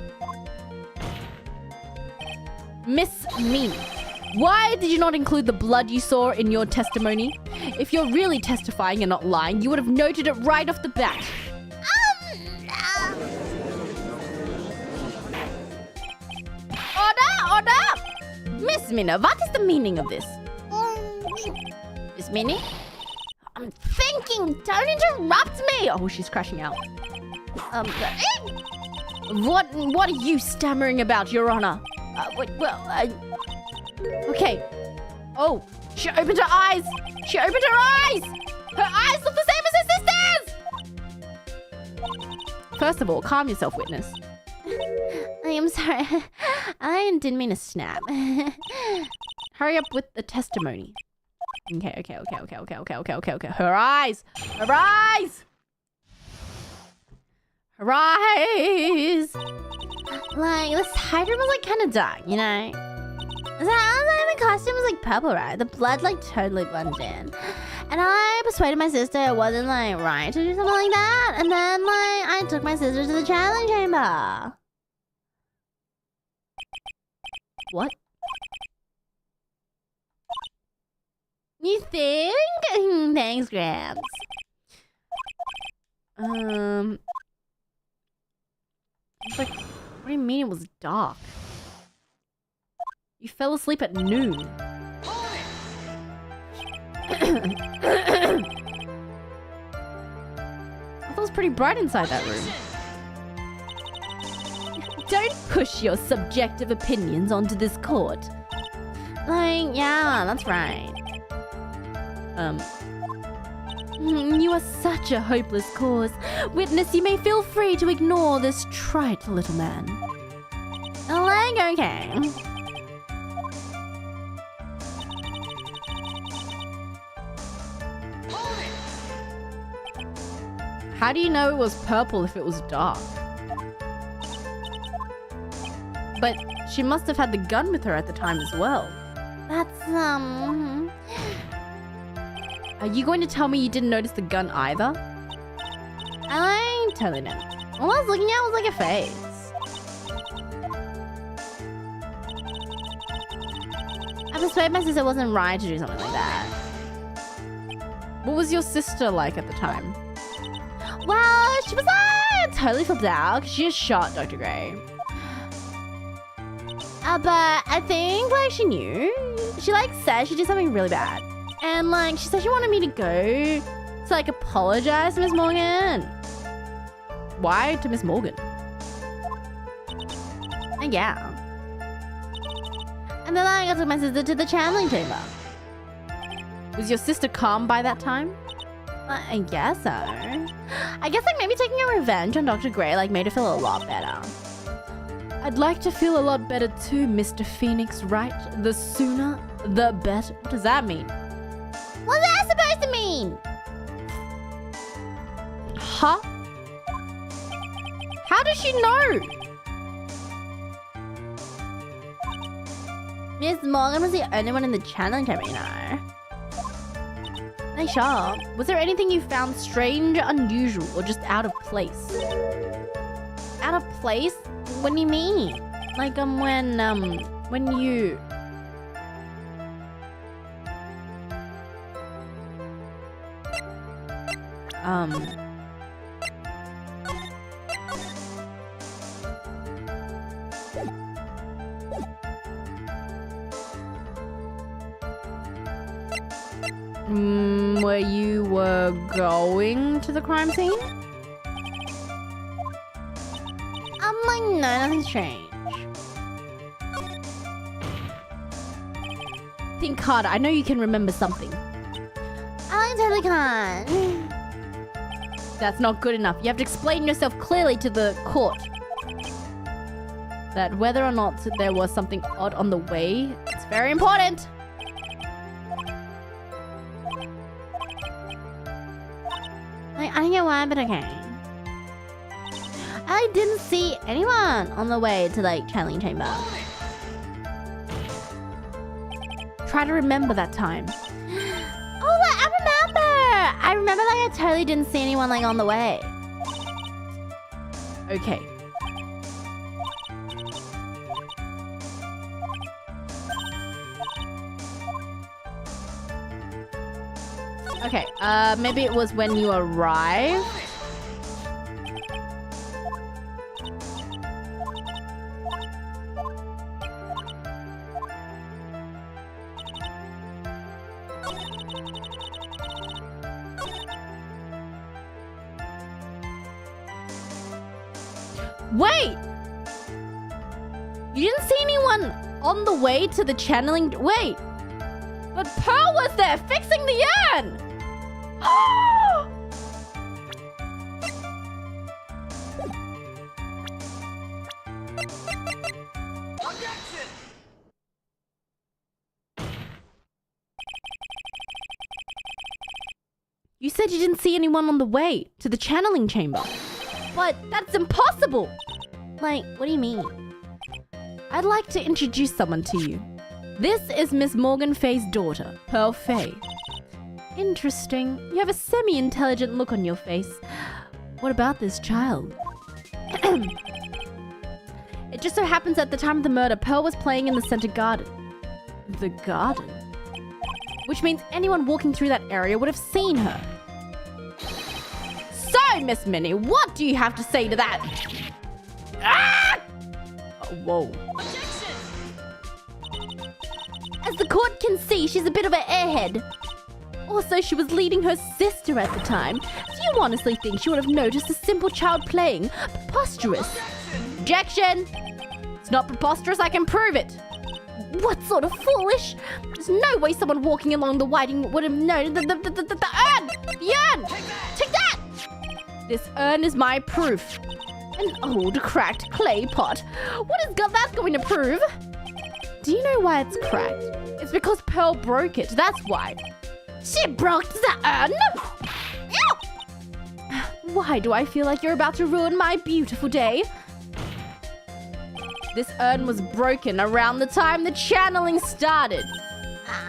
B: Miss Mimi, why did you not include the blood you saw in your testimony? If you're really testifying and not lying, you would have noted it right off the bat. Order! Miss Minna, what is the meaning of this? Miss Minnie? I'm thinking, don't interrupt me! Oh, she's crashing out. What are you stammering about, Your Honor? Okay. Oh, she opened her eyes! She opened her eyes! Her eyes look the same as her sister's! First of all, calm yourself, witness.
A: I am sorry. I didn't mean to snap.
B: Hurry up with the testimony. Okay. Her eyes! Her eyes! Her eyes!
A: Like, this hide room was like kind of dark, you know? The costume was like purple, right? The blood like totally blended in. And I persuaded my sister it wasn't like right to do something like that. And then like I took my sister to the challenge chamber.
B: What?
A: You think? Thanks, Gramps.
B: It's like, what do you mean it was dark? You fell asleep at noon. I thought it was pretty bright inside that room. Don't push your subjective opinions onto this court.
A: Like, yeah, that's right.
B: You are such a hopeless cause. Witness, you may feel free to ignore this trite little man.
A: Like, okay.
B: How do you know it was purple if it was dark? But she must have had the gun with her at the time as well.
A: That's,
B: Are you going to tell me you didn't notice the gun either?
A: I totally didn't. All I was looking at was like a face. I persuaded my sister it wasn't right to do something like that.
B: What was your sister like at the time?
A: Well, she was like totally flipped out because she just shot Dr. Gray. But I think like she knew. She like said she did something really bad. And like she said she wanted me to go to like apologize to Miss Morgan.
B: Why to Miss Morgan?
A: And yeah. And then I took my sister to the channeling chamber.
B: Was your sister calm by that time?
A: I guess so. I guess like maybe taking a revenge on Dr. Gray like made her feel a lot better.
B: I'd like to feel a lot better too, Mr. Phoenix Wright. The sooner, the better. What does that mean?
A: What's that supposed to mean?
B: Huh? How does she know?
A: Miss Morgan was the only one in the channeling chamber, you know.
B: Nice job. Was there anything you found strange, unusual, or just out of place?
A: Out of place? What do you mean?
B: Like, when you... where you were going to the crime scene?
A: Like, no, nothing strange.
B: Think harder. I know you can remember something.
A: I totally can't.
B: That's not good enough. You have to explain yourself clearly to the court. That whether or not there was something odd on the way, it's very important.
A: Like, I don't get why, but okay. I didn't see anyone on the way to like channeling chamber.
B: Try to remember that time.
A: Oh, I remember. I remember like I totally didn't see anyone like on the way.
B: Okay. Okay, maybe it was when you arrived. Wait! You didn't see anyone on the way to the channeling... Wait! But Pearl was there fixing the urn! You said you didn't see anyone on the way to the channeling chamber. But that's impossible!
A: Like, what do you mean?
B: I'd like to introduce someone to you. This is Miss Morgan Fay's daughter, Pearl Fay. Interesting. You have a semi-intelligent look on your face. What about this child? It just so happens at the time of the murder, Pearl was playing in the center garden. The garden? Which means anyone walking through that area would have seen her. So, Miss Minnie, what do you have to say to that? Ah! Oh, whoa.
C: Objection!
A: As the court can see, she's a bit of an airhead.
B: Also, she was leading her sister at the time. Do you honestly think she would have noticed a simple child playing? Preposterous. Objection! It's not preposterous, I can prove it. What sort of foolish? There's no way someone walking along the whiting would have known the urn! The urn! Take that! This urn is my proof. An old cracked clay pot. What is that going to prove? Do you know why it's cracked? It's because Pearl broke it, that's why. She broke the urn! Why do I feel like you're about to ruin my beautiful day? This urn was broken around the time the channeling started.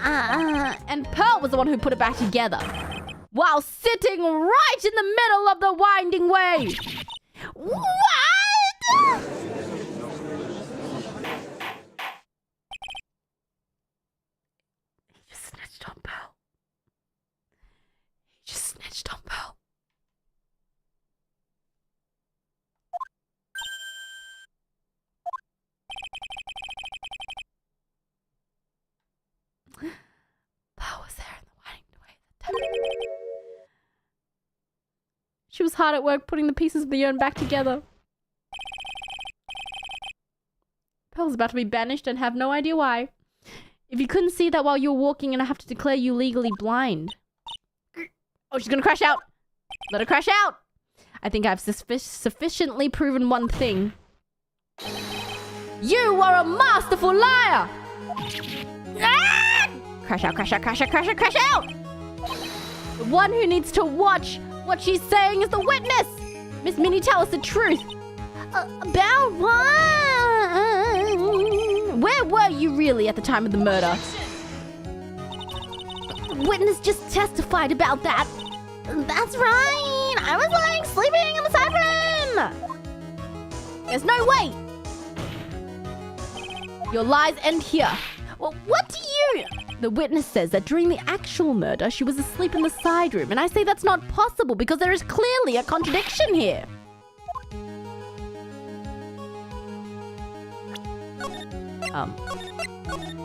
B: And Pearl was the one who put it back together. While sitting right in the middle of the winding way. What? He just snitched on Pearl. He just snitched on Pearl. Pearl was there in the winding way that time. She was hard at work putting the pieces of the urn back together. Pearl's about to be banished and have no idea why. If you couldn't see that while you were walking, and I have to declare you legally blind. Oh, she's gonna crash out. Let her crash out. I think I've sufficiently proven one thing. You are a masterful liar! Ah! Crash out, crash out, crash out, crash out, crash out! The one who needs to watch what she's saying is the witness! Miss Minnie, tell us the truth.
A: About what?
B: Where were you really at the time of the murder?
A: Witness just testified about that. That's right. I was like sleeping in the side room.
B: There's no way! Your lies end here.
A: Well, what do you...
B: The witness says that during the actual murder, she was asleep in the side room, and I say that's not possible because there is clearly a contradiction here.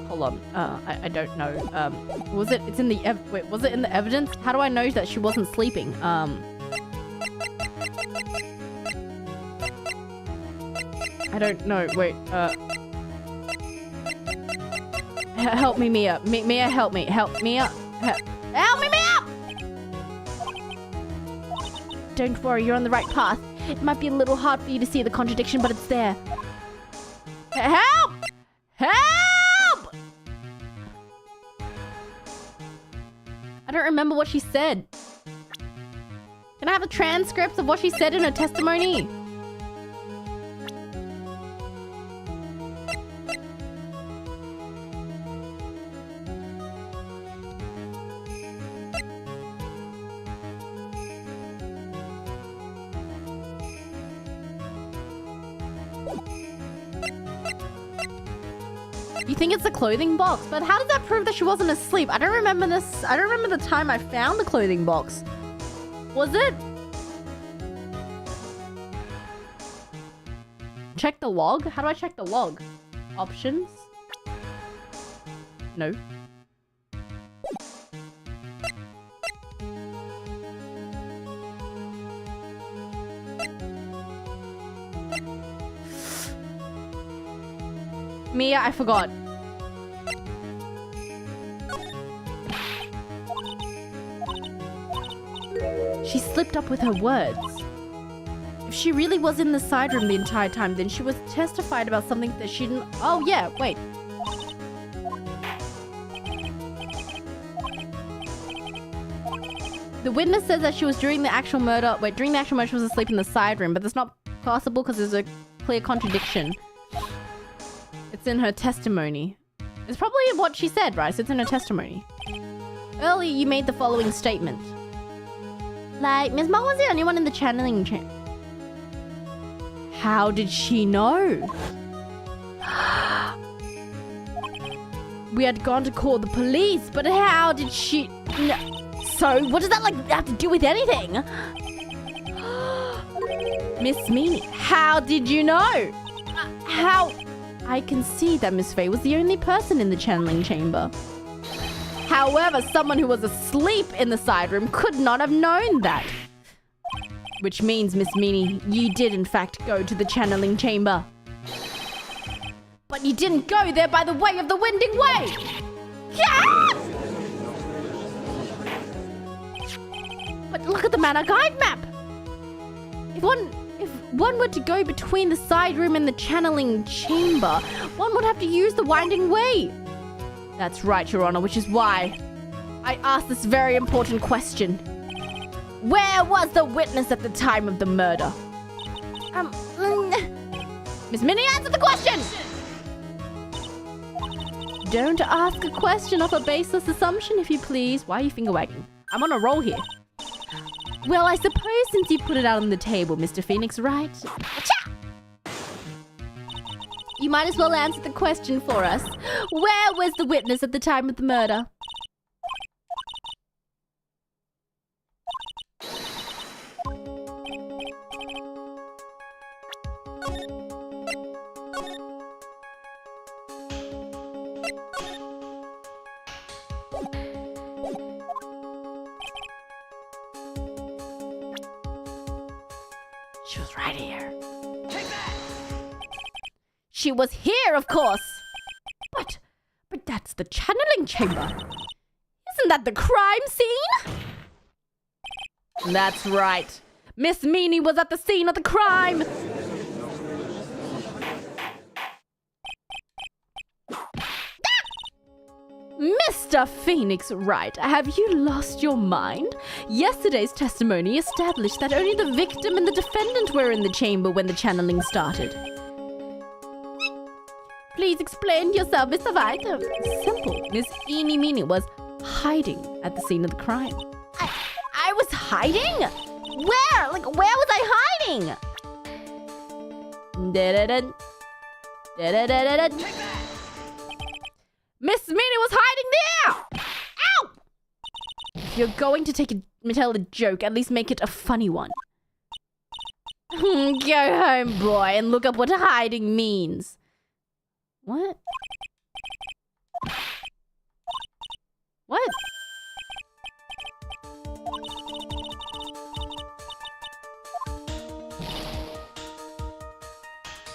B: Hold on. I don't know. Was it? It's in the wait. Was it in the evidence? How do I know that she wasn't sleeping? I don't know. Wait. Help me, Mia. Mia, help me. Help Mia. Help me, Mia! Don't worry, you're on the right path. It might be a little hard for you to see the contradiction, but it's there. Help! Help! I don't remember what she said. Can I have a transcript of what she said in her testimony? You think it's a clothing box, but how does that prove that she wasn't asleep? I don't remember this. I don't remember the time I found the clothing box. Was it? Check the log? How do I check the log? Options? No. Mia, I forgot. She slipped up with her words. If she really was in the side room the entire time, then she was testified about something that she didn't... Oh, yeah, wait. The witness says that she was during the actual murder... Wait, during the actual murder she was asleep in the side room, but that's not possible because there's a clear contradiction. It's in her testimony. It's probably what she said, right? So it's in her testimony. Earlier, you made the following statement. Like, Ms. Ma was the only one in the channeling chamber. How did she know? We had gone to call the police, but how did she... No. So, what does that, like, have to do with anything? Miss Meanie, how did you know? How... I can see that Miss Faye was the only person in the channeling chamber. However, someone who was asleep in the side room could not have known that. Which means, Miss Meanie, you did in fact go to the channeling chamber. But you didn't go there by the way of the winding way! Yeah! But look at the Manor Guide map! If one were to go between the side room and the channeling chamber, one would have to use the winding way. That's right, Your Honor, which is why I asked this very important question. Where was the witness at the time of the murder? Miss Minnie, answer the question! Don't ask a question off a baseless assumption, if you please. Why are you finger wagging? I'm on a roll here. Well, I suppose since you put it out on the table, Mr. Phoenix, right? Achoo! You might as well answer the question for us. Where was the witness at the time of the murder? She was right here. Take that! She was here, of course. But that's the channeling chamber. Isn't that the crime scene? That's right. Miss Meanie was at the scene of the crime. Mr. Phoenix Wright, have you lost your mind? Yesterday's testimony established that only the victim and the defendant were in the chamber when the channeling started. Please explain yourself, Mr. Wright. Simple. Miss Eenie Meenie was hiding at the scene of the crime. I was hiding? Where? Like, where was I hiding? Da-da-da. Da-da-da-da-da. Miss Meanie was hiding there! Ow! If you're going to tell a joke, at least make it a funny one. Go home, boy, and look up what hiding means. What? What?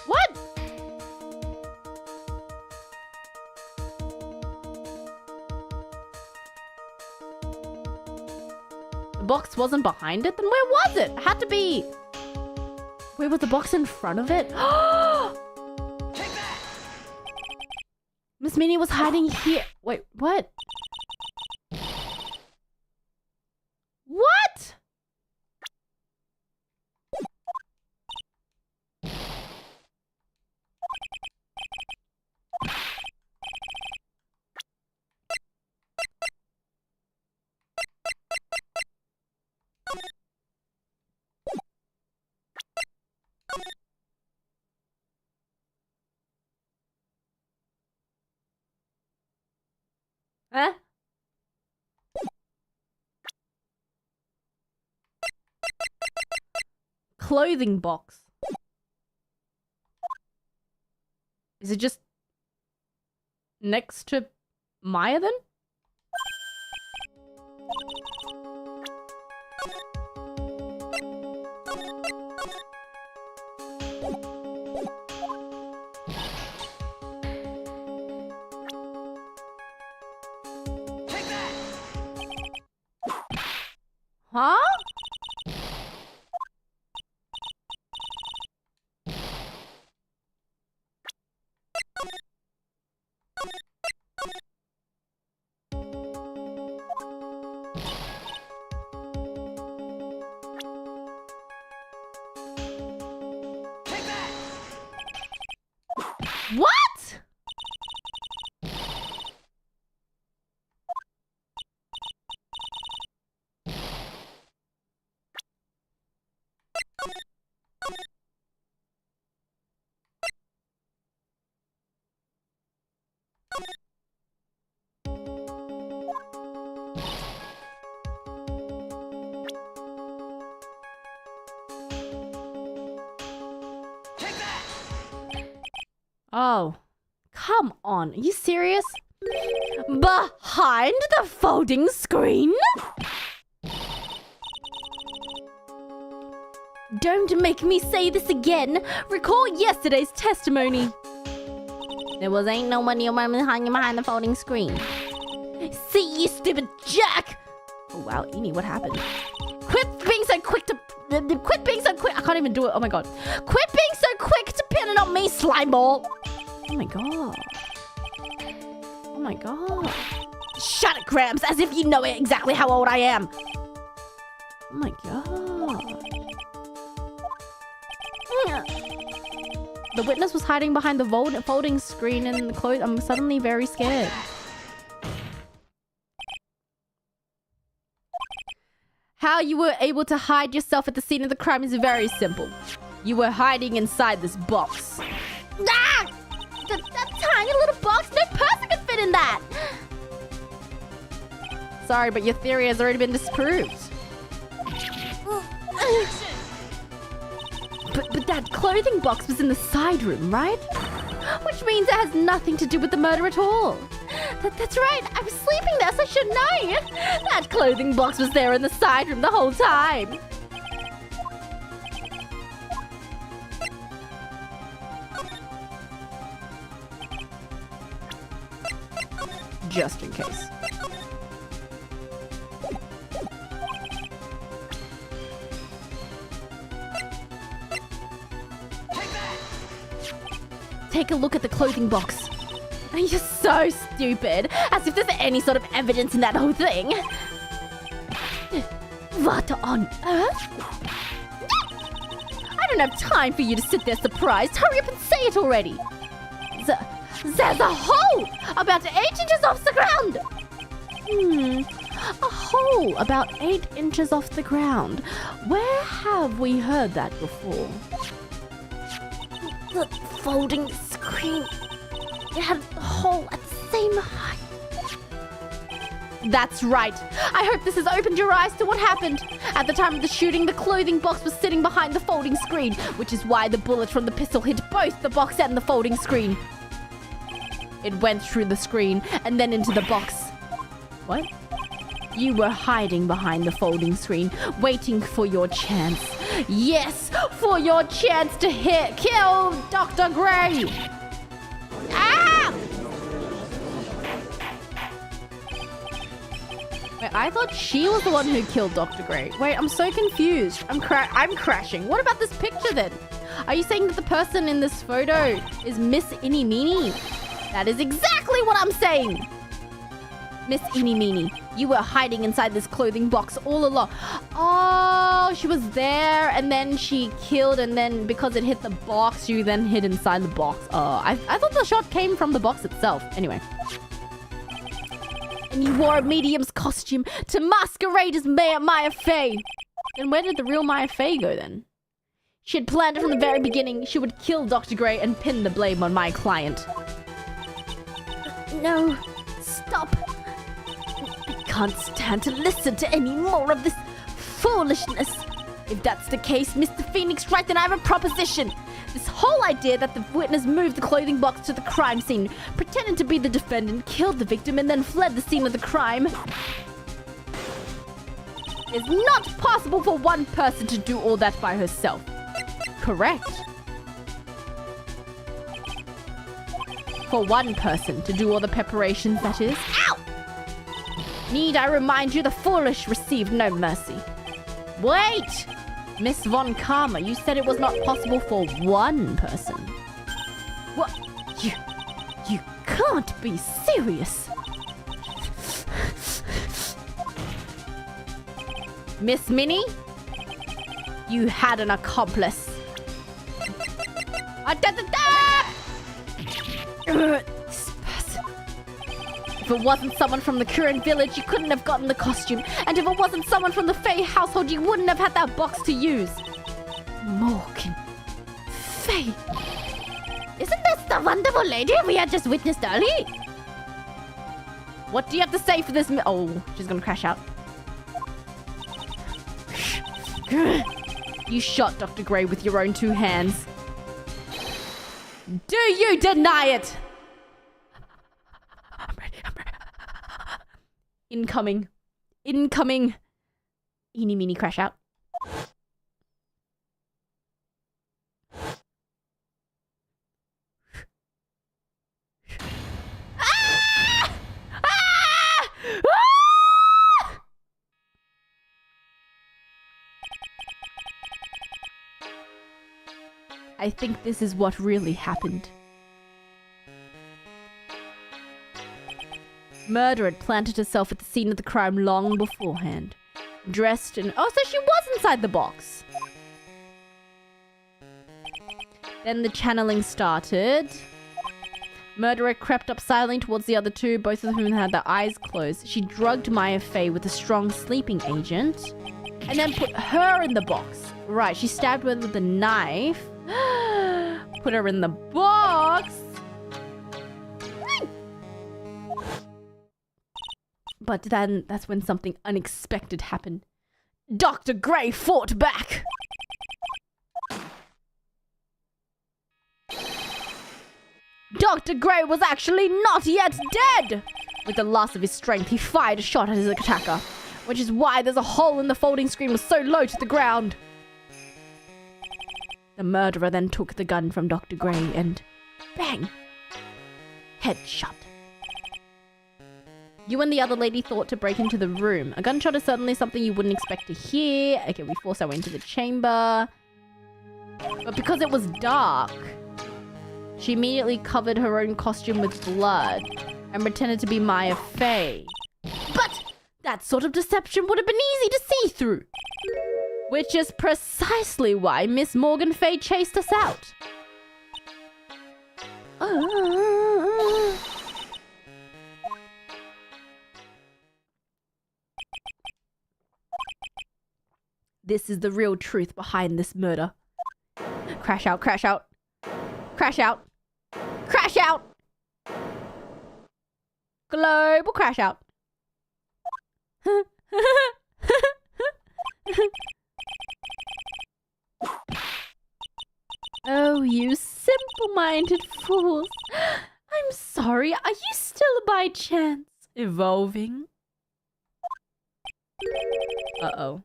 B: What? The box wasn't behind it? Then where was it? It had to be... Where was the box in front of it? Miss Minnie was hiding here. Wait, what? What? Huh? Clothing box. Is it just next to Maya then? Huh? What? Oh, come on. Are you serious? Behind the folding screen? Don't make me say this again. Recall yesterday's testimony. There ain't no money hanging behind the folding screen. See, you stupid jack! Oh wow, Eni, what happened? Quit being so quick to... Quit being so quick... I can't even do it. Oh my god. Quit being so quick to pin it on me, slime ball! Oh my god. Oh my god. Shut it, Gramps, as if you know exactly how old I am. Oh my god. The witness was hiding behind the folding screen and the clothes. I'm suddenly very scared. How you were able to hide yourself at the scene of the crime is very simple. You were hiding inside this box. Ah! That tiny little box? No person could fit in that! Sorry, but your theory has already been disproved. But that clothing box was in the side room, right? Which means it has nothing to do with the murder at all. That's right, I was sleeping there, so I should know. That clothing box was there in the side room the whole time. Just in case. Take a look at the clothing box. You're so stupid. As if there's any sort of evidence in that whole thing. What on earth? I don't have time for you to sit there surprised. Hurry up and say it already. There's a hole about 8 inches off the ground. A hole about 8 inches off the ground. Where have we heard that before? The folding screen. It had a hole at the same height. That's right. I hope this has opened your eyes to what happened. At the time of the shooting, the clothing box was sitting behind the folding screen, which is why the bullet from the pistol hit both the box and the folding screen. It went through the screen and then into the box. What? You were hiding behind the folding screen, waiting for your chance. Yes, for your chance to kill Dr. Gray. Ah! Wait, I thought she was the one who killed Dr. Gray. Wait, I'm so confused. I'm crashing. What about this picture then? Are you saying that the person in this photo is Miss Eeny Meeny? That is exactly what I'm saying. Miss Eeny Meeny, you were hiding inside this clothing box all along. Oh, she was there and then she killed and then because it hit the box, you then hid inside the box. Oh, I thought the shot came from the box itself. Anyway. And you wore a medium's costume to masquerade as Maya Fey. Then where did the real Maya Fey go then? She had planned it from the very beginning. She would kill Dr. Gray and pin the blame on my client. No, stop. can't stand to listen to any more of this foolishness. If that's the case, Mr. Phoenix Wright, then I have a proposition. This whole idea that the witness moved the clothing box to the crime scene, pretended to be the defendant, killed the victim, and then fled the scene of the crime. It's not possible for one person to do all that by herself. Correct. For one person to do all the preparations, that is. Ow! Need I remind you, the foolish received no mercy. Wait! Miss Von Karma, you said it was not possible for one person. What? You can't be serious. Miss Minnie? You had an accomplice. This person. If it wasn't someone from the current village, you couldn't have gotten the costume. And if it wasn't someone from the Fae household, you wouldn't have had that box to use. Morgan. Fae. Isn't this the wonderful lady we had just witnessed earlier? What do you have to say for this? Oh, she's gonna crash out. You shot Dr. Gray with your own two hands. Do you deny it? I'm ready. Incoming. Eeny, meeny, crash out. I think this is what really happened. Murder had planted herself at the scene of the crime long beforehand. Dressed in... Oh, so she was inside the box. Then the channeling started. Murderer crept up silently towards the other two, both of whom had their eyes closed. She drugged Maya Fey with a strong sleeping agent. And then put her in the box. Right, she stabbed her with a knife. Put her in the box. But then that's when something unexpected happened. Dr. Gray fought back. Dr. Gray was actually not yet dead. With the loss of his strength, he fired a shot at his attacker, which is why there's a hole in the folding screen was so low to the ground. The murderer then took the gun from Dr. Gray and bang! Headshot. You and the other lady thought to break into the room. A gunshot is certainly something you wouldn't expect to hear. Okay, we forced our way into the chamber. But because it was dark, she immediately covered her own costume with blood and pretended to be Maya Fey. But that sort of deception would have been easy to see through. Which is precisely why Miss Morgan Fay chased us out. This is the real truth behind this murder. Crash out, crash out. Crash out. Crash out! Global crash out. Oh, you simple-minded fools. I'm sorry, are you still by chance evolving? Uh-oh.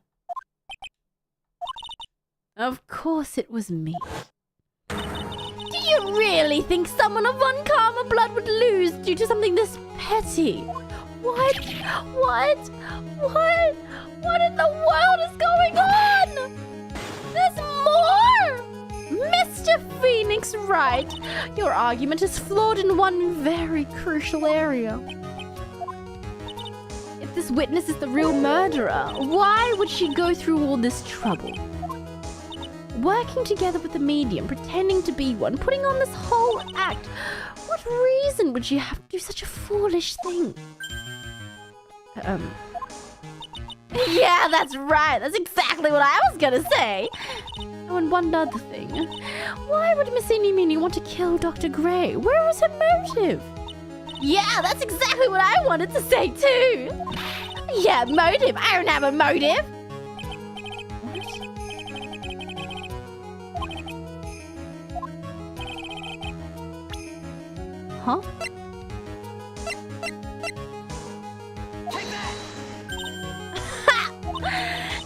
B: Of course it was me. Do you really think someone of Von Karma blood would lose due to something this petty? What? What in the world is going on? There's more! Mr. Phoenix Wright, your argument is flawed in one very crucial area. If this witness is the real murderer, why would she go through all this trouble? Working together with the medium, pretending to be one, putting on this whole act. What reason would she have to do such a foolish thing? Yeah, that's right. That's exactly what I was gonna say. Oh, and one other thing. Why would Miss Eeny Meeny want to kill Dr. Gray? Where was her motive? Yeah, that's exactly what I wanted to say too. Yeah, motive. I don't have a motive. Huh?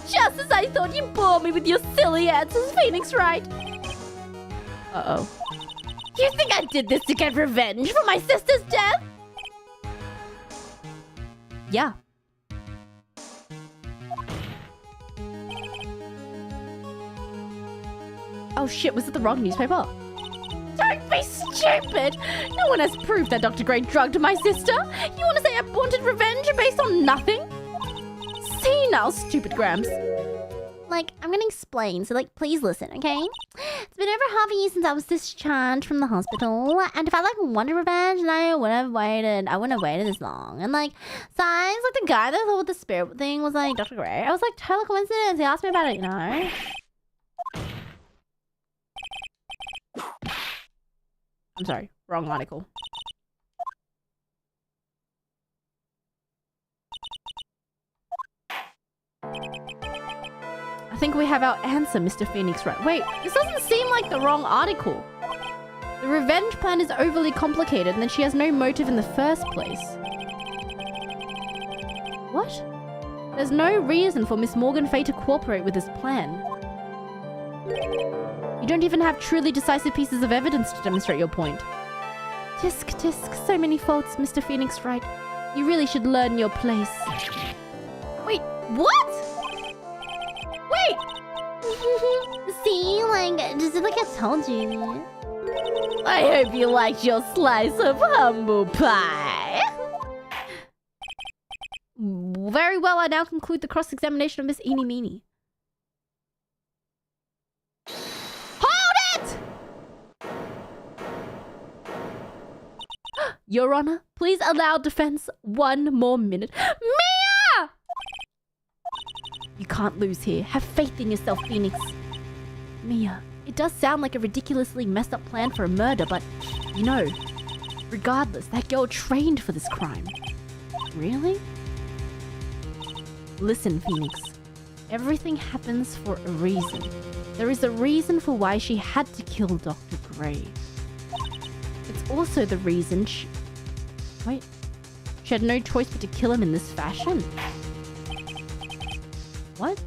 B: Just as I thought, you bore me with your silly answers, Phoenix Wright. Uh-oh. You think I did this to get revenge for my sister's death? Yeah. Oh shit, was it the wrong newspaper? Don't be stupid! No one has proof that Dr. Gray drugged my sister. You want to say I wanted revenge based on nothing? See now, stupid Grams. Like, I'm gonna explain, so like, please listen, okay? It's been over half a year since I was discharged from the hospital, and if I like wanted revenge, then I wouldn't have waited this long. And like, signs like the guy that thought the spirit thing was like Dr. Gray. I was like, total coincidence. He asked me about it, you know? I'm sorry, wrong article. I think we have our answer, Mr. Phoenix Wright. Wait, this doesn't seem like the wrong article. The revenge plan is overly complicated and then she has no motive in the first place. What? There's no reason for Miss Morgan Fay to cooperate with this plan. You don't even have truly decisive pieces of evidence to demonstrate your point. Tisk, so many faults, Mr. Phoenix Wright. You really should learn your place. Wait, what? Wait!
A: See, like, just like I told you.
B: I hope you liked your slice of humble pie. Very well, I now conclude the cross-examination of Miss Eenie Meenie. Hold it! Your Honor, please allow defense 1 more minute. Mia! You can't lose here. Have faith in yourself, Phoenix. Mia, it does sound like a ridiculously messed up plan for a murder, but, you know, regardless, that girl trained for this crime. Really? Listen, Phoenix. Everything happens for a reason. There is a reason for why she had to kill Dr. Gray. It's also the reason she had no choice but to kill him in this fashion. What?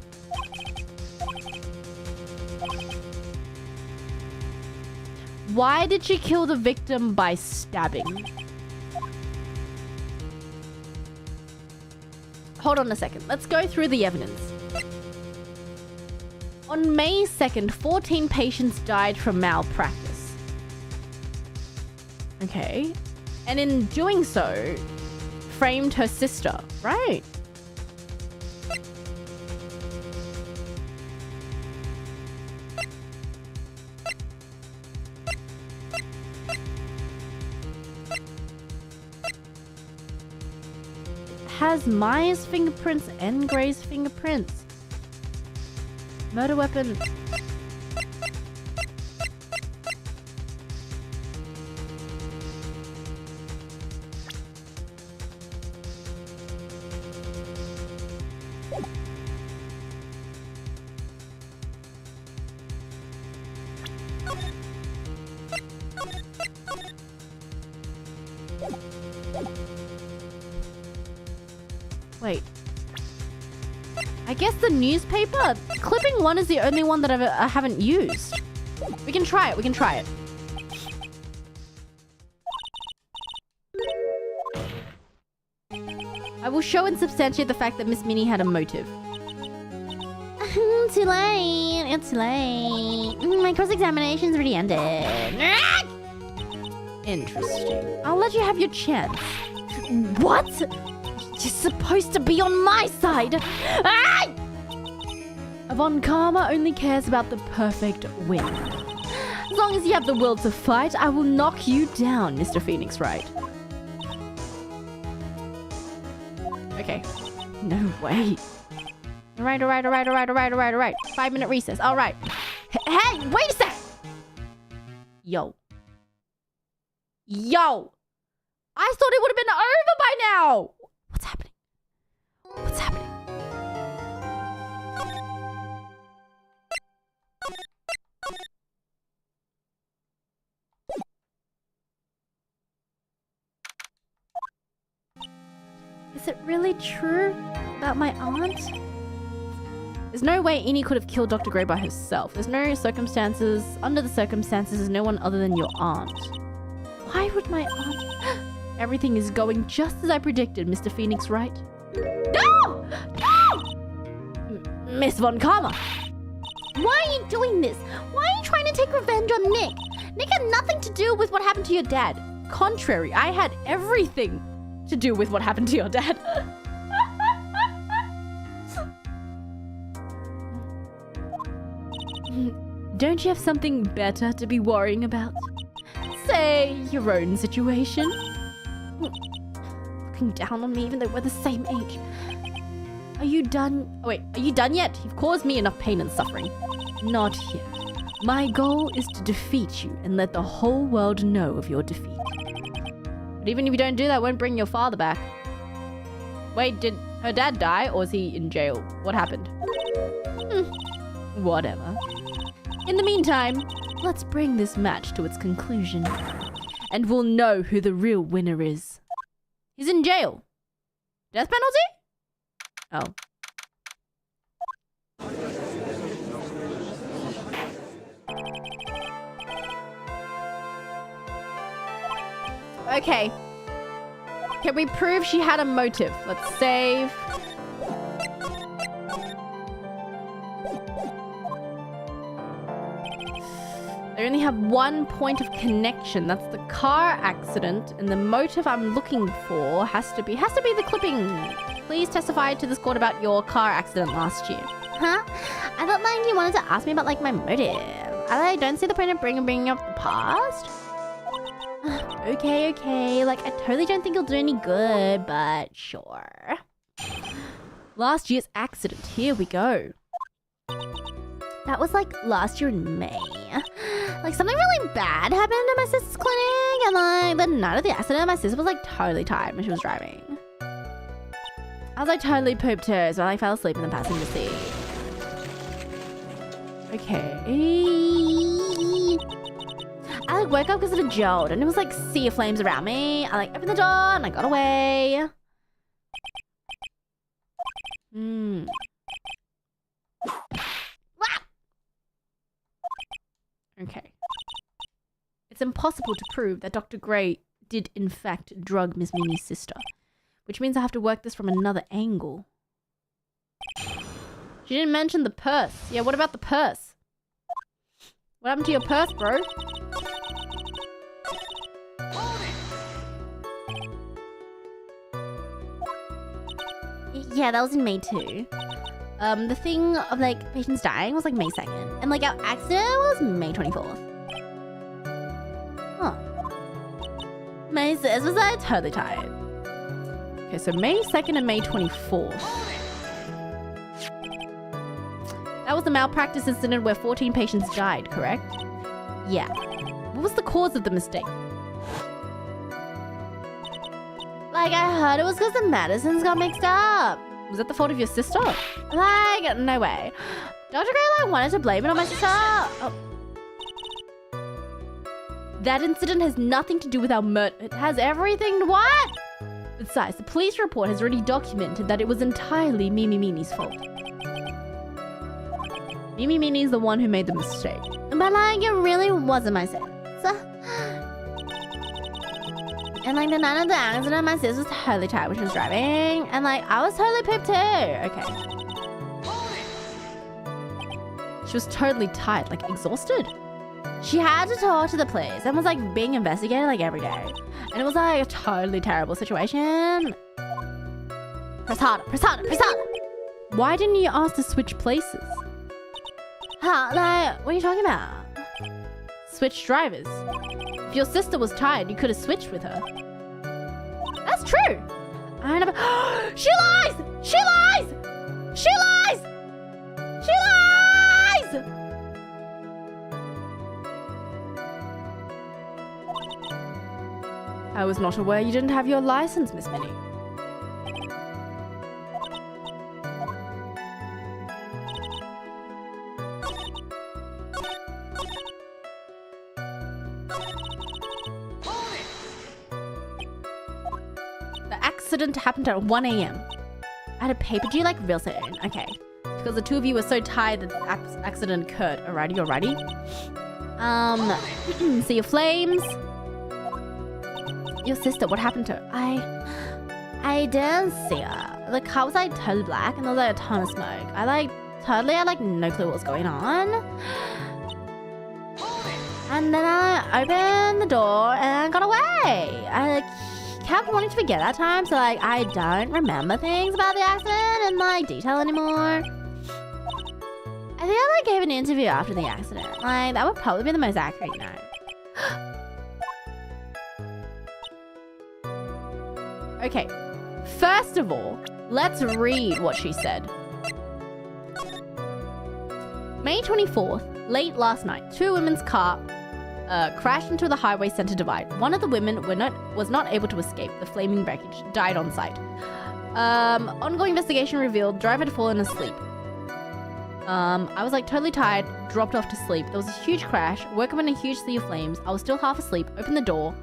B: Why did she kill the victim by stabbing? Hold on a second. Let's go through the evidence. On May 2nd, 14 patients died from malpractice. Okay. And in doing so, framed her sister, right? Has Maya's fingerprints and Gray's fingerprints. Murder weapon. Wait. I guess the newspaper? Clipping 1 is the only one that I haven't used. We can try it. I will show and substantiate the fact that Miss Minnie had a motive.
A: Too late. It's too late. My cross-examination's already ended.
B: Interesting. I'll let you have your chance. What? You're supposed to be on my side. Ah! Yvonne Karma only cares about the perfect win. As long as you have the will to fight, I will knock you down, Mr. Phoenix Wright. Okay. No way. All right. 5-minute recess. All right. Hey, wait a sec. Yo. I thought it would have been over by now. What's happening? Is it really true about my aunt? There's no way Eni could have killed Dr. Gray by herself. There's no circumstances, under the circumstances, there's no one other than your aunt. Why would my aunt... Everything is going just as I predicted, Mr. Phoenix Wright. No! No! Miss Von Karma.
A: Why are you doing this? Why are you trying to take revenge on Nick? Nick had nothing to do with what happened to your dad.
B: Contrary, I had everything to do with what happened to your dad. Don't you have something better to be worrying about? Say, your own situation? Looking down on me even though we're the same age. Are you done? Oh wait, are you done yet? You've caused me enough pain and suffering. Not yet. My goal is to defeat you and let the whole world know of your defeat. But even if you don't do that, I won't bring your father back. Wait, did her dad die or is he in jail? What happened? Whatever. In the meantime, let's bring this match to its conclusion. And we'll know who the real winner is. He's in jail. Death penalty? Oh. Okay. Can we prove she had a motive? Let's save. I only have one point of connection. That's the car accident, and the motive I'm looking for has to be the clipping. Please testify to this court about your car accident last year.
A: Huh? I thought like you wanted to ask me about like my motive. I don't see the point of bringing up the past.
B: Okay. Like, I totally don't think you'll do any good, but sure. Last year's accident. Here we go.
A: That was like last year in May. Like something really bad happened at my sister's clinic, and like the night of the accident, my sister was like totally tired when she was driving.
B: I was like totally pooped her, so I like fell asleep in the passenger seat. Okay.
A: I like woke up because of a jolt, and it was like sea of flames around me. I like opened the door and I got away.
B: Okay. It's impossible to prove that Dr. Gray did in fact drug Miss Minnie's sister, which means I have to work this from another angle. She didn't mention the purse. Yeah, what about the purse? What happened to your purse, bro?
A: Yeah, that was in May too. The thing of like patients dying was like May 2nd, and like our accident was May 24th. Huh.
B: My sis was like totally tired. Okay, so May 2nd and May 24th. That was the malpractice incident where 14 patients died, correct?
A: Yeah.
B: What was the cause of the mistake?
A: Like I heard it was because the medicines got mixed up.
B: Was that the fault of your sister?
A: Like, no way. Dr. Gray like wanted to blame it on my sister. Oh.
B: That incident has nothing to do with our murder. It has everything to what? Besides, the police report has already documented that it was entirely Mimi Mini's fault. Mimi Mini's the one who made the mistake.
A: But like, it really wasn't my sister. And like the night of the accident, my sis was totally tired when she was driving. And like, I was totally pooped too.
B: Okay. She was totally tired, like exhausted.
A: She had to talk to the police and was like being investigated like every day. And it was like a totally terrible situation. Press harder, press harder, press harder.
B: Why didn't you ask to switch places?
A: Huh, like, what are you talking about?
B: Switch drivers. If your sister was tired, you could have switched with her.
A: That's true. I never. She lies! She lies! She lies! She lies!
B: I was not aware you didn't have your license, Miss Minnie. accident happened at 1 a.m. I had a paper due like real soon. Okay. Because the two of you were so tired that the accident occurred. Alrighty, alrighty. See your flames. Your sister, what happened to her? I didn't see her. The car was like totally black and there was like a ton of smoke. I had no clue what was going on. And then I opened the door and got away. I kept wanting to forget that time, so like I don't remember things about the accident in like detail anymore. I think I like gave an interview after the accident. Like that would probably be the most accurate, you know. Okay, first of all, let's read what she said. May 24th, late last night, two women's car crashed into the highway center divide. One of the women was not able to escape. The flaming wreckage died on site. Ongoing investigation revealed driver had fallen asleep. I was like totally tired, dropped off to sleep. There was a huge crash, woke up in a huge sea of flames. I was still half asleep, opened the door.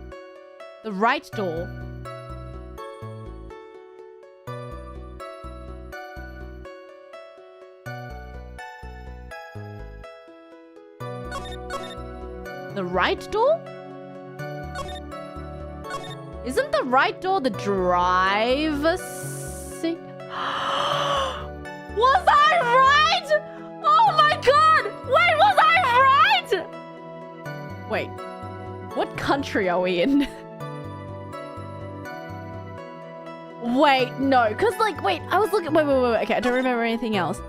B: The right door. The right door? Isn't the right door the driver's seat? Was I right? Oh my god! Wait, was I right? Wait, what country are we in? Wait, no, because like, wait, I was looking, wait, okay, I don't remember anything else.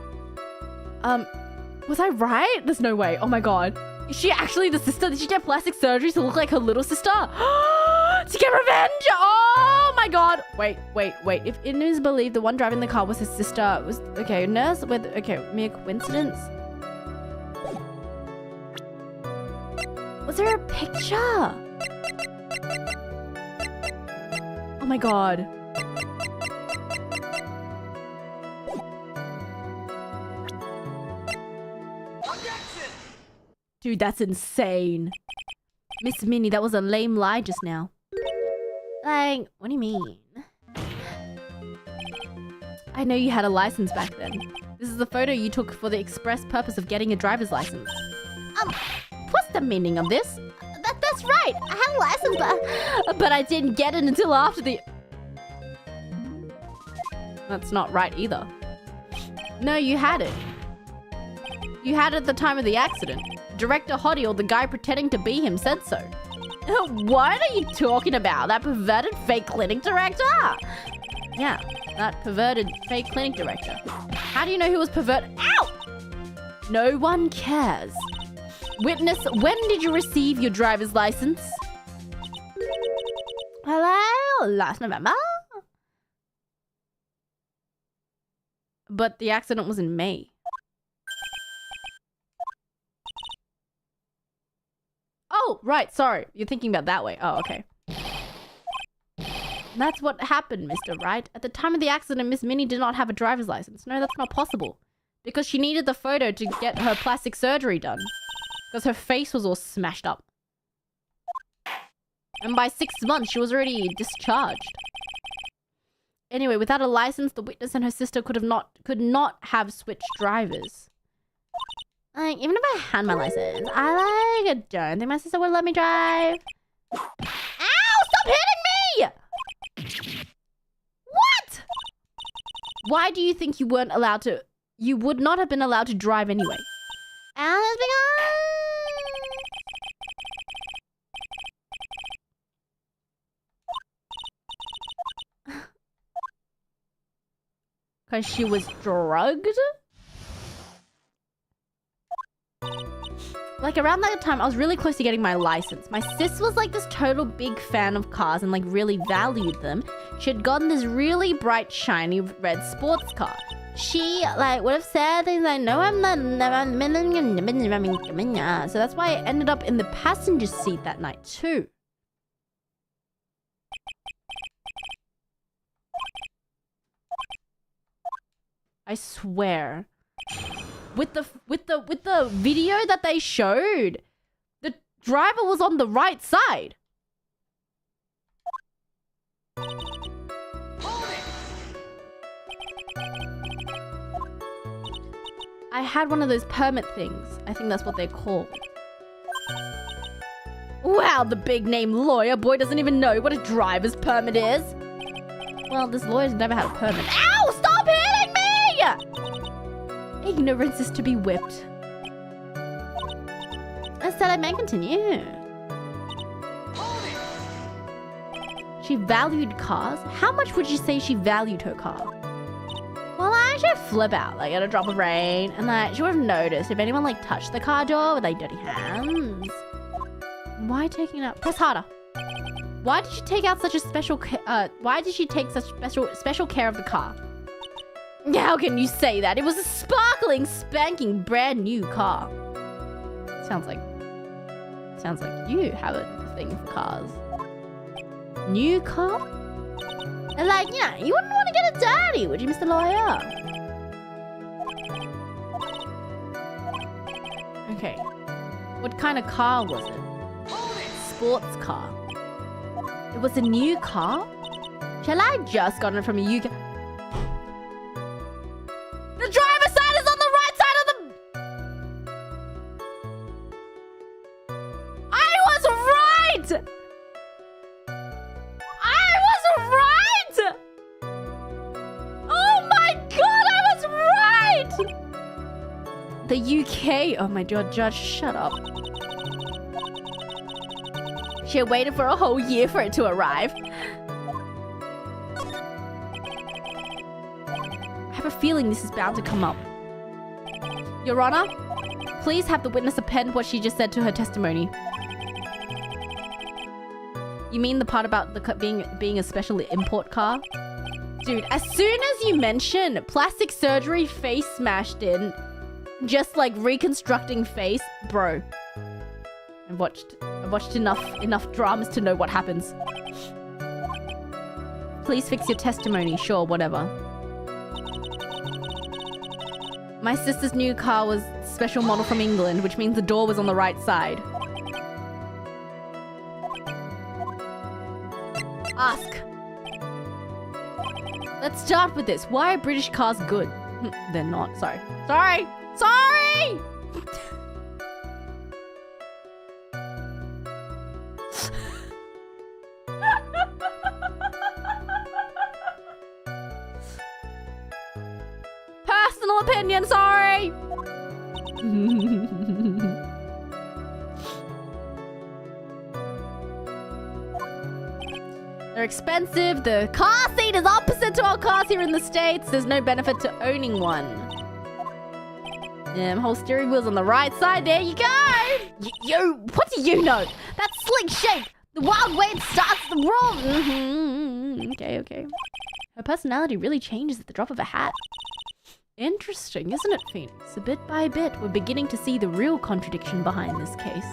B: Was I right? There's no way, oh my god. Is she actually the sister? Did she get plastic surgery to look like her little sister? To get revenge? Oh my god. Wait. If it is believed the one driving the car was his sister, it was, okay, nurse with, okay, mere coincidence. Was there a picture? Oh my god. Dude, that's insane. Miss Minnie, that was a lame lie just now. Like, what do you mean? I know you had a license back then. This is the photo you took for the express purpose of getting a driver's license. What's the meaning of this? That's right. I had a license, but I didn't get it until after the... That's not right either. No, you had it. You had it at the time of the accident. Director Hottie, or the guy pretending to be him, said so. What are you talking about? That perverted fake clinic director? Yeah, that perverted fake clinic director. How do you know who was perverted? Ow! No one cares. Witness, when did you receive your driver's license? Hello? Last November? But the accident was in May. Oh, right, sorry. You're thinking about that way. Oh, okay. That's what happened, Mr. Wright. At the time of the accident, Miss Minnie did not have a driver's license. No, that's not possible. Because she needed the photo to get her plastic surgery done. Because her face was all smashed up. And by 6 months, she was already discharged. Anyway, without a license, the witness and her sister could not have switched drivers. Like, even if I had my license, I don't think my sister would let me drive. Ow! Stop hitting me! What? Why do you think you weren't allowed to... You would not have been allowed to drive anyway? And it's because she was drugged? Like, around that time, I was really close to getting my license. My sis was, like, this total big fan of cars and, like, really valued them. She had gotten this really bright, shiny red sports car. She, like, would have said things like, no, I'm not... So that's why I ended up in the passenger seat that night, too. I swear. With the video that they showed, the driver was on the right side. I had one of those permit things. I think that's what they're called. Wow, the big name lawyer boy doesn't even know what a driver's permit is. Well, this lawyer's never had a permit. Ow! Stop hitting me! Ignorance is to be whipped. Instead, I may continue. She valued cars? How much would you say she valued her car? Well, I should flip out, like, at a drop of rain. And, like, she would have noticed if anyone, like, touched the car door with, like, dirty hands. Why taking it out? Press harder. Why did she take out such a special why did she take such special care of the car? How can you say that? It was a sparkling, spanking, brand new car. Sounds like you have a thing for cars. New car? And like, yeah, you wouldn't want to get it dirty, would you, Mr. Lawyer? Okay. What kind of car was it? Sports car. It was a new car? Shall I just gotten it from a UK? The driver's side is on the right side of the... I was right! Oh my god, I was right! The UK. Oh my god, Judge, shut up. She had waited for a whole year for it to arrive. I have a feeling this is bound to come up. Your Honor, please have the witness append what she just said to her testimony. You mean the part about the being a special import car? Dude, as soon as you mention plastic surgery, face smashed in, just like reconstructing face, bro. I've watched enough dramas to know what happens. Please fix your testimony, sure, whatever. My sister's new car was special model from England, which means the door was on the right side. Ask. Let's start with this. Why are British cars good? They're not. Sorry. Sorry! Sorry! Personal opinion, sorry! They're expensive. The car seat is opposite to our cars here in the States. There's no benefit to owning one. Whole steering wheel's on the right side. There you go. Yo, what do you know? That slick shape. The wild way it starts the roll. Okay. Her personality really changes at the drop of a hat. Interesting, isn't it, Phoenix? A bit by bit, we're beginning to see the real contradiction behind this case.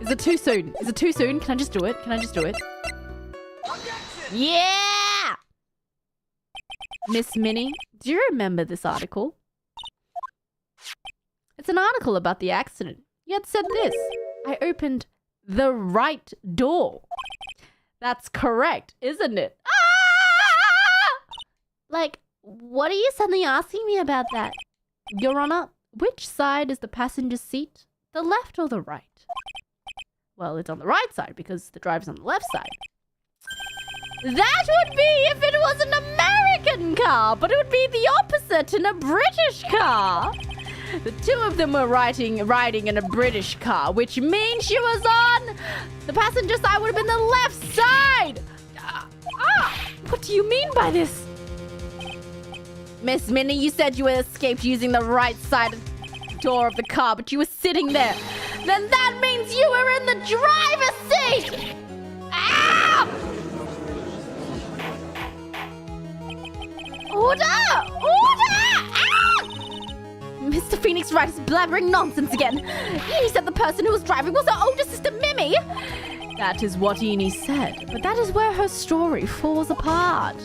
B: Is it too soon? Is it too soon? Can I just do it? Can I just do it? Yeah! Miss Minnie, do you remember this article? It's an article about the accident. You had said this. I opened the right door. That's correct, isn't it? Ah! Like, what are you suddenly asking me about that? Your Honor, which side is the passenger seat? The left or the right? Well, it's on the right side because the driver's on the left side. That would be if it was an American car, but it would be the opposite in a British car. The two of them were riding in a British car, which means she was on the passenger side would have been the left side. What do you mean by this? Miss Minnie, you said you had escaped using the right side door of the car, but you were sitting there. Then that means you were in the driver's seat! Ah! Order! Order! Ah! Mr. Phoenix Wright is blabbering nonsense again. Eni said the person who was driving was her older sister, Mimi. That is what Eni said, but that is where her story falls apart.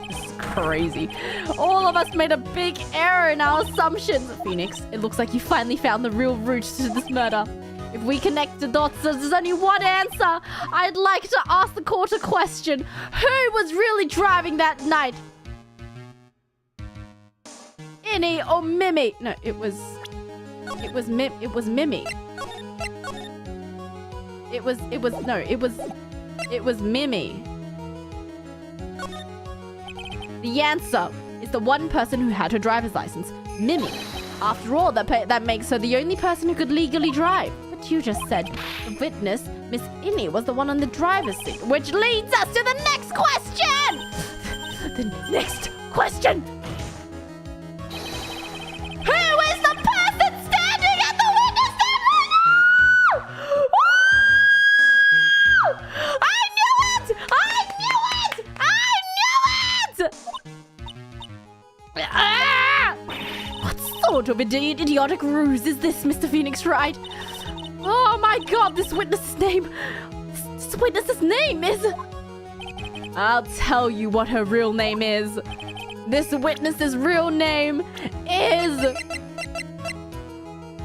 B: This is crazy. All of us made a big error in our assumptions. Phoenix, it looks like you finally found the real root to this murder. If we connect the dots, there's only one answer. I'd like to ask the court a question. Who was really driving that night? Innie or Mimi? No, it was Mimi. It was Mimi. The answer is the one person who had her driver's license, Mimi. After all, that makes her the only person who could legally drive. But you just said the witness, Miss Innie, was the one on the driver's seat, which leads us to the next question! The next question! Who is the person standing at the witness stand right now? Woo! I knew it! What sort of idiotic ruse is this, Mr. Phoenix Wright? Oh my god, this witness's name is... I'll tell you what her real name is. This witness's real name is...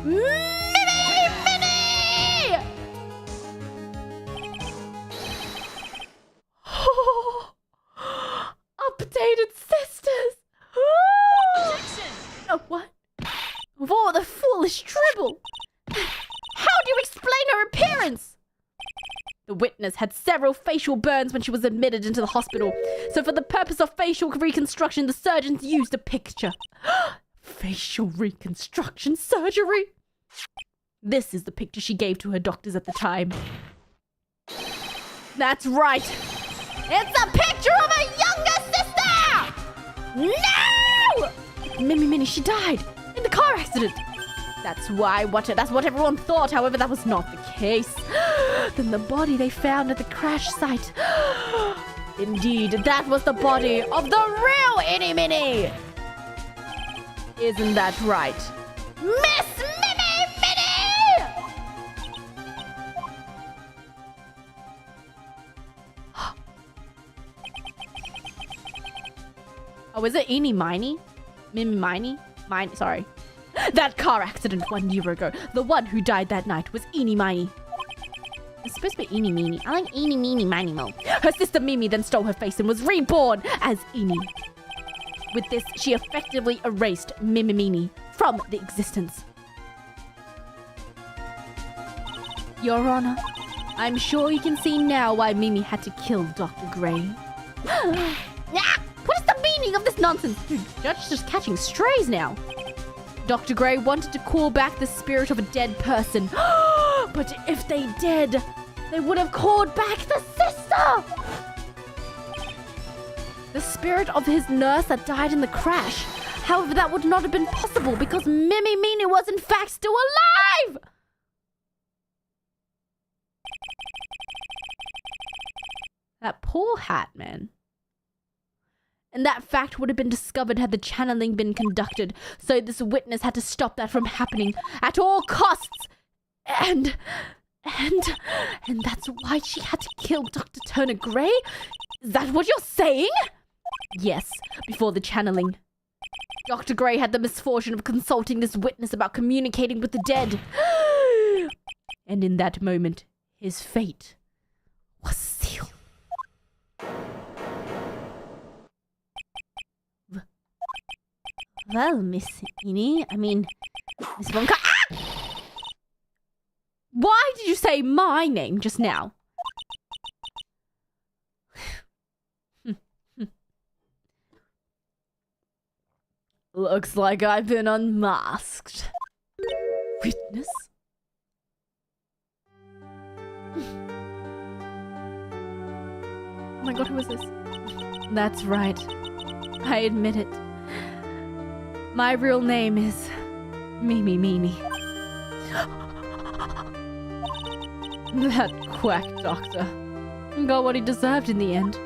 B: Minnie! Oh, updated sisters!
C: Objection!
B: Oh, what? Of all the foolish dribble! How do you explain her appearance? The witness had several facial burns when she was admitted into the hospital. So for the purpose of facial reconstruction, the surgeons used a picture. Facial reconstruction surgery? This is the picture she gave to her doctors at the time. That's right. It's a picture of her younger sister! No! Minnie, she died in the car accident. That's what everyone thought. However, that was not the case. Then the body they found at the crash site. Indeed, that was the body of the real Innie Minnie. Isn't that right? Miss Minnie! Oh, is it Innie Miney? Miney? Sorry. That car accident 1 year ago. The one who died that night was Innie Miney. It's supposed to be Eenie Meenie. I like Eenie Meenie Miny Mo. Her sister Mimi then stole her face and was reborn as Innie. With this, she effectively erased Mimi Meenie from the existence. Your Honor, I'm sure you can see now why Mimi had to kill Dr. Gray. What is the meaning of this nonsense? Dude, Judge's just catching strays now. Dr. Gray wanted to call back the spirit of a dead person. But if they did, they would have called back the sister! The spirit of his nurse that died in the crash. However, that would not have been possible because Mimi Meenie was in fact still alive! That poor hat, man. And that fact would have been discovered had the channeling been conducted. So this witness had to stop that from happening at all costs. And that's why she had to kill Dr. Turner Gray? Is that what you're saying? Yes, before the channeling. Dr. Gray had the misfortune of consulting this witness about communicating with the dead. And in that moment, his fate was sealed. Well, Miss Innie, Miss Wonka. Ah! Why did you say my name just now? Looks like I've been unmasked. Witness? Oh my god, who is this? That's right. I admit it. My real name is Mimi Meenie. That quack doctor got what he deserved in the end.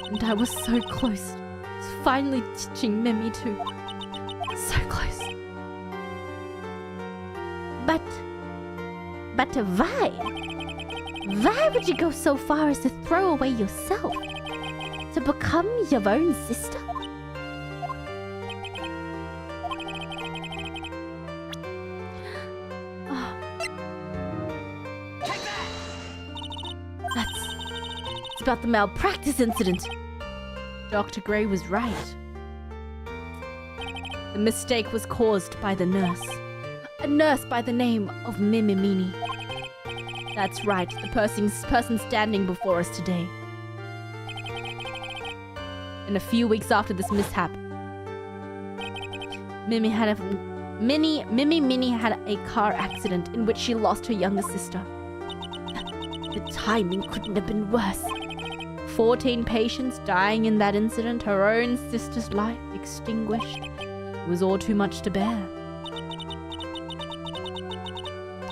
B: And I was so close to finally teaching Mimi too. So close. But why? Why would you go so far as to throw away yourself? To become your own sister? about the malpractice incident. Dr. Gray was right. The mistake was caused by the nurse. A nurse by the name of Mimimini. That's right, the person standing before us today. And a few weeks after this mishap, Mimi had a car accident in which she lost her younger sister. The timing couldn't have been worse. 14 patients dying in that incident, her own sister's life extinguished. It was all too much to bear.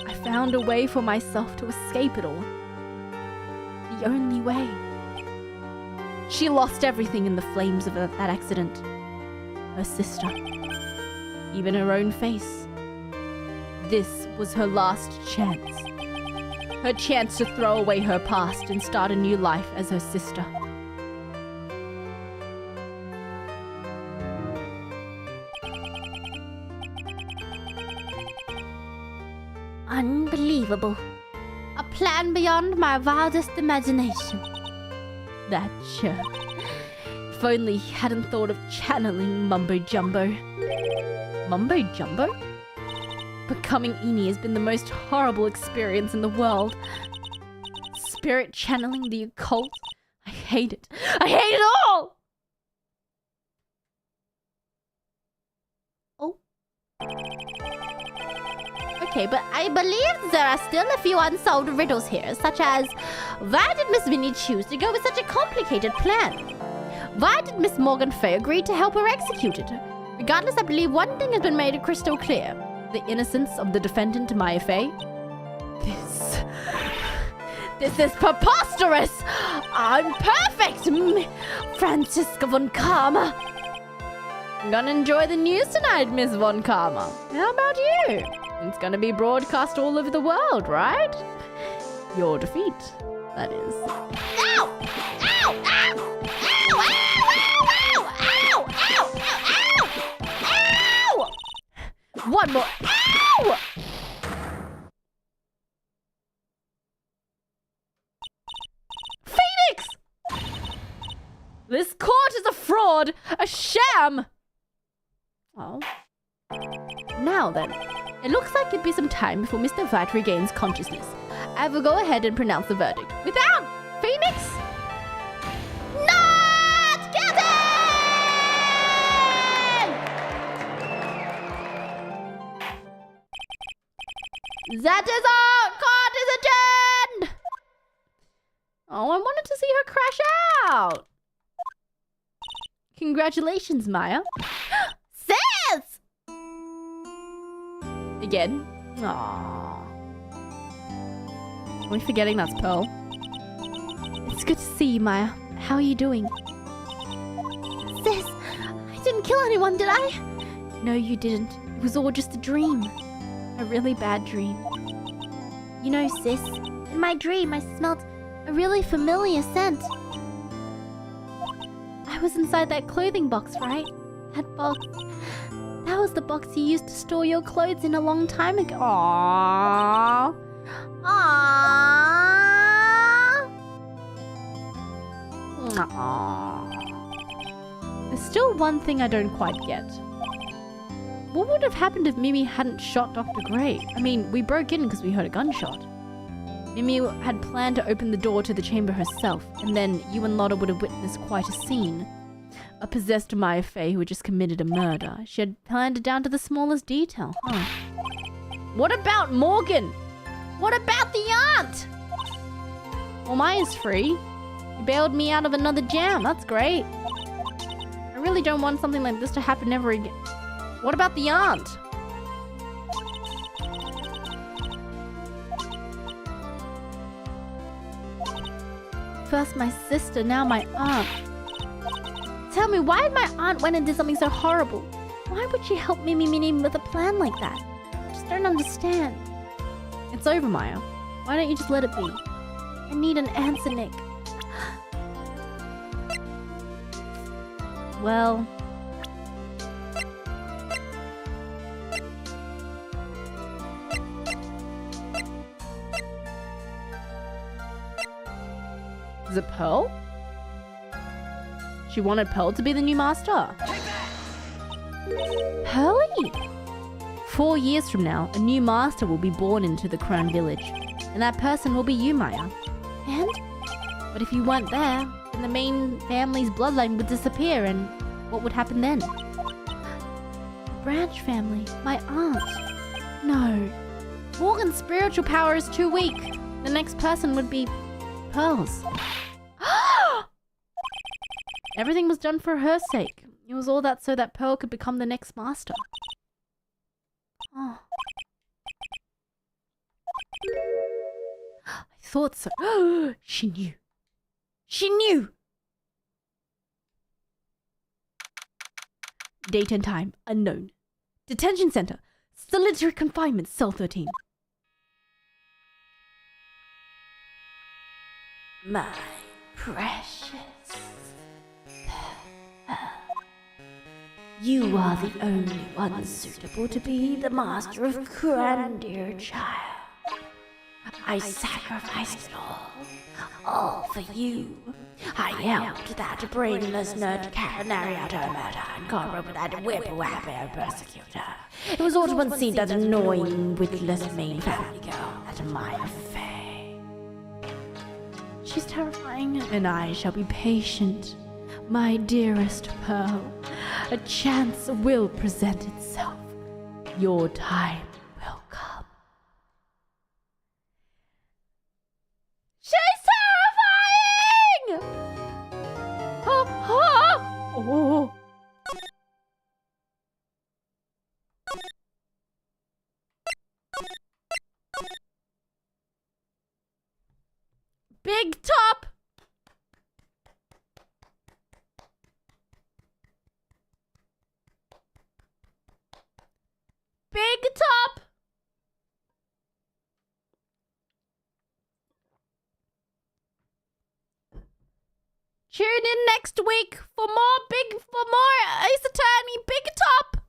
B: I found a way for myself to escape it all. The only way. She lost everything in the flames of that accident. Her sister. Even her own face. This was her last chance. Her chance to throw away her past and start a new life as her sister.
A: Unbelievable.
B: A plan beyond my wildest imagination. That jerk. If only he hadn't thought of channeling Mumbo Jumbo. Mumbo Jumbo? Becoming Eni has been the most horrible experience in the world. Spirit channeling the occult? I hate it. I hate it all!
A: Oh. Okay, but I believe there are still a few unsolved riddles here, such as, why did Miss Minnie choose to go with such a complicated plan? Why did Miss Morgan Fay agree to help her execute it? Regardless, I believe one thing has been made crystal clear. The innocence of the defendant, Maya Fay. This is preposterous! I'm perfect! Franziska von Karma. I'm gonna enjoy the news tonight, Miss von Karma. How about you? It's gonna be broadcast all over the world, right? Your defeat, that is. Ow! Ow! Ow! Ow! Ow! Ow! Ow! Ow! Ow! Ow!
B: One more. Ow! Phoenix! This court is a fraud, a sham. Oh. Now then, it looks like it'd be some time before Mr. Wright regains consciousness. I will go ahead and pronounce the verdict. Without Phoenix?
A: Not guilty!
B: That is all! Court is adjourned! Oh, I wanted to see her crash out. Congratulations, Maya.
A: Sis!
B: Again? Aww. Are we forgetting that's Pearl? It's good to see you, Maya. How are you doing?
A: Sis, I didn't kill anyone, did I?
B: No, you didn't. It was all just a dream. A really bad dream.
A: You know, sis, in my dream I smelled a really familiar scent.
B: I was inside that clothing box, right? That box. That was the box you used to store your clothes in a long time ago. Aww.
A: Aww.
B: There's still one thing I don't quite get. What would have happened if Mimi hadn't shot Dr. Gray? I mean, we broke in because we heard a gunshot. Mimi had planned to open the door to the chamber herself, and then you and Lotta would have witnessed quite a scene. A possessed Maya Fey who had just committed a murder. She had planned it down to the smallest detail, huh? What about Morgan? What about the aunt? Well, Maya's free. You bailed me out of another jam. That's great. I really don't want something like this to happen ever again. What about the aunt? First my sister, now my aunt. Tell me, why did my aunt went and did something so horrible? Why would she help Mimi with a plan like that? I just don't understand. It's over, Maya. Why don't you just let it be? I need an answer, Nick. Well... Is it Pearl? She wanted Pearl to be the new master. Pearly! 4 years from now, a new master will be born into the Crown Village. And that person will be you, Maya. And? But if you weren't there, then the main family's bloodline would disappear, and what would happen then? The branch family, my aunt. No. Morgan's spiritual power is too weak. The next person would be Pearl's. Everything was done for her sake. It was all that so that Pearl could become the next master. Oh. I thought so. She knew. She knew! Date and time, unknown. Detention center. Solitary confinement, cell 13. My precious. You are the only one suitable to be the master of Cran, dear child. I sacrificed it all for you. I helped that brainless nerd canary out her murder and got over that whip-whappy persecutor. It was all to unseat that annoying, witless main family girl, that Maya Fey. She's terrifying, and I shall be patient. My dearest Pearl, a chance will present itself. Your time will come. She's terrifying! Oh. Big top! Big top! Tune in next week for more Ace Attorney Big Top!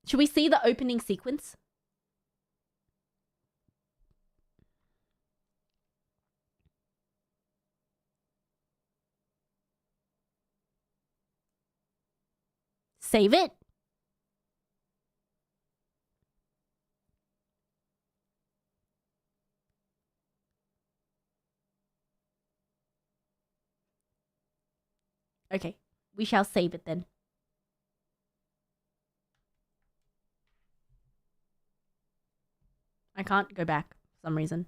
B: Should we see the opening sequence? Save it. Okay, we shall save it then. I can't go back for some reason.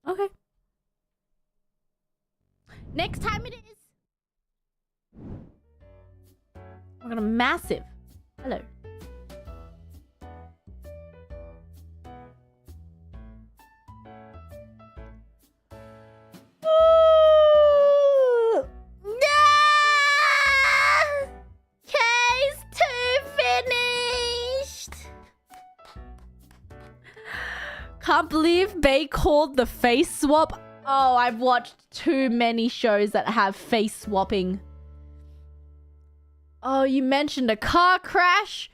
B: Okay. Next time it is. We're gonna massive. Hello. Ooh, no! Case 2 finished. Can't believe Bae called the face swap. Oh, I've watched too many shows that have face swapping. Oh, you mentioned a car crash,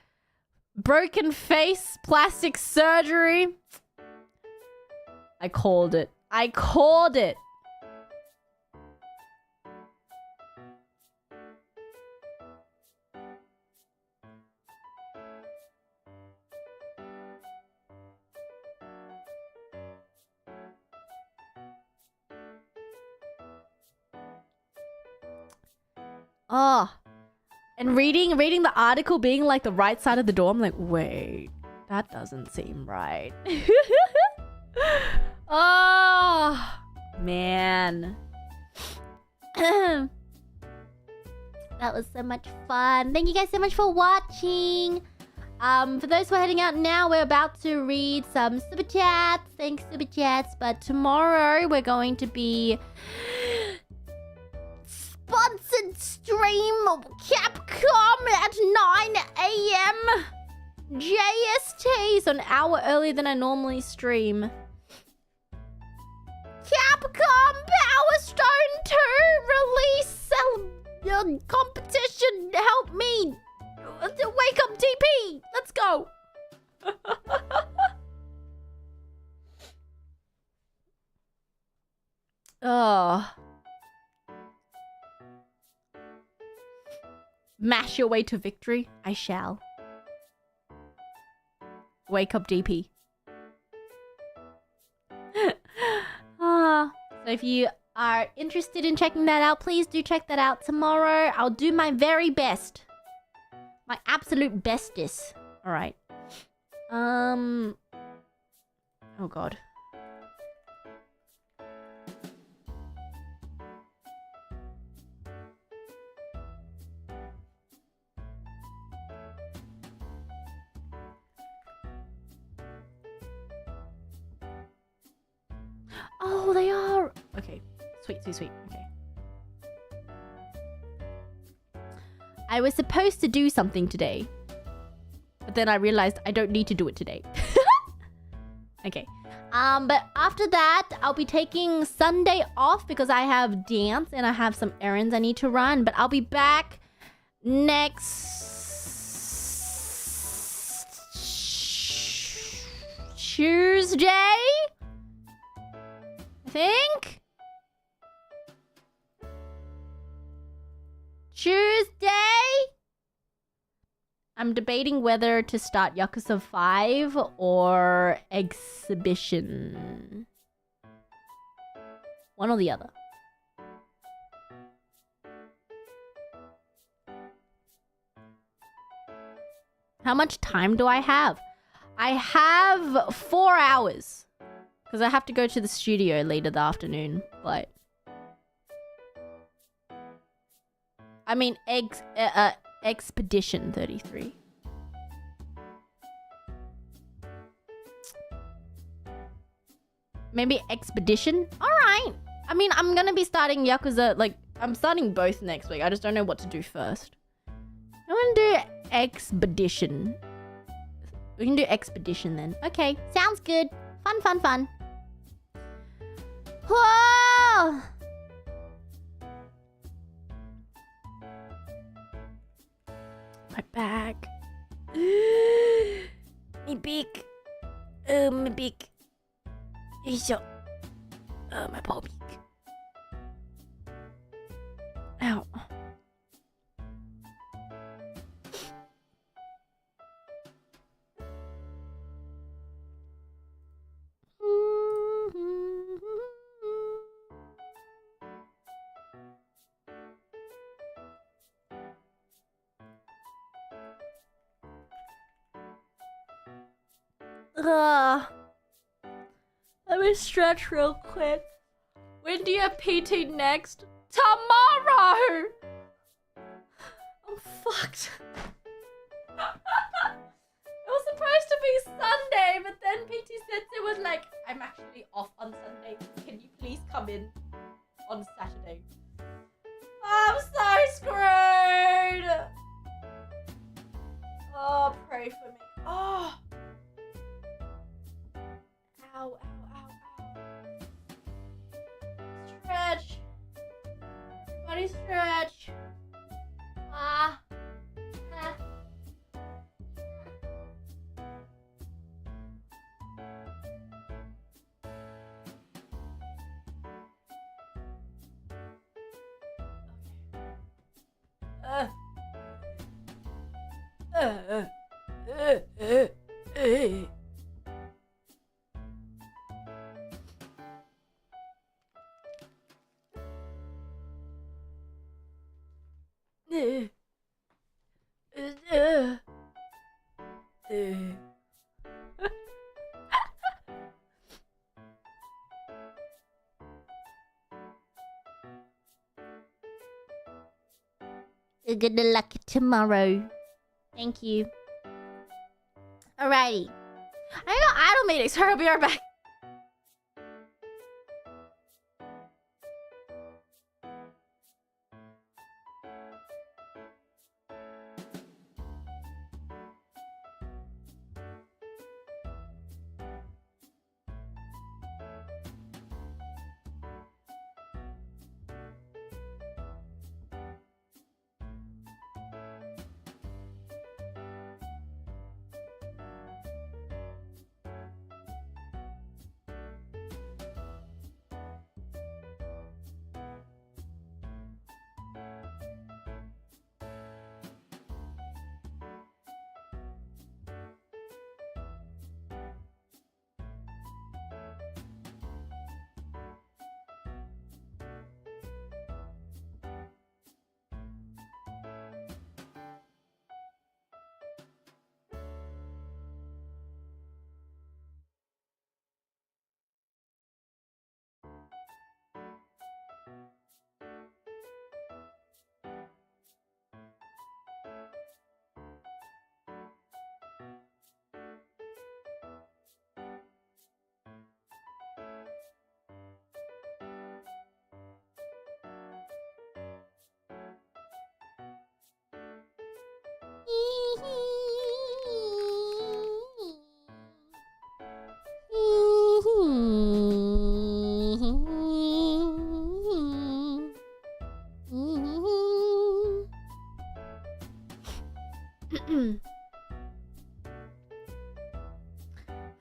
B: broken face, plastic surgery. I called it. I called it. Oh, and reading the article being like the right side of the door, I'm like, wait, that doesn't seem right. Oh, man. That was so much fun. Thank you guys so much for watching. For those who are heading out now, we're about to read some super chats. Thanks, super chats. But tomorrow we're going to be sponsored Capcom at 9 a.m. JST, so an hour earlier than I normally stream. Capcom Power Stone 2 release competition. Help me. Wake up DP. Let's go. Oh. Mash your way to victory. I shall. Wake up DP. So if you are interested in checking that out, please do check that out tomorrow. I'll do my very best. My absolute bestest. Alright. Oh god. Oh, they are. Okay. Sweet. Okay. I was supposed to do something today, but then I realized I don't need to do it today. Okay. But after that, I'll be taking Sunday off because I have dance and I have some errands I need to run. But I'll be back next Tuesday, I think. Tuesday. I'm debating whether to start Yakuza 5 or Exhibition. One or the other. How much time do I have? I have 4 hours. Because I have to go to the studio later the afternoon, but... I mean, Expedition 33. Maybe Expedition? Alright. I mean, I'm gonna be starting Yakuza, like, I'm starting both next week. I just don't know what to do first. I want to do Expedition. We can do Expedition then. Okay, sounds good. Fun. Whoa! My back. My beak. My beak. My poor beak. Ow. Let me stretch real quick. When do you have PT next? Tomorrow! I'm fucked. It was supposed to be Sunday, but then PT said it was like, I'm actually off on Sunday. Can you please come in on Saturday? I'm so screwed! Oh, pray for me. Oh! Ow. Stretch. Everybody stretch. Ah. Good luck tomorrow. Thank you. Alrighty. I got idle meetings. Hurry, I'll be right back.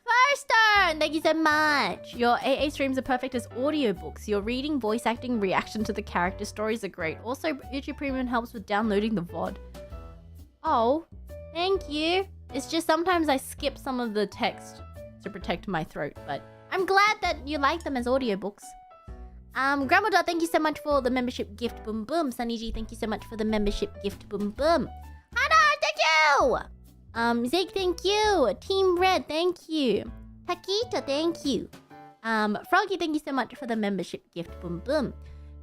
B: Firestone, thank you so much. Your AA streams are perfect as audiobooks. Your reading, voice acting, reaction to the character stories are great. Also, YouTube Premium helps with downloading the VOD. Oh, thank you. It's just sometimes I skip some of the text to protect my throat, but I'm glad that you like them as audiobooks. Grandma Dot, thank you so much for the membership gift, boom boom. Sunny G, thank you so much for the membership gift, boom boom. Hannah, thank you. Zeke, thank you. Team Red, thank you. Takita, thank you. Froggy, thank you so much for the membership gift, boom boom.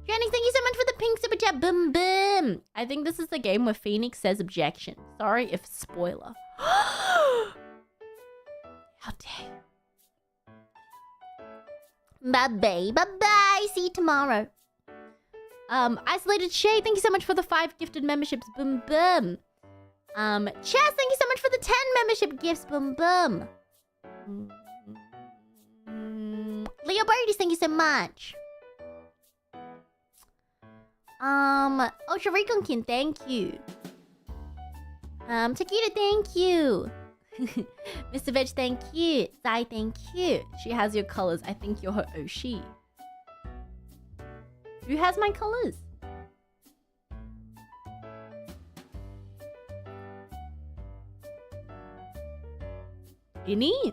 B: Phoenix, thank you so much for the pink super chat, boom boom. I think this is the game where Phoenix says objection. Sorry if spoiler. How dare you. Bye-bye, bye-bye. See you tomorrow. Isolated Shay, thank you so much for the 5 gifted memberships, boom boom. Chess, thank you so much for the 10 membership gifts, boom boom. Leo Birdies, thank you so much. Osharikonkin, thank you. Takita, thank you. Mr. Veg, thank you. Zai, thank you. She has your colors. I think you're her Oshi. Who has my colors? Any?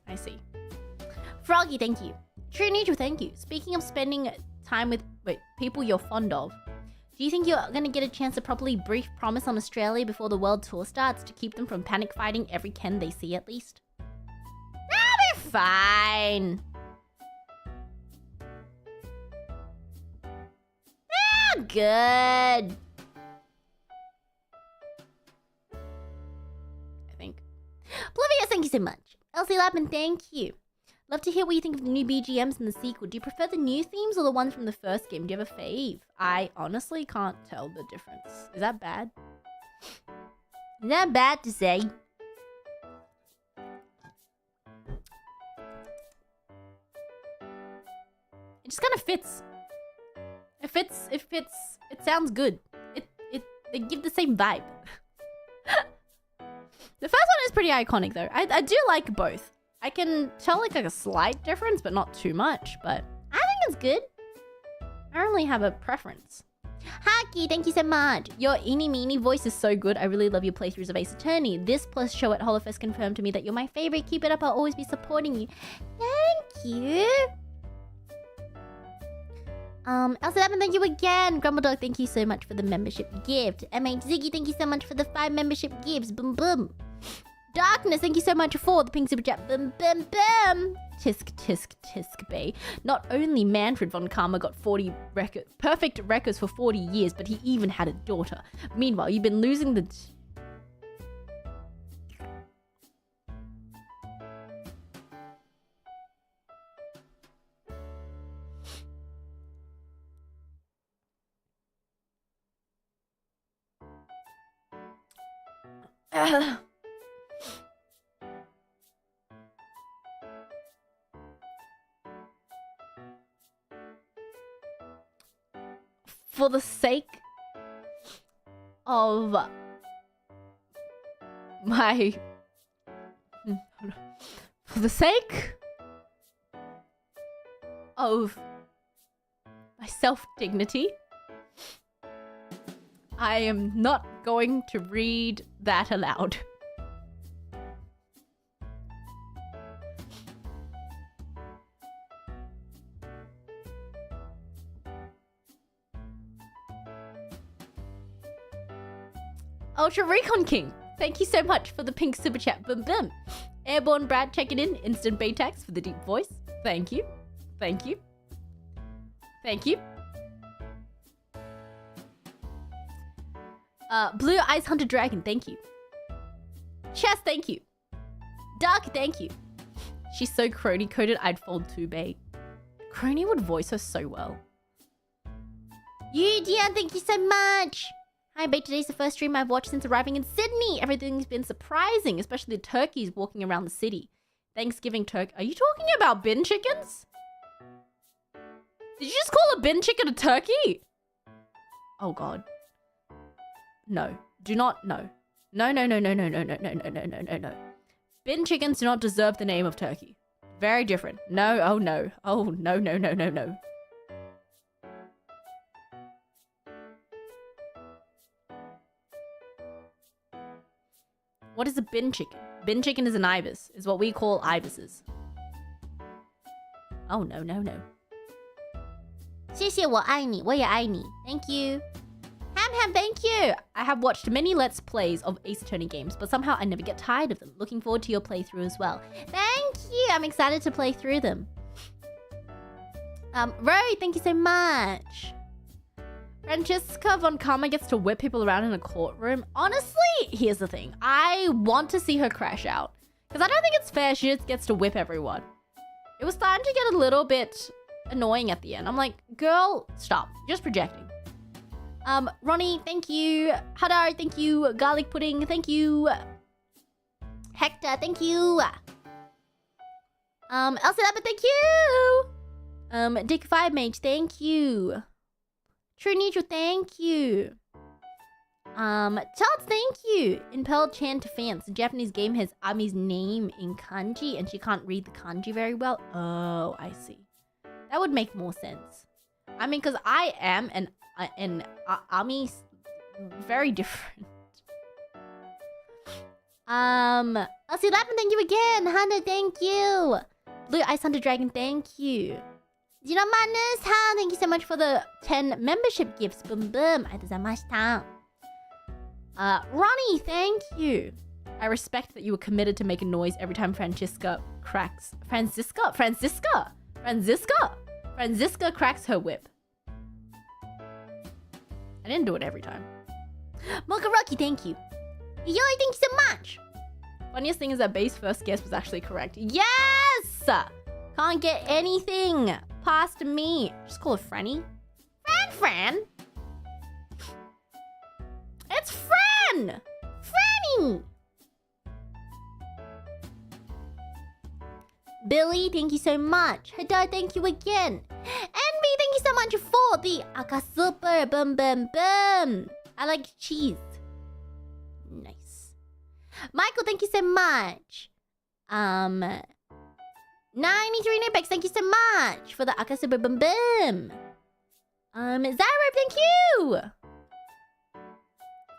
B: I see. Froggy, thank you. True Neutral, thank you. Speaking of spending time with people you're fond of, do you think you're gonna get a chance to properly brief Promise on Australia before the world tour starts to keep them from panic fighting every Ken they see at least? That'll be fine. Ah, good. I think. Oblivious, thank you so much. Elsie Lapin, thank you. Love to hear what you think of the new BGMs in the sequel. Do you prefer the new themes or the ones from the first game? Do you have a fave? I honestly can't tell the difference. Is that bad? Is that bad to say? It just kind of fits. It fits. It sounds good. They give the same vibe. The first one is pretty iconic though. I do like both. I can tell like a slight difference, but not too much. But I think it's good. I don't really have a preference. Haki, thank you so much. Your eeny meeny voice is so good. I really love your playthroughs of Ace Attorney. This plus show at Holofest confirmed to me that you're my favorite. Keep it up. I'll always be supporting you. Thank you. Elsa7, thank you again. Grumbledog, thank you so much for the membership gift. MH Ziggy, thank you so much for the 5 membership gifts. Boom boom. Darkness, thank you so much for the pink super chat. Boom, boom, boom. Tisk, tisk, tisk, bay. Not only Manfred von Karma got 40 perfect records for 40 years, but he even had a daughter. Meanwhile, you've been losing the... For the sake of my... For the sake of my self-dignity, I am not going to read that aloud. Ultra Recon King, thank you so much for the pink super chat. Boom boom. Airborne Brad checking in. Instant Baytax for the deep voice. Thank you. Thank you. Thank you. Blue Ice Hunter Dragon, thank you. Chess, thank you. Duck, thank you. She's so crony coded, I'd fold too big. Crony would voice her so well.
A: Dion, thank you so much. Hi, babe. Today's the first stream I've watched since arriving in Sydney.
B: Everything's been surprising, especially the turkeys walking around the city. Thanksgiving turkey. Are you talking about bin chickens? Did you just call a bin chicken a turkey? Oh, God. No. Do not. No. No, no, no, no, no, no, no, no, no, no, no, no, no. Bin chickens do not deserve the name of turkey. Very different. No. Oh, no. Oh, no, no, no, no, no. What is a bin chicken? Bin chicken is an ibis. Is what we call ibises. Oh, no, no, no.
A: 谢谢我爱你，我也爱你. Thank you.
B: Ham, thank you! I have watched many Let's Plays of Ace Attorney games, but somehow I never get tired of them. Looking forward to your playthrough as well.
A: Thank you. I'm excited to play through them. Wright, thank you so much.
B: Francesca von Karma gets to whip people around in a courtroom. Honestly, here's the thing. I want to see her crash out. Because I don't think it's fair she just gets to whip everyone. It was starting to get a little bit annoying at the end. I'm like, girl, stop. Just projecting. Ronnie, thank you. Hadar, thank you. Garlic pudding, thank you.
A: Hector, thank you. Elsa Lappa, thank you.
B: Dick 5 Mage, thank you.
A: True Neutral, thank you.
B: Charles, thank you. Impelled Chan to fans. The Japanese game has Ami's name in kanji and she can't read the kanji very well. Oh, I see. That would make more sense. I mean, because I am an Ami's very different.
A: Elsie Lappin, thank you again. Hannah, thank you.
B: Blue Ice Hunter Dragon, thank you.
A: Zero Madness, Han, thank you so much for the 10 membership gifts. Boom, boom. ありがとうございました.
B: Ronnie, thank you. I respect that you were committed to make a noise every time Francisca cracks her whip. I didn't do it every time.
A: Mocha Rocky, thank you. Yo, thank you so much.
B: Funniest thing is that Bae's first guess was actually correct. Yes! Can't get anything past me. Just call her Franny. Fran? It's Fran!
A: Franny! Billy, thank you so much. Hadar, thank you again. Envy, thank you so much for the Aka Super. Boom, boom, boom. I like cheese. Nice. Michael, thank you so much. 93 Nipex, thank you so much for the Aka Super Boom Boom. Zyra, thank you.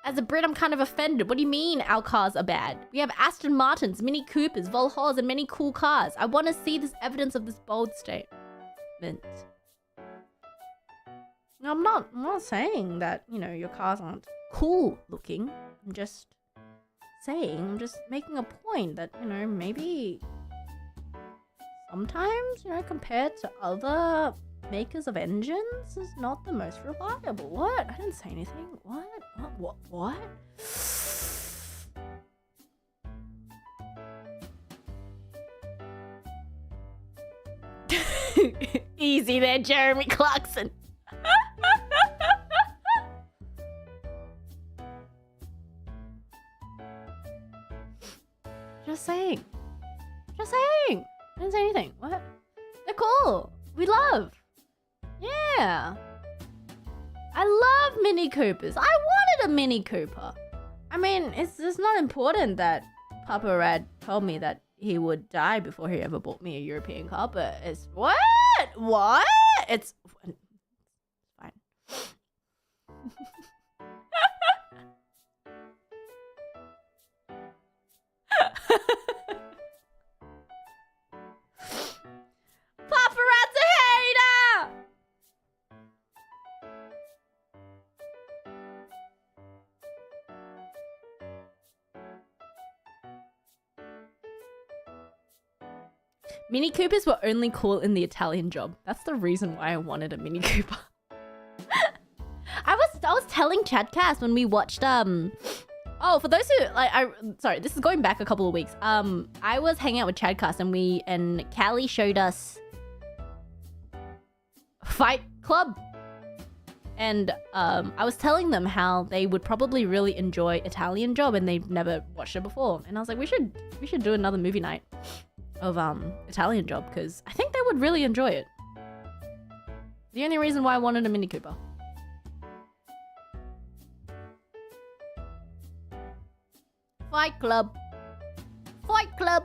B: As a Brit, I'm kind of offended. What do you mean our cars are bad? We have Aston Martins, Mini Coopers, Volhos, and many cool cars. I want to see this evidence of this bold statement. No, I'm not saying that, you know, your cars aren't cool looking. I'm just making a point that, you know, maybe sometimes, you know, compared to other makers of engines is not the most reliable. What? I didn't say anything. What? Easy there, Jeremy Clarkson. Just saying. I didn't say anything. What? They're cool. We love. Yeah. I love Mini Coopers. I wanted a Mini Cooper. I mean, it's not important that Papa Rad told me that he would die before he ever bought me a European car, but it's... What? It's fine. Paparazzi hater! Mini Coopers were only cool in the Italian Job. That's the reason why I wanted a Mini Cooper. I was telling Chadcast when we watched oh, for those who like sorry, this is going back a couple of weeks. I was hanging out with Chadcast and Callie showed us Fight Club. And I was telling them how they would probably really enjoy Italian Job and they've never watched it before. And I was like, we should do another movie night of Italian Job because I think they would really enjoy it. The only reason why I wanted a Mini Cooper. Fight Club. Fight Club.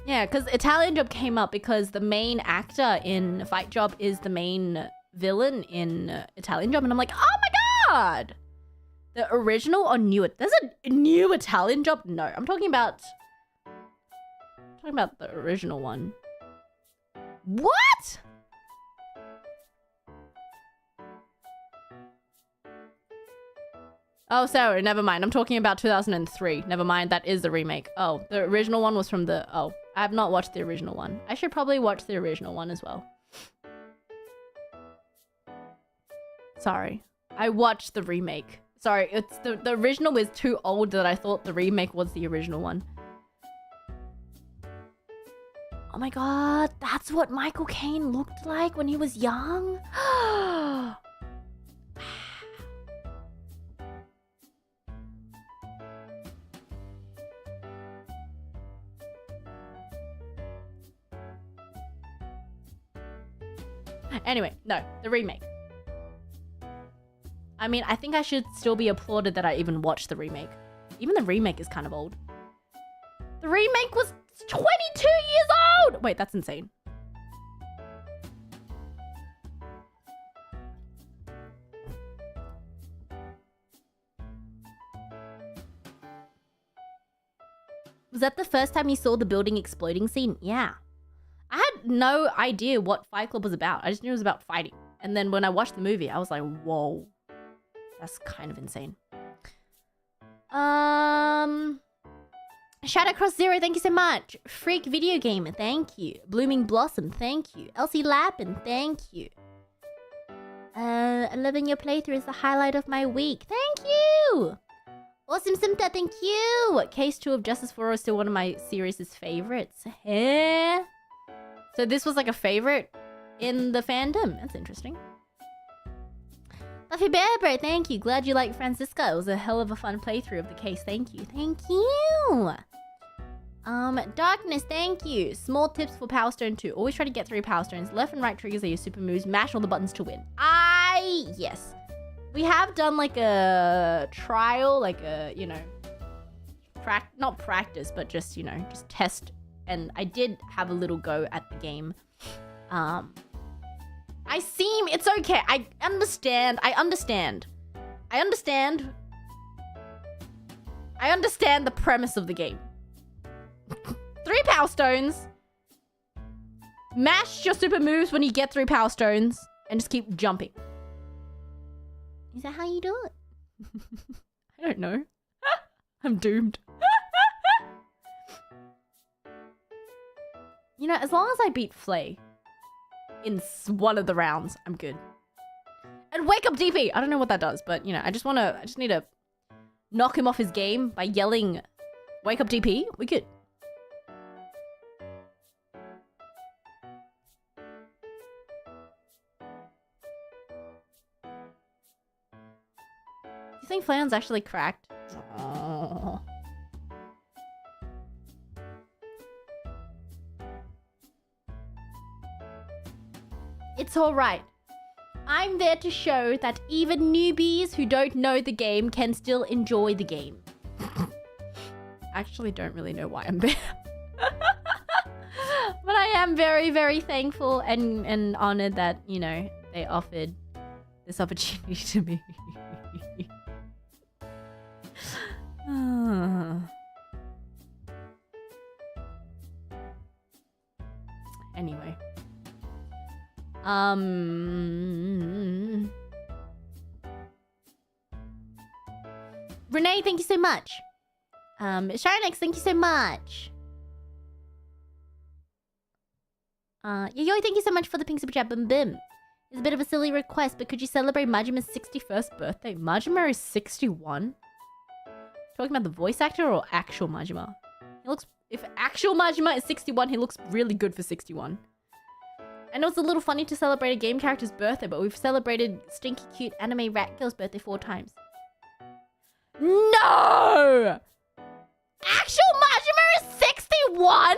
B: Yeah, because Italian Job came up because the main actor in Fight Job is the main villain in Italian Job. And I'm like, oh my god! The original or new? There's a new Italian Job? No, I'm talking about the original one. What? Oh, sorry, never mind. I'm talking about 2003. Never mind, that is the remake. Oh, the original one was from the... Oh, I have not watched the original one. I should probably watch the original one as well. Sorry. I watched the remake. Sorry, it's the original is too old that I thought the remake was the original one. Oh my god, that's what Michael Caine looked like when he was young? Anyway, no, the remake. I mean, I think I should still be applauded that I even watched the remake. Even the remake is kind of old. The remake was 22 years old! Wait, that's insane. Was that the first time you saw the building exploding scene? Yeah. I had no idea what Fight Club was about. I just knew it was about fighting. And then when I watched the movie, I was like, whoa. That's kind of insane. Shadowcross Zero, thank you so much. Freak Video Gamer, thank you. Blooming Blossom, thank you. Elsie Lappin, thank you. Loving your playthrough is the highlight of my week. Thank you! Awesome Simta, thank you! Case 2 of Justice 4 is still one of my series' favorites. Eh? So this was like a favorite in the fandom. That's interesting. Buffy Bear Bro, thank you. Glad you liked Francisca. It was a hell of a fun playthrough of the case. Thank you. Thank you. Darkness, thank you. Small tips for Power Stone 2. Always try to get 3 Power Stones. Left and right triggers are your super moves. Mash all the buttons to win. Yes. We have done like a trial, like a, you know, not practice, but just, you know, just test. And I did have a little go at the game. It's okay. I understand the premise of the game. 3 Power Stones. Mash your super moves when you get 3 Power Stones. And just keep jumping. Is that how you do it? I don't know. I'm doomed. You know, as long as I beat Flay in one of the rounds, I'm good. And wake up DP! I don't know what that does, but, you know, I just need to knock him off his game by yelling, wake up DP. We good. Do you think Flayon's actually cracked? Oh. It's alright. I'm there to show that even newbies who don't know the game can still enjoy the game. I actually don't really know why I'm there. But I am very, very thankful and honored that, you know, they offered this opportunity to me. Anyway. Renee, thank you so much. Sharonex, thank you so much. Yayoi, thank you so much for the pink super chat. Boom, boom. It's a bit of a silly request, but could you celebrate Majima's 61st birthday? Majima is 61? Talking about the voice actor or actual Majima? He looks... If actual Majima is 61, he looks really good for 61. I know it's a little funny to celebrate a game character's birthday, but we've celebrated stinky cute anime rat girl's birthday 4 times. No! Actual Majima is 61?!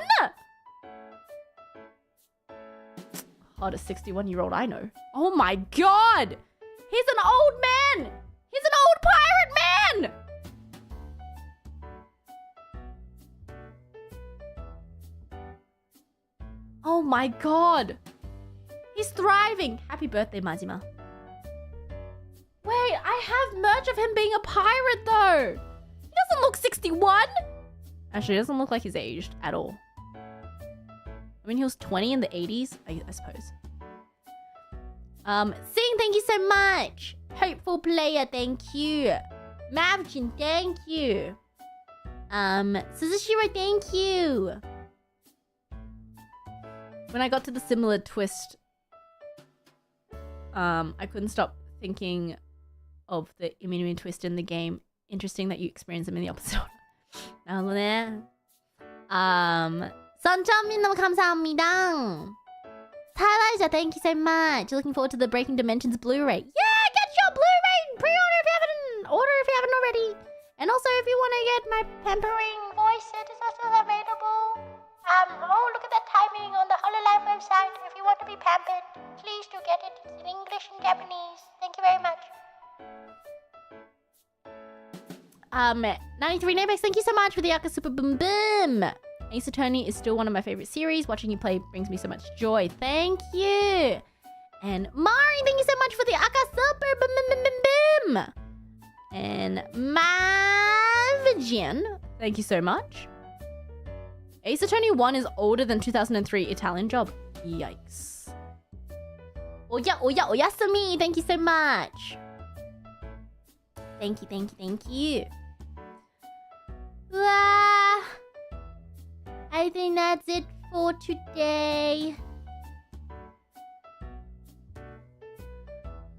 B: Hottest 61-year-old I know. Oh my god! He's an old man! He's an old pirate man! Oh my god! He's thriving! Happy birthday, Majima. Wait, I have merch of him being a pirate though! He doesn't look 61! Actually, he doesn't look like he's aged at all. I mean, he was 20 in the 80s, I suppose. Sing, thank you so much. Hopeful player, thank you. Mavchin, thank you. Suzushiro, thank you. When I got to the similar twist, I couldn't stop thinking of the Iminumi twist in the game. Interesting that you experienced them in the opposite order. 선천민 너무 감사합니다. Tyler, thank you so much. Looking forward to the Breaking Dimensions Blu-ray. Yeah, get your Blu-ray pre-order if you haven't already. And also, if you want to get my pampering voice set, is also available. Oh, look at that timing on the Hololive website. If you want to be pampered, please do get it. It's in English and Japanese. Thank you very much. 93 Nabex, thank you so much for the Aka Super Boom Boom. Ace Attorney is still one of my favorite series. Watching you play brings me so much joy. Thank you. And Mari, thank you so much for the Aka Super Boom Boom Boom Boom. And Mavjian, thank you so much. Ace Attorney 1 is older than 2003 Italian Job. Yikes. Oyasumi, thank you so much. Thank you. I think that's it for today.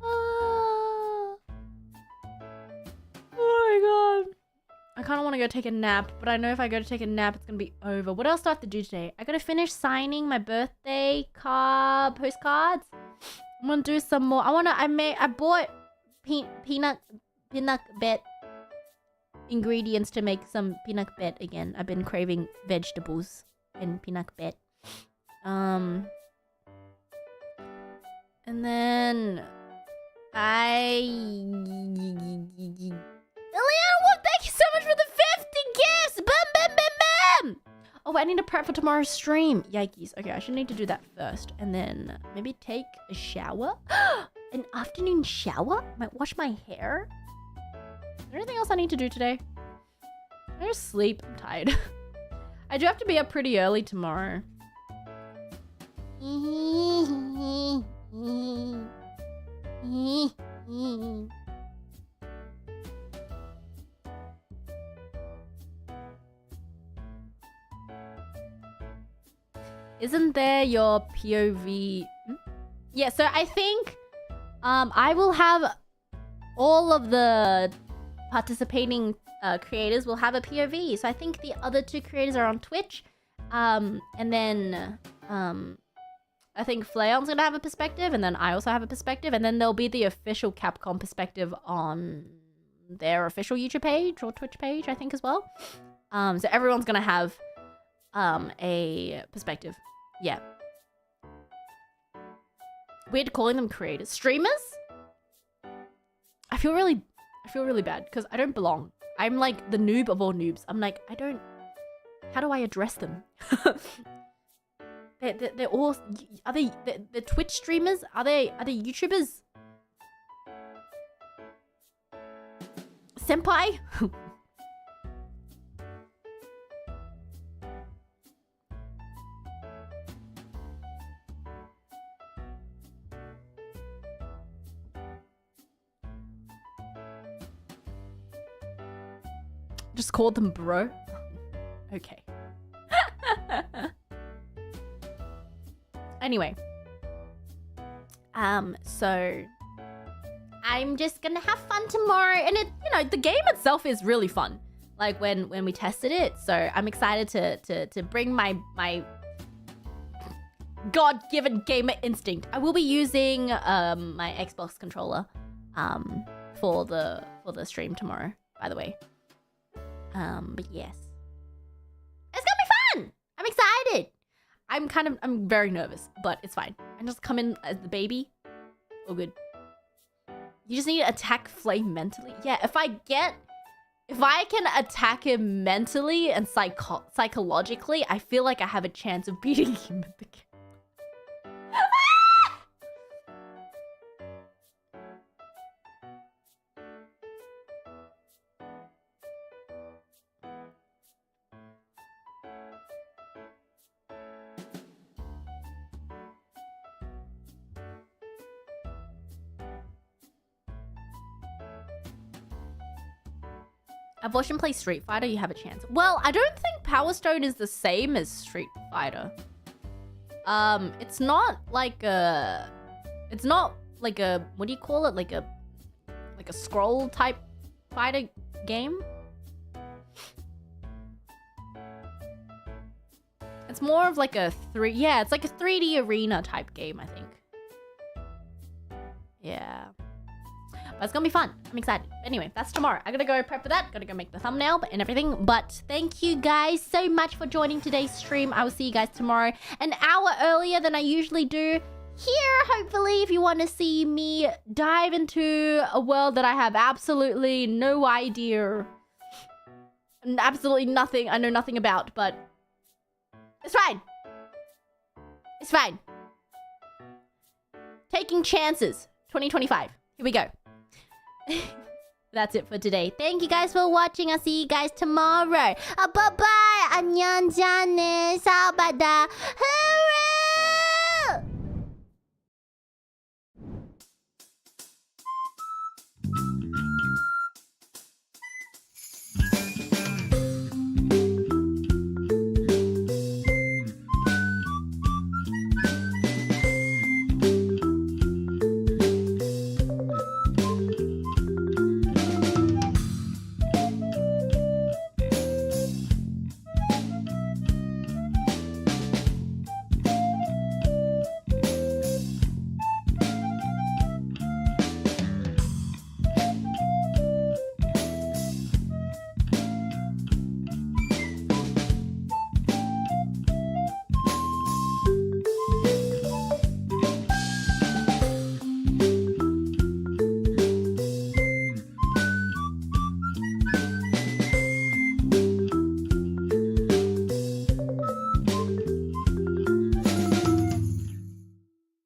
B: Oh my god. I kind of want to go take a nap, but I know if I go to take a nap, it's going to be over. What else do I have to do today? I got to finish signing my birthday postcards. I'm going to do some more. I bought peanut bet ingredients to make some peanut bet again. I've been craving vegetables and peanut bet. And then Leon Wolf, thank you so much for the 50 gifts! Boom! Oh, I need to prep for tomorrow's stream. Yikes. Okay, I should need to do that first. And then maybe take a shower. An afternoon shower? Might wash my hair? Is there anything else I need to do today? I just sleep. I'm tired. I do have to be up pretty early tomorrow. Isn't there your POV? Yeah, so I think I will have all of the participating creators will have a POV. So I think the other 2 creators are on Twitch. And then I think Flaon's gonna have a perspective, and then I also have a perspective, and then there'll be the official Capcom perspective on their official YouTube page or Twitch page, I think, as well. So everyone's gonna have a perspective. Yeah. Weird calling them creators. Streamers? I feel really bad because I don't belong. I'm like the noob of all noobs. I'm like, how do I address them? they're all, are they Twitch streamers? Are they YouTubers? Senpai? Just called them bro? I Anyway. So I'm just gonna have fun tomorrow, and the game itself is really fun. Like when we tested it, so I'm excited to bring my God-given gamer instinct. I will be using my Xbox controller for the stream tomorrow, by the way. But yes, it's gonna be fun. I'm excited. I'm very nervous, but it's fine. I just come in as the baby. Oh, good. You just need to attack Flame mentally. Yeah, if I can attack him mentally and psychologically, I feel like I have a chance of beating him at the game. I've watched him play Street Fighter, you have a chance. Well, I don't think Power Stone is the same as Street Fighter. It's not like a... what do you call it? Like a scroll type fighter game? It's more of like a it's like a 3D arena type game, I think. Yeah. But it's gonna be fun. I'm excited. Anyway, that's tomorrow. I gotta go prep for that. Gotta go make the thumbnail and everything. But thank you guys so much for joining today's stream. I will see you guys tomorrow, an hour earlier than I usually do. Here, hopefully, if you want to see me dive into a world that I have absolutely no idea, and absolutely nothing, I know nothing about, but it's fine. It's fine. Taking chances. 2025. Here we go. That's it for today. Thank you guys for watching. I'll see you guys tomorrow. Bye-bye. 안녕, 자네. 사바다.